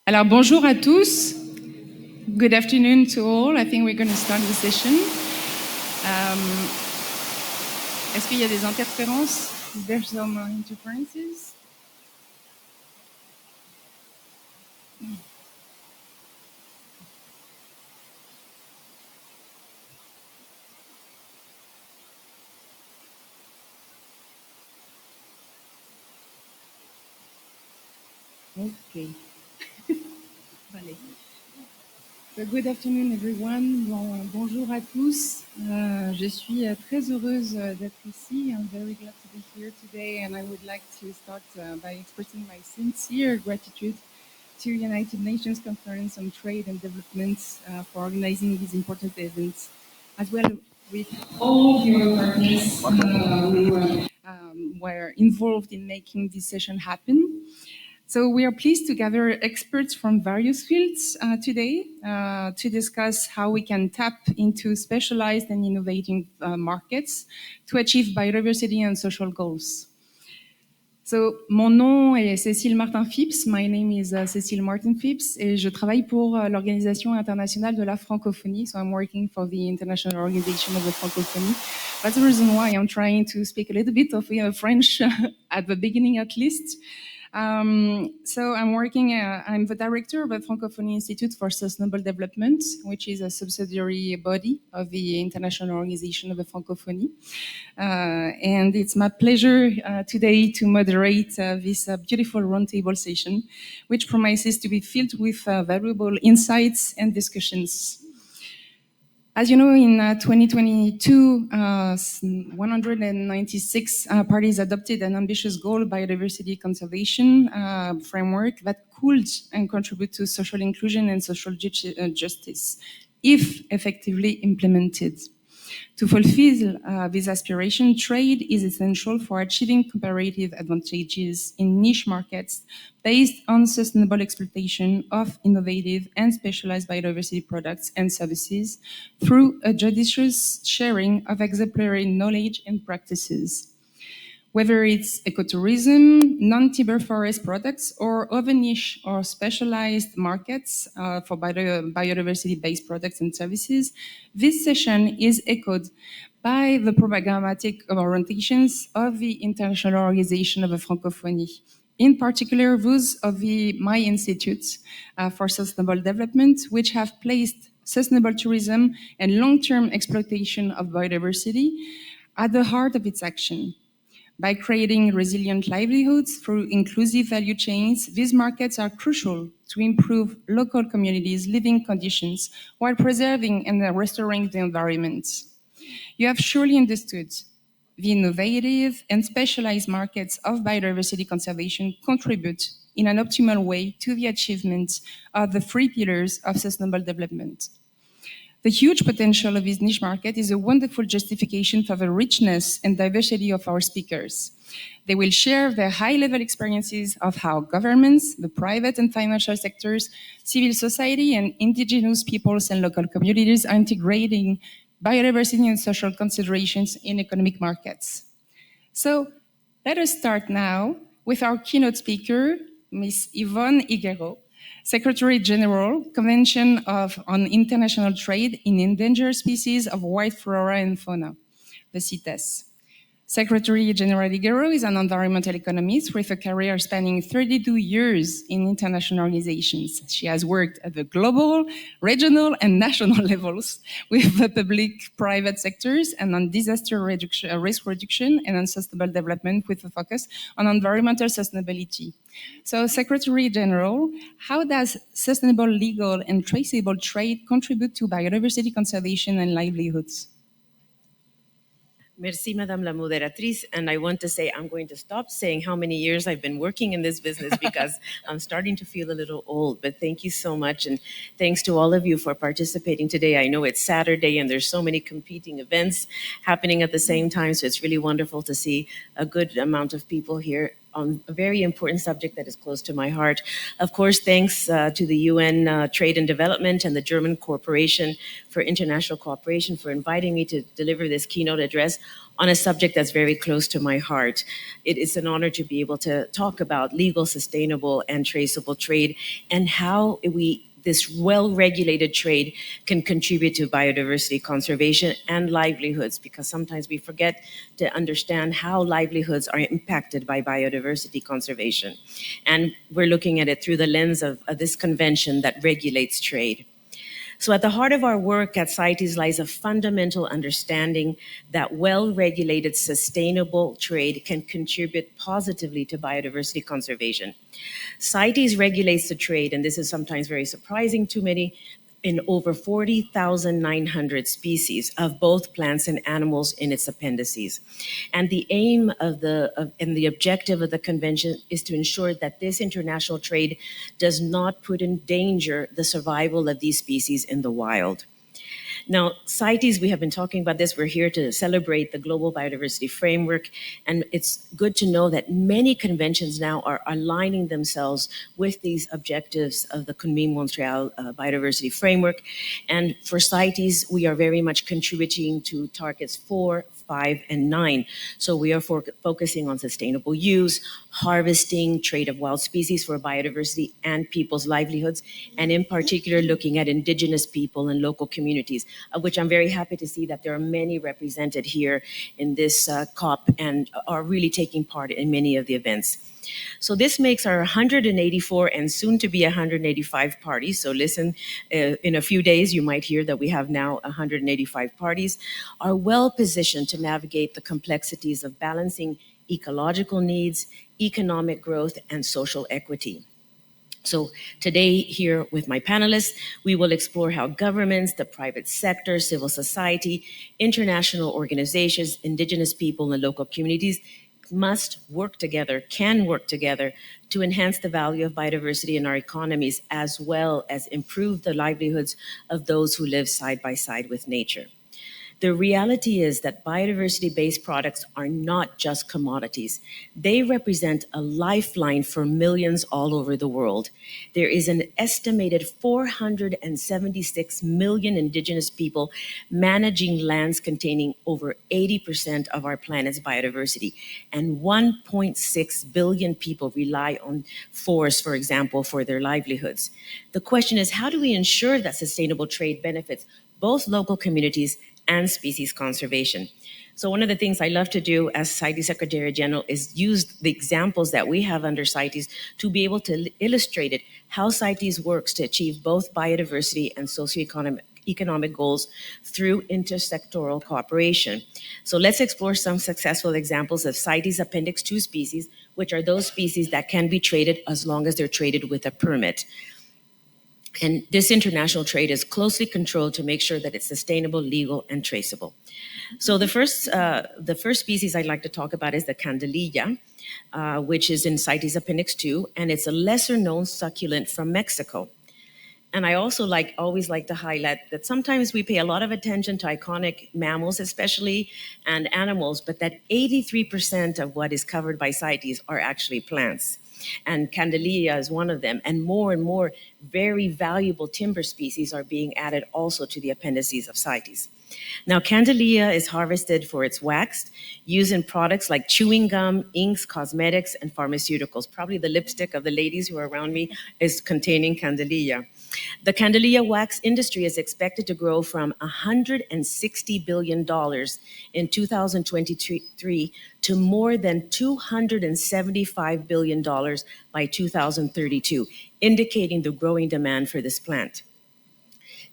Alors, bonjour à tous. Good afternoon to all. I think we're going to start the session. Est-ce qu'il y a des interférences? There's some interferences. Okay. Vale. So good afternoon, everyone. Bonjour à tous. Je suis très heureuse d'être ici. I'm very glad to be here today, and I would like to start by expressing my sincere gratitude to United Nations Conference on Trade and Development for organizing these important events, as well with all your partners who were involved in making this session happen. So we are pleased to gather experts from various fields today to discuss how we can tap into specialized and innovating markets to achieve biodiversity and social goals. So, mon nom est Cécile Martin-Phipps. My name is Cécile Martin-Phipps et je travaille pour l'Organisation internationale de la francophonie. So I'm working for the International Organization of the Francophonie. That's the reason why I'm trying to speak a little bit of French at the beginning at least. So I'm I'm the director of the Francophonie Institute for Sustainable Development, which is a subsidiary body of the International Organization of the Francophonie. And it's my pleasure today to moderate this beautiful roundtable session, which promises to be filled with valuable insights and discussions. As you know, in 2022, 196 parties adopted an ambitious goal biodiversity conservation framework that could and contribute to social inclusion and social justice, if effectively implemented. To fulfill this aspiration, trade is essential for achieving comparative advantages in niche markets based on sustainable exploitation of innovative and specialized biodiversity products and services through a judicious sharing of exemplary knowledge and practices. Whether it's ecotourism, non-timber forest products, or other niche or specialized markets for biodiversity-based products and services, this session is echoed by the programmatic orientations of the International Organization of the Francophonie, in particular those of my Institute for Sustainable Development, which have placed sustainable tourism and long-term exploitation of biodiversity at the heart of its action. By creating resilient livelihoods through inclusive value chains, these markets are crucial to improve local communities' living conditions while preserving and restoring the environment. You have surely understood the innovative and specialized markets of biodiversity conservation contribute in an optimal way to the achievement of the three pillars of sustainable development. The huge potential of this niche market is a wonderful justification for the richness and diversity of our speakers. They will share their high-level experiences of how governments, the private and financial sectors, civil society, and indigenous peoples and local communities are integrating biodiversity and social considerations in economic markets. So let us start now with our keynote speaker, Ms. Yvonne Higuero, Secretary General, Convention on International Trade in Endangered Species of Wild Flora and Fauna, the CITES. Secretary General Higuero is an environmental economist with a career spanning 32 years in international organizations. She has worked at the global, regional, and national levels with the public-private sectors and on disaster risk reduction and on sustainable development with a focus on environmental sustainability. So, Secretary General, how does sustainable, legal, and traceable trade contribute to biodiversity conservation and livelihoods? Merci, Madame la Moderatrice. And I want to say I'm going to stop saying how many years I've been working in this business because I'm starting to feel a little old. But thank you so much. And thanks to all of you for participating today. I know it's Saturday and there's so many competing events happening at the same time. So it's really wonderful to see a good amount of people here on a very important subject that is close to my heart. Of course, thanks to the UN Trade and Development and the German Corporation for International Cooperation for inviting me to deliver this keynote address on a subject that's very close to my heart. It is an honor to be able to talk about legal, sustainable, and traceable trade and how this well-regulated trade can contribute to biodiversity conservation and livelihoods, because sometimes we forget to understand how livelihoods are impacted by biodiversity conservation. And we're looking at it through the lens of this convention that regulates trade. So at the heart of our work at CITES lies a fundamental understanding that well-regulated sustainable trade can contribute positively to biodiversity conservation. CITES regulates the trade, and this is sometimes very surprising to many, in over 40,900 species of both plants and animals in its appendices. And the aim and the objective of the convention is to ensure that this international trade does not put in danger the survival of these species in the wild. Now, CITES, we have been talking about this. We're here to celebrate the Global Biodiversity Framework, and it's good to know that many conventions now are aligning themselves with these objectives of the Kunming-Montreal Biodiversity Framework. And for CITES, we are very much contributing to targets 4, 5, and 9. So we are focusing on sustainable use, harvesting, trade of wild species for biodiversity and people's livelihoods, and in particular looking at indigenous people and local communities, of which I'm very happy to see that there are many represented here in this COP and are really taking part in many of the events. So this makes our 184 and soon to be 185 parties. So listen, in a few days, you might hear that we have now 185 parties, are well positioned to navigate the complexities of balancing ecological needs, economic growth, and social equity. So today here with my panelists, we will explore how governments, the private sector, civil society, international organizations, indigenous people, and local communities must work together, can work together to enhance the value of biodiversity in our economies, as well as improve the livelihoods of those who live side by side with nature. The reality is that biodiversity-based products are not just commodities. They represent a lifeline for millions all over the world. There is an estimated 476 million indigenous people managing lands containing over 80% of our planet's biodiversity, and 1.6 billion people rely on forests, for example, for their livelihoods. The question is, how do we ensure that sustainable trade benefits both local communities and species conservation? So one of the things I love to do as CITES Secretary General is use the examples that we have under CITES to be able to illustrate it, how CITES works to achieve both biodiversity and socioeconomic goals through intersectoral cooperation. So let's explore some successful examples of CITES Appendix 2 species, which are those species that can be traded as long as they're traded with a permit. And this international trade is closely controlled to make sure that it's sustainable, legal, and traceable. So the first species I'd like to talk about is the candelilla, which is in CITES Appendix 2, and it's a lesser-known succulent from Mexico. And I also always like to highlight that sometimes we pay a lot of attention to iconic mammals, especially, and animals, but that 83% of what is covered by CITES are actually plants. And candelilla is one of them. And more very valuable timber species are being added also to the appendices of CITES. Now, candelilla is harvested for its wax, used in products like chewing gum, inks, cosmetics, and pharmaceuticals. Probably the lipstick of the ladies who are around me is containing candelilla. The candelilla wax industry is expected to grow from $160 billion in 2023 to more than $275 billion by 2032, indicating the growing demand for this plant.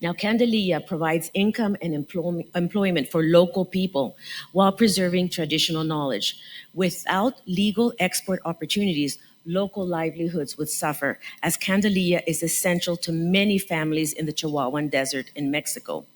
Now, candelilla provides income and employment for local people while preserving traditional knowledge. Without legal export opportunities, local livelihoods would suffer, as candelilla is essential to many families in the Chihuahuan Desert in Mexico.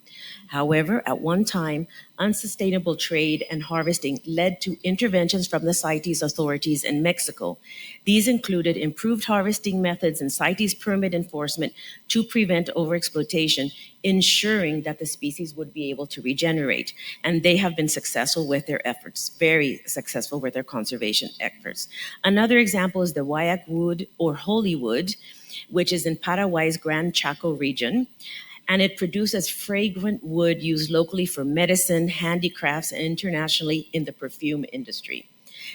However, at one time, unsustainable trade and harvesting led to interventions from the CITES authorities in Mexico. These included improved harvesting methods and CITES permit enforcement to prevent overexploitation, ensuring that the species would be able to regenerate. And they have been successful with their efforts, very successful with their conservation efforts. Another example is the Guayac wood or holy wood, which is in Paraguay's Gran Chaco region. And it produces fragrant wood used locally for medicine, handicrafts, and internationally in the perfume industry.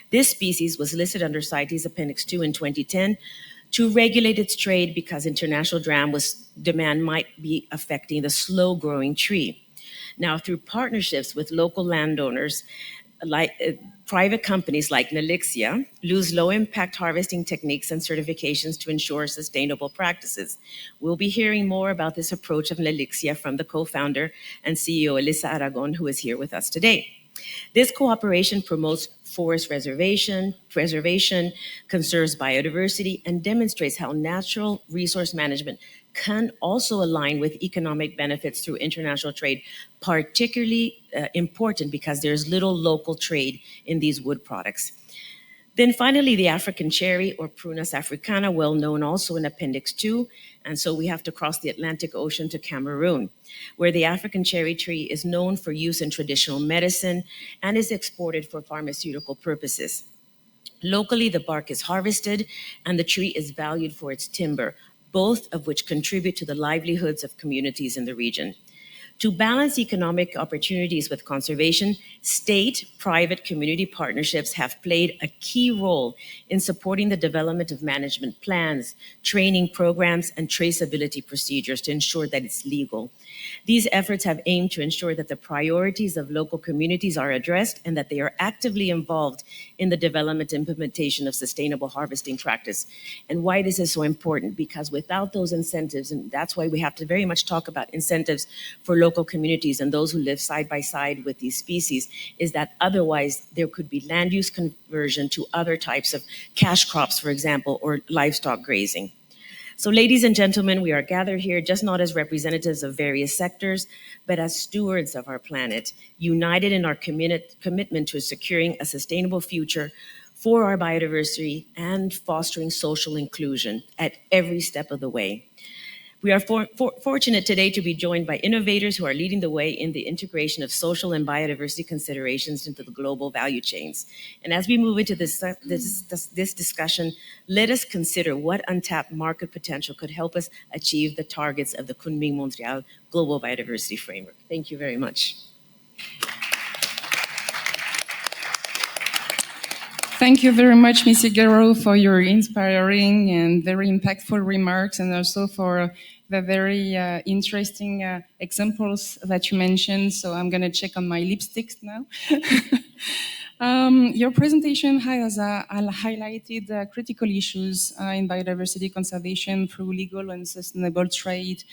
This species was listed under CITES Appendix 2 in 2010 to regulate its trade because international demand might be affecting the slow-growing tree. Now, through partnerships with local landowners, private companies like Nelixia use low-impact harvesting techniques and certifications to ensure sustainable practices. We'll be hearing more about this approach of Nelixia from the co-founder and CEO, Elisa Aragon, who is here with us today. This cooperation promotes forest preservation, conserves biodiversity, and demonstrates how natural resource management can also align with economic benefits through international trade, particularly important because there's little local trade in these wood products. Then finally, the African cherry, or Prunus africana, well known also in Appendix 2. And so we have to cross the Atlantic Ocean to Cameroon, where the African cherry tree is known for use in traditional medicine and is exported for pharmaceutical purposes. Locally, the bark is harvested and the tree is valued for its timber, both of which contribute to the livelihoods of communities in the region. To balance economic opportunities with conservation, state-private community partnerships have played a key role in supporting the development of management plans, training programs, and traceability procedures to ensure that it's legal. These efforts have aimed to ensure that the priorities of local communities are addressed and that they are actively involved in the development and implementation of sustainable harvesting practice. And why this is so important, because without those incentives, and that's why we have to very much talk about incentives for local communities and those who live side by side with these species, is that otherwise there could be land use conversion to other types of cash crops, for example, or livestock grazing. So ladies and gentlemen, we are gathered here just not as representatives of various sectors, but as stewards of our planet, united in our commitment to securing a sustainable future for our biodiversity and fostering social inclusion at every step of the way. We are fortunate today to be joined by innovators who are leading the way in the integration of social and biodiversity considerations into the global value chains. And as we move into this discussion, let us consider what untapped market potential could help us achieve the targets of the Kunming-Montreal Global Biodiversity Framework. Thank you very much. Thank you very much, Ms. Higuero, for your inspiring and very impactful remarks, and also for the very interesting examples that you mentioned. So I'm going to check on my lipsticks now. Your presentation has highlighted critical issues in biodiversity conservation through legal and sustainable trade,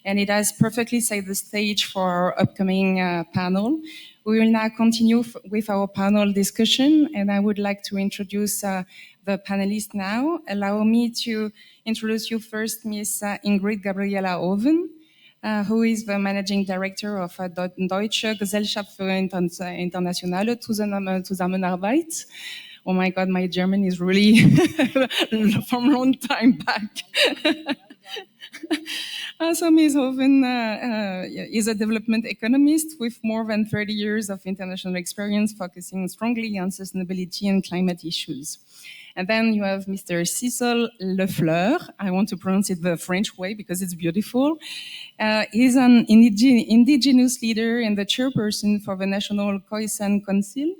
and it has perfectly set the stage for our upcoming panel. We will now continue with our panel discussion, and I would like to introduce the panelists now. Allow me to introduce you first, Ms. Ingrid Gabriela Oven, who is the Managing Director of Deutsche Gesellschaft für internationale Zusammenarbeit. Oh my God, my German is really from a long time back. So Ms. Hoven is a development economist with more than 30 years of international experience focusing strongly on sustainability and climate issues. And then you have Mr. Cecil Lefleur. I want to pronounce it the French way because it's beautiful. He's an indigenous leader and the chairperson for the National Khoisan Council.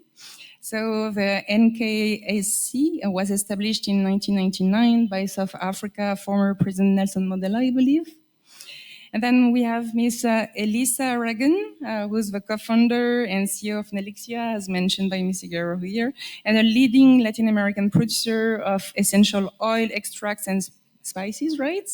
So the NKSC was established in 1999 by South Africa, former President Nelson Mandela, I believe. And then we have Ms. Elisa Aragon, who's the co-founder and CEO of Nelixia, as mentioned by Ms. Higuero here, and a leading Latin American producer of essential oil extracts and spices, right?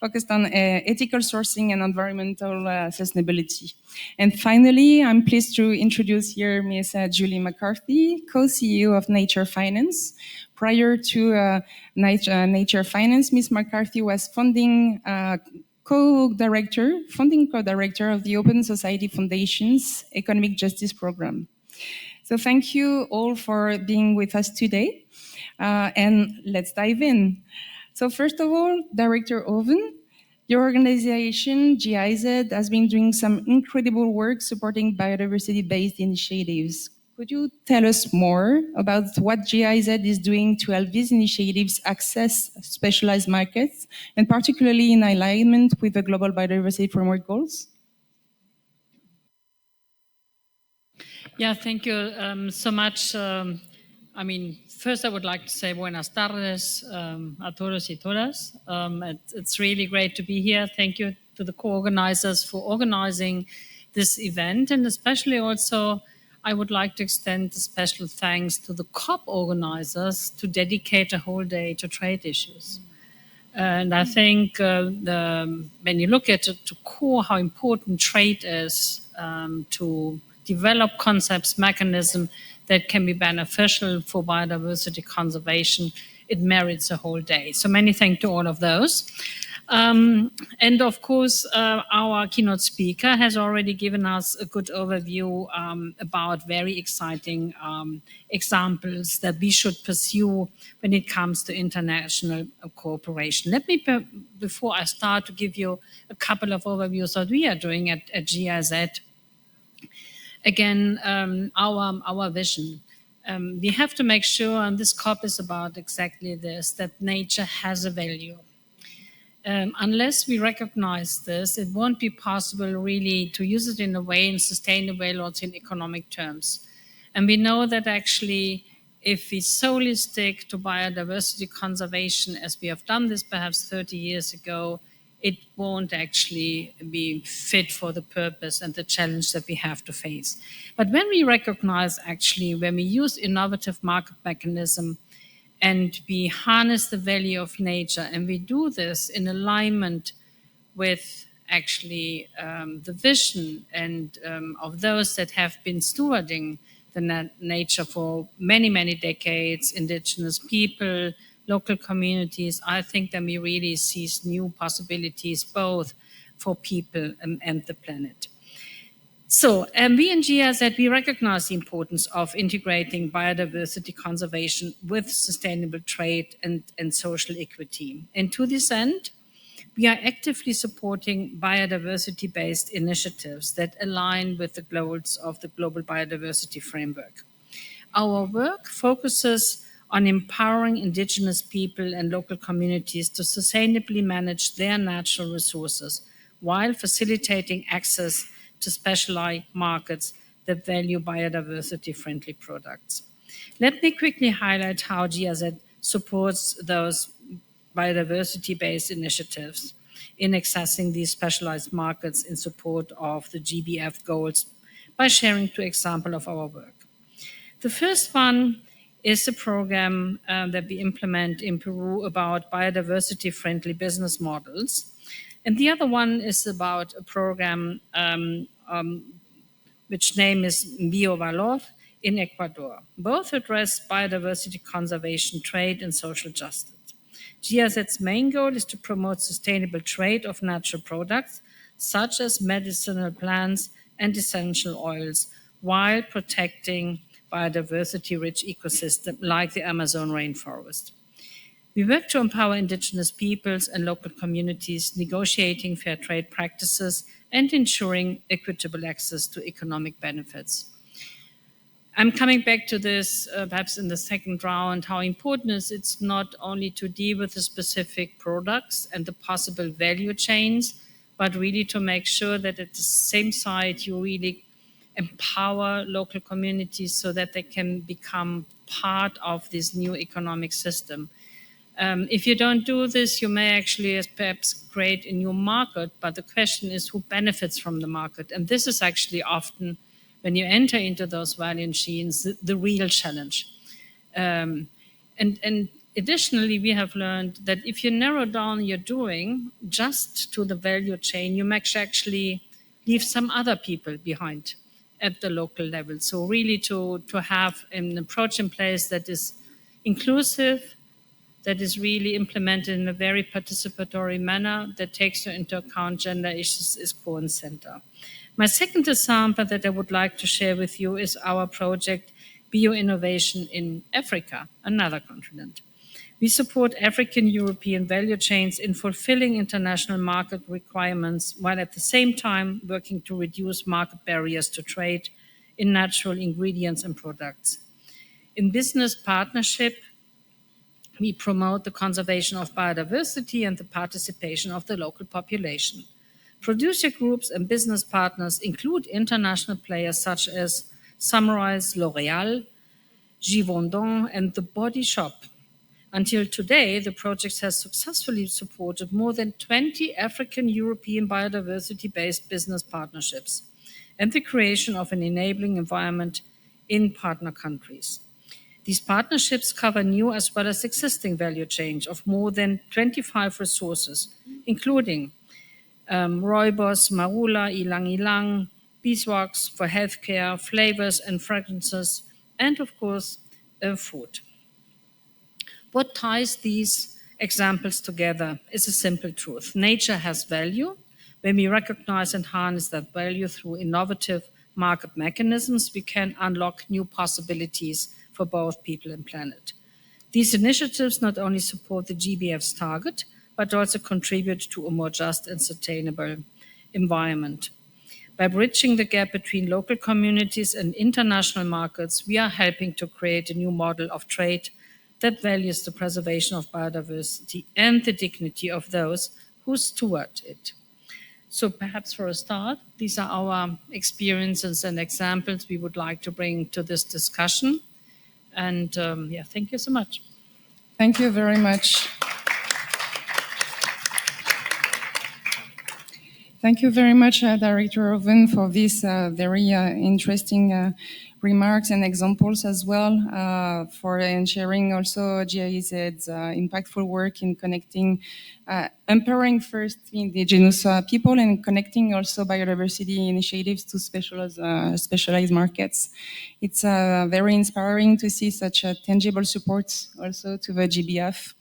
Focused on ethical sourcing and environmental sustainability. And finally, I'm pleased to introduce here Ms. Julie McCarthy, co-CEO of Nature Finance. Prior to Nature Finance, Ms. McCarthy was founding founding co-director of the Open Society Foundation's Economic Justice Program. So thank you all for being with us today. And let's dive in. So first of all, Director Oven, your organization, GIZ, has been doing some incredible work supporting biodiversity-based initiatives. Could you tell us more about what GIZ is doing to help these initiatives access specialized markets, and particularly in alignment with the Global Biodiversity Framework goals? Yeah, thank you so much. First I would like to say buenas tardes a todos y todas. It's really great to be here. Thank you to the co-organizers for organizing this event, and especially also I would like to extend a special thanks to the COP organizers to dedicate a whole day to trade issues. And I think when you look at it to core how important trade is to develop concepts, mechanisms that can be beneficial for biodiversity conservation, it merits a whole day. So many thanks to all of those. And of course, our keynote speaker has already given us a good overview about very exciting examples that we should pursue when it comes to international cooperation. Let me, before I start, to give you a couple of overviews of what we are doing at GIZ. Again, our vision. We have to make sure, and this COP is about exactly this, that nature has a value. Unless we recognize this, it won't be possible really to use it in a way, in sustainable way, also in economic terms. And we know that actually, if we solely stick to biodiversity conservation, as we have done this perhaps 30 years ago, it won't actually be fit for the purpose and the challenge that we have to face. But when we recognize actually, when we use innovative market mechanism, and we harness the value of nature, and we do this in alignment with actually the vision and of those that have been stewarding the nature for many, many decades, indigenous people, local communities, I think that we really see new possibilities both for people and the planet. So we in GIZ, we recognize the importance of integrating biodiversity conservation with sustainable trade and social equity. And to this end, we are actively supporting biodiversity-based initiatives that align with the goals of the Global Biodiversity Framework. Our work focuses on empowering indigenous people and local communities to sustainably manage their natural resources while facilitating access to specialized markets that value biodiversity-friendly products. Let me quickly highlight how GIZ supports those biodiversity-based initiatives in accessing these specialized markets in support of the GBF goals by sharing two examples of our work. The first one is a program that we implement in Peru about biodiversity-friendly business models. And the other one is about a program which name is BioValor in Ecuador. Both address biodiversity conservation, trade, and social justice. GIZ's main goal is to promote sustainable trade of natural products, such as medicinal plants and essential oils, while protecting biodiversity-rich ecosystems like the Amazon rainforest. We work to empower indigenous peoples and local communities, negotiating fair trade practices and ensuring equitable access to economic benefits. I'm coming back to this perhaps in the second round, how important it's not only to deal with the specific products and the possible value chains, but really to make sure that at the same side you really empower local communities so that they can become part of this new economic system. If you don't do this, you may actually perhaps create a new market, but the question is who benefits from the market? And this is actually often, when you enter into those value chains, the real challenge. And additionally, we have learned that if you narrow down your doing just to the value chain, you may actually leave some other people behind at the local level. So really to have an approach in place that is inclusive, that is really implemented in a very participatory manner that takes into account gender issues is Cohen Center. My second example that I would like to share with you is our project Bio-Innovation in Africa, another continent. We support African-European value chains in fulfilling international market requirements while at the same time working to reduce market barriers to trade in natural ingredients and products. In business partnership, we promote the conservation of biodiversity and the participation of the local population. Producer groups and business partners include international players such as Sunrise, L'Oréal, Givaudan, and The Body Shop. Until today, the project has successfully supported more than 20 African-European biodiversity-based business partnerships and the creation of an enabling environment in partner countries. These partnerships cover new as well as existing value chains of more than 25 resources, including rooibos, marula, ilang-ilang, beeswax for healthcare, flavors and fragrances, and of course, food. What ties these examples together is a simple truth. Nature has value. When we recognize and harness that value through innovative market mechanisms, we can unlock new possibilities for both people and planet. These initiatives not only support the GBF's target, but also contribute to a more just and sustainable environment. By bridging the gap between local communities and international markets, we are helping to create a new model of trade that values the preservation of biodiversity and the dignity of those who steward it. So perhaps for a start, these are our experiences and examples we would like to bring to this discussion. And thank you so much. Thank you very much. Thank you very much, Director Oven, for these very interesting remarks and examples as well, and sharing also GIZ's impactful work in connecting, empowering first indigenous people and connecting also biodiversity initiatives to specialized markets. It's very inspiring to see such a tangible support also to the GBF.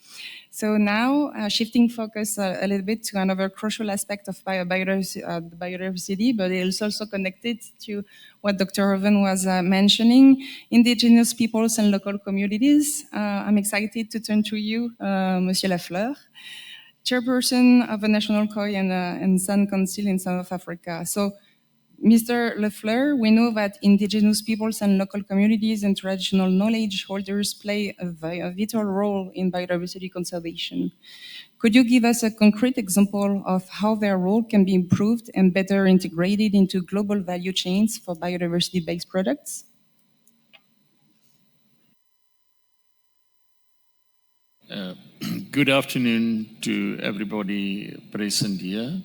So now, shifting focus a little bit to another crucial aspect of biodiversity, but it's also connected to what Dr. Oven was mentioning, indigenous peoples and local communities. I'm excited to turn to you, Monsieur Lafleur, Chairperson of the National Koi and San Council in South Africa. So, Mr. Lafleur, we know that indigenous peoples and local communities and traditional knowledge holders play a vital role in biodiversity conservation. Could you give us a concrete example of how their role can be improved and better integrated into global value chains for biodiversity-based products? Good afternoon to everybody present here.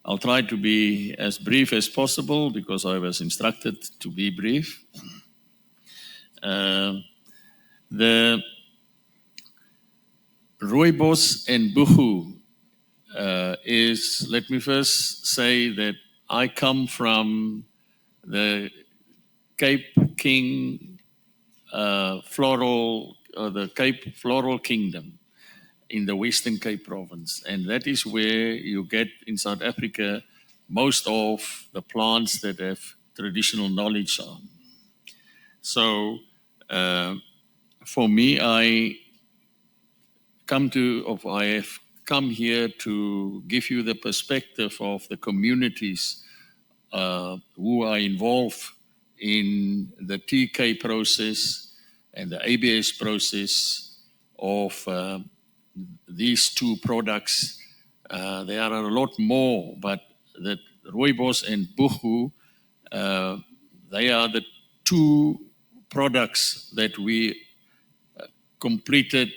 I'll try to be as brief as possible because I was instructed to be brief. The rooibos and buchu is, let me first say that I come from the Cape King the Cape Floral Kingdom in the Western Cape Province. And that is where you get in South Africa most of the plants that have traditional knowledge on. So for me, I have come here to give you the perspective of the communities who are involved in the TK process and the ABS process of these two products. There are a lot more, but the rooibos and buchu, they are the two products that we completed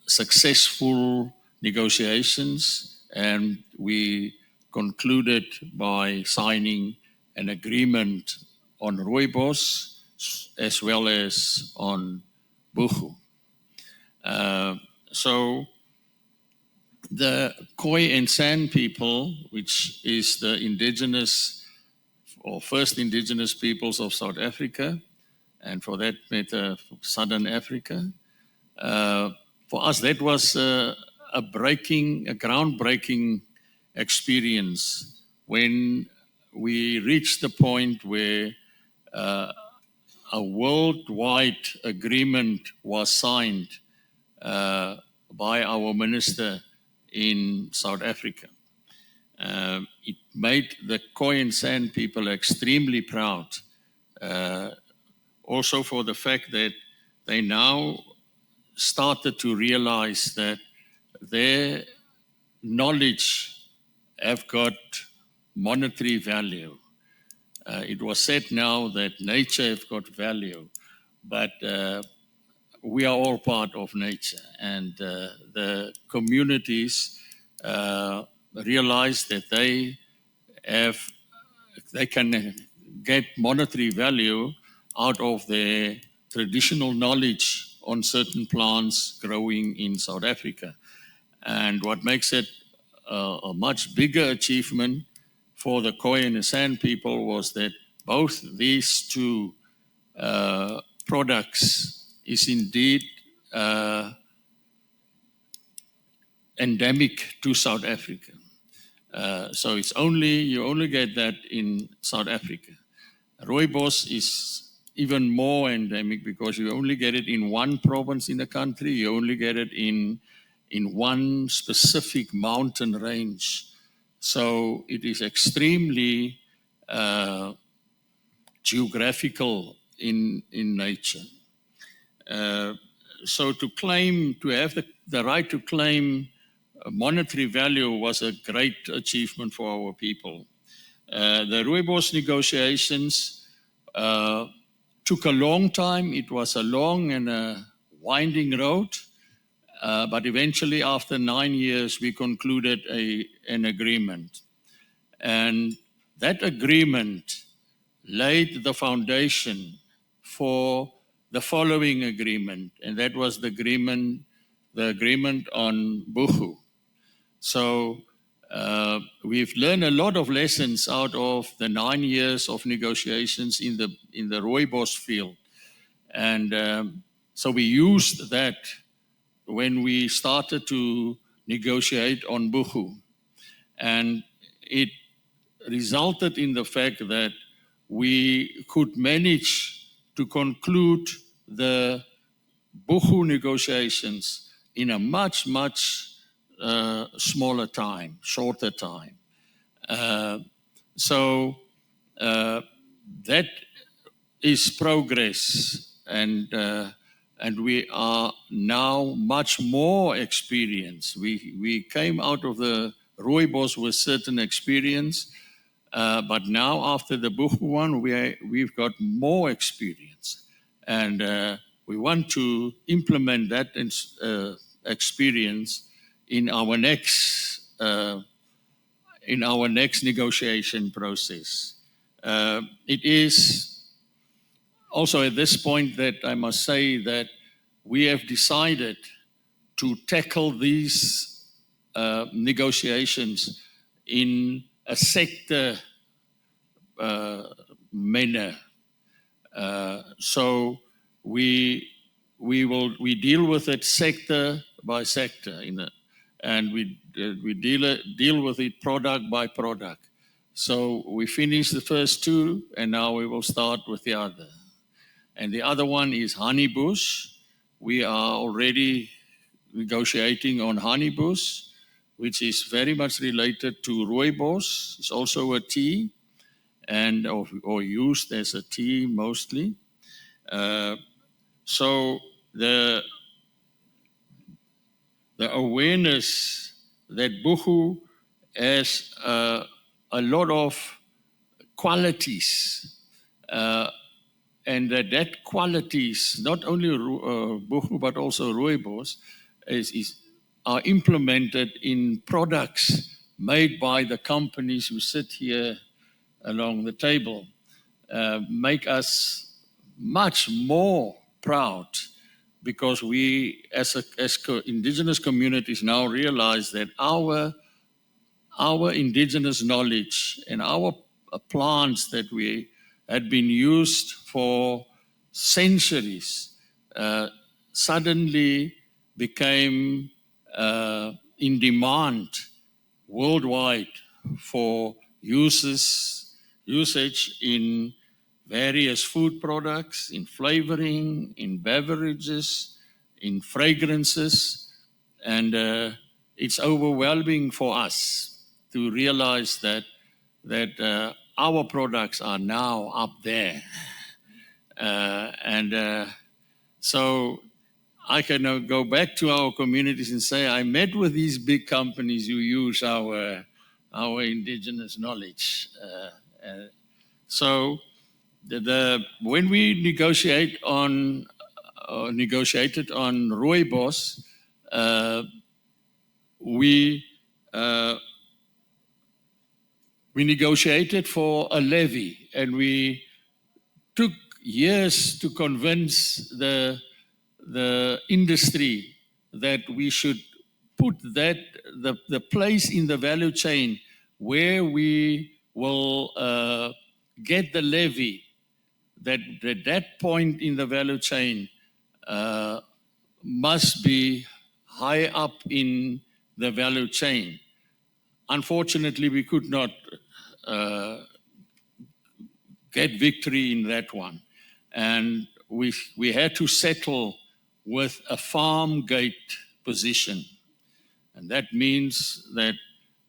successful negotiations, and we concluded by signing an agreement on rooibos as well as on buchu. So the Khoi and San people, which is the indigenous or first indigenous peoples of South Africa, and for that matter, Southern Africa. For us, that was a groundbreaking experience when we reached the point where a worldwide agreement was signed by our minister in South Africa. It made the Khoi San people extremely proud, also for the fact that they now started to realize that their knowledge have got monetary value. It was said now that nature has got value, but we are all part of nature, and the communities realize that they can get monetary value out of their traditional knowledge on certain plants growing in South Africa. And what makes it a much bigger achievement for the Khoi and San people was that both these two products is indeed endemic to South Africa. So you only get that in South Africa. Rooibos is even more endemic because you only get it in one province in the country. You only get it in one specific mountain range. So it is extremely geographical in nature. So to have the right to claim monetary value was a great achievement for our people. The Rooibos negotiations took a long time. It was a long and a winding road, but eventually after 9 years, we concluded an agreement. And that agreement laid the foundation for the following agreement, and that was the agreement on Buchu. So we've learned a lot of lessons out of the 9 years of negotiations in the Rooibos field. And so we used that when we started to negotiate on Buchu. And it resulted in the fact that we could manage to conclude the Buchu negotiations in a much, much smaller time, shorter time. So that is progress, and we are now much more experienced. We came out of the Rooibos with certain experience, but now after the Buchu one, we've got more experience, and we want to implement that experience in our next negotiation process. It is also at this point that I must say that we have decided to tackle these negotiations in a sector manner. So we deal with it sector by sector, and we deal with it product by product. So we finished the first two, and now we will start with the other. And the other one is honeybush. We are already negotiating on honeybush, which is very much related to Rooibos. It's also a tea, and or used as a tea mostly. So the awareness that Buchu has a lot of qualities, and that qualities, not only Buchu but also Rooibos, are implemented in products made by the companies who sit here along the table, make us much more proud, because we as indigenous communities now realize that our indigenous knowledge and our plants that we had been used for centuries suddenly became in demand worldwide for usage in various food products, in flavoring, in beverages, in fragrances. And it's overwhelming for us to realize that our products are now up there. So I can now go back to our communities and say, I met with these big companies who use our indigenous knowledge. So when we negotiated on rooibos, we negotiated for a levy, and we took years to convince the industry that we should put the place in the value chain where we will get the levy, that point in the value chain must be high up in the value chain. Unfortunately, we could not get victory in that one. And we had to settle with a farm gate position. And that means that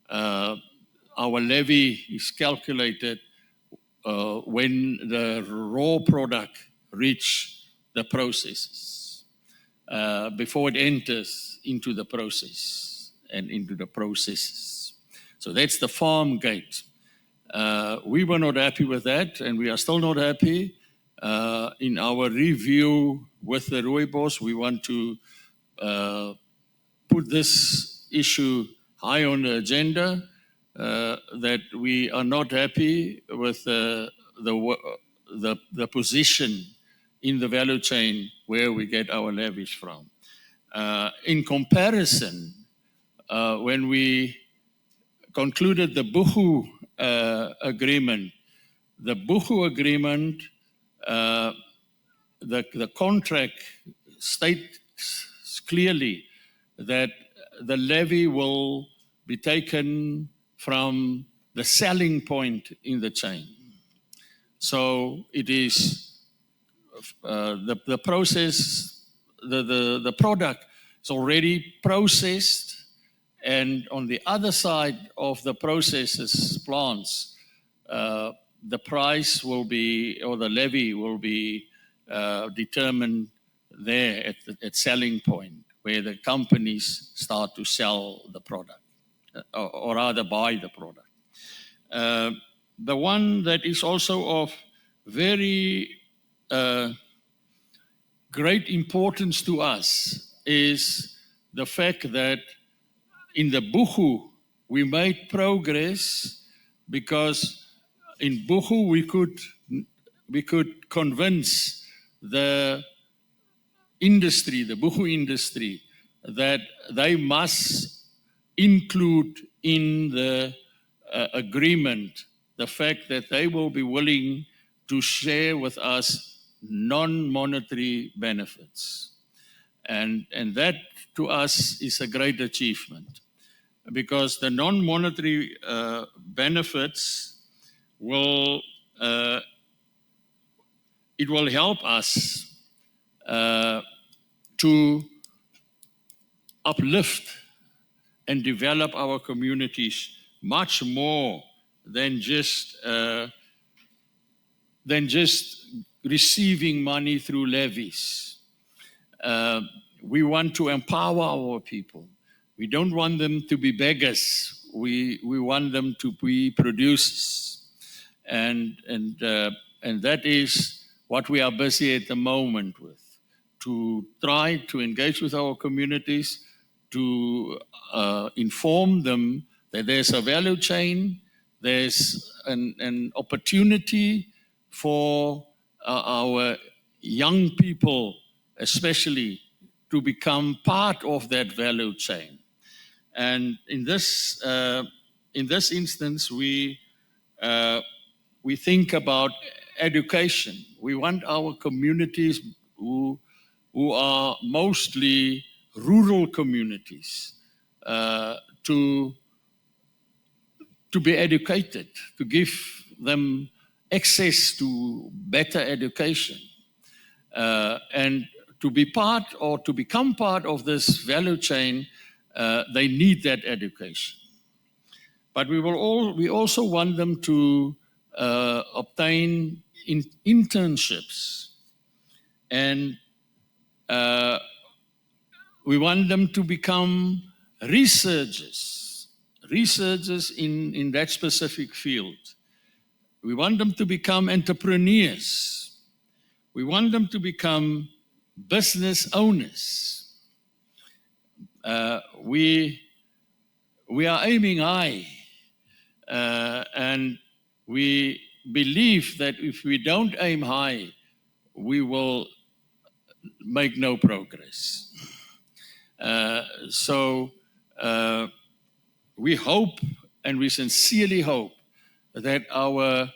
our levy is calculated when the raw product reaches the processes, before it enters into the process and into the processes. So that's the farm gate. We were not happy with that, and we are still not happy. In our review with the rooibos, we want to put this issue high on the agenda, that we are not happy with the position in the value chain where we get our levies from. In comparison, when we concluded the Buchu agreement, the contract states clearly that the levy will be taken from the selling point in the chain. So it is the process, the product is already processed, and on the other side of the processes plants, the price will be, or the levy will be determined there at selling point, where the companies start to sell the product, or rather buy the product. The one that is also of very great importance to us is the fact that in the Buchu we made progress, because in Buchu we could convince the industry, the Buchu industry, that they must include in the agreement the fact that they will be willing to share with us non-monetary benefits. And that to us is a great achievement, because the non-monetary benefits will help us to uplift and develop our communities much more than just receiving money through levies. We want to empower our people. We don't want them to be beggars. We want them to be producers. And that is what we are busy at the moment with, to try to engage with our communities, to inform them that there's a value chain, there's an opportunity for our young people, especially, to become part of that value chain. And in this instance, we think about education. We want our communities who are mostly rural communities to be educated, to give them access to better education, and to be part or to become part of this value chain. They need that education. But we also want them to obtain internships, and we want them to become researchers in that specific field. We want them to become entrepreneurs. We want them to become business owners. We are aiming high, and we believe that if we don't aim high, we will make no progress. So we hope, and we sincerely hope, that our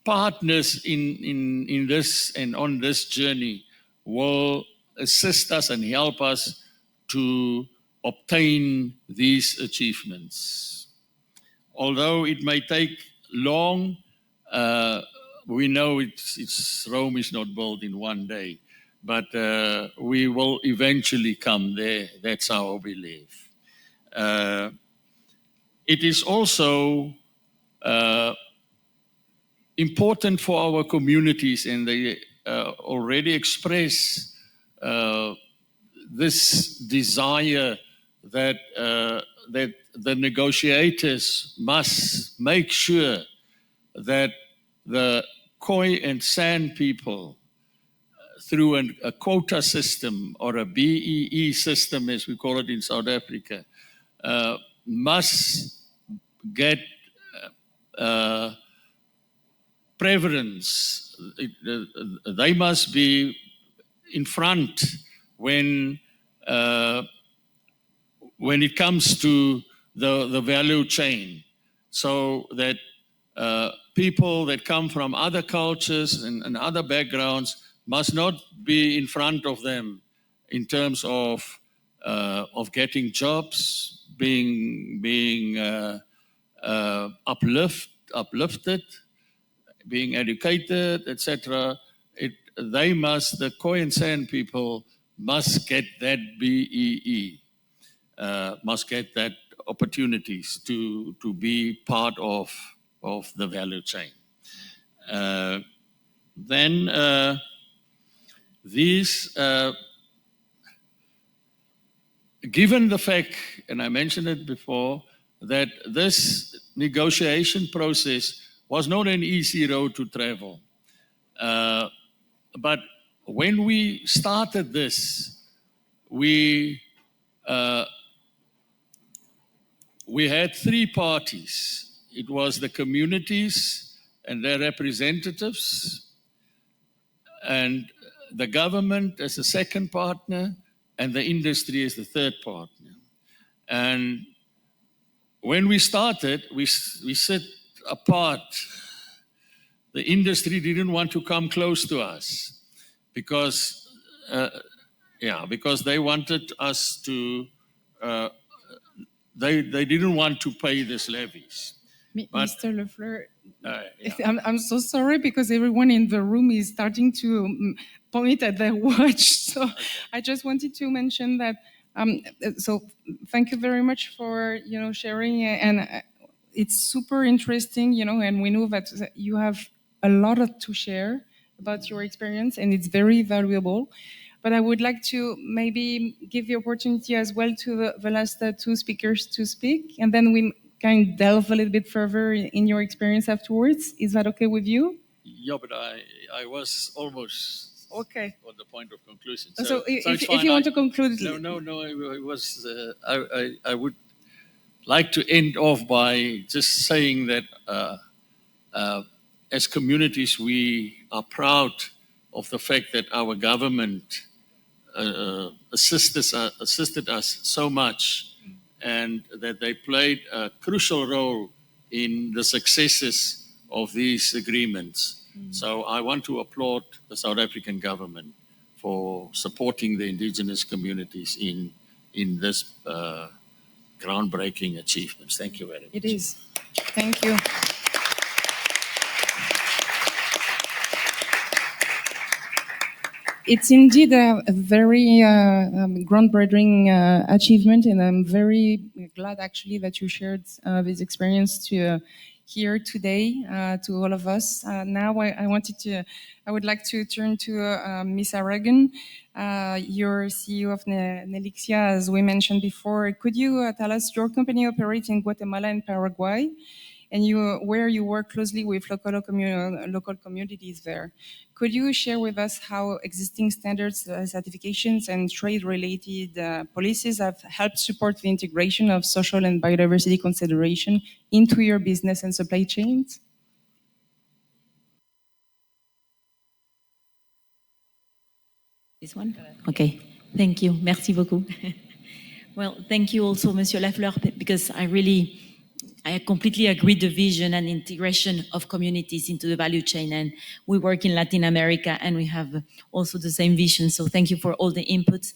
partners in this and on this journey will assist us and help us to obtain these achievements. Although it may take long, we know Rome is not built in one day, but we will eventually come there. That's our belief. It is also important for our communities, and they already express this desire that the negotiators must make sure that the Khoi and San people, through a quota system or a BEE system, as we call it in South Africa, must get preference. They must be in front when it comes to the value chain, so that people that come from other cultures and other backgrounds must not be in front of them in terms of getting jobs, being uplifted, being educated, etc. The Khoi and San people must get that BEE, must get that opportunities to be part of the value chain. Then these, given the fact, and I mentioned it before, that this negotiation process was not an easy road to travel. But when we started this, we had three parties. It was the communities and their representatives, and the government as the second partner, and the industry as the third partner. And when we started, we sit apart. The industry didn't want to come close to us because they wanted us to, they didn't want to pay these levies. Mr. Lefleur, I'm so sorry because everyone in the room is starting to point at their watch. So I just wanted to mention that. So thank you very much for sharing, and it's super interesting, and we know that you have a lot to share about your experience, and it's very valuable. But I would like to maybe give the opportunity as well to the last two speakers to speak, and then we can delve a little bit further in your experience afterwards. Is that okay with you? Yeah, but I was almost okay on the point of conclusion. So if you want to conclude, no. It was. I would like to end off by just saying that as communities, we are proud of the fact that our government assisted us so much, and that they played a crucial role in the successes of these agreements. So I want to applaud the South African government for supporting the indigenous communities in this groundbreaking achievements. Thank you very much. It is. Thank you. It's indeed a very groundbreaking achievement, and I'm very glad actually that you shared this experience to here today to all of us. Now I would like to turn to Miss Aragon. You're CEO of Nelixia, as we mentioned before. Could you tell us, your company operates in Guatemala and Paraguay, and where you work closely with local communities there. Could you share with us how existing standards, certifications, and trade-related policies have helped support the integration of social and biodiversity consideration into your business and supply chains? This one? Okay, thank you. Merci beaucoup. Well, thank you also, Monsieur Lafleur, because I completely agree the vision and integration of communities into the value chain. And we work in Latin America and we have also the same vision. So thank you for all the inputs.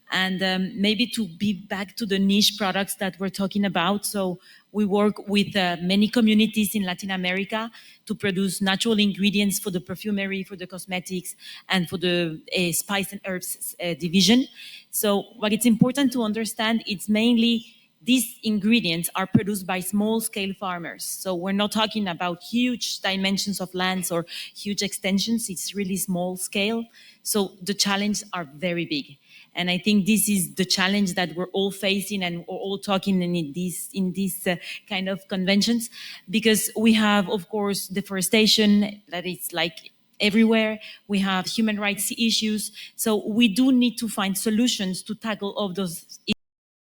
And maybe to be back to the niche products that we're talking about. So we work with many communities in Latin America to produce natural ingredients for the perfumery, for the cosmetics, and for the spice and herbs division. So what it's important to understand, it's mainly these ingredients are produced by small-scale farmers. So we're not talking about huge dimensions of lands or huge extensions. It's really small scale. So the challenges are very big. And I think this is the challenge that we're all facing and we're all talking in these kind of conventions, because we have, of course, deforestation that is like everywhere. We have human rights issues. So we do need to find solutions to tackle all those issues.